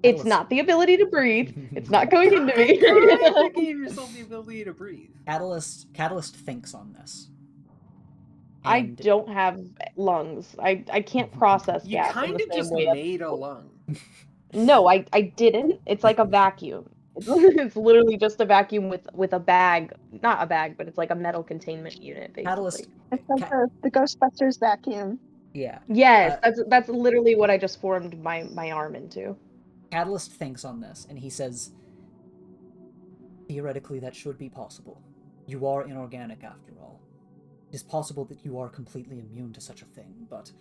It's Catalyst. not the ability to breathe. It's not going into me. You gave yourself the ability to breathe. Catalyst thinks on this. I And don't have lungs. I can't process You gas in kind the of same just way as made a lung. No, I didn't. It's like a vacuum. It's literally just a vacuum with a bag, not a bag, but it's like a metal containment unit, Catalyst. basically. It's like Ca- the Ghostbusters vacuum. yeah. Yes, Uh, that's literally what I just formed my arm into. Catalyst thinks on this, and he says, theoretically, that should be possible. You are inorganic, after all. It is possible that you are completely immune to such a thing, but.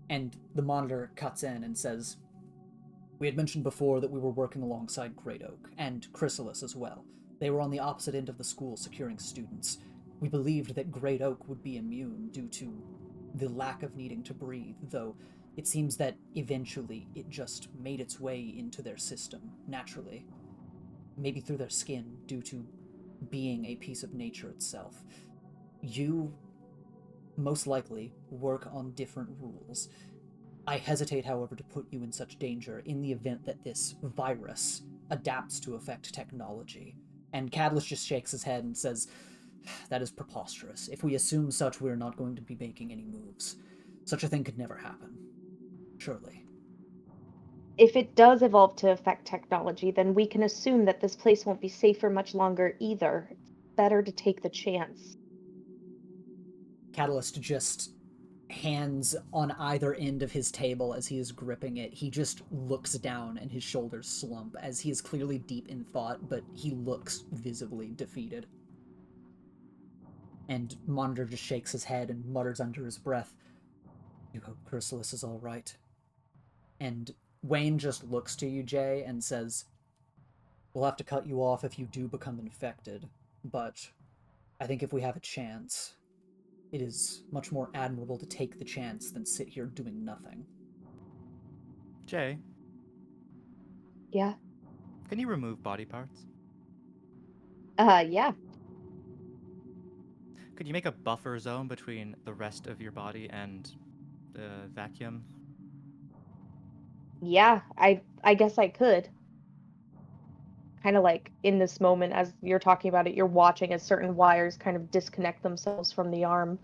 And the monitor cuts in and says, we had mentioned before that we were working alongside Great Oak, and Chrysalis as well. They were on the opposite end of the school securing students. We believed that Great Oak would be immune due to the lack of needing to breathe, though it seems that eventually it just made its way into their system, naturally. Maybe through their skin, due to being a piece of nature itself. You, most likely, work on different rules. I hesitate, however, to put you in such danger in the event that this virus adapts to affect technology. And Catalyst just shakes his head and says, that is preposterous. If we assume such, we're not going to be making any moves. Such a thing could never happen. Surely. If it does evolve to affect technology, then we can assume that this place won't be safe for much longer either. It's better to take the chance. Catalyst just hands on either end of his table as he is gripping it. He just looks down and his shoulders slump as he is clearly deep in thought, but he looks visibly defeated. And Monitor just shakes his head and mutters under his breath, you hope Chrysalis is all right. And Wayne just looks to you, Jay, and says, we'll have to cut you off if you do become infected, but I think if we have a chance, it is much more admirable to take the chance than sit here doing nothing. Jay, Yeah. can you remove body parts? Yeah. Could you make a buffer zone between the rest of your body and the vacuum? Yeah, I guess I could. Kind of like in this moment as you're talking about it, you're watching as certain wires kind of disconnect themselves from the arm,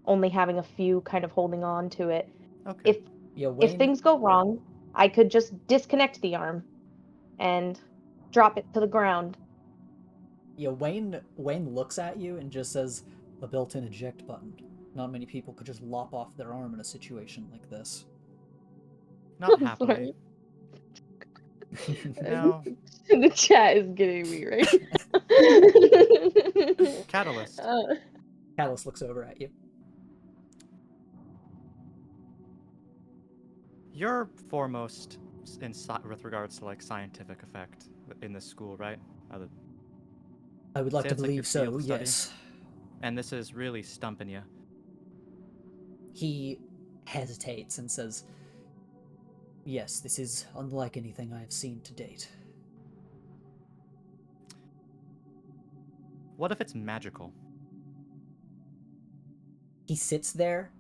only having a few kind of holding on to it. Okay. If Yeah, if Wayne. things go wrong, I could just disconnect the arm and drop it to the ground. Yeah, Wayne looks at you and just says, a built-in eject button. Not many people could just lop off their arm in a situation like this. Not happily. Sorry. No. The chat is getting me right. Catalyst. Catalyst looks over at you. You're foremost with regards to like scientific effect in this school, right? I would like Say to it's like your believe so, field study. yes. And this is really stumping you. He hesitates and says, yes, this is unlike anything I have seen to date. What if it's magical? He sits there,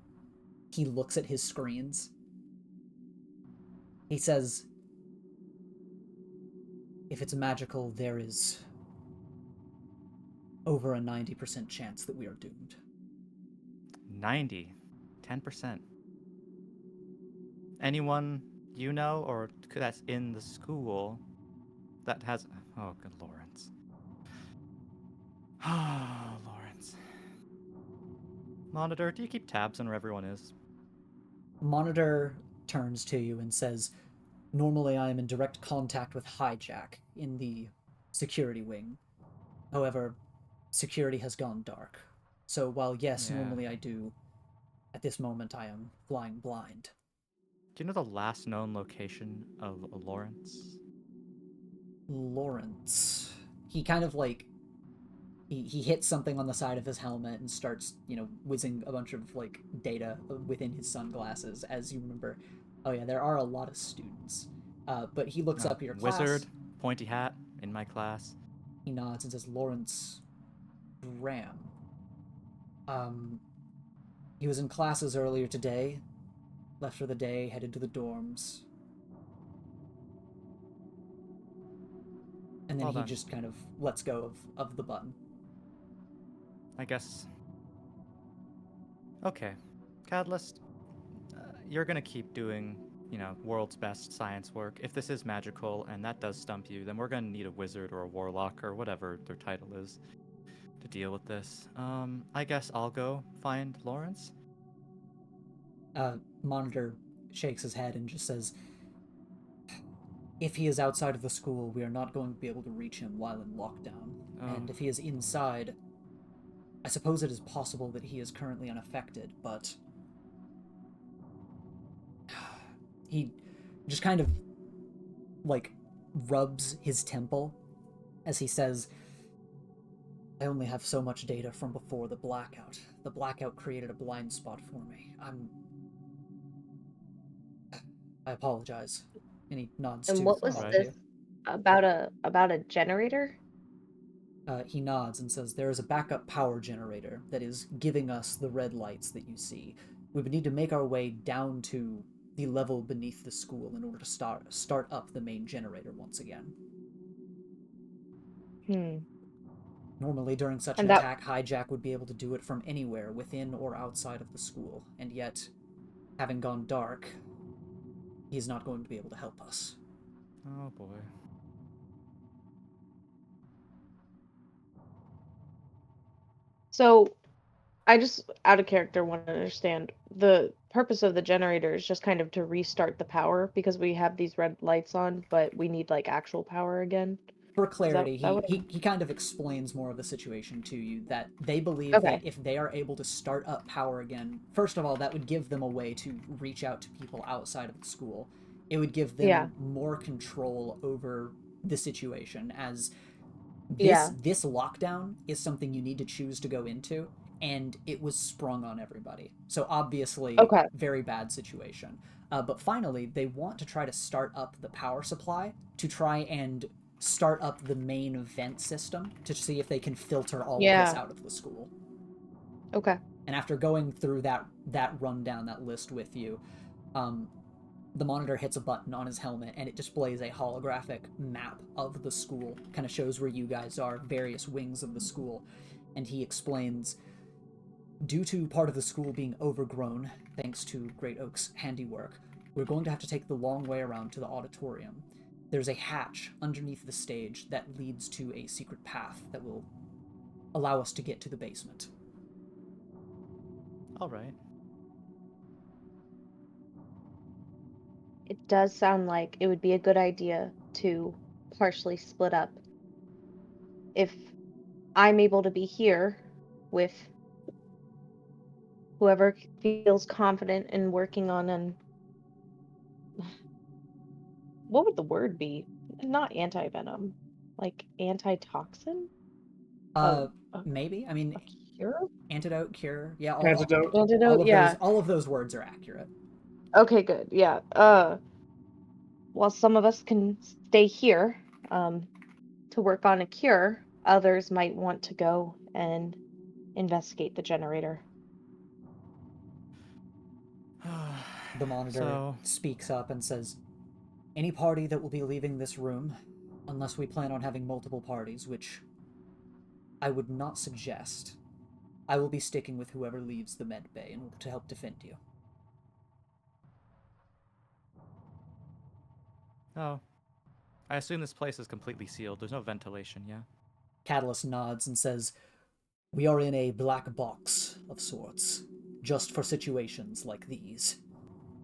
he looks at his screens. He says, if it's magical, there is over a 90% chance that we are doomed. 90. 10%. Anyone you know or that's in the school that has... Oh, good Lawrence. Lawrence. Monitor, do you keep tabs on where everyone is? Monitor turns to you and says, "Normally I am in direct contact with Hijack in the security wing. However, security has gone dark. So while yes, Yeah. normally I do, at this moment I am flying blind." Do you know the last known location of Lawrence? Lawrence. He kind of like he hits something on the side of his helmet and starts, whizzing a bunch of like data within his sunglasses. As you remember, oh yeah, there are a lot of students. But he looks up at your class. Wizard, pointy hat, in my class. He nods and says, "Lawrence Graham. He was in classes earlier today. Left for the day, headed to the dorms." And then Well he done. just kind of lets go of the button. I guess. Okay. Catalyst, you're gonna keep doing, world's best science work. If this is magical and that does stump you, then we're gonna need a wizard or a warlock or whatever their title is to deal with this. I guess I'll go find Lawrence. Monitor shakes his head and just says, "If he is outside of the school, we are not going to be able to reach him while in lockdown. Oh. And if he is inside, I suppose it is possible that he is currently unaffected, but..." He just kind of, like, rubs his temple as he says, "I only have so much data from before the blackout. The blackout created a blind spot for me. I apologize." And he nods And to what was all of this you. about a generator? He nods and says, "There is a backup power generator that is giving us the red lights that you see. We would need to make our way down to the level beneath the school in order to start up the main generator once again. Normally, during such an attack, Hijack would be able to do it from anywhere, within or outside of the school, and yet, having gone dark, he's not going to be able to help us." Oh boy. So, I just, out of character, want to understand the purpose of the generator is just kind of to restart the power because we have these red lights on, but we need like actual power again. For clarity, that what he kind of explains more of the situation to you, that they believe Okay. that if they are able to start up power again, first of all, that would give them a way to reach out to people outside of the school. It would give them more control over the situation, as this lockdown is something you need to choose to go into, and it was sprung on everybody. So obviously, very bad situation. But finally, they want to try to start up the power supply to try and start up the main vent system to see if they can filter all of this out of the school. Okay. And after going through that rundown, that list with you, the monitor hits a button on his helmet and it displays a holographic map of the school. Kind of shows where you guys are, various wings of the school. And he explains, due to part of the school being overgrown, thanks to Great Oak's handiwork, we're going to have to take the long way around to the auditorium. There's a hatch underneath the stage that leads to a secret path that will allow us to get to the basement. All right. It does sound like it would be a good idea to partially split up. If I'm able to be here with whoever feels confident in working on an what would the word be? Not anti-venom, like antitoxin? Maybe. I mean, A cure? antidote, cure. Yeah, Antidote. all of those words are accurate. Okay, good. Yeah. While some of us can stay here, to work on a cure, others might want to go and investigate the generator. The monitor speaks up and says, "Any party that will be leaving this room, unless we plan on having multiple parties, which I would not suggest, I will be sticking with whoever leaves the med bay in order to help defend you." Oh. I assume this place is completely sealed. There's no ventilation, yeah? Catalyst nods and says, We are in a black box of sorts, just for situations like these.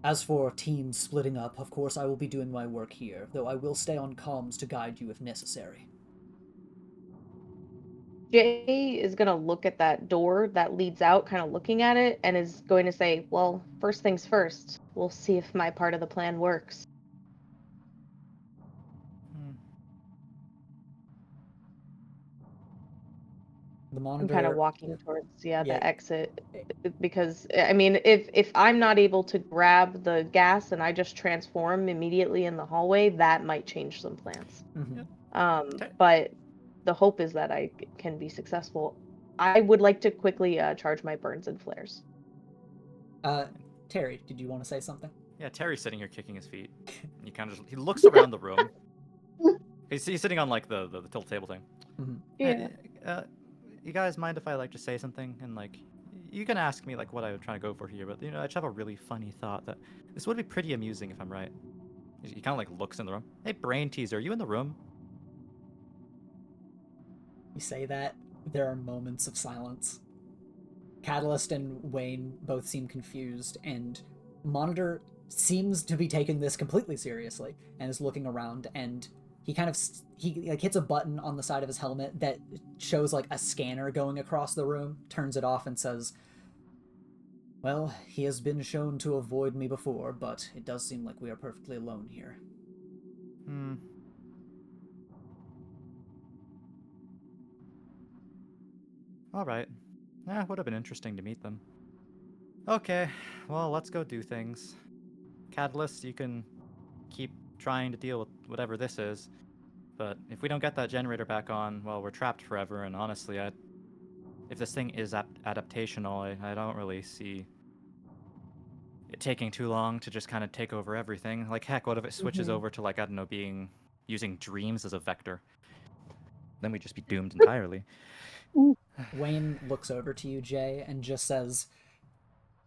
As for teams splitting up, of course I will be doing my work here, though I will stay on comms to guide you if necessary. Jay is gonna look at that door that leads out, kind of looking at it, and is going to say, well, first things first. We'll see if my part of the plan works. Hmm. The I'm monitor... kind of walking towards, Yeah. the exit. Because, I mean, if I'm not able to grab the gas and I just transform immediately in the hallway, that might change some plans. Mhm. Okay. But the hope is that I can be successful. I would like to quickly charge my burns and flares. Terry, did you want to say something? Yeah, Terry's sitting here kicking his feet. He kind of he looks around the room. He's sitting on like the tilt table thing. Mhm. Yeah. You guys mind if I like just say something and like you can ask me like what I was trying to go for here, but I just have a really funny thought that this would be pretty amusing if I'm right. He kind of like looks in the room. Hey, brain teaser, are you in the room? You say that, there are moments of silence. Catalyst and Wayne both seem confused, and Monitor seems to be taking this completely seriously and is looking around, and he kind of he like hits a button on the side of his helmet that shows like a scanner going across the room, turns it off, and says, well, he has been shown to avoid me before, but it does seem like we are perfectly alone here. Hmm. All right. Yeah, would have been interesting to meet them. Okay, well, let's go do things. Catalyst, you can keep trying to deal with whatever this is, but if we don't get that generator back on, well, we're trapped forever, and honestly, if this thing is adaptational, I don't really see it taking too long to just kind of take over everything. Like, heck, what if it switches over to, like, I don't know, using dreams as a vector? Then we'd just be doomed entirely. Wayne looks over to you, Jay, and just says,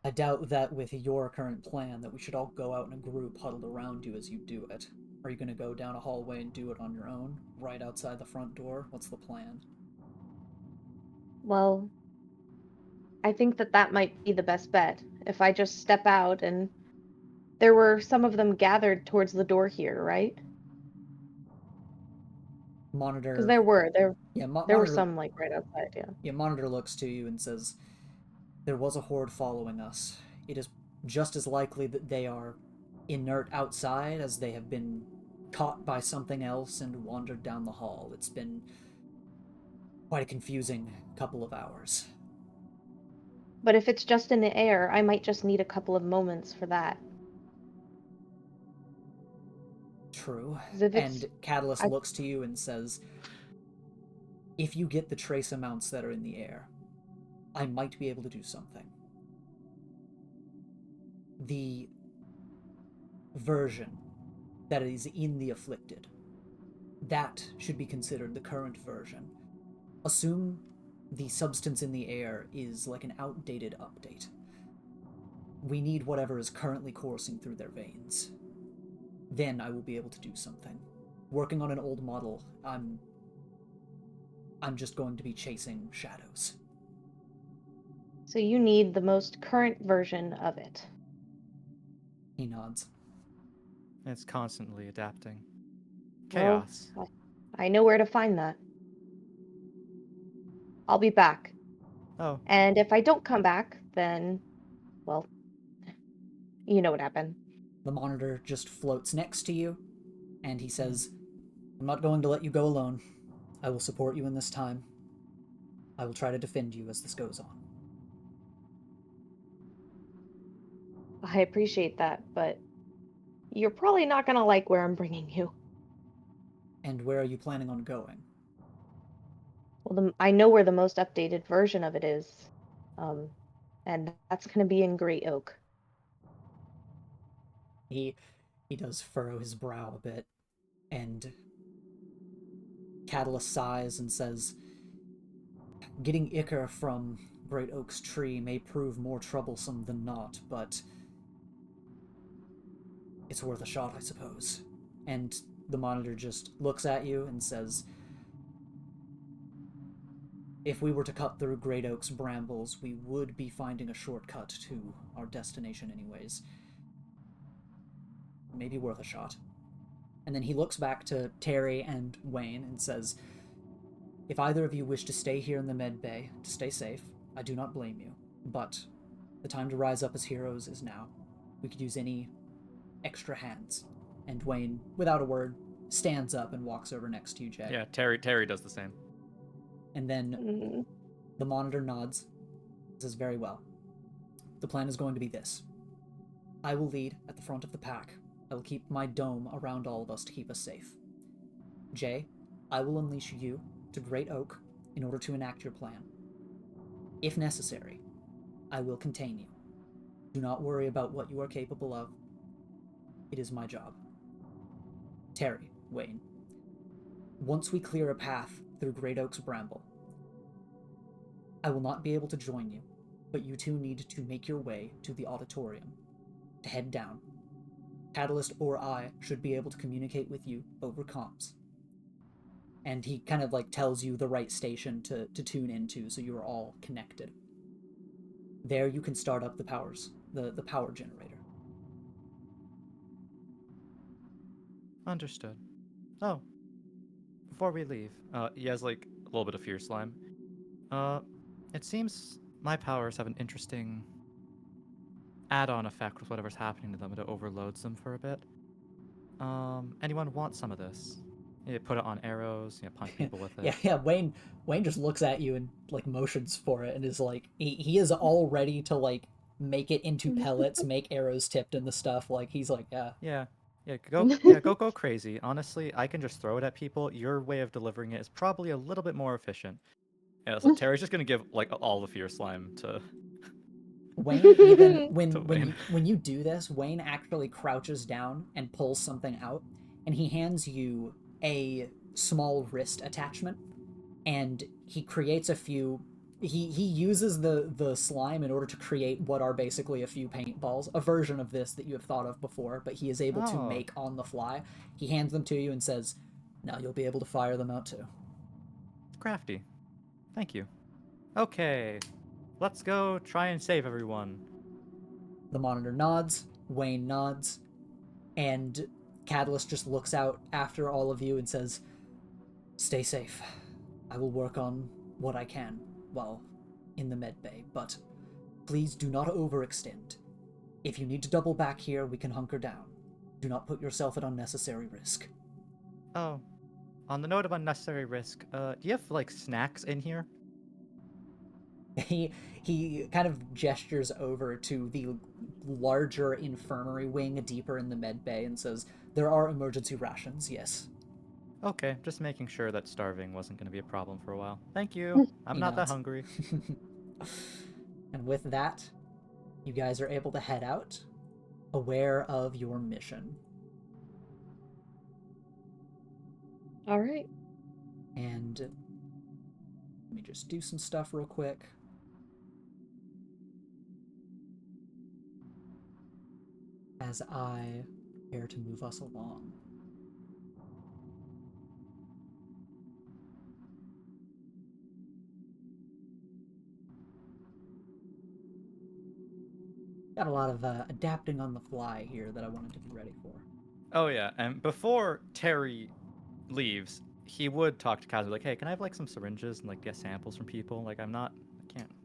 I doubt that with your current plan that we should all go out in a group huddled around you as you do it. Are you going to go down a hallway and do it on your own, right outside the front door? What's the plan? Well, I think that might be the best bet. If I just step out and there were some of them gathered towards the door here, right? Because Monitor... there were Monitor... some like right outside, yeah. Yeah, Monitor looks to you and says, there was a horde following us. It is just as likely that they are inert outside as they have been caught by something else and wandered down the hall. It's been quite a confusing couple of hours. But if it's just in the air, I might just need a couple of moments for that. True. 'Cause if it's, And Catalyst I, looks to you and says, if you get the trace amounts that are in the air, I might be able to do something. The version that is in the afflicted, that should be considered the current version. Assume the substance in the air is like an outdated update. We need whatever is currently coursing through their veins. Then I will be able to do something. Working on an old model, I'm just going to be chasing shadows. so you need the most current version of it. He nods. It's constantly adapting. Well, Chaos. I know where to find that. I'll be back. Oh, And if I don't come back, then, well, you know what happened. The monitor just floats next to you, and he says, I'm not going to let you go alone. I will support you in this time. I will try to defend you as this goes on. I appreciate that, but you're probably not gonna like where I'm bringing you. And where are you planning on going? Well, I know where the most updated version of it is, um, and that's gonna be in Great Oak. He does furrow his brow a bit, and Catalyst sighs and says, getting ichor from Great Oak's tree may prove more troublesome than not, but it's worth a shot, I suppose. And the monitor just looks at you and says, If we were to cut through Great Oak's brambles, we would be finding a shortcut to our destination anyways. Maybe worth a shot. And then he looks back to Terry and Wayne and says, if either of you wish to stay here in the med bay to stay safe, I do not blame you. But the time to rise up as heroes is now. We could use any extra hands. And Wayne, without a word, stands up and walks over next to you, Jay. Yeah, Terry does the same. And then the monitor nods. Says, very well. The plan is going to be this. I will lead at the front of the pack. I will keep my dome around all of us to keep us safe. Jay, I will unleash you to Great Oak in order to enact your plan. If necessary, I will contain you. Do not worry about what you are capable of. It is my job. Terry, Wayne. Once we clear a path through Great Oak's bramble, I will not be able to join you, but you two need to make your way to the auditorium, to head down. Catalyst or I should be able to communicate with you over comms. And he kind of tells you the right station to tune into, so you're all connected. There you can start up the power generator. Understood. Oh, before we leave, he has a little bit of fear slime. It seems my powers have an interesting add-on effect with whatever's happening to them. It overloads them for a bit. Anyone want some of this? You put it on arrows, punch people with it. Yeah. Wayne just looks at you and motions for it, and is he is all ready to make it into pellets, make arrows tipped and the stuff. He's yeah. Yeah, go crazy. Honestly, I can just throw it at people. Your way of delivering it is probably a little bit more efficient. Yeah, so Terry's just gonna give all the fear slime to Wayne. Even Wayne. when you do this, Wayne actually crouches down and pulls something out, and he hands you a small wrist attachment, and he creates a few. He uses the slime in order to create what are basically a few paintballs, a version of this that you have thought of before, but he is able to make on the fly. He hands them to you and says, now you'll be able to fire them out too. Crafty. Thank you. Okay, let's go try and save everyone. The monitor nods, Wayne nods, and Catalyst just looks out after all of you and says, stay safe. I will work on what I can while in the med bay, but please do not overextend. If you need to double back here, we can hunker down. Do not put yourself at unnecessary risk. Oh, on the note of unnecessary risk, do you have snacks in here? He kind of gestures over to the larger infirmary wing deeper in the med bay and says, there are emergency rations, yes. Okay, just making sure that starving wasn't going to be a problem for a while. Thank you. I'm not that hungry. And with that, you guys are able to head out, aware of your mission. All right. And let me just do some stuff real quick. As I prepare to move us along. Got a lot of adapting on the fly here that I wanted to be ready for. Oh yeah, and before Terry leaves, he would talk to Kaz, hey, can I have some syringes and get samples from people? I can't.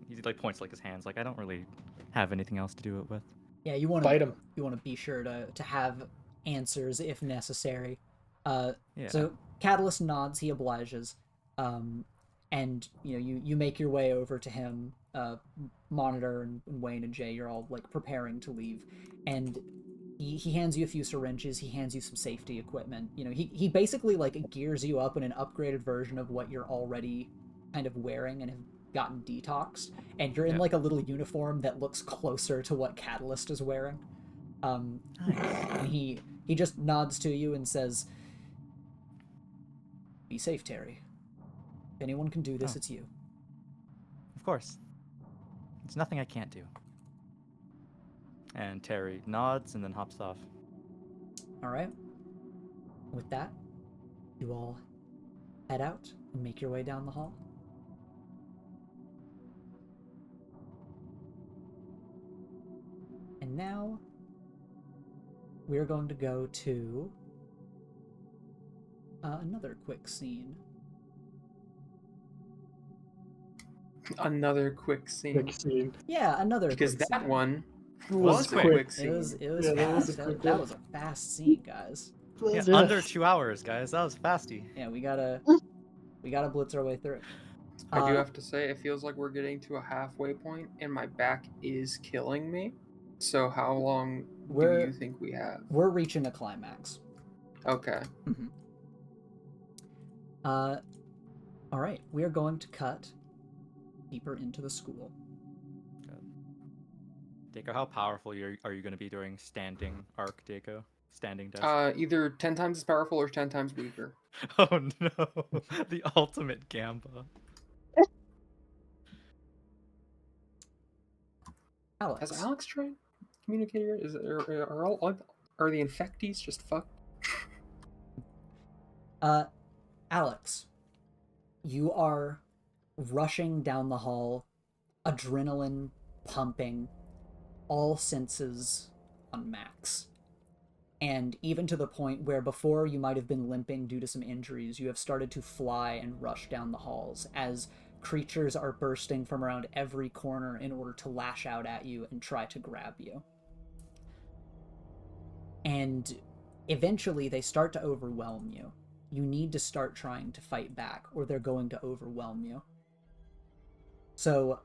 He points his hands, I don't really have anything else to do it with. Yeah, you want Bite him. You want to be sure to have answers if necessary. Yeah. So Catalyst nods, he obliges, and you make your way over to him. Monitor and Wayne and Jay, you're all preparing to leave, and he hands you a few syringes. He hands you some safety equipment. He basically gears you up in an upgraded version of what you're already kind of wearing and have gotten detoxed, and you're in a little uniform that looks closer to what Catalyst is wearing. Nice. And he just nods to you and says, be safe, Terry. If anyone can do this, it's you. Of course. It's nothing I can't do. And Terry nods and then hops off. All right. With that, you all head out and make your way down the hall. now we're going to go to another quick scene. Another quick scene. Quick scene. Yeah, another Because quick that scene. one Was was a quick. quick It scene. was Yeah, that fast. was a That, quick that one. was a fast scene, guys. Yeah, Yeah. under 2 hours, guys. That was fasty. Yeah, we gotta blitz our way through. I do have to say, it feels like we're getting to a halfway point, and my back is killing me. So how long do you think we have? We're reaching a climax. Okay. Mm-hmm. All right, we are going to cut deeper into the school. Deiko, how powerful are you going to be during standing arc, Deiko? Standing desk? Either 10 times as powerful or 10 times weaker. Oh no, the ultimate Gamba. Alex. Has Alex tried communicator? Are the infectees just fucked? Alex, you are rushing down the hall, adrenaline pumping, all senses on max. And even to the point where before you might have been limping due to some injuries, you have started to fly and rush down the halls as creatures are bursting from around every corner in order to lash out at you and try to grab you. And eventually they start to overwhelm you. You need to start trying to fight back, or they're going to overwhelm you. So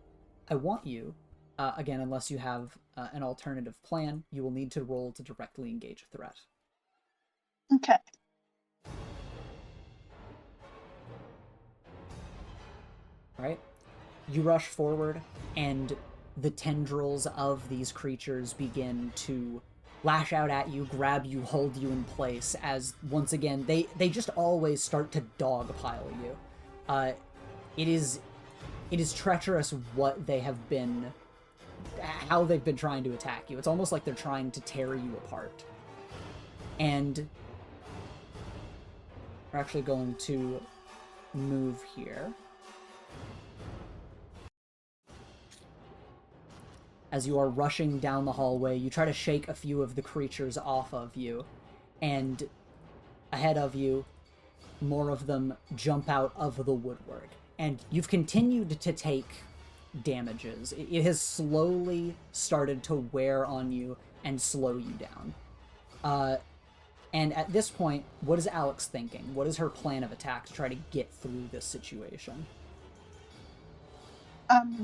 I want you, again, unless you have an alternative plan, you will need to roll to directly engage a threat. Okay. Right? You rush forward, and the tendrils of these creatures begin to lash out at you, grab you, hold you in place, as, once again, they just always start to dogpile you. It is treacherous what they have been, how they've been trying to attack you. It's almost like they're trying to tear you apart. And we're actually going to move here. As you are rushing down the hallway, you try to shake a few of the creatures off of you, and ahead of you, more of them jump out of the woodwork. And you've continued to take damages. It has slowly started to wear on you and slow you down. And at this point, what is Alex thinking? What is her plan of attack to try to get through this situation?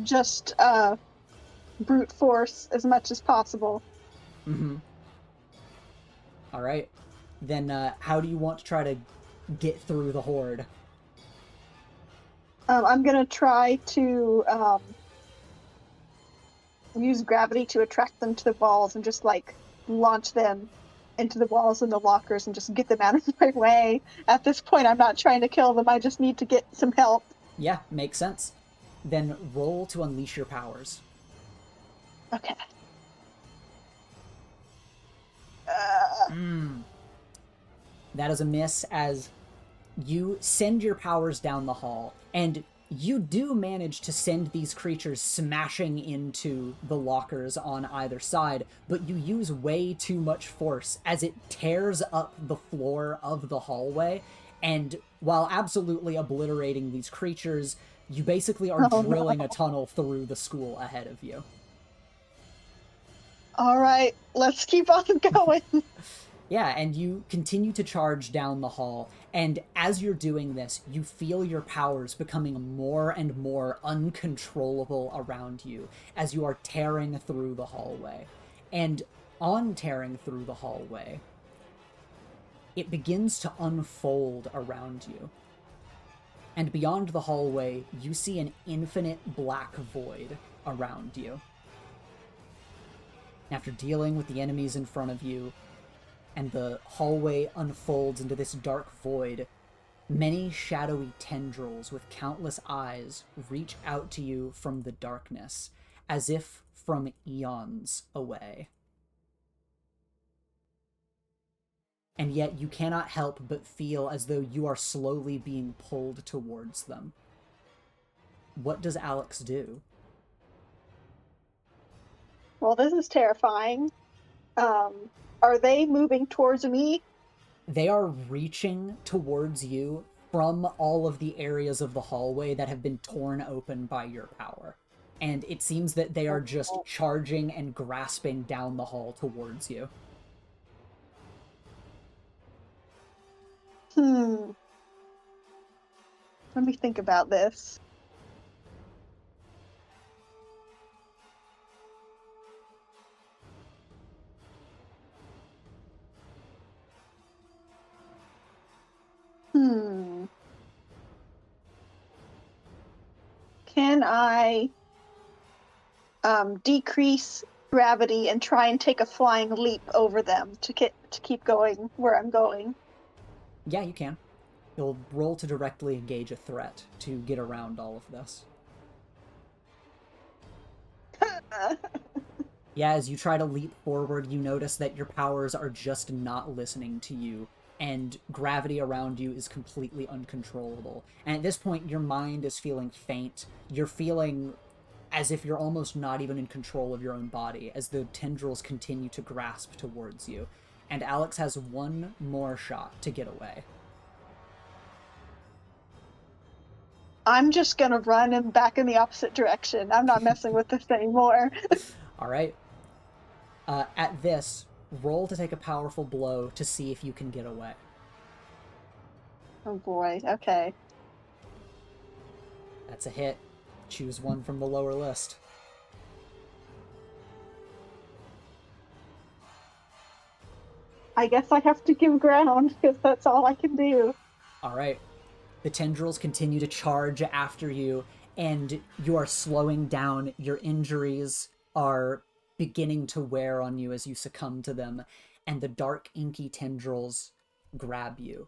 Just brute force as much as possible. Mm-hmm. All right. Then how do you want to try to get through the horde? I'm gonna try to use gravity to attract them to the walls and just like launch them into the walls and the lockers and just get them out of my way. At this point, I'm not trying to kill them. I just need to get some help. Yeah, makes sense. Then roll to unleash your powers. Okay. That is a miss, as you send your powers down the hall, and you do manage to send these creatures smashing into the lockers on either side, but you use way too much force as it tears up the floor of the hallway, and while absolutely obliterating these creatures, you basically are drilling a tunnel through the school ahead of you. All right, let's keep on going. Yeah, and you continue to charge down the hall, and as you're doing this, you feel your powers becoming more and more uncontrollable around you as you are tearing through the hallway. And on tearing through the hallway, it begins to unfold around you. And beyond the hallway, you see an infinite black void around you. After dealing with the enemies in front of you, and the hallway unfolds into this dark void, many shadowy tendrils with countless eyes reach out to you from the darkness, as if from eons away. And yet you cannot help but feel as though you are slowly being pulled towards them. What does Alex do? Well, this is terrifying. Are they moving towards me? They are reaching towards you from all of the areas of the hallway that have been torn open by your power. And it seems that they are just charging and grasping down the hall towards you. Let me think about this. Can I decrease gravity and try and take a flying leap over them to keep going where I'm going? Yeah, you can. You'll roll to directly engage a threat to get around all of this. Yeah, as you try to leap forward, you notice that your powers are just not listening to you, and gravity around you is completely uncontrollable. And at this point, your mind is feeling faint. You're feeling as if you're almost not even in control of your own body, as the tendrils continue to grasp towards you. And Alex has one more shot to get away. I'm just gonna run and back in the opposite direction. I'm not messing with this anymore. All right. At this, roll to take a powerful blow to see if you can get away. Oh boy, okay. That's a hit. Choose one from the lower list. I guess I have to give ground, because that's all I can do. All right. The tendrils continue to charge after you, and you are slowing down. Your injuries are beginning to wear on you as you succumb to them, and the dark, inky tendrils grab you.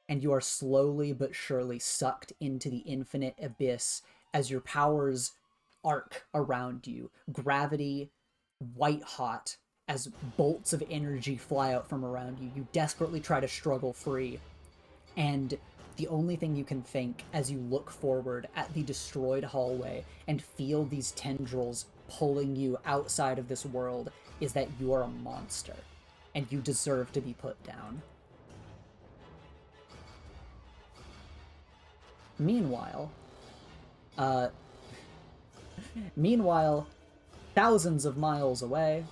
And you are slowly but surely sucked into the infinite abyss as your powers arc around you. Gravity, white hot, as bolts of energy fly out from around you. You desperately try to struggle free, and the only thing you can think as you look forward at the destroyed hallway and feel these tendrils pulling you outside of this world is that you are a monster, and you deserve to be put down. Meanwhile, thousands of miles away,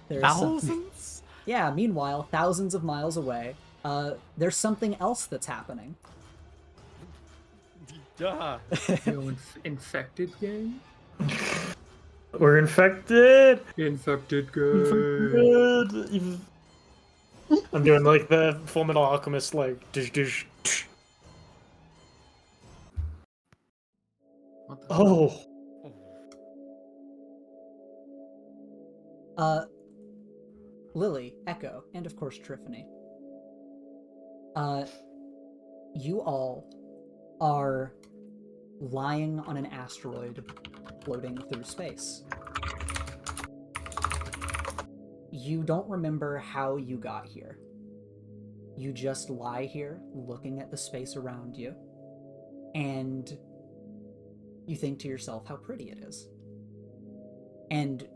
Thousands? Yeah, meanwhile, thousands of miles away, there's something else that's happening. Yeah. Infected gang? We're infected. Infected Good. I'm doing like the Full Metal Alchemist, like dish dish. What the Oh, Lily, Echo, and of course Triffany. You all are lying on an asteroid floating through space. You don't remember how you got here. You just lie here looking at the space around you, and you think to yourself how pretty it is. And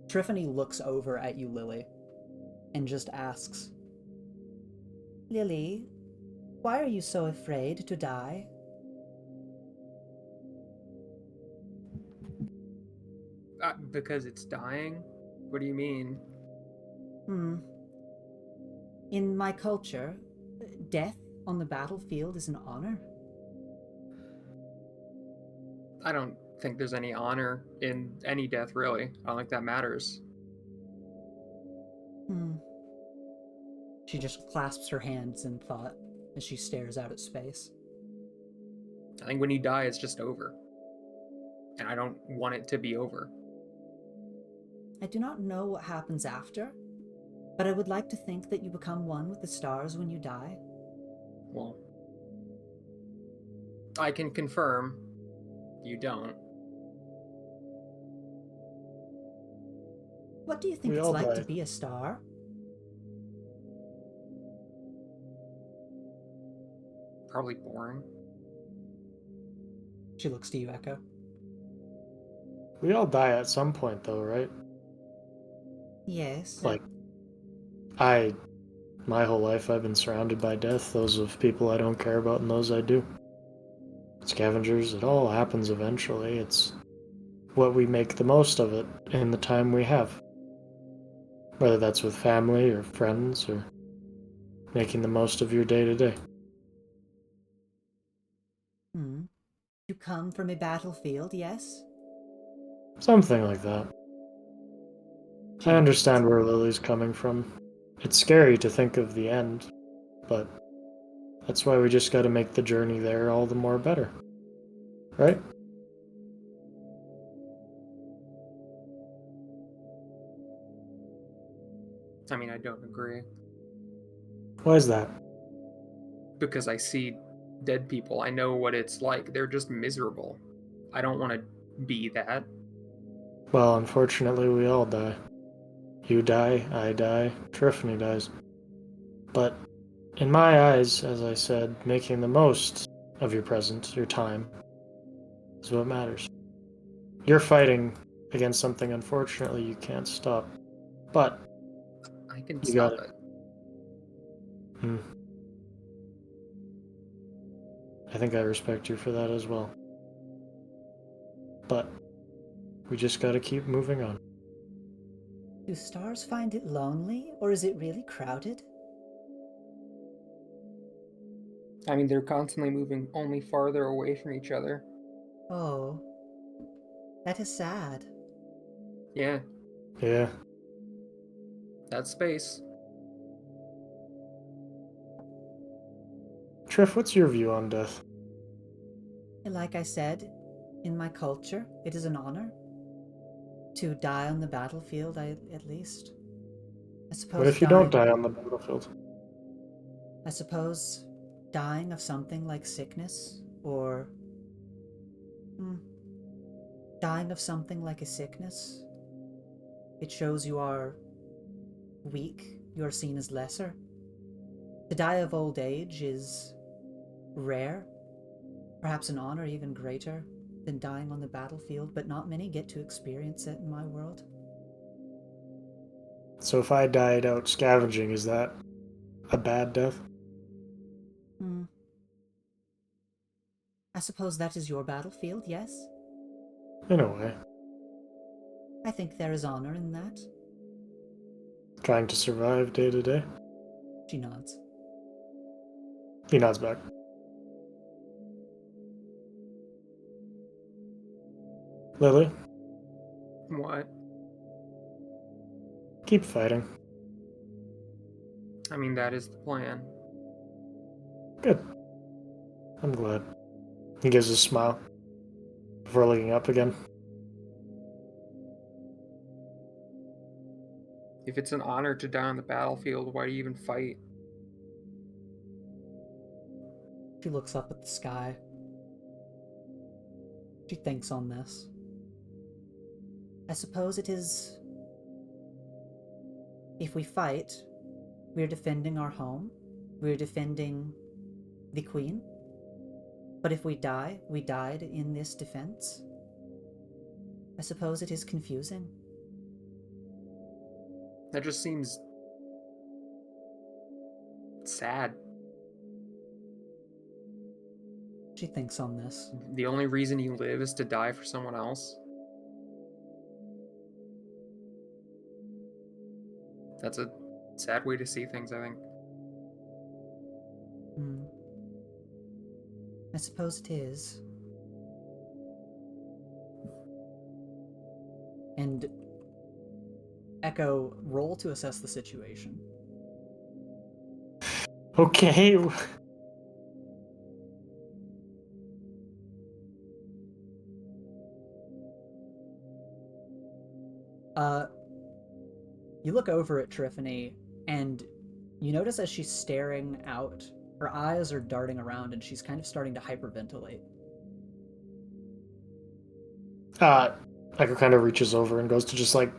Triffany looks over at you, Lily, and just asks, Lily, why are you so afraid to die? Because it's dying? What do you mean? In my culture, death on the battlefield is an honor. I don't think there's any honor in any death, really. I don't think that matters. She just clasps her hands in thought as she stares out at space. I think when you die, it's just over. And I don't want it to be over. I do not know what happens after, but I would like to think that you become one with the stars when you die. Well, I can confirm you don't. What do you think We it's all like die. to be a star? Probably boring. She looks to you, Echo. we all die at some point, though, right? Yes. Like, my whole life I've been surrounded by death, those of people I don't care about and those I do. Scavengers, it all happens eventually. It's what we make the most of it in the time we have. Whether that's with family or friends or making the most of your day to day. You come from a battlefield, yes? Something like that. I understand where Lily's coming from. It's scary to think of the end, but that's why we just gotta make the journey there all the more better. Right? I mean, I don't agree. Why is that? Because I see dead people. I know what it's like. They're just miserable. I don't want to be that. Well, unfortunately, we all die. You die, I die, Triffany dies. But in my eyes, as I said, making the most of your present, your time, is what matters. You're fighting against something unfortunately you can't stop. But I can you got stop it. it. I think I respect you for that as well. But we just gotta keep moving on. Do stars find it lonely, or is it really crowded? I mean, they're constantly moving only farther away from each other. Oh. That is sad. Yeah, Yeah. that's space. Triff, what's your view on death? Like I said, in my culture, it is an honor to die on the battlefield, at least. I suppose What if you don't die on the battlefield? I suppose dying of something like sickness, or dying of something like a sickness. It shows you are weak, you are seen as lesser. To die of old age is rare, perhaps an honor even greater than dying on the battlefield, but not many get to experience it in my world. So if I died out scavenging, is that a bad death? I suppose that is your battlefield, yes? In a way. I think there is honor in that. Trying to survive day to day? She nods. He nods back. Lily, What? keep fighting. I mean, that is the plan. Good. I'm glad. He gives a smile before looking up again. If it's an honor to die on the battlefield, why do you even fight? She looks up at the sky. She thinks on this. I suppose it is... If we fight, we're defending our home. We're defending the queen. But if we die, we died in this defense. I suppose it is confusing. That just seems sad. She thinks on this. The only reason you live is to die for someone else. That's a sad way to see things, I think. I suppose it is. And Echo, roll to assess the situation. Okay. You look over at Triffany, and you notice as she's staring out, her eyes are darting around, and she's kind of starting to hyperventilate. Echo kind of reaches over and goes to just like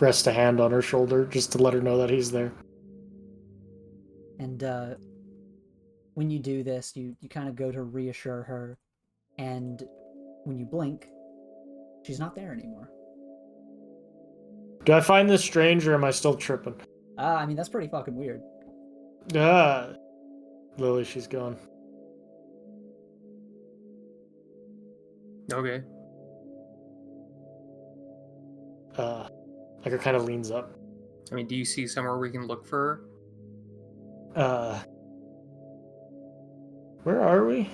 rest a hand on her shoulder just to let her know that he's there. And when you do this, you kind of go to reassure her, and when you blink, she's not there anymore. Do I find this strange or am I still tripping? I mean, that's pretty fucking weird. Ah, Lily, she's gone. Okay. Like, her kind of leans up. I mean, do you see somewhere we can look for Where are we?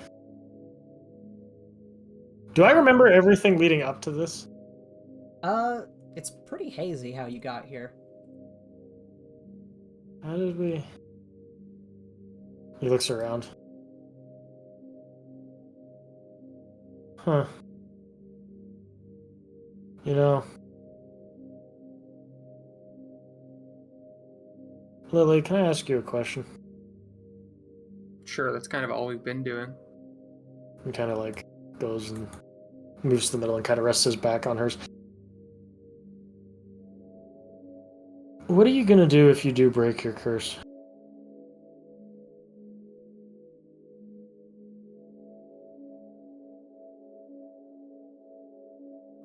Do I remember everything leading up to this? It's pretty hazy how you got here. How did we... He looks around. Huh. You know... Lily, can I ask you a question? her? Sure, that's kind of all we've been doing. And kind of like goes and moves to the middle and kind of rests his back on hers. What are you gonna do if you do break your curse?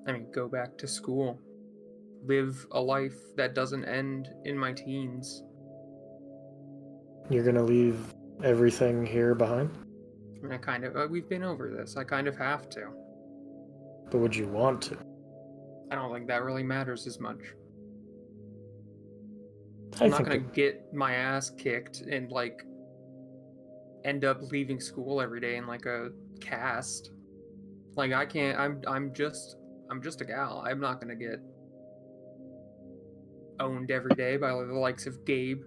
I mean, go back to school. Live a life that doesn't end in my teens. You're gonna leave everything here behind? I mean, I kind of, we've been over this. I kind of have to. But would you want to? I don't think that really matters as much. I I'm not think gonna get my ass kicked and, like, end up leaving school every day in, like, a cast. Like, I can't, I'm just a gal. I'm not gonna get owned every day by the likes of Gabe.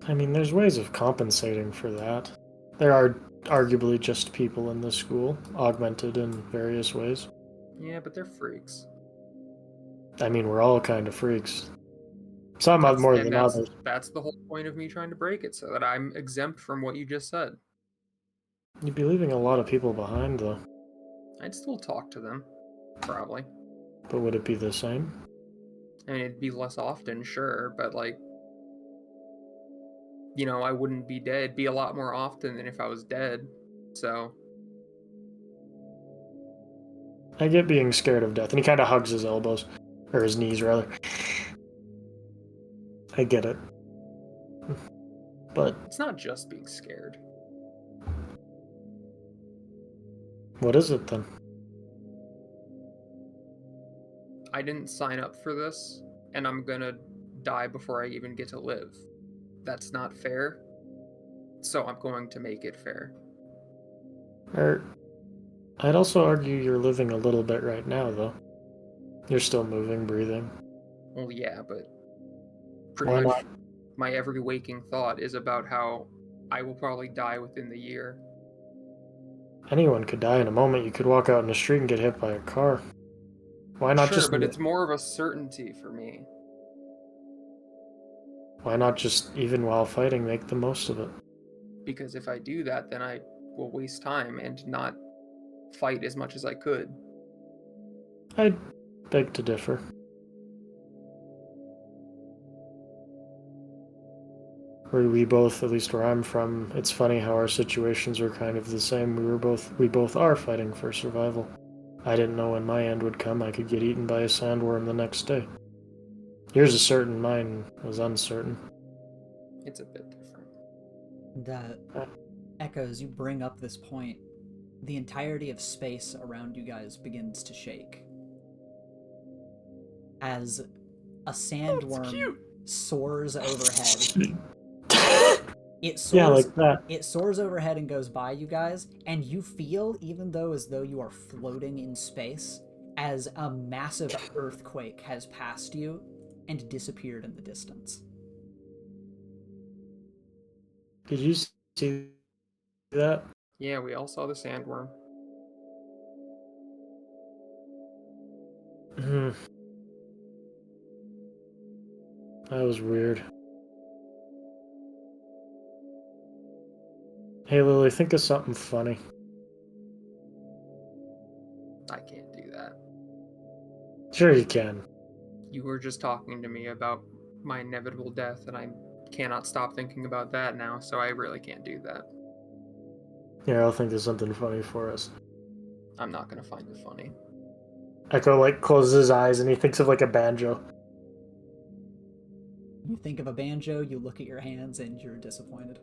I mean, there's ways of compensating for that. There are arguably just people in this school, augmented in various ways. Yeah, but they're freaks. I mean, we're all kind of freaks. Some more than others. That's the whole point of me trying to break it, so that I'm exempt from what you just said. You'd be leaving a lot of people behind, though. I'd still talk to them, probably. But would it be the same? I mean, it'd be less often, sure, but, like, you know, I wouldn't be dead. It'd be a lot more often than if I was dead, so... I get being scared of death, and he kind of hugs his elbows. Or his knees, rather. I get it. But... It's not just being scared. What is it, then? I didn't sign up for this, and I'm gonna die before I even get to live. That's not fair, so I'm going to make it fair. I'd also argue you're living a little bit right now, though. You're still moving, breathing. Well, yeah, but pretty much my every waking thought is about how I will probably die within the year. Anyone could die in a moment. You could walk out in the street and get hit by a car. Why not Sure, but it's more of a certainty for me. Why not just, even while fighting, make the most of it? Because if I do that, then I will waste time and not fight as much as I could. I'd beg to differ. Where we both, at least where I'm from, it's funny how our situations are kind of the same. We both are fighting for survival. I didn't know when my end would come. I could get eaten by a sandworm the next day. Yours is certain, mine was uncertain. It's a bit different. Echoes, you bring up this point. The entirety of space around you guys begins to shake. As a sandworm soars overhead. It soars, yeah, like that. It soars overhead and goes by you guys, and you feel, even though as though you are floating in space, as a massive earthquake has passed you and disappeared in the distance. Did you see that? Yeah, we all saw the sandworm. That was weird. Hey Lily, think of something funny. I can't do that. Sure you can. You were just talking to me about my inevitable death, and I cannot stop thinking about that now, so I really can't do that. Yeah, I'll think of something funny for us. I'm not gonna find it funny. Echo like closes his eyes and he thinks of like a banjo. You think of a banjo, you look at your hands, and you're disappointed.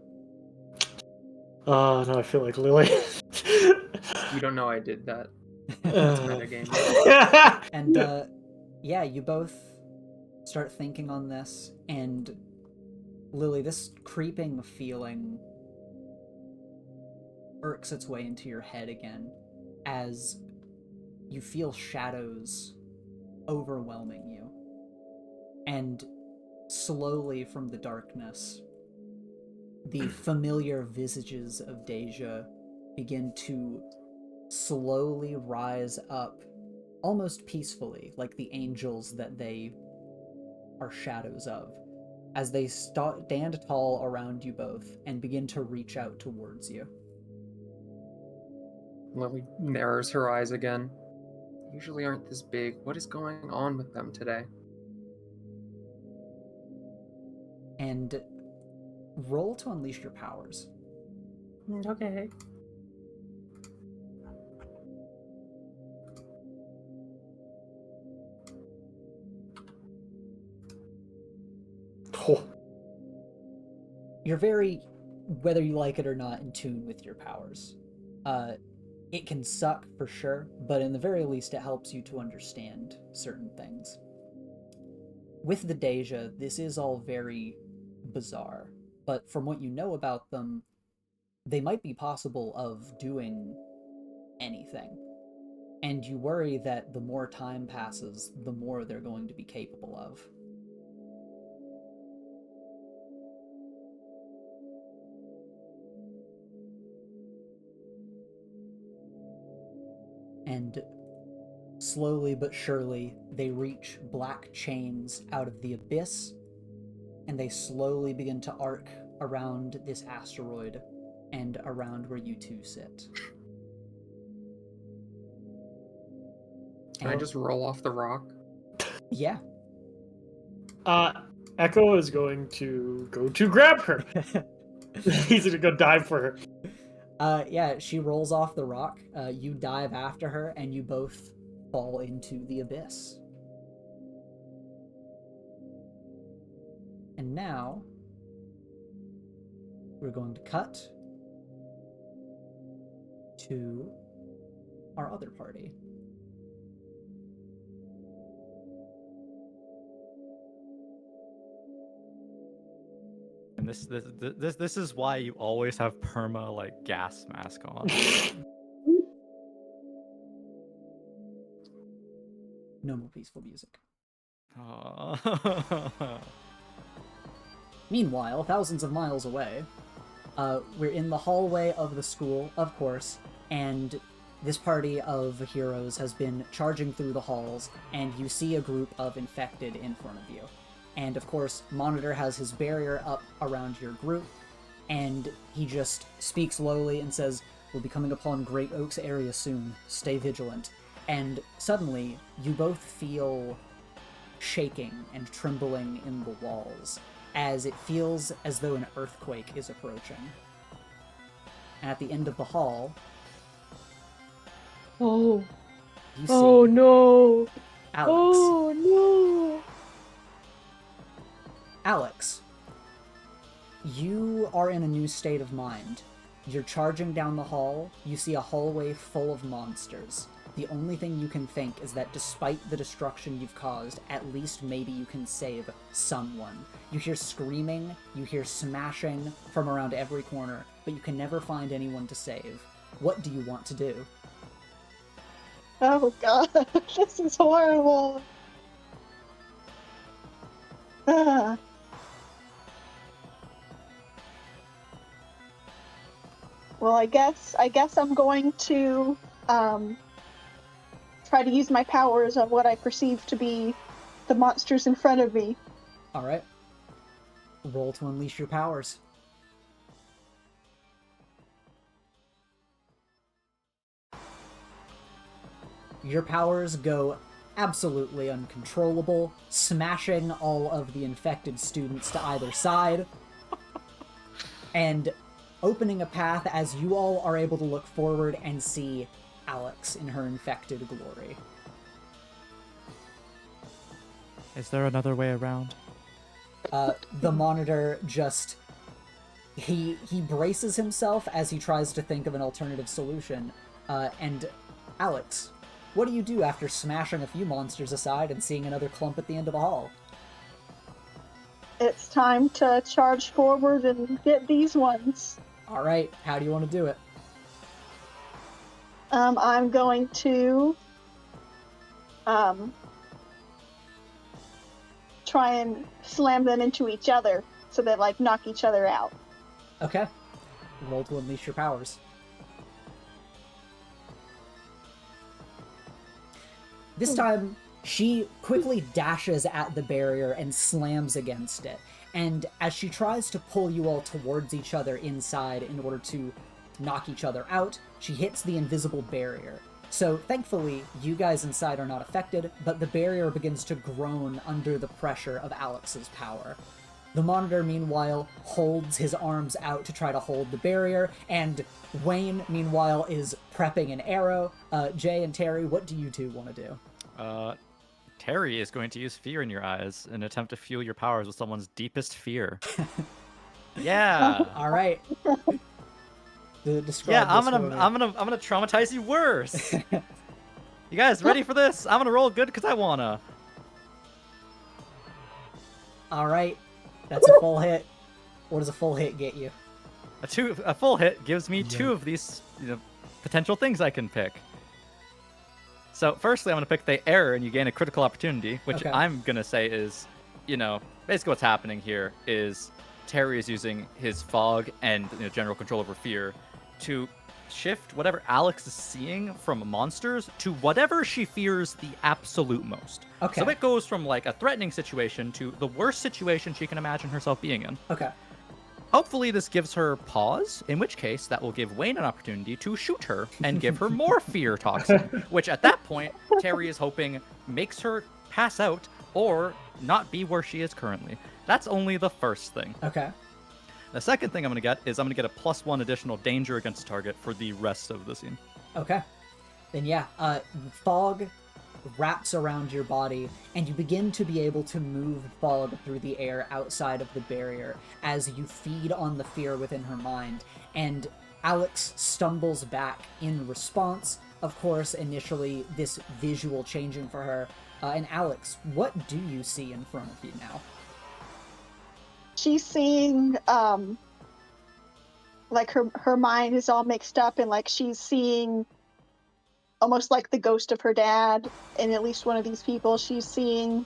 Oh, no, I feel like Lily. You don't know I did that. It's metagame. And yeah, you both start thinking on this, and Lily, this creeping feeling irks its way into your head again as you feel shadows overwhelming you. And slowly from the darkness, the familiar visages of Dey'ja begin to slowly rise up, almost peacefully, like the angels that they are shadows of, as they stand tall around you both and begin to reach out towards you. Lily narrows her eyes again. Usually aren't this big. What is going on with them today? And roll to unleash your powers. Okay. Oh. You're very, whether you like it or not, in tune with your powers. It can suck for sure, but in the very least it helps you to understand certain things. With the Dey'ja, this is all very bizarre, but from what you know about them, they might be possible of doing anything. And you worry that the more time passes, the more they're going to be capable of. And slowly but surely, they reach black chains out of the abyss, and they slowly begin to arc around this asteroid and around where you two sit. Can I just roll off the rock? Yeah. Echo is going to go to grab her. He's gonna go dive for her. Yeah, she rolls off the rock. You dive after her, and you both fall into the abyss. And now, we're going to cut to our other party. And this is why you always have perma like gas mask on. No more peaceful music. Aw. Meanwhile, thousands of miles away, we're in the hallway of the school, of course, and this party of heroes has been charging through the halls, and you see a group of infected in front of you. And of course, Monitor has his barrier up around your group, and he just speaks lowly and says, "We'll be coming upon Great Oaks area soon. Stay vigilant." And suddenly, you both feel shaking and trembling in the walls, as it feels as though an earthquake is approaching. And at the end of the hall, Oh. you see Oh no. Alex. Oh no. Alex, you are in a new state of mind. You're charging down the hall, you see a hallway full of monsters. The only thing you can think is that despite the destruction you've caused, at least maybe you can save someone. You hear screaming, you hear smashing from around every corner, but you can never find anyone to save. What do you want to do? Oh god, this is horrible. Ah. Well, I guess I'm going to try to use my powers on what I perceive to be the monsters in front of me. Alright. Roll to unleash your powers. Your powers go absolutely uncontrollable, smashing all of the infected students to either side, and opening a path as you all are able to look forward and see Alex in her infected glory. Is there another way around? The monitor just he braces himself as he tries to think of an alternative solution. And Alex, what do you do after smashing a few monsters aside and seeing another clump at the end of the hall? It's time to charge forward and get these ones. All right, how do you want to do it? I'm going to try and slam them into each other so they like knock each other out. Okay. Roll to unleash your powers. This time, she quickly dashes at the barrier and slams against it. And as she tries to pull you all towards each other inside in order to knock each other out, she hits the invisible barrier. So thankfully, you guys inside are not affected, but the barrier begins to groan under the pressure of Alex's power. The monitor, meanwhile, holds his arms out to try to hold the barrier, and Wayne, meanwhile, is prepping an arrow. Jay and Terry, what do you two want to do? Terry is going to use fear in your eyes in an attempt to fuel your powers with someone's deepest fear. Yeah. All right. Describe Yeah, I'm this for me. gonna traumatize you worse. You guys ready for this? I'm gonna roll good because I wanna. All right. That's a full hit. What does a full hit get you? A full hit gives me two of these potential things I can pick. So firstly, I'm gonna pick the error, and you gain a critical opportunity, which Okay. I'm gonna say is, basically what's happening here is Terry is using his fog and general control over fear to shift whatever Alex is seeing from monsters to whatever she fears the absolute most. Okay. So it goes from like a threatening situation to the worst situation she can imagine herself being in. Okay. Hopefully this gives her pause, in which case that will give Wayne an opportunity to shoot her and give her more fear toxin, which at that point, Terry is hoping makes her pass out or not be where she is currently. That's only the first thing. Okay. The second thing I'm going to get is I'm going to get a +1 additional danger against target for the rest of the scene. Okay. Then yeah, fog wraps around your body, and you begin to be able to move fog through the air outside of the barrier as you feed on the fear within her mind. And Alex stumbles back in response. Of course, initially, this visual changing for her. And Alex, what do you see in front of you now? She's seeing like her mind is all mixed up, and like she's seeing almost like the ghost of her dad in at least one of these people. She's seeing,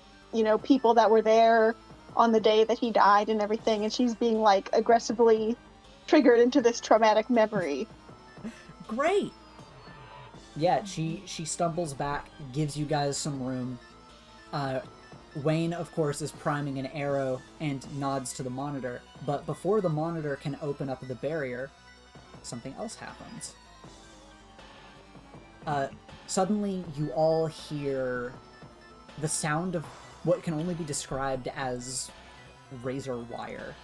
people that were there on the day that he died and everything, and she's being like aggressively triggered into this traumatic memory. Great. Yeah, she stumbles back, gives you guys some room. Wayne, of course, is priming an arrow and nods to the monitor, but before the monitor can open up the barrier, something else happens. Suddenly, you all hear the sound of what can only be described as razor wire,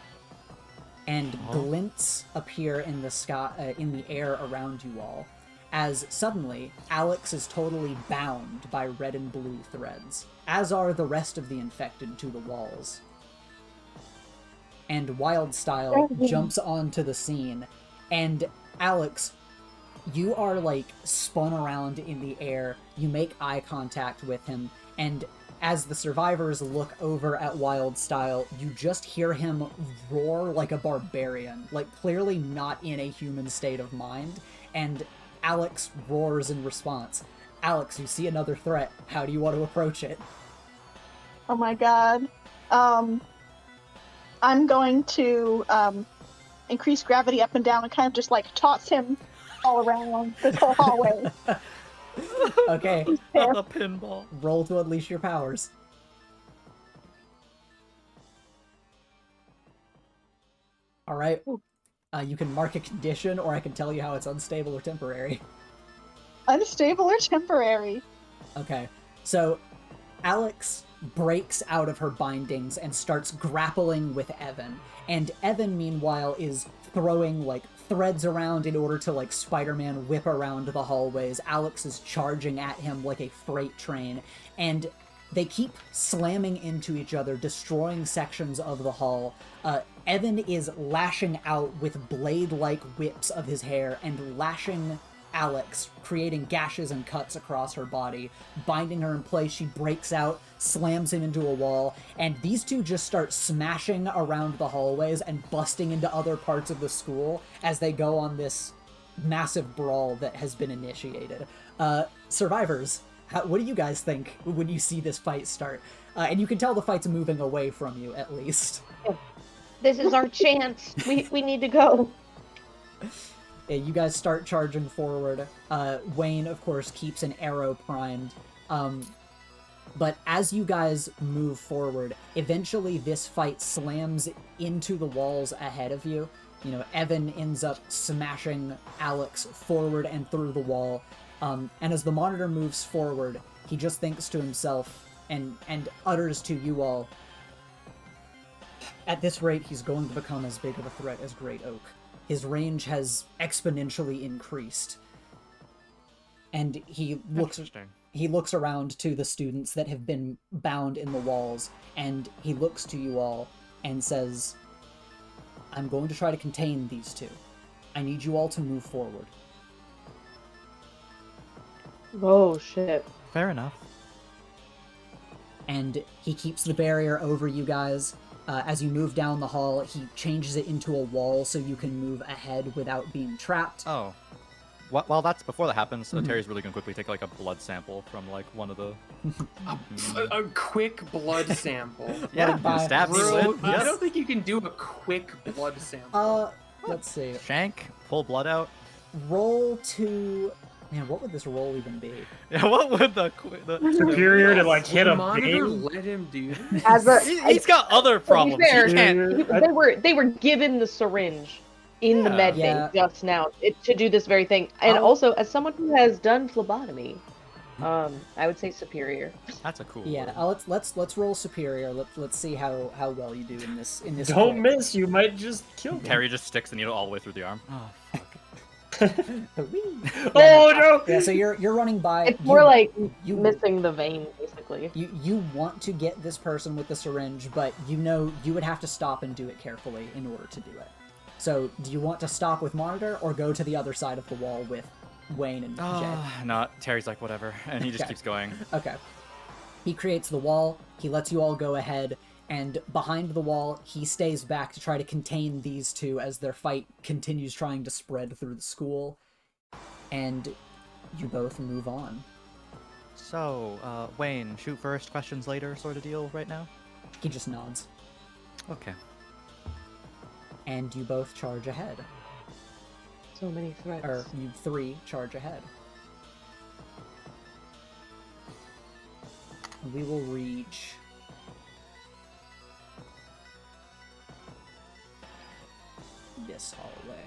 and glints appear in the sky, in the air around you all, as suddenly Alex is totally bound by red and blue threads, as are the rest of the infected to the walls. And Wildstyle jumps onto the scene, and Alex, you are like spun around in the air. You make eye contact with him, and as the survivors look over at Wildstyle, you just hear him roar like a barbarian, like clearly not in a human state of mind, and Alex roars in response. Alex, you see another threat. How do you want to approach it? Oh my god. I'm going to increase gravity up and down and kind of just like toss him all around this whole hallway. Okay, A pinball. roll to unleash your powers. Alright. You can mark a condition, or I can tell you how it's unstable or temporary. Unstable or temporary? Okay, so Alex breaks out of her bindings and starts grappling with Evan. And Evan, meanwhile, is throwing, like, threads around in order to, like, Spider-Man whip around the hallways. Alex is charging at him like a freight train. And They keep slamming into each other, destroying sections of the hall. Evan is lashing out with blade-like whips of his hair and lashing Alex, creating gashes and cuts across her body, binding her in place. She breaks out, slams him into a wall, and these two just start smashing around the hallways and busting into other parts of the school as they go on this massive brawl that has been initiated. Survivors, what do you guys think when you see this fight start? And you can tell the fight's moving away from you, at least. This is our chance. We need to go. Yeah, you guys start charging forward. Wayne, of course, keeps an arrow primed. But as you guys move forward, eventually this fight slams into the walls ahead of you. You know, Evan ends up smashing Alex forward and through the wall. And as the monitor moves forward, he just thinks to himself and utters to you all, at this rate, he's going to become as big of a threat as Great Oak. His range has exponentially increased. And he looks around to the students that have been bound in the walls, and he looks to you all and says, I'm going to try to contain these two. I need you all to move forward. Oh, shit. Fair enough. And he keeps the barrier over you guys. As you move down the hall, he changes it into a wall so you can move ahead without being trapped. Oh. While that's before that happens, Terry's really gonna quickly take like a blood sample from like one of the. A quick blood sample. Yeah, stab me Bro, with. I Yes. don't think you can do a quick blood sample. Let's see. Shank, pull blood out. Roll to... Man, what would this roll even be? Yeah, what would the Superior to like hit The a monitor vein? let him do As a, He's got other problems. fair, He can't. they were given the syringe in the med Yeah. bay just now to do this very thing. And also, as someone who has done phlebotomy, I would say superior. That's a cool. Yeah, word. let's roll superior. Let's see how well you do in this. Don't quick. miss, you might just kill them. Terry just sticks the needle all the way through the arm. Oh, fuck. Oh no! Yeah, so you're running by. It's more like you missing the vein, basically. You want to get this person with the syringe, but you know you would have to stop and do it carefully in order to do it. So, do you want to stop with Monitor or go to the other side of the wall with Wayne and Jed? No, Terry's like, whatever. And he just Okay. keeps going. Okay. He creates the wall, he lets you all go ahead, and behind the wall, he stays back to try to contain these two as their fight continues trying to spread through the school. And you both move on. So, Wayne, shoot first, questions later sort of deal right now? He just nods. Okay. And you both charge ahead. So many threats. Or you three charge ahead. We will reach... this hallway.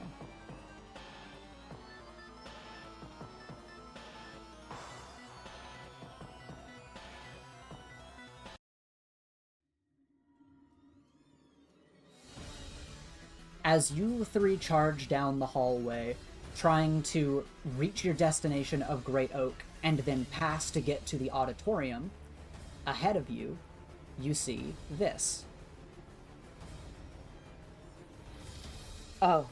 As you three charge down the hallway, trying to reach your destination of Great Oak and then pass to get to the auditorium, ahead of you, you see this. Oh.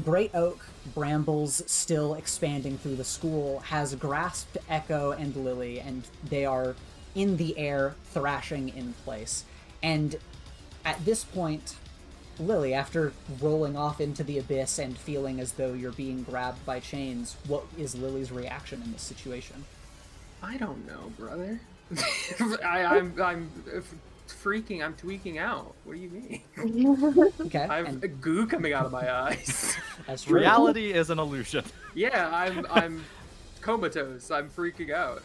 Great Oak, brambles still expanding through the school, has grasped Echo and Lily, and they are in the air, thrashing in place. And at this point, Lily, after rolling off into the abyss and feeling as though you're being grabbed by chains, what is Lily's reaction in this situation? I don't know, brother. I'm freaking. I'm tweaking out. What do you mean? Okay. I have and a goo coming out of my eyes. that's true. Reality is an illusion. Yeah, I'm comatose. I'm freaking out.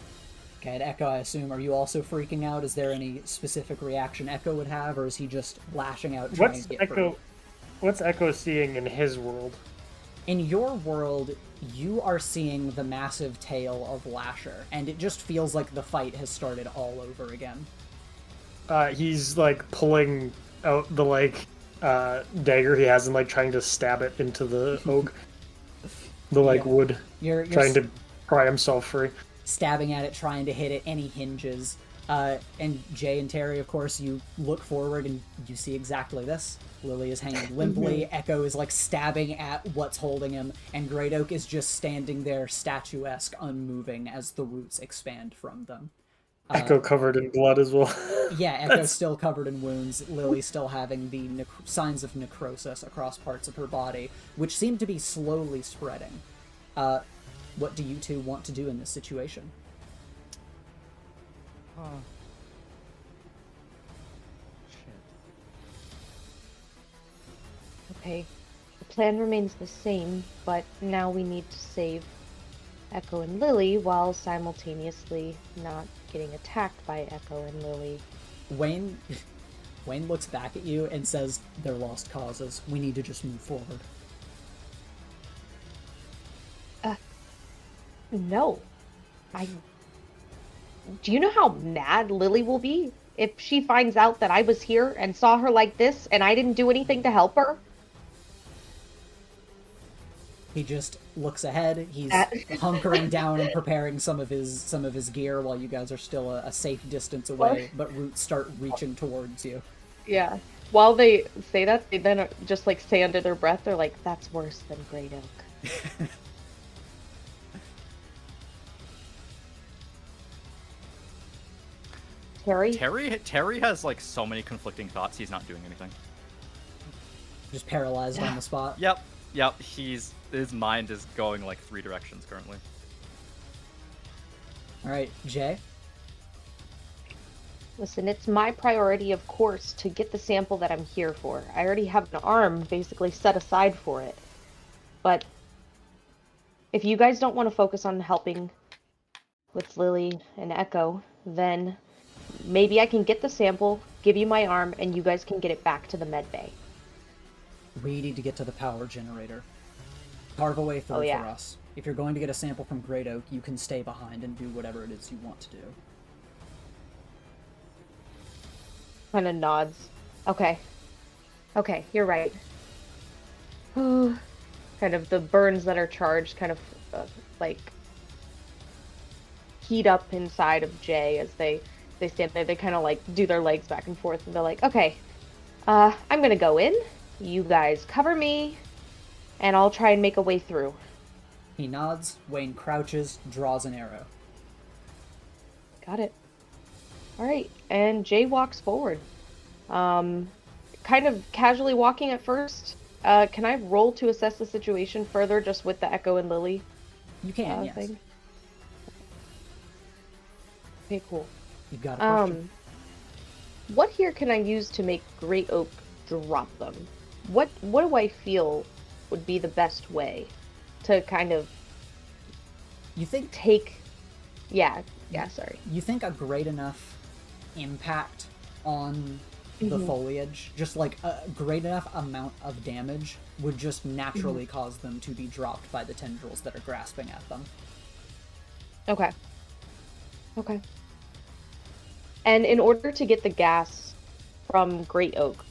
Okay, and Echo, I assume, are you also freaking out? Is there any specific reaction Echo would have, or is he just lashing out trying What's to get free? What's Echo seeing in his world? In your world, you are seeing the massive tail of Lasher, and it just feels like the fight has started all over again. He's like pulling out the dagger he has and like trying to stab it into the oak. The Yeah. wood, You're trying to pry himself free. stabbing at it, trying to hit it, any hinges. And Jay and Terry, of course, you look forward and you see exactly this. Lily is hanging limply, Echo is like stabbing at what's holding him, and Great Oak is just standing there statuesque, unmoving as the roots expand from them. Echo covered in blood as well. Yeah, Echo's still covered in wounds, Lily still having the signs of necrosis across parts of her body, which seem to be slowly spreading. What do you two want to do in this situation? Okay, the plan remains the same, but now we need to save Echo and Lily while simultaneously not getting attacked by Echo and Lily. Wayne looks back at you and says, "They're lost causes. We need to just move forward." No. Do you know how mad Lily will be if she finds out that I was here and saw her like this and I didn't do anything to help her? He just looks ahead. He's hunkering down and preparing some of his gear while you guys are still a safe distance away, but roots start reaching towards you. Yeah. While they say that, they then just like say under their breath, they're like, "That's worse than Great Oak." Terry has like so many conflicting thoughts. He's not doing anything. Just paralyzed on the spot. Yep. His mind is going like 3 directions currently. All right, Jay. Listen, it's my priority, of course, to get the sample that I'm here for. I already have an arm basically set aside for it. But if you guys don't want to focus on helping with Lily and Echo, then maybe I can get the sample, give you my arm, and you guys can get it back to the med bay. We need to get to the power generator. Carve a way through for us. If you're going to get a sample from Great Oak, you can stay behind and do whatever it is you want to do. Kind of nods. Okay, you're right. Kind of the burns that are charged kind of like heat up inside of Jay as they stand there. They kind of like do their legs back and forth, and they're like, "Okay, I'm gonna go in. You guys cover me, and I'll try and make a way through." He nods. Wayne crouches, draws an arrow. Got it. All right, and Jay walks forward, kind of casually walking at first. Can I roll to assess the situation further, just with the Echo and Lily? You can, yes. Thing? Okay, cool. You've got a question. What here can I use to make Great Oak drop them? What do I feel would be the best way to kind of take? Yeah, sorry. You think a great enough impact on the foliage, just like a great enough amount of damage, would just naturally cause them to be dropped by the tendrils that are grasping at them. Okay. And in order to get the gas from Great Oak,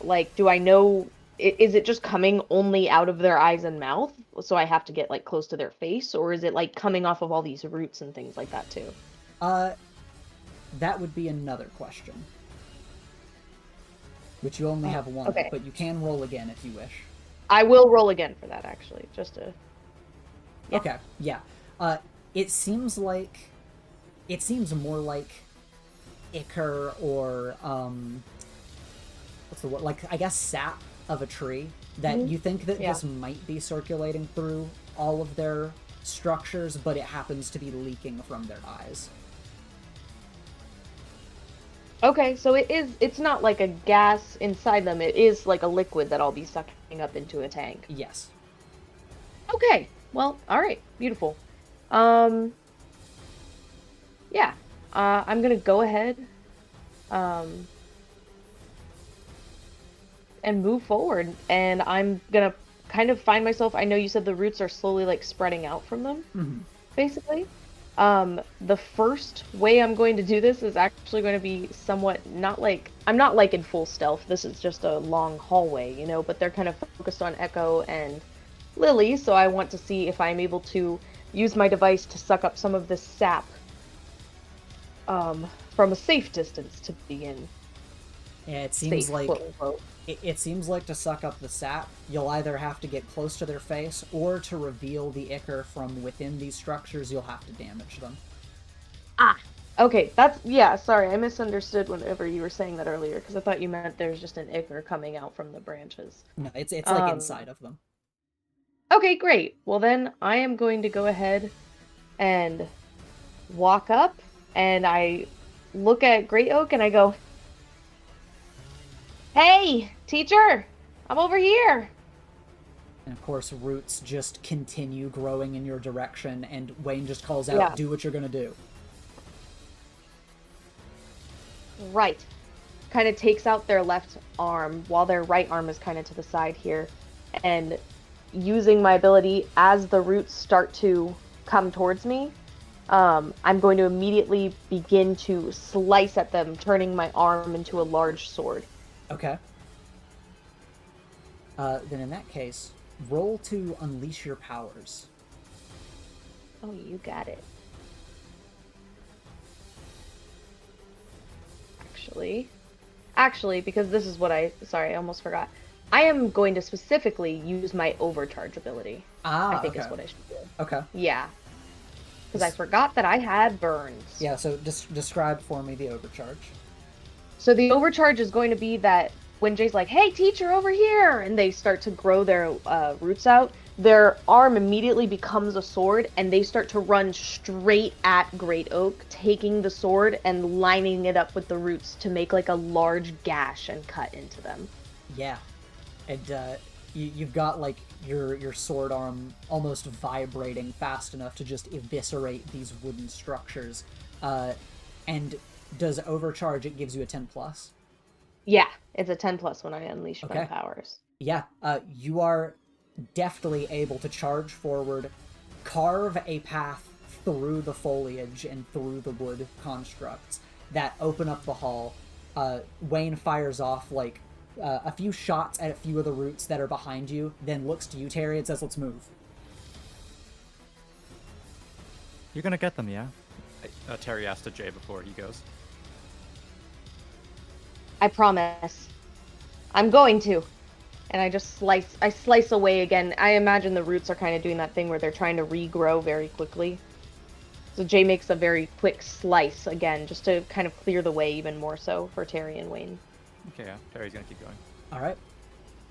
like, do I know, is it just coming only out of their eyes and mouth, so I have to get, like, close to their face, or is it, like, coming off of all these roots and things like that, too? That would be another question. Which you only have one, but you can roll again if you wish. I will roll again for that, actually, just to... Yeah. Okay, yeah. It seems more like ichor or, what's the word? Like, I guess sap of a tree, that you think that this might be circulating through all of their structures, but it happens to be leaking from their eyes. Okay, so it's not like a gas inside them, it is like a liquid that I'll be sucking up into a tank. Yes. Okay, well, alright, beautiful. Yeah, I'm gonna go ahead, and move forward, and I'm gonna kind of find myself, I know you said the roots are slowly, like, spreading out from them, basically. The first way I'm going to do this is actually going to be somewhat I'm not like in full stealth, this is just a long hallway, you know, but they're kind of focused on Echo and Lily, so I want to see if I'm able to use my device to suck up some of this sap from a safe distance to begin. Yeah, it seems Safe, like quote unquote. it seems like to suck up the sap, you'll either have to get close to their face, or to reveal the ichor from within these structures, you'll have to damage them. Ah, okay, sorry, I misunderstood whenever you were saying that earlier, because I thought you meant there's just an ichor coming out from the branches. No, it's like inside of them. Okay, great. Well then, I am going to go ahead and walk up, and I look at Great Oak, and I go, "Hey, teacher! I'm over here!" And of course, roots just continue growing in your direction, and Wayne just calls out, Yeah. do what you're gonna do. Right. Kind of takes out their left arm, while their right arm is kind of to the side here, and using my ability as the roots start to come towards me, I'm going to immediately begin to slice at them, turning my arm into a large sword. Okay. Then in that case, roll to unleash your powers. Oh, you got it. Actually, because this is what I almost forgot. I am going to specifically use my overcharge ability. I think is what I should do. Okay. Yeah. Because I forgot that I had burns. Yeah, so describe for me the overcharge. So the overcharge is going to be that when Jay's like, "Hey, teacher, over here!" and they start to grow their roots out, their arm immediately becomes a sword, and they start to run straight at Great Oak, taking the sword and lining it up with the roots to make like a large gash and cut into them. Yeah. And you've got like your sword arm almost vibrating fast enough to just eviscerate these wooden structures. And does overcharge, it gives you a 10+? Yeah, it's a 10+ when I unleash my powers. Yeah, you are deftly able to charge forward, carve a path through the foliage and through the wood constructs that open up the hall. Wayne fires off like a few shots at a few of the roots that are behind you, then looks to you, Terry, and says, "Let's move." You're gonna get them, yeah? Terry asked to Jay before he goes. I promise. I'm going to. And I just slice away again. I imagine the roots are kind of doing that thing where they're trying to regrow very quickly. So Jay makes a very quick slice again, just to kind of clear the way even more so for Terry and Wayne. Okay, yeah. Terry's gonna keep going. Alright.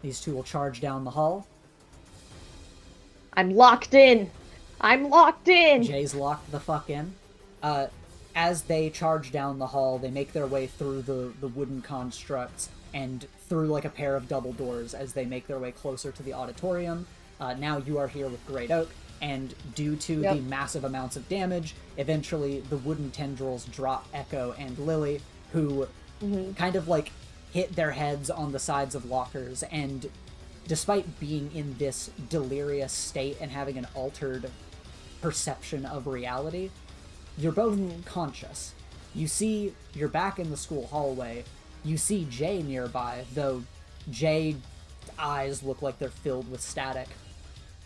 These two will charge down the hall. I'm locked in! I'm locked in! Jay's locked the fuck in. As they charge down the hall, they make their way through the wooden constructs and through like a pair of double doors as they make their way closer to the auditorium. Now you are here with Great Oak, and due to the massive amounts of damage, eventually the wooden tendrils drop Echo and Lily, who kind of like hit their heads on the sides of lockers, and despite being in this delirious state and having an altered perception of reality, you're both conscious. You see, you're back in the school hallway. You see Jay nearby, though Jay's eyes look like they're filled with static.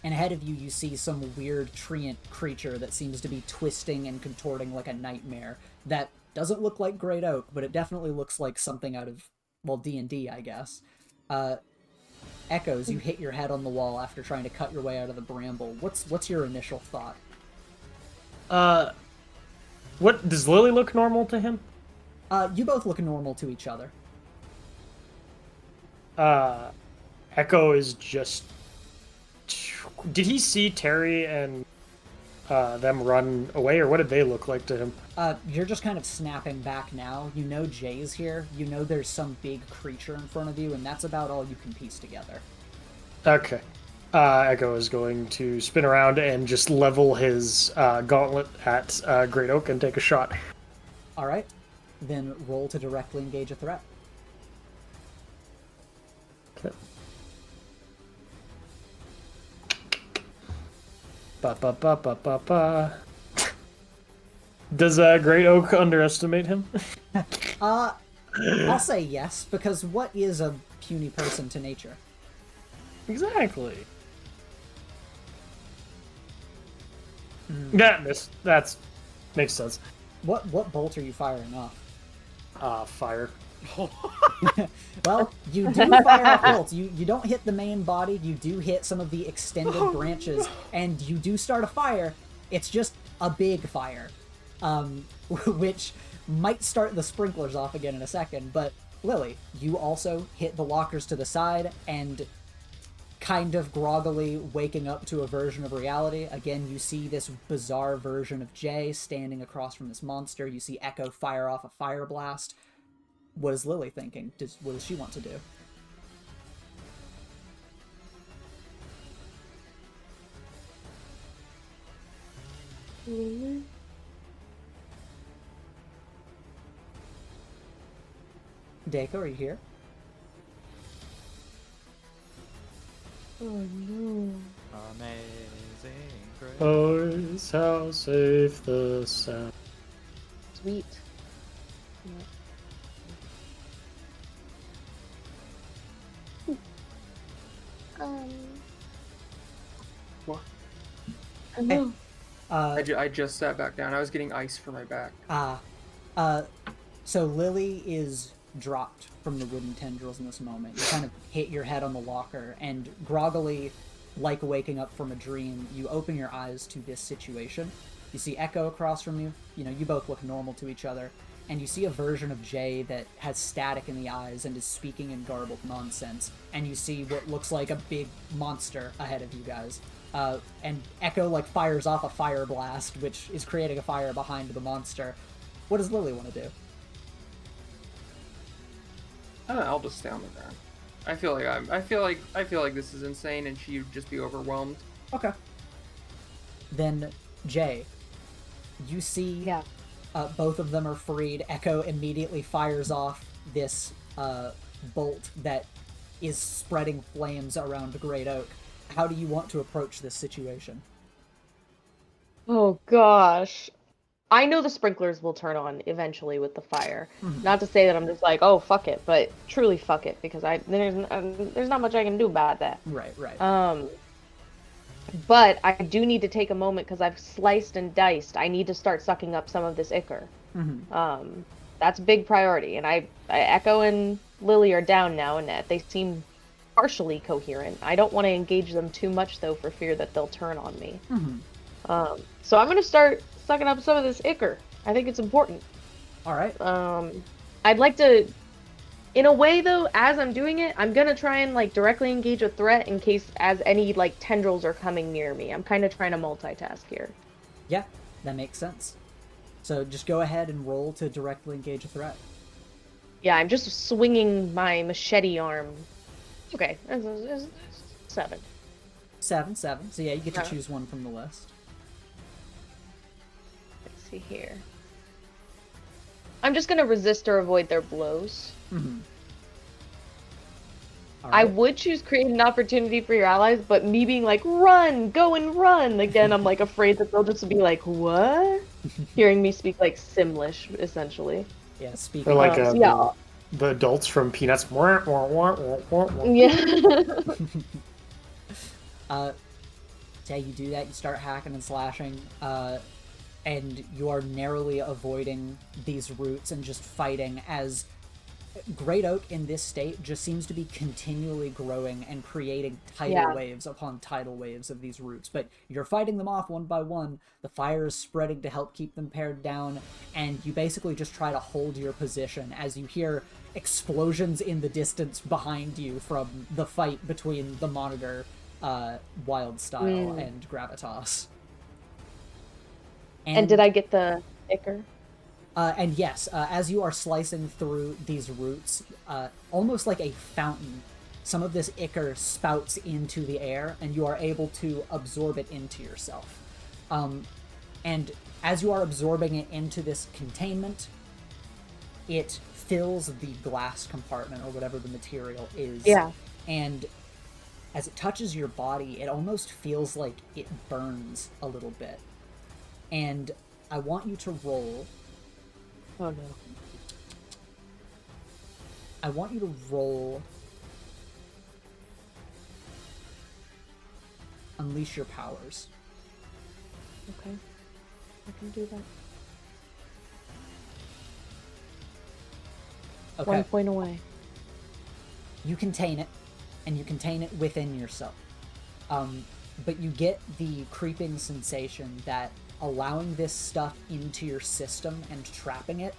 And ahead of you, you see some weird treant creature that seems to be twisting and contorting like a nightmare. That doesn't look like Great Oak, but it definitely looks like something out of, well, D&D, I guess. Echoes, you hit your head on the wall after trying to cut your way out of the bramble. What's your initial thought? What does Lily look normal to him? You both look normal to each other. Echo is just... Did he see Terry and them run away, or what did they look like to him? You're just kind of snapping back now. You know Jay's here. You know there's some big creature in front of you, and that's about all you can piece together. Okay. Echo is going to spin around and just level his gauntlet at Great Oak and take a shot. Alright. Then roll to directly engage a threat. Okay. Ba-ba-ba-ba-ba-ba. Does Great Oak underestimate him? I'll say yes, because what is a puny person to nature? Exactly. That makes sense. What bolt are you firing off? Fire. Well, you do fire off bolts. You don't hit the main body. You do hit some of the extended branches, and you do start a fire. It's just a big fire, which might start the sprinklers off again in a second. But Lily, you also hit the lockers to the side and kind of groggily waking up to a version of reality. Again, you see this bizarre version of Jay standing across from this monster. You see Echo fire off a fire blast. What is Lily thinking? What does she want to do? Dey'ja, are you here? Oh no. Amazing grace. Boys, how safe the sound. Sweet. What? No. I just sat back down. I was getting ice for my back. So Lily is dropped from the wooden tendrils in this moment. You kind of hit your head on the locker, and groggily, like waking up from a dream, you open your eyes to this situation. You see Echo across from you. You know, you both look normal to each other. And you see a version of Jay that has static in the eyes and is speaking in garbled nonsense. And you see what looks like a big monster ahead of you guys. And Echo, like, fires off a fire blast, which is creating a fire behind the monster. What does Lily want to do? I'll just stay on the ground. I feel like this is insane, and she'd just be overwhelmed. Okay. Then, Jay, you see... Yeah. Both of them are freed. Echo immediately fires off this bolt that is spreading flames around the Great Oak. How do you want to approach this situation? Oh gosh. I know the sprinklers will turn on eventually with the fire. Not to say that I'm just like, oh, fuck it, but truly fuck it, because there's not much I can do about that. Right. But I do need to take a moment because I've sliced and diced. I need to start sucking up some of this ichor. That's a big priority. And I Echo and Lily are down now, and they seem partially coherent. I don't want to engage them too much, though, for fear that they'll turn on me. So I'm going to start sucking up some of this ichor. I think it's important. All right. I'd like to... In a way, though, as I'm doing it, I'm gonna try and, like, directly engage a threat in case as any, like, tendrils are coming near me. I'm kind of trying to multitask here. Yeah, that makes sense. So just go ahead and roll to directly engage a threat. Yeah, I'm just swinging my machete arm. Okay, that's 7. 7. So yeah, you get to choose one from the list. Let's see here. I'm just gonna resist or avoid their blows. All I right. would choose create an opportunity for your allies, but me being like, run, go and run, again, I'm like afraid that they'll just be like, what? Hearing me speak like Simlish, essentially. Yeah, speaking. Or like yeah. the adults from Peanuts. Yeah. Yeah, you do that. You start hacking and slashing, and you are narrowly avoiding these roots and just fighting as Great Oak in this state just seems to be continually growing and creating tidal waves upon tidal waves of these roots. But you're fighting them off one by one. The fire is spreading to help keep them pared down, and you basically just try to hold your position as you hear explosions in the distance behind you from the fight between the Monitor, Wildstyle, and Gravitas. And did I get the ichor? And yes, as you are slicing through these roots, almost like a fountain, some of this ichor spouts into the air, and you are able to absorb it into yourself. And as you are absorbing it into this containment, it fills the glass compartment, or whatever the material is. Yeah. And as it touches your body, it almost feels like it burns a little bit. And I want you to roll... Oh no. I want you to roll Unleash Your Powers. Okay. I can do that. Okay. 1 point away. You contain it, and you contain it within yourself. But you get the creeping sensation that allowing this stuff into your system and trapping it,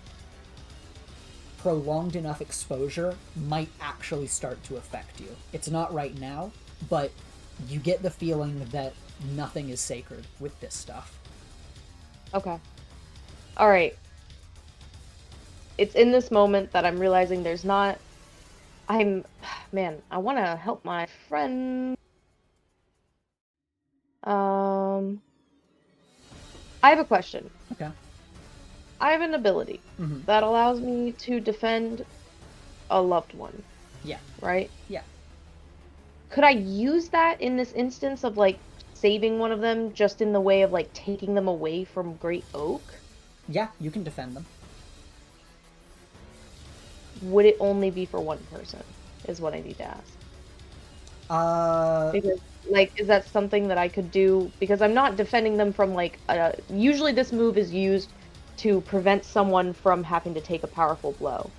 prolonged enough exposure might actually start to affect you. It's not right now, but you get the feeling that nothing is sacred with this stuff. Okay. All right. It's in this moment that I'm realizing there's not... Man, I want to help my friend. I have a question. Okay. I have an ability Mm-hmm. that allows me to defend a loved one, Yeah. right? Yeah. Could I use that in this instance of, like, saving one of them just in the way of, like, taking them away from Great Oak? Yeah, you can defend them. Would it only be for one person, is what I need to ask. Because, like, is that something that I could do? Because I'm not defending them from, like, usually this move is used to prevent someone from having to take a powerful blow.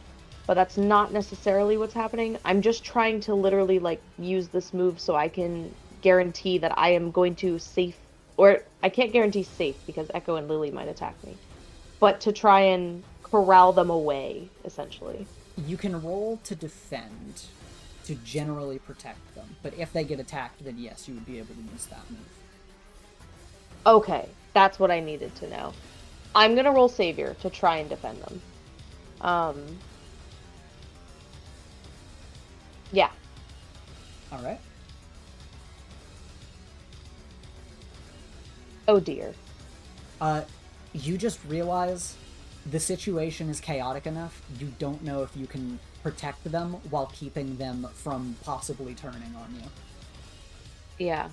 But that's not necessarily what's happening. I'm just trying to literally, like, use this move so I can guarantee that I am going to safe... Or, I can't guarantee safe because Echo and Lily might attack me. But to try and corral them away, essentially. You can roll to defend, to generally protect them. But if they get attacked, then yes, you would be able to use that move. Okay, that's what I needed to know. I'm gonna roll Savior to try and defend them. Yeah. Alright. Oh dear. You just realize the situation is chaotic enough, you don't know if you can protect them while keeping them from possibly turning on you. Yeah.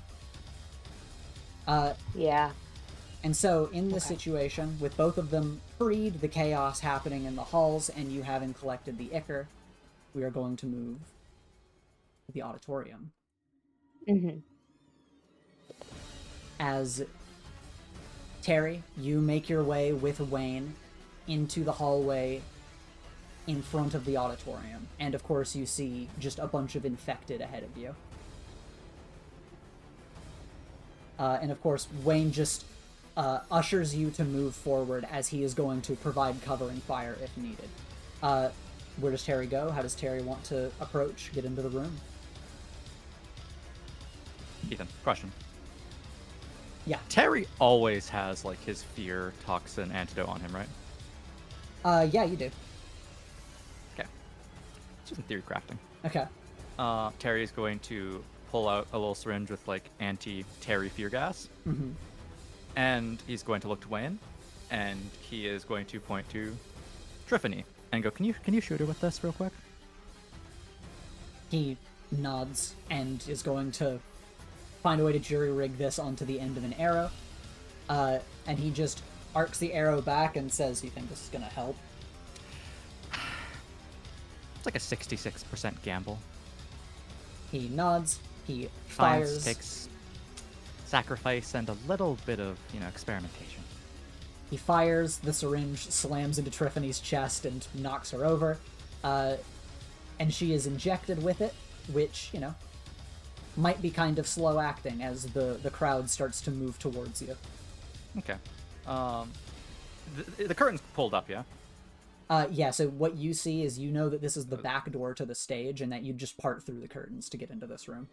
Yeah. And so, in this situation, with both of them freed, the chaos happening in the halls, and you having collected the Ichor, we are going to move to the auditorium. Mm-hmm. As Terry, you make your way with Wayne into the hallway in front of the auditorium. And of course, you see just a bunch of infected ahead of you. And of course, Wayne just ushers you to move forward as he is going to provide covering fire if needed. Where does Terry go? How does Terry want to approach, get into the room? Ethan, question. Yeah. Terry always has, like, his fear toxin antidote on him, right? Yeah, you do. Okay. It's just in theory crafting. Okay. Terry is going to pull out a little syringe with, like, anti-Terry fear gas. Mm-hmm. And he's going to look to Wayne, and he is going to point to Triffany and go, Can you shoot her with this real quick? He nods and is going to find a way to jury-rig this onto the end of an arrow. And he just arcs the arrow back and says, "You think this is gonna help?" It's like a 66% gamble. He nods, he Science fires. takes sacrifice and a little bit of, experimentation. He fires, the syringe slams into Triffany's chest and knocks her over. And she is injected with it, which, might be kind of slow acting as the crowd starts to move towards you. Okay. The curtain's pulled up, yeah? Yeah, so what you see is you know that this is the back door to the stage and that you just part through the curtains to get into this room.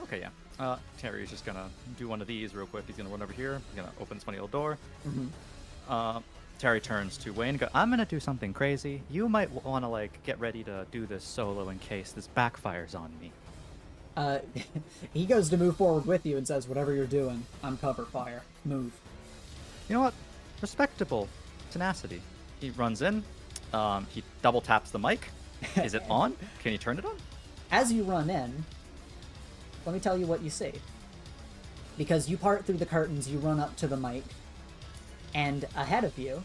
Okay, yeah. Terry's just gonna do one of these real quick. He's gonna run over here. He's gonna open this funny little door. Mm-hmm. Terry turns to Wayne and goes, I'm gonna do something crazy. You might want to, get ready to do this solo in case this backfires on me. He goes to move forward with you and says, "Whatever you're doing, I'm cover fire. Move." You know what? Respectable tenacity. He runs in. He double taps the mic. Is it on? Can you turn it on? As you run in, let me tell you what you see. Because you part through the curtains, you run up to the mic, and ahead of you,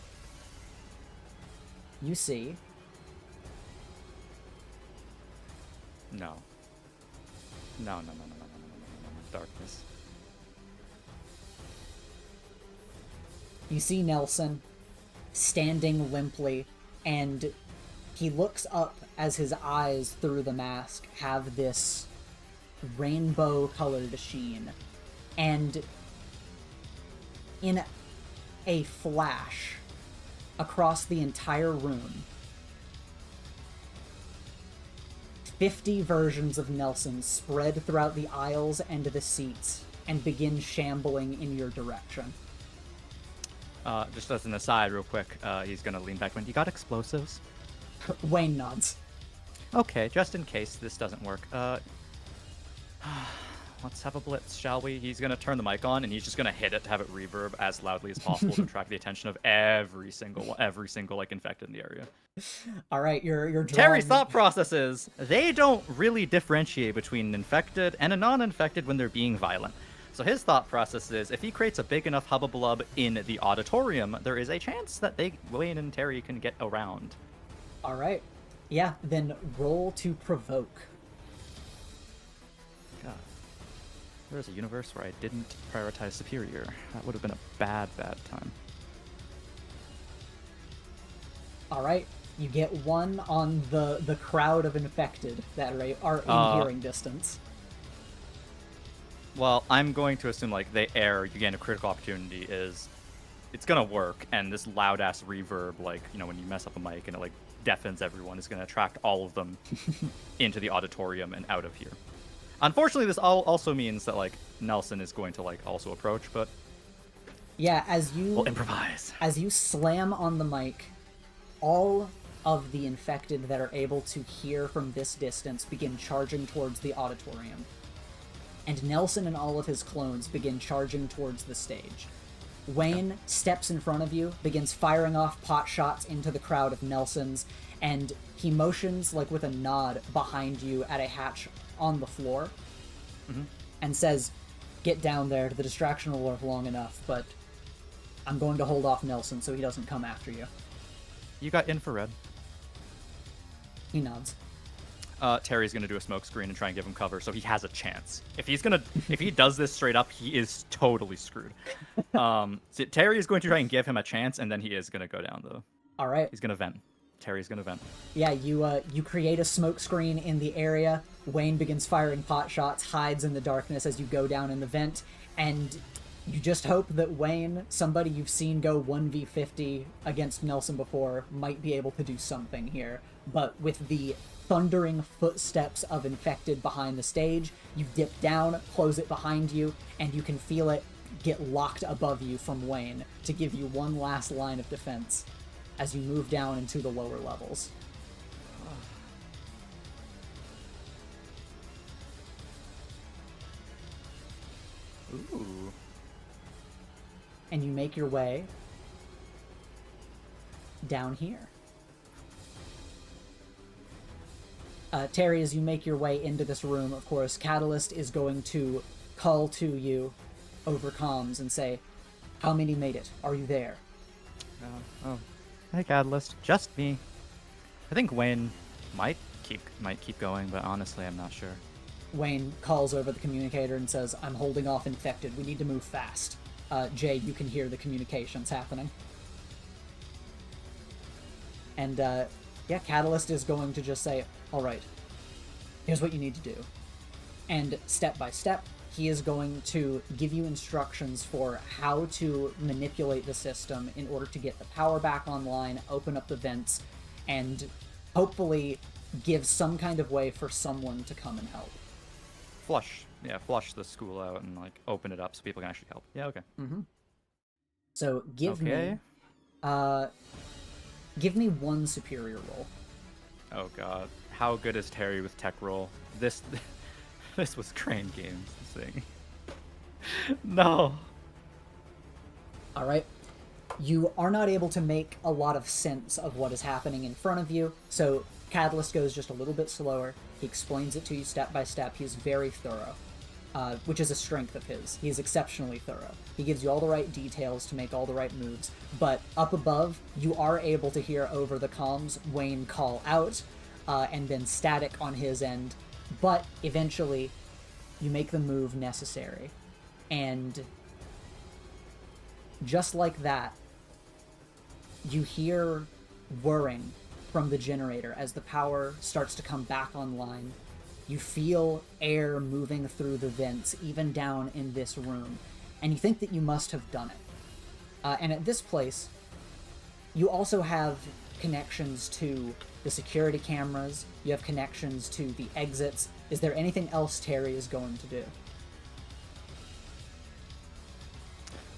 you see... No. No. Darkness. You see Nelson standing limply, and he looks up as his eyes through the mask have this rainbow-colored sheen, and in a flash across the entire room, 50 versions of Nelson spread throughout the aisles and the seats and begin shambling in your direction. Just as an aside, real quick, he's gonna lean back. When you got explosives? Wayne nods. Okay, just in case this doesn't work. Let's have a blitz, shall we? He's gonna turn the mic on, and he's just gonna hit it to have it reverb as loudly as possible to attract the attention of every single like infected in the area. All right, you're drawing... Terry's thought process is they don't really differentiate between an infected and a non-infected when they're being violent. So his thought process is if he creates a big enough hubbubalub in the auditorium, there is a chance that Wayne and Terry can get around. All right. Yeah, then roll to provoke. God. There's a universe where I didn't prioritize superior. That would have been a bad time. All right. You get one on the crowd of infected that are in hearing distance. Well, I'm going to assume, like, they air, you gain a critical opportunity it's gonna work, and this loud-ass reverb, like, you know, when you mess up a mic and it, like, deafens everyone, is gonna attract all of them into the auditorium and out of here. Unfortunately, this also means that, like, Nelson is going to, like, also approach, but... Yeah, as you... We'll improvise. As you slam on the mic, all of the infected that are able to hear from this distance begin charging towards the auditorium. And Nelson and all of his clones begin charging towards the stage. Wayne steps in front of you, begins firing off pot shots into the crowd of Nelsons, and he motions, like with a nod, behind you at a hatch on the floor, and says, "Get down there, the distraction will work long enough, but I'm going to hold off Nelson so he doesn't come after you." You got infrared. He nods. Terry's gonna do a smoke screen and try and give him cover, so he has a chance. If he does this straight up, he is totally screwed. So Terry is going to try and give him a chance, and then he is gonna go down though. All right. He's gonna vent. Terry's gonna vent. Yeah, you create a smoke screen in the area. Wayne begins firing pot shots, hides in the darkness as you go down in the vent, and you just hope that Wayne, somebody you've seen go 1v50 against Nelson before, might be able to do something here. But with the thundering footsteps of infected behind the stage, you dip down, close it behind you, and you can feel it get locked above you from Wayne to give you one last line of defense as you move down into the lower levels. Ooh. And you make your way down here. Terry, as you make your way into this room, of course, Catalyst is going to call to you over comms and say, "How many made it? Are you there?" Hey, Catalyst. Just me. I think Wayne might keep going, but honestly, I'm not sure. Wayne calls over the communicator and says, "I'm holding off infected. We need to move fast." Jay, you can hear the communications happening. And, yeah, Catalyst is going to just say, "All right, here's what you need to do." And step by step, he is going to give you instructions for how to manipulate the system in order to get the power back online, open up the vents, and hopefully give some kind of way for someone to come and help. Flush the school out and, like, open it up so people can actually help. Yeah, okay. So give me one superior roll. Oh god. How good is Terry with tech roll? This was Crane Games thing. No. All right. You are not able to make a lot of sense of what is happening in front of you, so Catalyst goes just a little bit slower. He explains it to you step by step. He's very thorough, which is a strength of his. He is exceptionally thorough. He gives you all the right details to make all the right moves, but up above, you are able to hear over the comms Wayne call out, and then static on his end, but eventually you make the move necessary. And just like that, you hear whirring from the generator as the power starts to come back online. You feel air moving through the vents, even down in this room, and you think that you must have done it. And at this place, you also have connections to the security cameras, you have connections to the exits. Is there anything else Terry is going to do?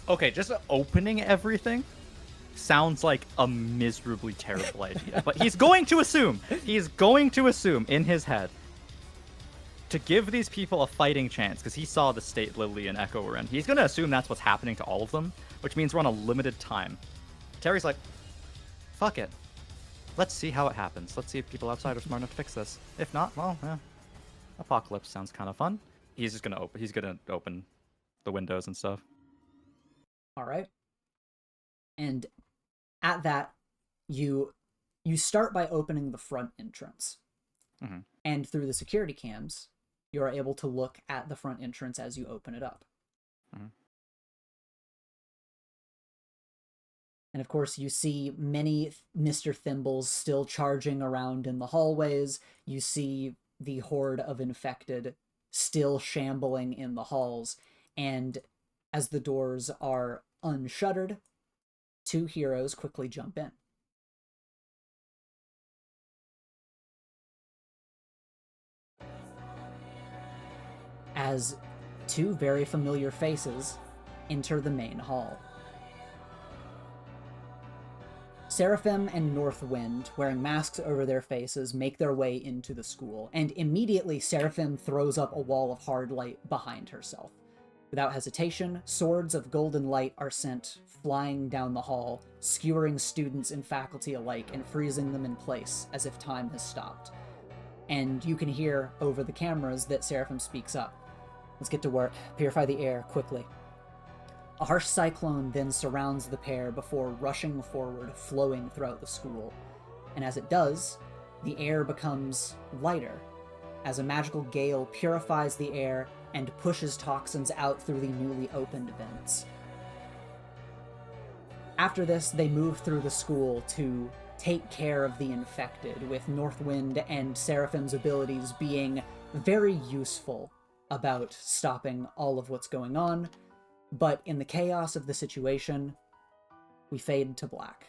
Okay, just opening everything sounds like a miserably terrible idea. But he's going to assume in his head to give these people a fighting chance, because he saw the state Lily and Echo were in. He's going to assume that's what's happening to all of them, which means we're on a limited time. Terry's like, fuck it. Let's see how it happens. Let's see if people outside are smart enough to fix this. If not, well, Apocalypse sounds kind of fun. He's just going to open the windows and stuff. All right. And at that, you start by opening the front entrance. Mm-hmm. And through the security cams, you're able to look at the front entrance as you open it up. Mm-hmm. And of course, you see many Mr. Thimbles still charging around in the hallways. You see the horde of infected still shambling in the halls. And as the doors are unshuttered, two heroes quickly jump in. As two very familiar faces enter the main hall. Seraphim and Northwind, wearing masks over their faces, make their way into the school, and immediately Seraphim throws up a wall of hard light behind herself. Without hesitation, swords of golden light are sent flying down the hall, skewering students and faculty alike and freezing them in place as if time has stopped. And you can hear over the cameras that Seraphim speaks up. Let's get to work. Purify the air, quickly. A harsh cyclone then surrounds the pair before rushing forward, flowing throughout the school. And as it does, the air becomes lighter, as a magical gale purifies the air and pushes toxins out through the newly opened vents. After this, they move through the school to take care of the infected, with Northwind and Seraphim's abilities being very useful about stopping all of what's going on. But in the chaos of the situation, we fade to black.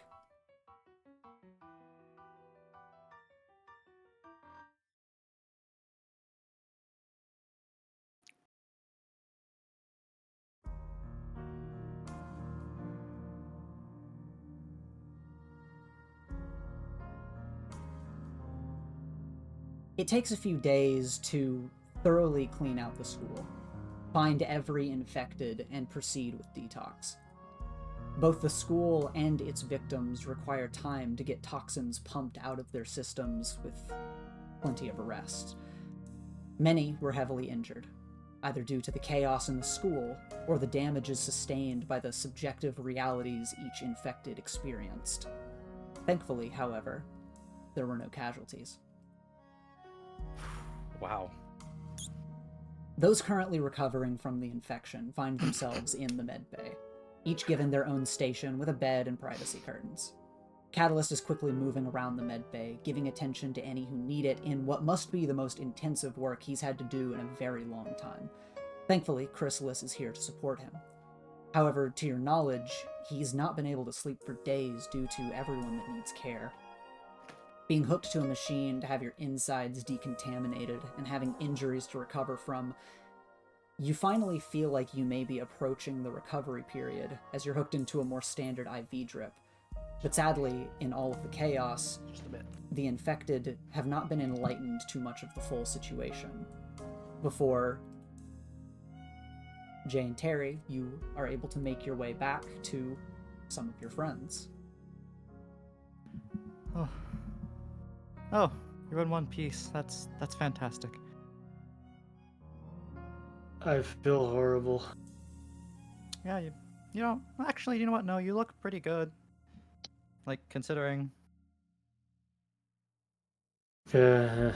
It takes a few days to thoroughly clean out the school, find every infected, and proceed with detox. Both the school and its victims require time to get toxins pumped out of their systems with plenty of rest. Many were heavily injured, either due to the chaos in the school or the damages sustained by the subjective realities each infected experienced. Thankfully, however, there were no casualties. Wow. Those currently recovering from the infection find themselves in the medbay, each given their own station with a bed and privacy curtains. Catalyst is quickly moving around the medbay, giving attention to any who need it in what must be the most intensive work he's had to do in a very long time. Thankfully, Chrysalis is here to support him. However, to your knowledge, he's not been able to sleep for days due to everyone that needs care. Being hooked to a machine to have your insides decontaminated and having injuries to recover from, you finally feel like you may be approaching the recovery period as you're hooked into a more standard IV drip. But sadly, in all of the chaos, the infected have not been enlightened to much of the full situation. Before Jay and Terry, you are able to make your way back to some of your friends. Oh, you're in one piece. That's fantastic. I feel horrible. Yeah, you know, actually, you know what? No, you look pretty good. Like, considering. Yeah.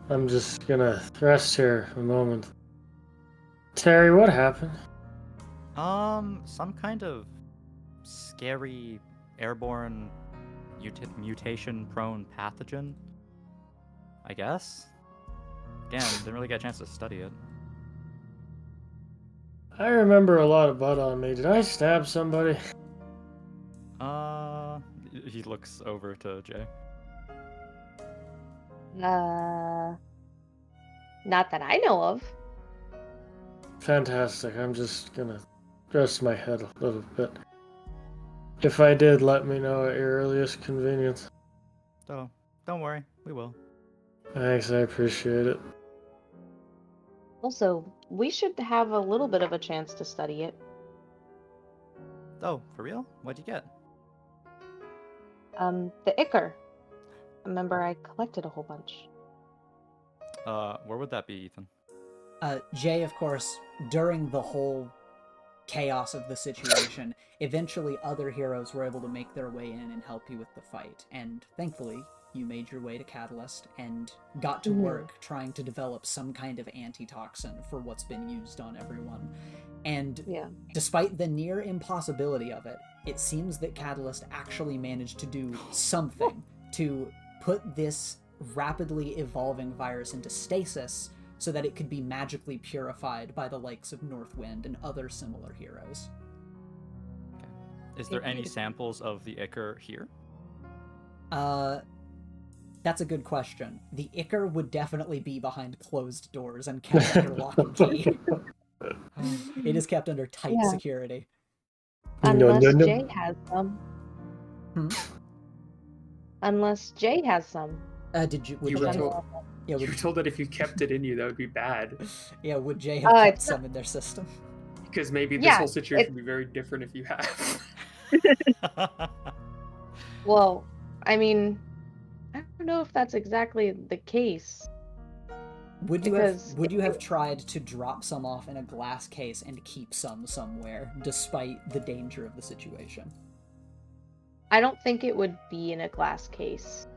I'm just gonna rest here a moment. Terry, what happened? Some kind of scary airborne mutation-prone pathogen. I guess. Again, didn't really get a chance to study it. I remember a lot of blood on me. Did I stab somebody? He looks over to Jay. Not that I know of. Fantastic. I'm just gonna rest my head a little bit. If I did, let me know at your earliest convenience. So, don't worry, we will. Thanks, I appreciate it. Also, we should have a little bit of a chance to study it. Oh, for real? What'd you get? The Ichor. Remember, I collected a whole bunch. Where would that be, Ethan? Jay, of course, during the whole chaos of the situation, eventually other heroes were able to make their way in and help you with the fight, and thankfully, you made your way to Catalyst and got to work trying to develop some kind of antitoxin for what's been used on everyone. And despite the near impossibility of it, it seems that Catalyst actually managed to do something to put this rapidly evolving virus into stasis so that it could be magically purified by the likes of Northwind and other similar heroes. Okay. Is there any samples of the Ichor here? That's a good question. The Ichor would definitely be behind closed doors and kept under lock and key. It is kept under tight security. Unless Jay has some. Unless Jay has some. You were told that if you kept it in you, that would be bad. Yeah, would Jay have kept some in their system? Because maybe this whole situation would be very different if you have. Well, I mean, I don't know if that's exactly the case. Would you have tried to drop some off in a glass case and keep some somewhere, despite the danger of the situation? I don't think it would be in a glass case.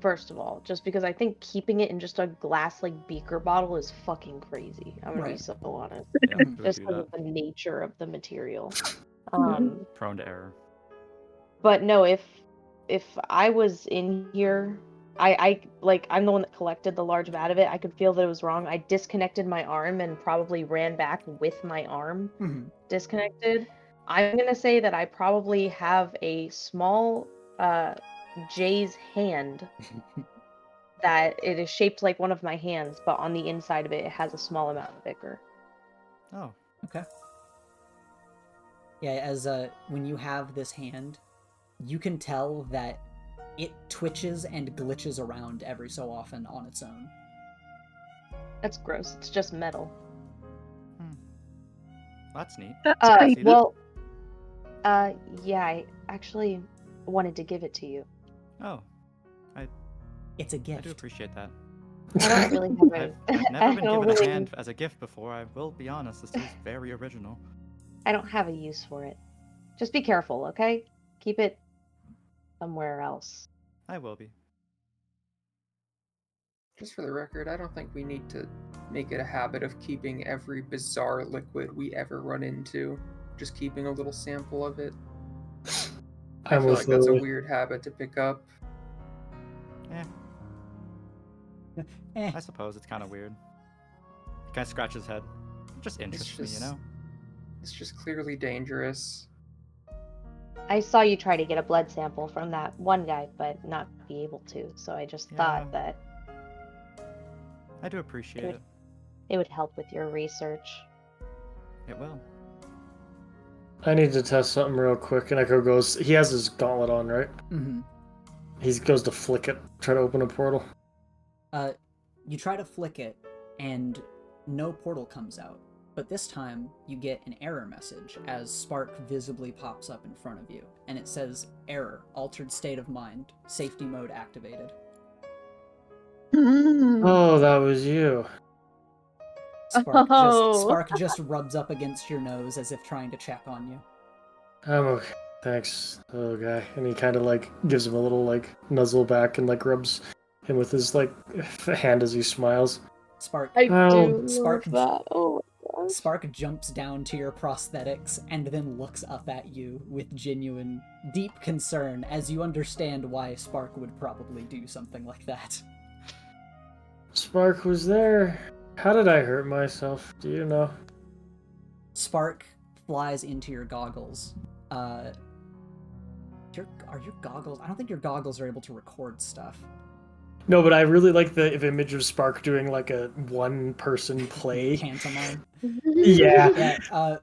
First of all, just because I think keeping it in just a glass beaker bottle is fucking crazy. I'm gonna be so honest. Just because of the nature of the material. Prone to error. But no, if I was in here, I'm the one that collected the large vat of it. I could feel that it was wrong. I disconnected my arm and probably ran back with my arm disconnected. I'm gonna say that I probably have a small Jay's hand that it is shaped like one of my hands, but on the inside of it, it has a small amount of Ichor. Oh, okay. Yeah, as when you have this hand, you can tell that it twitches and glitches around every so often on its own. That's gross. It's just metal. That's neat. Yeah, I actually wanted to give it to you. Oh, it's a gift. I do appreciate that. I don't really have I've never been given a hand as a gift before. I will be honest. This is very original. I don't have a use for it. Just be careful, okay? Keep it somewhere else. I will be. Just for the record, I don't think we need to make it a habit of keeping every bizarre liquid we ever run into. Just keeping a little sample of it. I feel like that's a weird habit to pick up. I suppose it's kind of weird. He kind of scratches his head. It just interests me, you know? It's just clearly dangerous. I saw you try to get a blood sample from that one guy, but not be able to, so I just thought that... I do appreciate it. It would help with your research. It will. I need to test something real quick, and Echo goes... He has his gauntlet on, right? Mm-hmm. He goes to flick it, try to open a portal. You try to flick it, and no portal comes out. But this time, you get an error message as Spark visibly pops up in front of you, and it says, "Error, altered state of mind, safety mode activated." Oh, that was you. Spark just rubs up against your nose as if trying to check on you. I'm okay. Thanks, little guy. And he kind of gives him a little nuzzle back and rubs him with his hand as he smiles. Spark. I do love that. Oh my Spark jumps down to your prosthetics and then looks up at you with genuine, deep concern as you understand why Spark would probably do something like that. Spark was there. How did I hurt myself? Do you know? Spark flies into your goggles. Are your goggles? I don't think your goggles are able to record stuff. No, but I really like the image of Spark doing like a one-person play. Pantomime. Yeah. Yeah.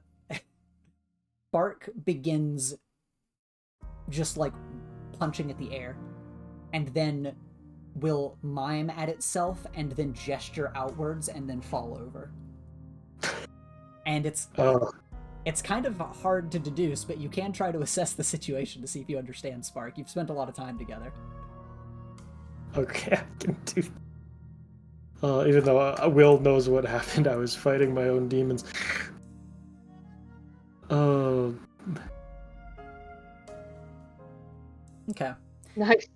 Spark begins just like punching at the air, and then will mime at itself and then gesture outwards and then fall over. And it's kind of hard to deduce, but you can try to assess the situation to see if you understand Spark. You've spent a lot of time together. Okay, I can do. Even though Will knows what happened, I was fighting my own demons. Okay. Nice.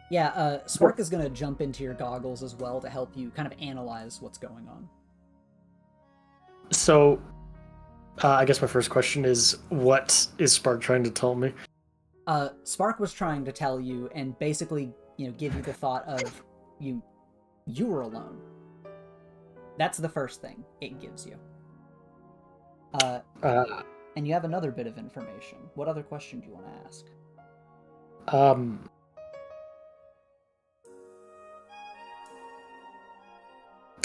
Yeah, Spark is going to jump into your goggles as well to help you kind of analyze what's going on. So, I guess my first question is, what is Spark trying to tell me? Spark was trying to tell you and basically, give you the thought of you were alone. That's the first thing it gives you. And you have another bit of information. What other question do you want to ask?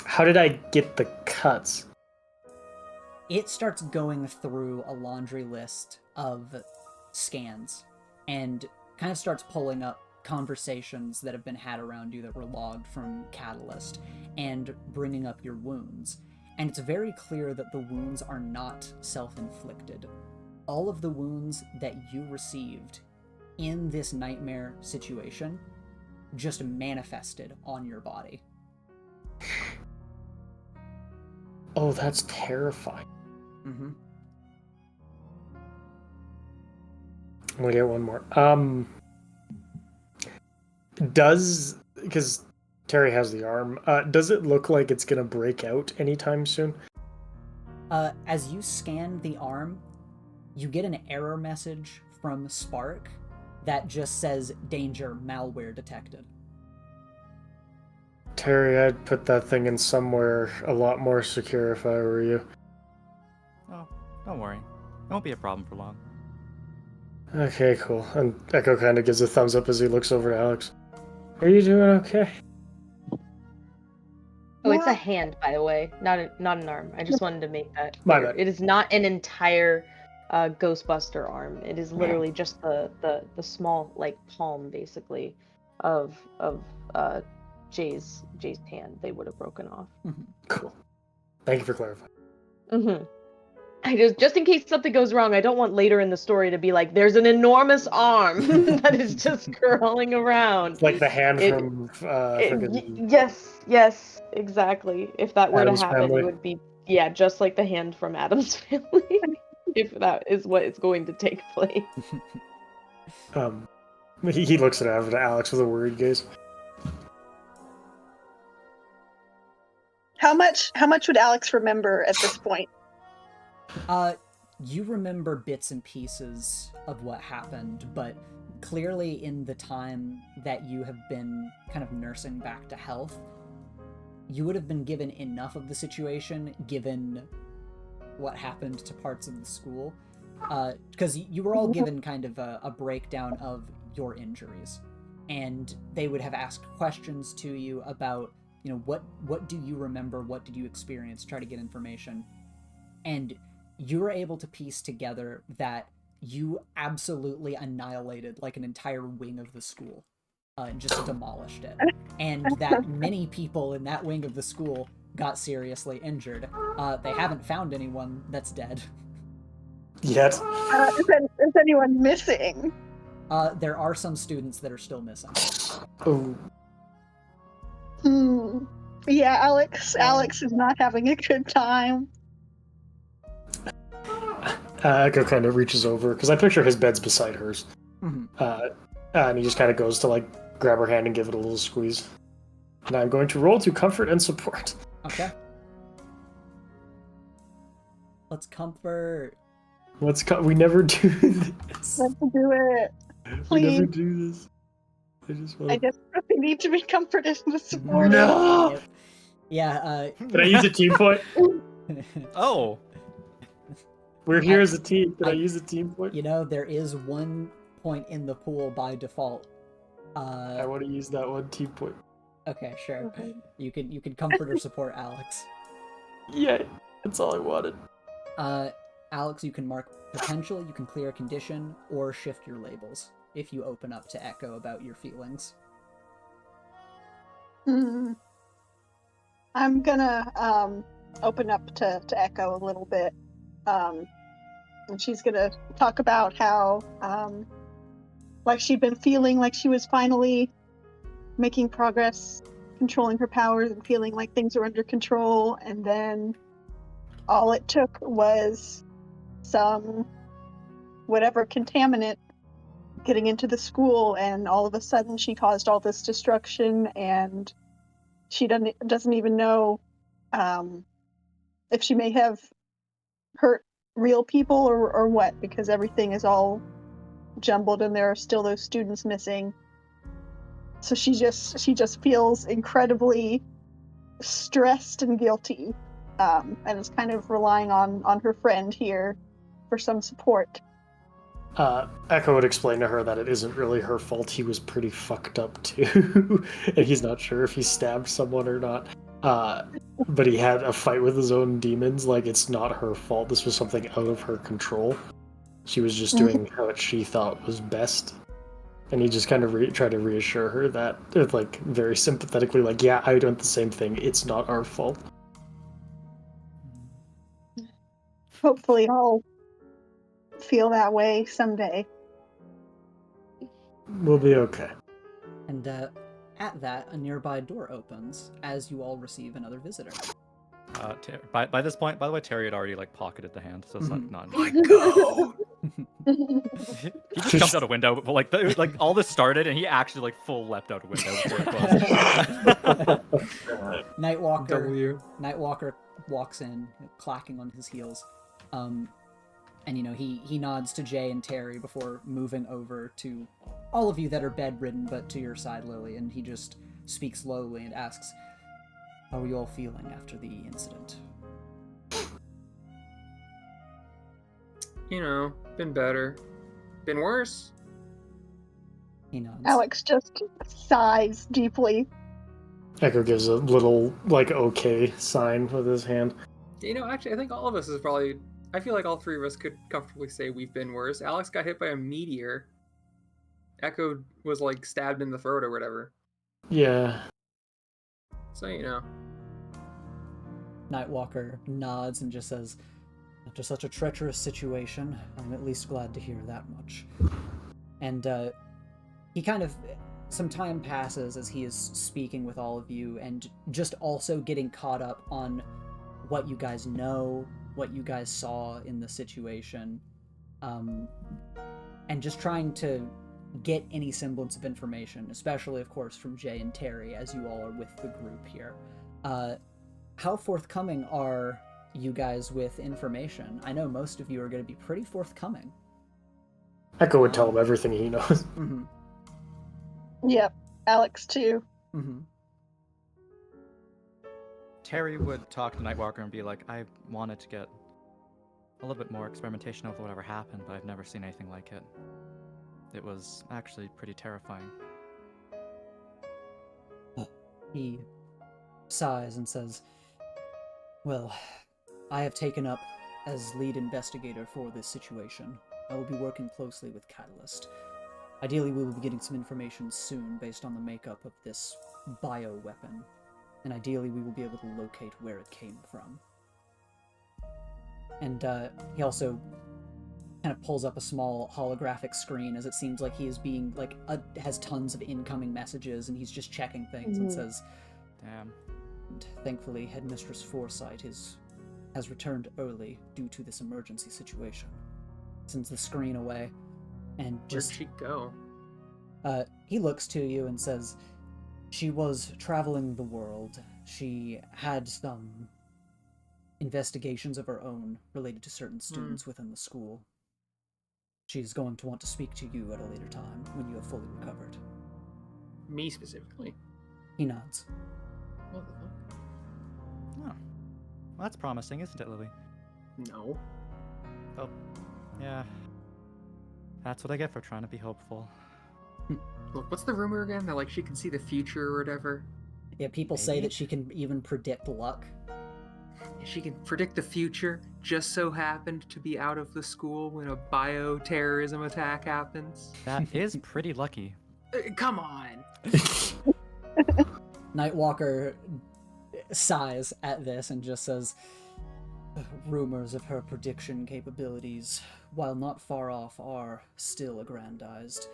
How did I get the cuts? It starts going through a laundry list of scans and kind of starts pulling up conversations that have been had around you that were logged from Catalyst and bringing up your wounds. And it's very clear that the wounds are not self-inflicted. All of the wounds that you received in this nightmare situation just manifested on your body. Oh, that's terrifying. Mm-hmm. I'm gonna get one more. Because Terry has the arm, does it look like it's gonna break out anytime soon? As you scan the arm, you get an error message from Spark that just says, "Danger, malware detected." Terry, I'd put that thing in somewhere a lot more secure if I were you. Oh, don't worry. It won't be a problem for long. Okay, cool. And Echo kind of gives a thumbs up as he looks over to Alex. Are you doing okay? Oh, it's a hand, by the way, not an arm. I just wanted to make that My clear. bad. It is not an entire Ghostbuster arm. It is literally just the small like palm, basically, of Jay's hand. They would have broken off. Mm-hmm. Cool. Thank you for clarifying. Mm-hmm. I just in case something goes wrong, I don't want later in the story to be like, there's an enormous arm that is just crawling around. It's like the hand from Yes, exactly. If that were Addams to happen, Family. it would be just like the hand from Addams Family. If that is what is going to take place. He looks at Alex with a worried gaze. How much would Alex remember at this point? You remember bits and pieces of what happened, but clearly in the time that you have been kind of nursing back to health, you would have been given enough of the situation, given what happened to parts of the school, because you were all given kind of a breakdown of your injuries, and they would have asked questions to you about, what do you remember, what did you experience, try to get information, and you were able to piece together that you absolutely annihilated like an entire wing of the school, and just demolished it, and that many people in that wing of the school got seriously injured. They haven't found anyone that's dead. Yet. Is anyone missing? There are some students that are still missing. Oh. Yeah, Alex is not having a good time. Echo kind of reaches over, because I picture his bed's beside hers. Mm-hmm. And he just kind of goes to like grab her hand and give it a little squeeze. And I'm going to roll to comfort and support. Okay. Let's comfort. We never do this. Let's do it. We never Please. do this. I just I want just really need to be comforted and supported. No! Yep. Yeah, Can I use a team point? Oh, We're here as a team. Can I I- use a team point? you know, there is 1 point in the pool by default. I want to use that one team point. Okay, sure. Okay. You can comfort or support Alex. Yeah, that's all I wanted. Alex, you can mark potential, you can clear a condition, or shift your labels if you open up to Echo about your feelings. Hmm. I'm gonna open up to Echo a little bit. And she's gonna talk about how like she'd been feeling like she was finally making progress, controlling her powers and feeling like things were under control, and then all it took was some whatever contaminant getting into the school, and all of a sudden she caused all this destruction, and she doesn't even know if she may have hurt real people or what, because everything is all jumbled and there are still those students missing. So she just feels incredibly stressed and guilty, and is kind of relying on her friend here for some support. Echo would explain to her that it isn't really her fault. He was pretty fucked up too, and he's not sure if he stabbed someone or not. But he had a fight with his own demons. Like, it's not her fault. This was something out of her control. She was just doing what she thought was best. And he just kind of tried to reassure her that, like, very sympathetically, like, yeah, I did the same thing. It's not our fault. Hopefully I'll feel that way someday. We'll be okay. And at that, a nearby door opens as you all receive another visitor. By this point, by the way, Terry had already like pocketed the hand, so it's Mhm. not. Go! He just jumped out a window, but like all this started, and he actually like full leapt out a window before it closed. Nightwalker walks in, clacking on his heels, and he nods to Jay and Terry before moving over to all of you that are bedridden, but to your side, Lily, and he just speaks lowly and asks, "How are you all feeling after the incident?" Been better. Been worse. He nods. Alex just sighs deeply. Echo gives a little, like, okay sign with his hand. Actually, I think all of us is probably... I feel like all three of us could comfortably say we've been worse. Alex got hit by a meteor. Echo was, like, stabbed in the throat or whatever. Yeah. So, Nightwalker nods and just says, "After such a treacherous situation, I'm at least glad to hear that much." And he kind of... Some time passes as he is speaking with all of you and just also getting caught up on what you guys know, what you guys saw in the situation, and just trying to get any semblance of information, especially, of course, from Jay and Terry, as you all are with the group here. How forthcoming are you guys with information? I know most of you are going to be pretty forthcoming. Echo would tell him everything he knows. Mm-hmm. Yep, Alex too. Mm-hmm. Terry would talk to Nightwalker and be like, "I wanted to get a little bit more experimentation with whatever happened, but I've never seen anything like it. It was actually pretty terrifying." He sighs and says, "Well, I have taken up as lead investigator for this situation. I will be working closely with Catalyst. Ideally, we will be getting some information soon based on the makeup of this bioweapon, and ideally we will be able to locate where it came from." And he also kind of pulls up a small holographic screen as it seems like he is being, like, has tons of incoming messages, and he's just checking things and says, Damn. "And thankfully, Headmistress Foresight has returned early due to this emergency situation." Sends the screen away, and Where'd she go? he looks to you and says, "She was traveling the world. She had some investigations of her own related to certain students within the school. She's going to want to speak to you at a later time when you have fully recovered. Me specifically. He nods. What the fuck? Oh. Well, that's promising, isn't it, Lily? No. Oh, yeah. That's what I get for trying to be hopeful. Look, what's the rumor again? That, like, she can see the future or whatever? Yeah, people say Maybe. that she can even predict luck. She can predict the future, just so happened to be out of the school when a bioterrorism attack happens. That is pretty lucky. Come on! Nightwalker sighs at this and just says, rumors of her prediction capabilities, while not far off, are still aggrandized.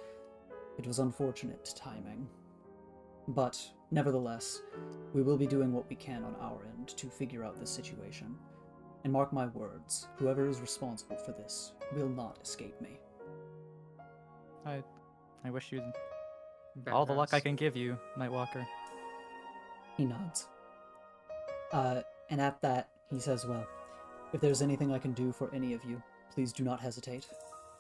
It was unfortunate timing. But, nevertheless, we will be doing what we can on our end to figure out this situation. And mark my words, whoever is responsible for this will not escape me. I wish you all the luck I can give you, Nightwalker. He nods. And at that, he says, well, if there's anything I can do for any of you, please do not hesitate.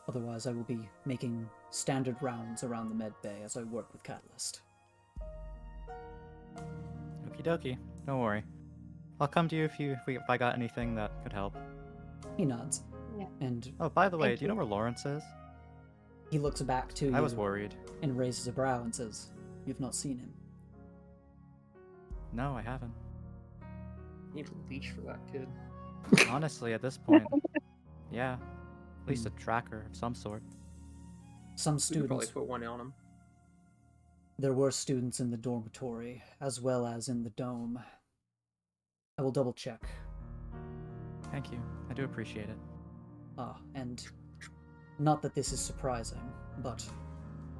Otherwise, I will be making standard rounds around the med bay as I work with Catalyst. Okie dokie. Don't worry. I'll come to you if I got anything that could help. He nods. Yeah. And Oh, by the way, Thank do you know where Lawrence is? he looks back to you I was worried. and raises a brow and says, you've not seen him. No, I haven't. Need to leash for that kid. Honestly, at this point, yeah. At least a tracker of some sort. Some We could probably students, put one on him. there were students in the dormitory, as well as in the dome. I will double check. Thank you. I do appreciate it. And not that this is surprising, but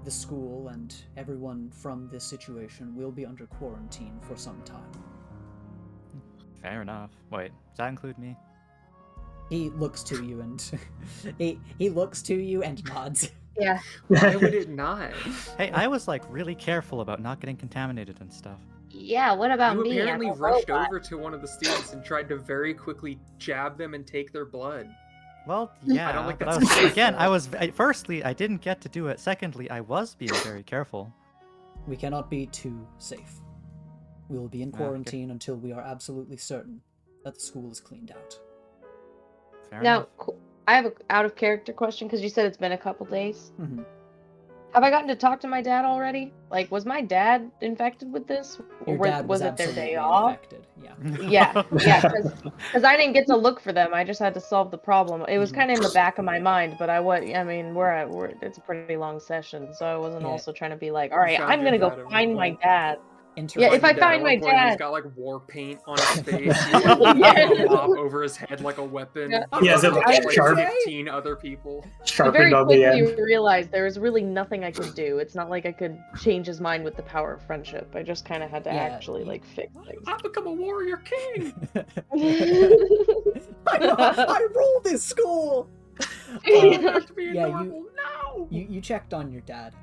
the school and everyone from this situation will be under quarantine for some time. Fair enough. Wait, does that include me? He looks to you and he looks to you and nods. Yeah. Why would it not? Hey, I was like really careful about not getting contaminated and stuff. Yeah, what about You me? apparently I'm a rushed robot. over to one of the students and tried to very quickly jab them and take their blood. Well, yeah, I don't think but that's I was, again, careful. firstly, I didn't get to do it. Secondly, I was being very careful. We cannot be too safe. We will be in Okay. quarantine until we are absolutely certain that the school is cleaned out. Fair Now, enough. I have a out of character question because you said it's been a couple days. Mm-hmm. Have I gotten to talk to my dad already? Like, was my dad infected with this? Or Your dad was it their absolutely day off? infected. Yeah. Yeah, yeah, because I didn't get to look for them. I just had to solve the problem. It was Mhm. kind of in the back of my mind, but it's a pretty long session, so I wasn't Yeah. also trying to be like, all right, found I'm your gonna go dad at find one my point. dad. Enter Yeah, if I Your dad at find one my point, He's dad- got like war paint on his face. He's like Yeah. holding a mop over his head like a weapon. Yeah. Yeah, is it Like, like like sharp? 15 other people. I Sharpened very on the quickly end. realized there was really nothing I could do. It's not like I could change his mind with the power of friendship. I just kind of had to Yeah, actually you- like fix things. I become a warrior king. I rule this school! Go back to being yeah, normal now. You checked on your dad.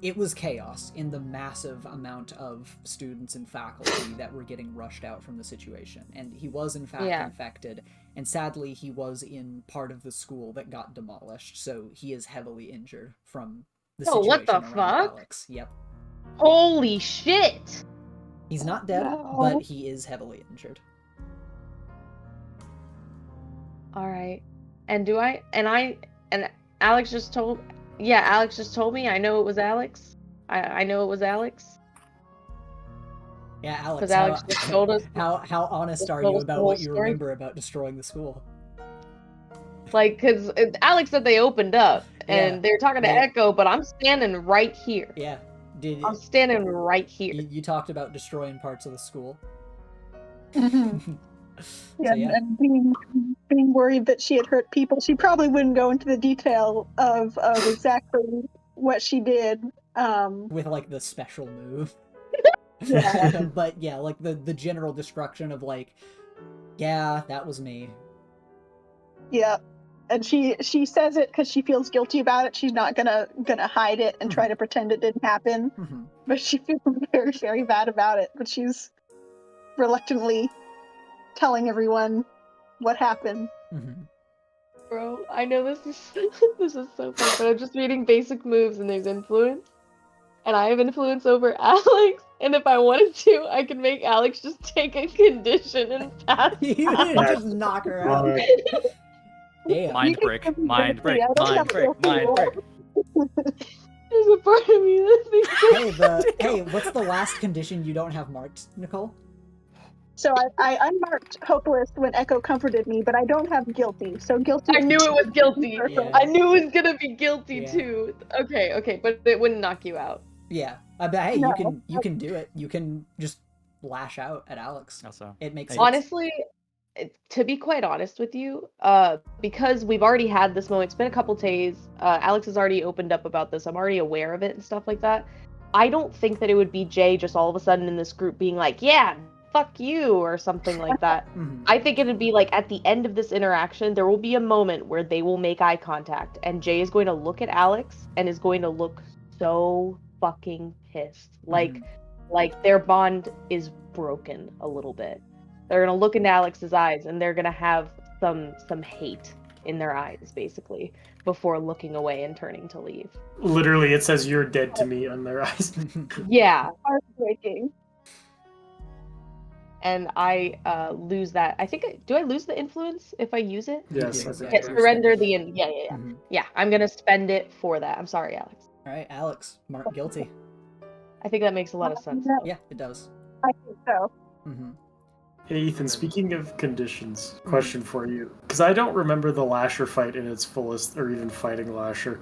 It was chaos in the massive amount of students and faculty that were getting rushed out from the situation. And he was, in fact, Yeah. infected. And sadly, he was in part of the school that got demolished. So he is heavily injured from the Oh, situation what the around fuck? Alex. Yep. Holy shit! He's not dead, No. but he is heavily injured. All right. And Alex just told. Yeah, Alex just told me. I know it was Alex. I know it was Alex. Yeah, Alex, Because Alex just told us. how honest just are told you us the about whole what you story. remember about destroying the school? Like, because Alex said they opened up and Yeah, they were talking to they- Echo, but I'm standing right here. Yeah. Did I'm standing right here. you talked about destroying parts of the school? Mhm. Yeah, So, yeah. and being worried that she had hurt people. She probably wouldn't go into the detail of exactly what she did. With like the special move. Yeah. But yeah, like the general destruction of like, yeah, that was me. Yeah, and she says it because she feels guilty about it. She's not gonna hide it and try to pretend it didn't happen. Mhm. But she feels very, very bad about it. But she's reluctantly telling everyone what happened. Mm-hmm. Bro, I know this is this is so fun, but I'm just reading basic moves and there's influence. And I have influence over Alex, and if I wanted to, I could make Alex just take a condition and pass. You just knock her out. Damn. Mind break, mind break, I don't mind have break, guilty mind break. There's a part of me that thinks Hey, what's the last condition you don't have marked, Nicole? So I unmarked hopeless when Echo comforted me, but I don't have guilty. So guilty. I knew it was guilty. Yeah. I knew it was gonna be guilty Yeah. too. Okay, but it wouldn't knock you out. Yeah. But hey, No. you can do it. You can just lash out at Alex. Also, It makes sense. Honestly, to be quite honest with you, because we've already had this moment, it's been a couple days. Alex has already opened up about this. I'm already aware of it and stuff like that. I don't think that it would be Jay just all of a sudden in this group being like, yeah, fuck you, or something like that. Mhm. I think it'd be like at the end of this interaction, there will be a moment where they will make eye contact, and Jay is going to look at Alex and is going to look so fucking pissed. Like their bond is broken a little bit. They're gonna look into Alex's eyes and they're gonna have some hate in their eyes, basically, before looking away and turning to leave. Literally, it says "you're dead" to me on their eyes. Yeah, Heartbreaking. and I lose that. I think do I lose the influence if I use it? Yes. You I do. think Yeah, so. surrender the yeah. Mhm. Yeah, I'm gonna spend it for that. I'm sorry, Alex. All right, Alex, mark guilty. I think that makes a lot of sense. Yeah, it does. I think so. Mm-hmm. Hey, Ethan, speaking of conditions, question for you. Because I don't remember the Lasher fight in its fullest, or even fighting Lasher.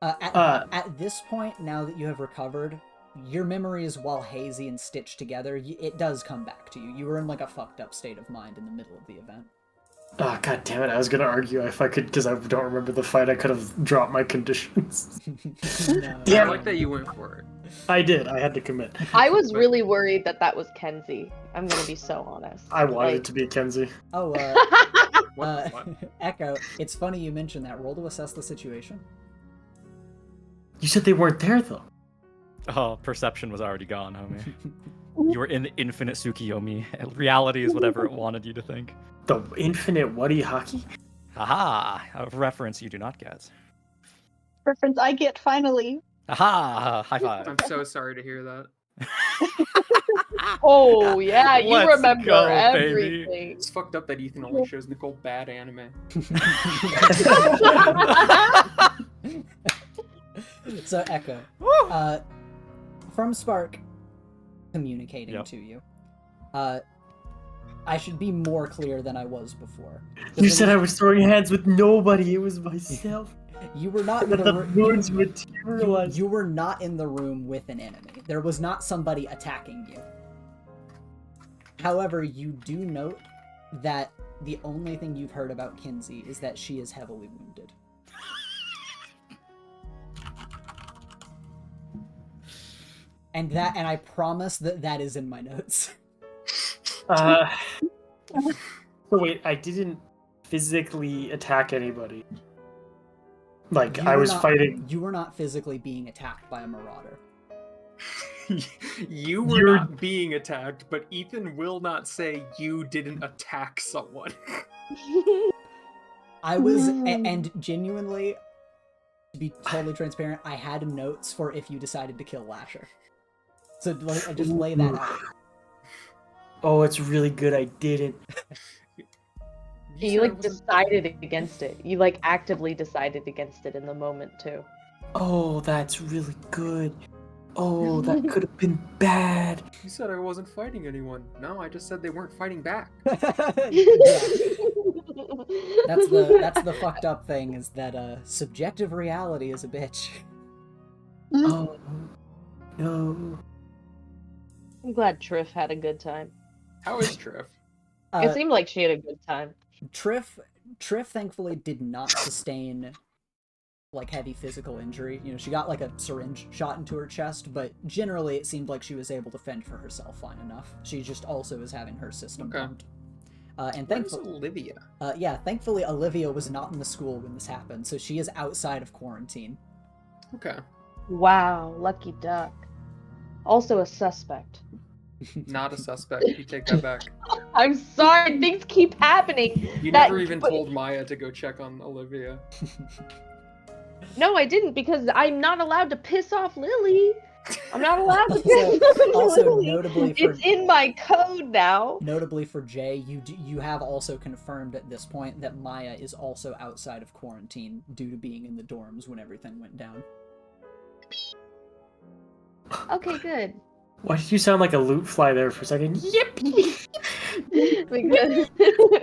At this point, now that you have recovered, your memories, while hazy and stitched together, it does come back to you. You were in like a fucked up state of mind in the middle of the event. Oh, god damn it. I was going to argue if I could, because I don't remember the fight, I could have dropped my conditions. No. I Damn like that you went for it. I did. I had to commit. I was really worried that was Kenzie. I'm gonna be so honest. I wanted Like- it to be Kenzie. Oh, What the fuck? Echo, it's funny you mentioned that. Roll to assess the situation. You said they weren't there, though. oh, perception was already gone, homie. You were in the infinite Tsukiyomi. Reality is whatever it wanted you to think. The infinite Wuddy hockey? Aha! A reference you do not get. Reference I get finally. Aha! High five. I'm so sorry to hear that. Oh yeah, you Let's remember go, baby. everything. It's fucked up that Ethan only shows Nicole bad anime. So, Echo, from Spark communicating Yep. to you, I should be more clear than I was before. You said I was throwing hands with nobody. It was myself. You were not in But the the room. moons materialized. You were not in the room with an enemy. There was not somebody attacking you. However, you do note that the only thing you've heard about Kinsey is that she is heavily wounded. And I promise that is in my notes. So wait, I didn't physically attack anybody. Like, You I were was not- fighting. You were not physically being attacked by a marauder. You were You're- not being attacked, but Ethan will not say you didn't attack someone. I was, and genuinely, to be totally transparent, I had notes for if you decided to kill Lasher. So I just lay that out. Oh, it's really good I didn't. You said I like wasn't- decided against it. You like actively decided against it in the moment too. Oh, that's really good. Oh, that could have been bad. You said I wasn't fighting anyone. No, I just said they weren't fighting back. Yeah. That's the fucked up thing, is that subjective reality is a bitch. Oh, no. I'm glad Triff had a good time. How is Triff? It seemed like she had a good time. Triff thankfully did not sustain like heavy physical injury. You know, she got like a syringe shot into her chest, but generally it seemed like she was able to fend for herself fine enough. She just also is having her system Okay. pumped. And Where's thankfully, Olivia? thankfully Olivia was not in the school when this happened, so she is outside of quarantine. Okay. Wow, lucky duck. Also a suspect. Not a suspect. You take that back. I'm sorry, things keep happening. You That- never even but- told Maya to go check on Olivia. No, I didn't, because I'm not allowed to piss off Lily. I'm not allowed to Also- piss off also Lily. notably for- It's in my code now. Notably for Jay, you have also confirmed at this point that Maya is also outside of quarantine due to being in the dorms when everything went down. Okay, good. Why did you sound like a loot fly there for a second? Because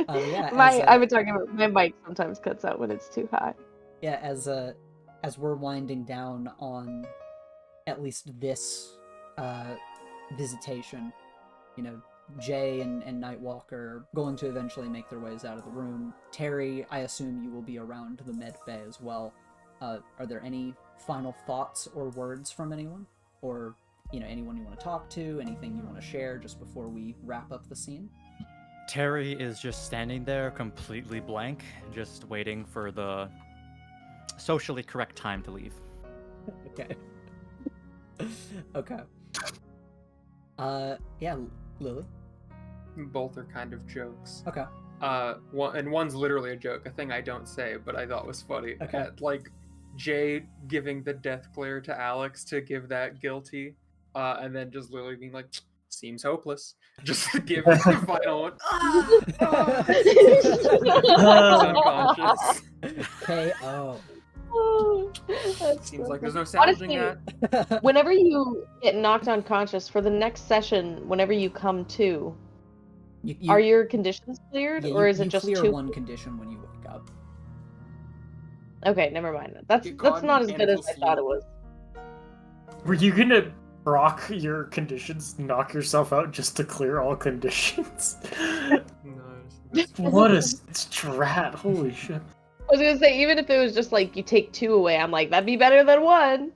Yeah, I've been talking about my mic sometimes cuts out when it's too high. Yeah, as we're winding down on at least this visitation, you know, Jay and Nightwalker are going to eventually make their ways out of the room. Terry, I assume you will be around the med bay as well. Are there any final thoughts or words from anyone? Or, you know, anyone you want to talk to? Anything you want to share just before we wrap up the scene? Terry is just standing there completely blank, just waiting for the socially correct time to leave. Okay. Okay. Yeah, Lily? Both are kind of jokes. Okay. One's literally a joke, a thing I don't say, but I thought was funny. Okay. Like, Jay giving the death glare to Alex to give that guilty, and then just literally being like, seems hopeless. Just to give it the final one. Unconscious. K.O. Seems like there's no salvaging that. Whenever you get knocked unconscious, for the next session, whenever you come to, are your conditions cleared, yeah, or is it you just clear two? one condition when you wake up? Okay, never mind. That's Get caught not in as good as I painful thought sleep. it was. Were you gonna proc your conditions, knock yourself out just to clear all conditions? What a strat! Holy shit! I was gonna say, even if it was just like you take 2 away, I'm like, that'd be better than 1.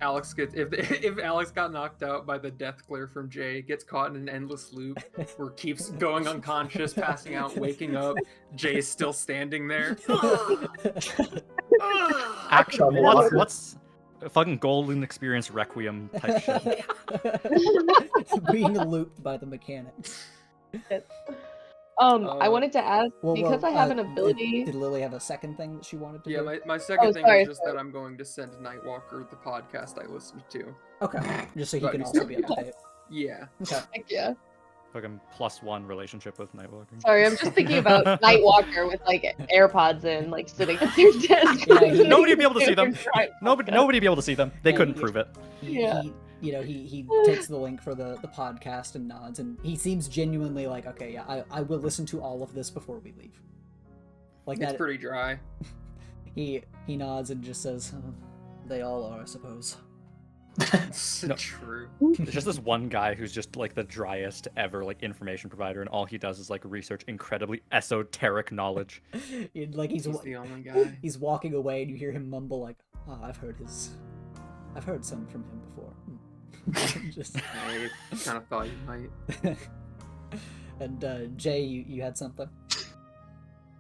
Alex gets if Alex got knocked out by the death glare from Jay, gets caught in an endless loop where keeps going unconscious, passing out, waking up. Jay's still standing there. Actually, Walker. what's a fucking golden experience requiem type shit? Being looped by the mechanics. I wanted to ask, because I have an did- ability. Did Lily have a second thing that she wanted to Yeah, do? my second thing sorry, was just that I'm going to send Nightwalker the podcast I listened to. Okay, just so he But can he's also still be up to date. Yeah. Okay. Heck yeah. Fucking +1 relationship with Nightwalker. Sorry, I'm just thinking about Nightwalker with like AirPods in, like sitting at their desk. Yeah, Nobody would be able to see them. Right. Nobody would be able to see them. They couldn't prove it. Yeah. He takes the link for the podcast and nods, and he seems genuinely like, okay, yeah, I will listen to all of this before we leave. Like It's that. pretty dry. He nods and just says, they all are, I suppose. It's No. true. It's just this one guy who's just like the driest ever like information provider, and all he does is like research incredibly esoteric knowledge. Like He's the only guy. he's walking away, and you hear him mumble like, "Oh, I've heard some from him before." Just I kind of thought you might. and Jay, you had something.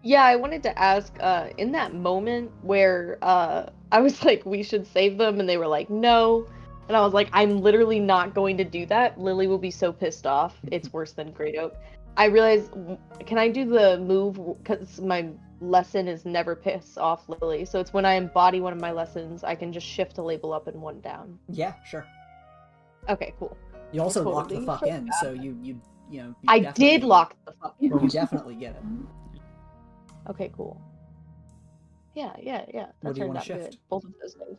Yeah, I wanted to ask, in that moment where I was like, we should save them, and they were like, no. And I was like, I'm literally not going to do that. Lily will be so pissed off. It's worse than Great Oak. I realized, can I do the move? Because my lesson is never piss off Lily. So it's when I embody one of my lessons, I can just shift a label up and one down. Yeah, sure. Okay, cool. You also Totally locked the fuck forgot in, so you know. I did lock the fuck in. You definitely get it. Okay, cool. Yeah. What That do you turned wanna out good. shift? Both of those things.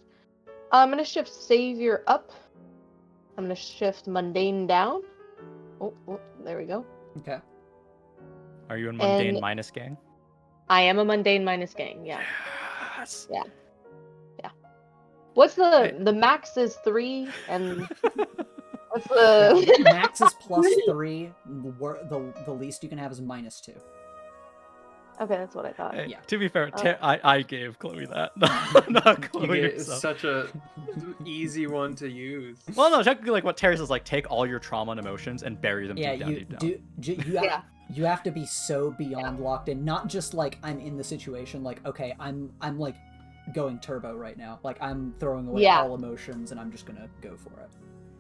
I'm gonna shift Savior up. I'm gonna shift Mundane down. Oh, there we go. Okay. Are you in mundane And- minus gang? I am a Mundane minus gang, yeah. Yes. Yeah. What's the max is 3, and what's the... Max is +3. The least you can have is -2. Okay, that's what I thought. Hey, Yeah. To be fair, Oh. I gave Chloe that, not You Chloe get herself. such a easy one to use. Well, no, technically, like what Terry says, like take all your trauma and emotions and bury them Yeah, deep down. Yeah. You have to be so beyond locked in. Not just like I'm in the situation. Like okay, I'm like going turbo right now. Like I'm throwing away Yeah. all emotions and I'm just gonna go for it.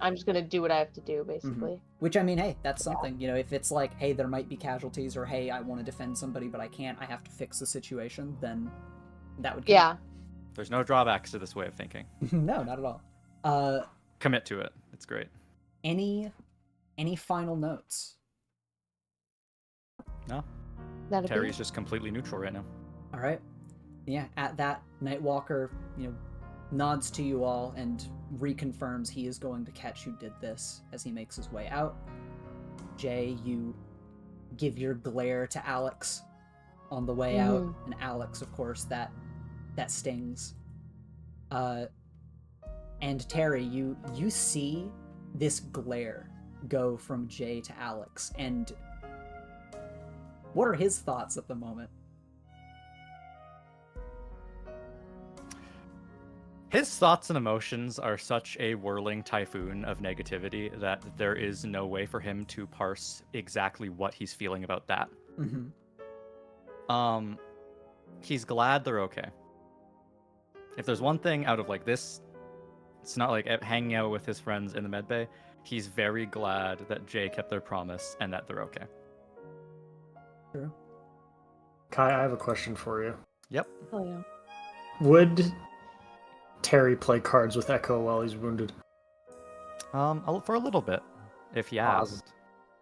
I'm just gonna do what I have to do, basically. Which, I mean, hey, that's something. If it's like, hey, there might be casualties, or hey, I want to defend somebody, but I can't, I have to fix the situation, then that would count. Yeah. There's no drawbacks to this way of thinking. No, not at all. Commit to it. It's great. Any final notes? No. That'd Terry's just completely neutral right now. All right. Yeah, at that, Nightwalker, nods to you all and reconfirms he is going to catch who did this as he makes his way out. Jay, you give your glare to Alex on the way out, and Alex, of course, that stings. And Terry, you see this glare go from Jay to Alex, and what are his thoughts at the moment? His thoughts and emotions are such a whirling typhoon of negativity that there is no way for him to parse exactly what he's feeling about that. He's glad they're okay. If there's one thing out of like this, it's not like hanging out with his friends in the medbay. He's very glad that Jay kept their promise and that they're okay. True. Kai, I have a question for you. Yep. Oh yeah. Would Terry play cards with Echo while he's wounded? For a little bit, if he asked.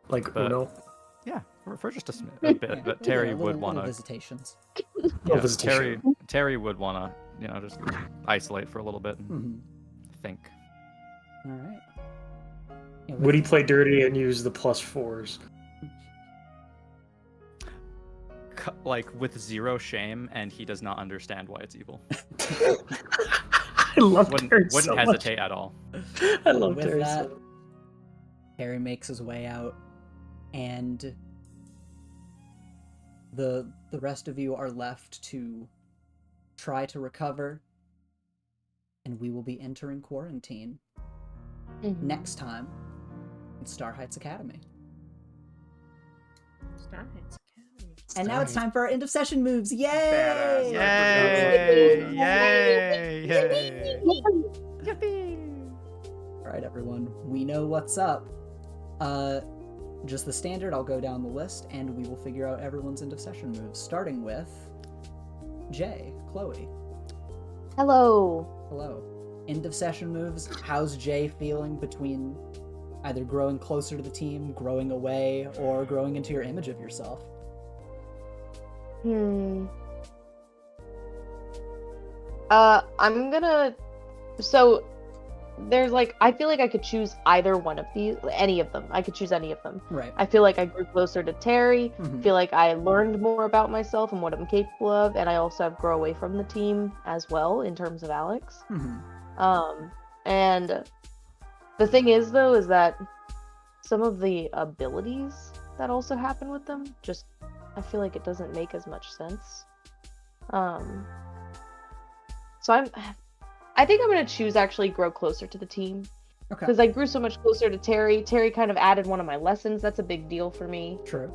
Like But- Uno? Yeah, for just a bit. Yeah, But Terry little- would little want to. visitations. Yeah, visitation. Terry would want to, just isolate for a little bit and think. All right. Yeah, Would he play dirty and use the +4s? Like with zero shame, and he does not understand why it's evil. I love Terry Wouldn't so hesitate at all. much. I love With Terry that, so much. Terry makes his way out, and the rest of you are left to try to recover, and we will be entering quarantine next time in Star Heights Academy. Star Heights Academy. And now it's time for our end of session moves. Yay! Badass. Yay! Yay! Yay! All right, everyone, we know what's up. Just the standard, I'll go down the list, and we will figure out everyone's end of session moves, starting with Jay, Chloe. Hello. Hello. End of session moves. How's Jay feeling between either growing closer to the team, growing away, or growing into your image of yourself? I'm gonna. So there's I feel like I could choose either one of these, any of them. I could choose any of them. Right. I feel like I grew closer to Terry. Mhm. I feel like I learned more about myself and what I'm capable of, and I also have grow away from the team as well in terms of Alex. And the thing is, though, is that some of the abilities that also happen with them, just I feel like it doesn't make as much sense. So I think I'm gonna choose actually grow closer to the team. Okay. Because I grew so much closer to Terry. Terry kind of added one of my lessons. That's a big deal for me. True.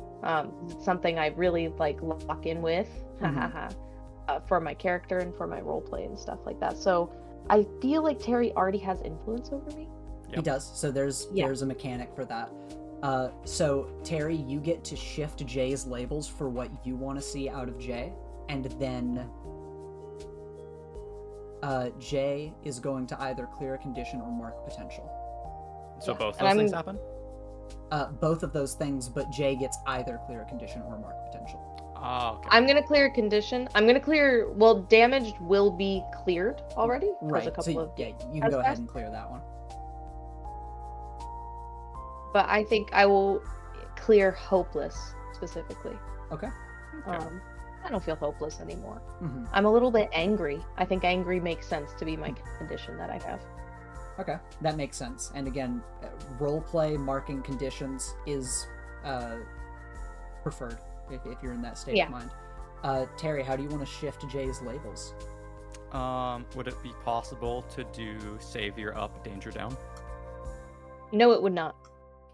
It's something I really lock in with for my character and for my role play and stuff like that. So I feel like Terry already has influence over me. He does. So there's a mechanic for that. So Terry, you get to shift Jay's labels for what you want to see out of Jay, and then Jay is going to either clear a condition or mark potential. So both And those things happen? Both of those things, but Jay gets either clear a condition or mark potential. Oh, okay. I'm gonna clear a condition. I'm gonna clear. Well, damaged will be cleared already. There's Right. a couple So of. yeah, you can go ahead and clear that one. But I think I will clear hopeless specifically. Okay. I don't feel hopeless anymore. Mhm. I'm a little bit angry. I think angry makes sense to be my condition that I have. Okay, that makes sense. And again, roleplay marking conditions is preferred if you're in that state of mind. Terry, how do you want to shift Jay's labels? Would it be possible to do savior up, danger down? No, it would not.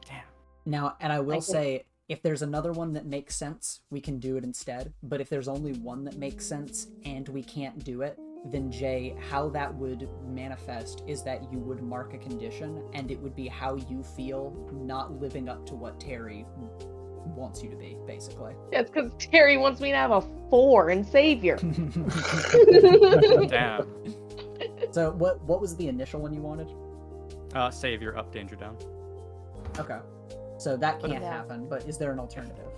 Damn. Now, and I will say, if there's another one that makes sense, we can do it instead. But if there's only one that makes sense and we can't do it, then Jay, how that would manifest is that you would mark a condition, and it would be how you feel not living up to what Terry wants you to be, basically. It's because Terry wants me to have a 4 in Savior. Damn. So what was the initial one you wanted? Savior up, danger down. Okay. So that can't Yeah. happen, but is there an alternative?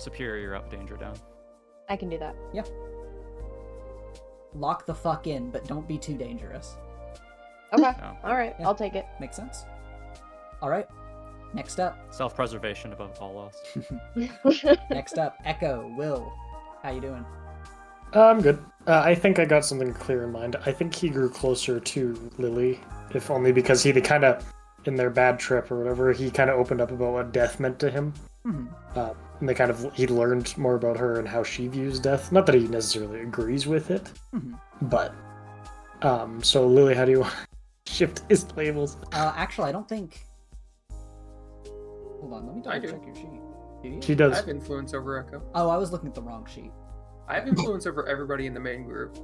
Superior up, danger down. I can do that. Lock the fuck in, but don't be too dangerous. Okay. No. All right. Yeah. I'll take it. Makes sense. All right. Next up. Self-preservation above all else. Next up, Echo, Will. How you doing? I'm good. I think I got something clear in mind. I think he grew closer to Lily, if only because he kind of, in their bad trip or whatever, he kind of opened up about what death meant to him. And he learned more about her and how she views death. Not that he necessarily agrees with it, but so Lily, how do you want to shift his labels? Actually, I don't think. Hold on, let me I double do. check your sheet. Do you? She I does. have influence over Echo. Oh, I was looking at the wrong sheet. I have influence over everybody in the main group.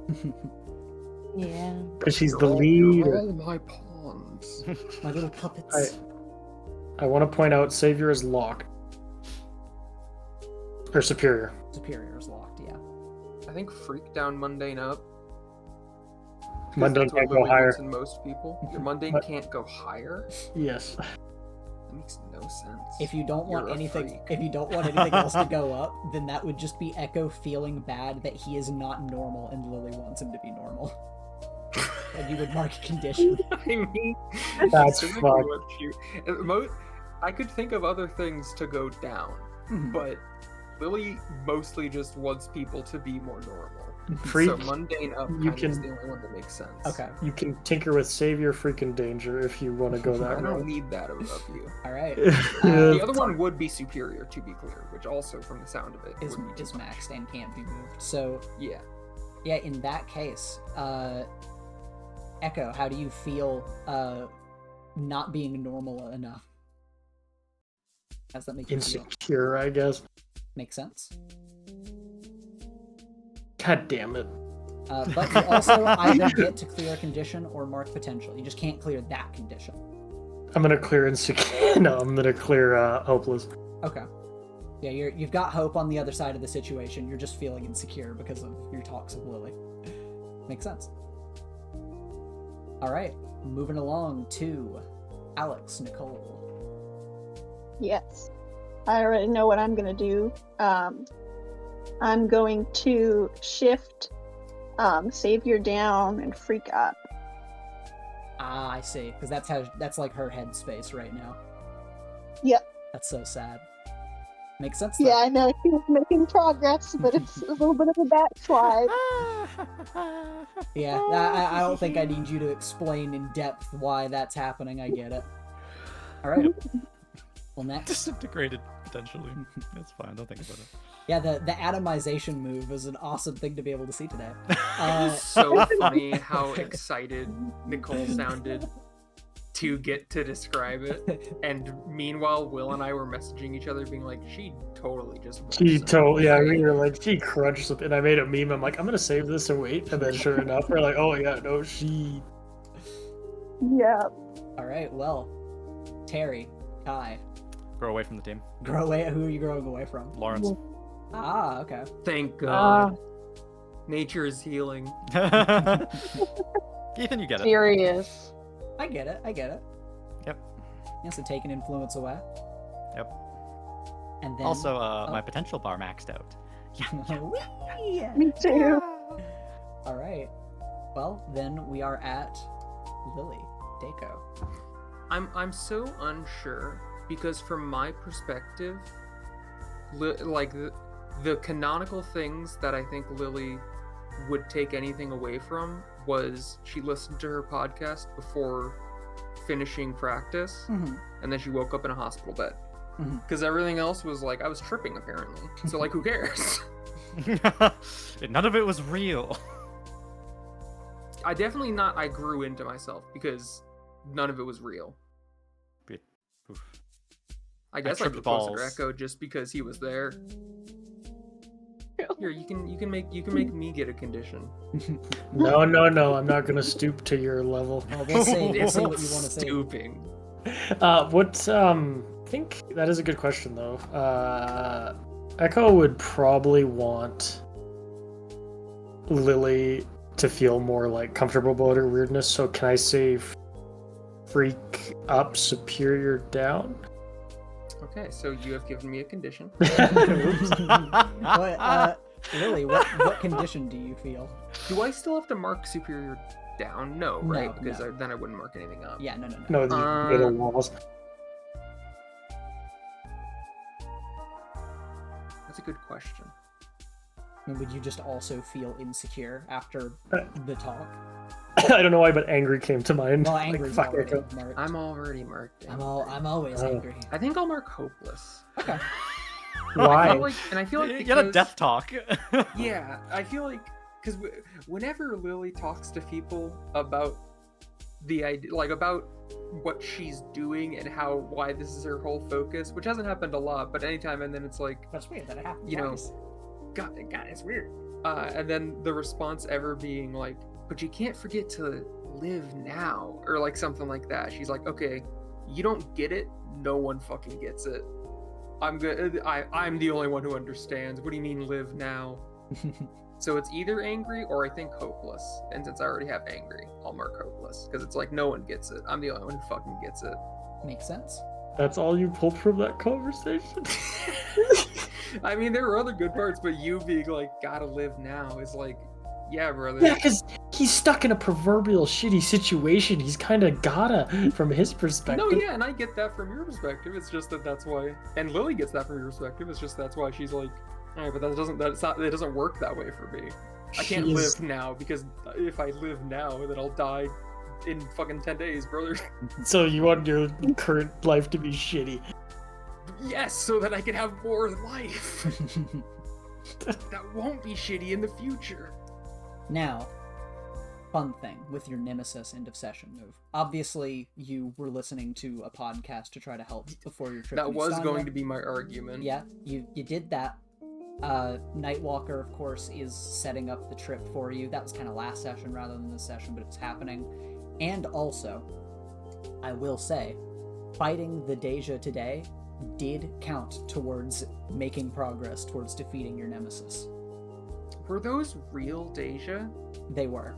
Yeah. Because she's the You're leader. all my pawns. My little puppets. I want to point out Savior is locked. Or Superior. Superior is locked, yeah. I think freak down mundane up. 'Cause Mundane that's what can't go Lily higher. wants in most people. Your mundane But- can't go higher. Yes. That makes no sense. If you don't want You're a anything, freak. if you don't want anything else to go up, then that would just be Echo feeling bad that he is not normal and Lily wants him to be normal. And you would mark a condition. I mean, That's specifically fucked. what I could think of other things to go down, but Lily mostly just wants people to be more normal. Freak. So mundane up You kind of is can- the only one that makes sense. Okay. You can tinker with Savior, freaking danger if you want to go I that don't route. need that of you. All right. The other one would be superior, to be clear, which also, from the sound of it, Is would be too much. maxed and can't be moved. So Yeah. yeah, in that case, Echo, how do you feel not being normal enough? How does that make you feel? Insecure, I guess. Make sense? God damn it. But you also either get to clear a condition or mark potential. You just can't clear that condition. I'm gonna clear insecure. No, I'm gonna clear hopeless. Okay. Yeah, you've got hope on the other side of the situation. You're just feeling insecure because of your talks with Lily. Makes sense. All right, moving along to Alex, Nicole. Yes. I already know what I'm gonna do. I'm going to shift Savior down and freak up. Ah, I see. Because that's like her headspace right now. Yep. That's so sad. Makes sense. Though. Yeah, I know she's making progress, but it's a little bit of a backslide. Yeah, I don't think I need you to explain in depth why that's happening. I get it. All right. Well, next. Disintegrated, potentially. That's fine, don't think about it. Yeah, the atomization move is an awesome thing to be able to see today. It's so funny how excited Nicole sounded to get to describe it, and meanwhile, Will and I were messaging each other, being like, "She totally just." She totally, yeah, we were like, she crunched something, and I made a meme, I'm like, I'm gonna save this and wait, and then sure enough, we're like, oh yeah, no, she... Yeah. All right, well, Terry, Kai, Grow away from the team. grow away. Who are you growing away from? Lawrence. Ah, okay. Thank God. Nature is healing. Ethan, you get it. Serious. I get it. Yep. Yeah, so take an influence away. Yep. And then Also, my potential bar maxed out. Whee! Me too. All right. Well, then we are at Lily, Dey'ja. I'm so unsure because from my perspective, like the canonical things that I think Lily would take anything away from was she listened to her podcast before finishing practice, Mhm. and then she woke up in a hospital bed. Mhm. Because everything else was like I was tripping apparently. So like who cares? None of it was real. I grew into myself because none of it was real. Oof. I guess I tripped grew closer to balls. Echo just because he was there. Here, you can make me get a condition. No, I'm not gonna stoop to your level. Well, we'll see. We'll It's see not what you want to say. stooping. I think that is a good question though. Echo would probably want Lily to feel more like comfortable about her weirdness. So can I say freak up, superior down? Okay, so you have given me a condition. Lily, what condition do you feel? Do I still have to mark superior down? No, right? No, Because no. then I wouldn't mark anything up. Yeah, no. No, the little walls. That's a good question. And would you just also feel insecure after the talk? I don't know why, but angry came to mind. Well, Like, angry's fuck already Echo. marked. I'm already marked. I'm always angry. I think I'll mark hopeless. Okay. Why? I feel like You got a because- death talk. Yeah, I feel like because whenever Lily talks to people about the idea, like about what she's doing and why this is her whole focus, which hasn't happened a lot, but anytime, and then it's like, That's weird that it happened. you know, twice. God, it's weird. And then the response ever being like, but you can't forget to live now, or like something like that. She's like, okay, you don't get it. No one fucking gets it. I'm good. I'm the only one who understands. What do you mean live now? So it's either angry or I think hopeless. And since I already have angry, I'll mark hopeless because it's like no one gets it. I'm the only one who fucking gets it. Makes sense. That's all you pulled from that conversation? I mean, there were other good parts, but you being like, gotta live now is like, yeah, brother. Yeah, because he's stuck in a proverbial shitty situation. He's kind of gotta, from his perspective. No, yeah, and I get that from your perspective. It's just that's why, and Lily gets that from your perspective. It's just that's why she's like, all right, but it doesn't work that way for me. I can't She's- live now because if I live now, then I'll die in fucking 10 days, brother. So you want your current life to be shitty. Yes, so that I can have more life. That won't be shitty in the future. Now, fun thing with your nemesis end of session move. Obviously, you were listening to a podcast to try to help before your trip. That to was Estonia. going to be my argument. Yeah, you did that. Nightwalker, of course, is setting up the trip for you. That was kind of last session rather than this session, but it's happening. And also, I will say, fighting the Dey'ja today did count towards making progress towards defeating your nemesis. Were those real Dey'ja? They were.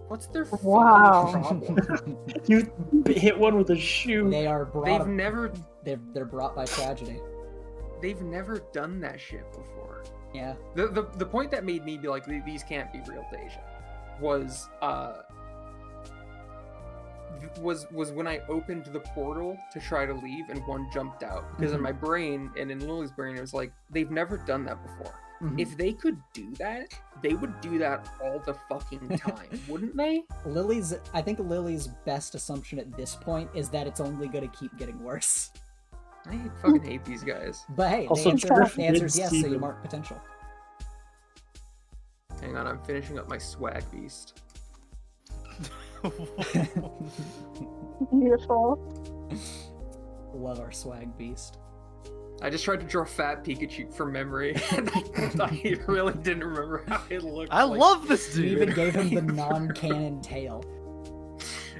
What's their fucking Wow. problem? You hit one with a shoe. They are brought. They've They're brought by tragedy. never done that shit before. Yeah. The point that made me be like, these can't be real Dey'ja was when I opened the portal to try to leave and one jumped out. Because in my brain and in Lily's brain, it was like, they've never done that before. Mhm. If they could do that, they would do that all the fucking time, wouldn't they? I think Lily's best assumption at this point is that it's only going to keep getting worse. I fucking hate these guys. But hey, Also, the Griff answer's did yes, see so you them. mark potential. Hang on, I'm finishing up my swag beast. Beautiful. Love our swag beast. I just tried to draw fat Pikachu from memory, and I really didn't remember how it looked. I like. love this You even dude. gave him the non-canon tail.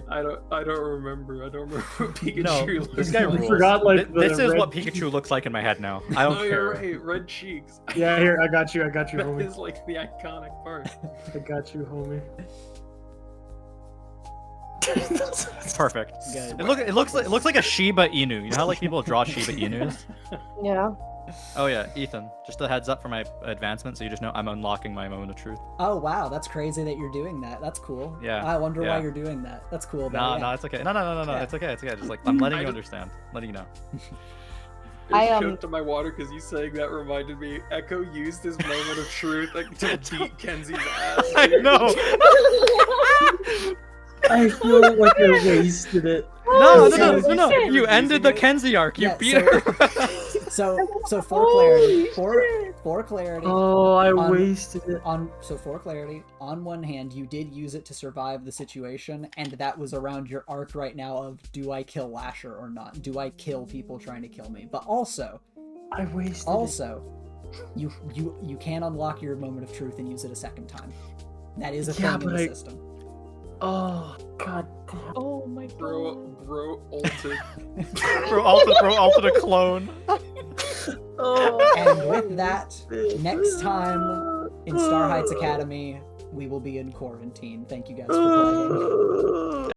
I don't remember. I don't remember what Pikachu No, looks this guy like. rules. forgot, like, the This is red- what Pikachu looks like in my head now. I don't No, care. you're right. Red cheeks. Yeah, here, I got you, That homie. is like the iconic part. I got you, homie. Perfect. Good. It looks like a Shiba Inu. You know how like people draw Shiba Inus? Yeah. Oh yeah, Ethan. Just a heads up for my advancement, so you just know I'm unlocking my moment of truth. Oh wow, that's crazy that you're doing that. That's cool. Yeah, I wonder yeah. why you're doing that. That's cool. Though, No, yeah. no, it's okay. No, Yeah. it's okay. Just like I'm letting I you just- understand, letting you know. I, I choked on my water because you saying that reminded me. Echo used his moment of truth like, to beat Kenzie's ass. I dude. know. I feel like I wasted it. No. So- You ended the Kenzie arc. You Yeah, beat so- her. So for clarity, for clarity, Oh, I On- wasted it. for clarity, on one hand, you did use it to survive the situation, and that was around your arc right now of do I kill Lasher or not? Do I kill people trying to kill me? But also, I wasted it. You can unlock your moment of truth and use it a second time. That is a Yeah, thing in but the I- system. Oh god damn. Oh my god. Bro ulted. Bro, altered a clone. Oh. And with that, next time in Star Heights Academy, we will be in quarantine. Thank you guys for playing.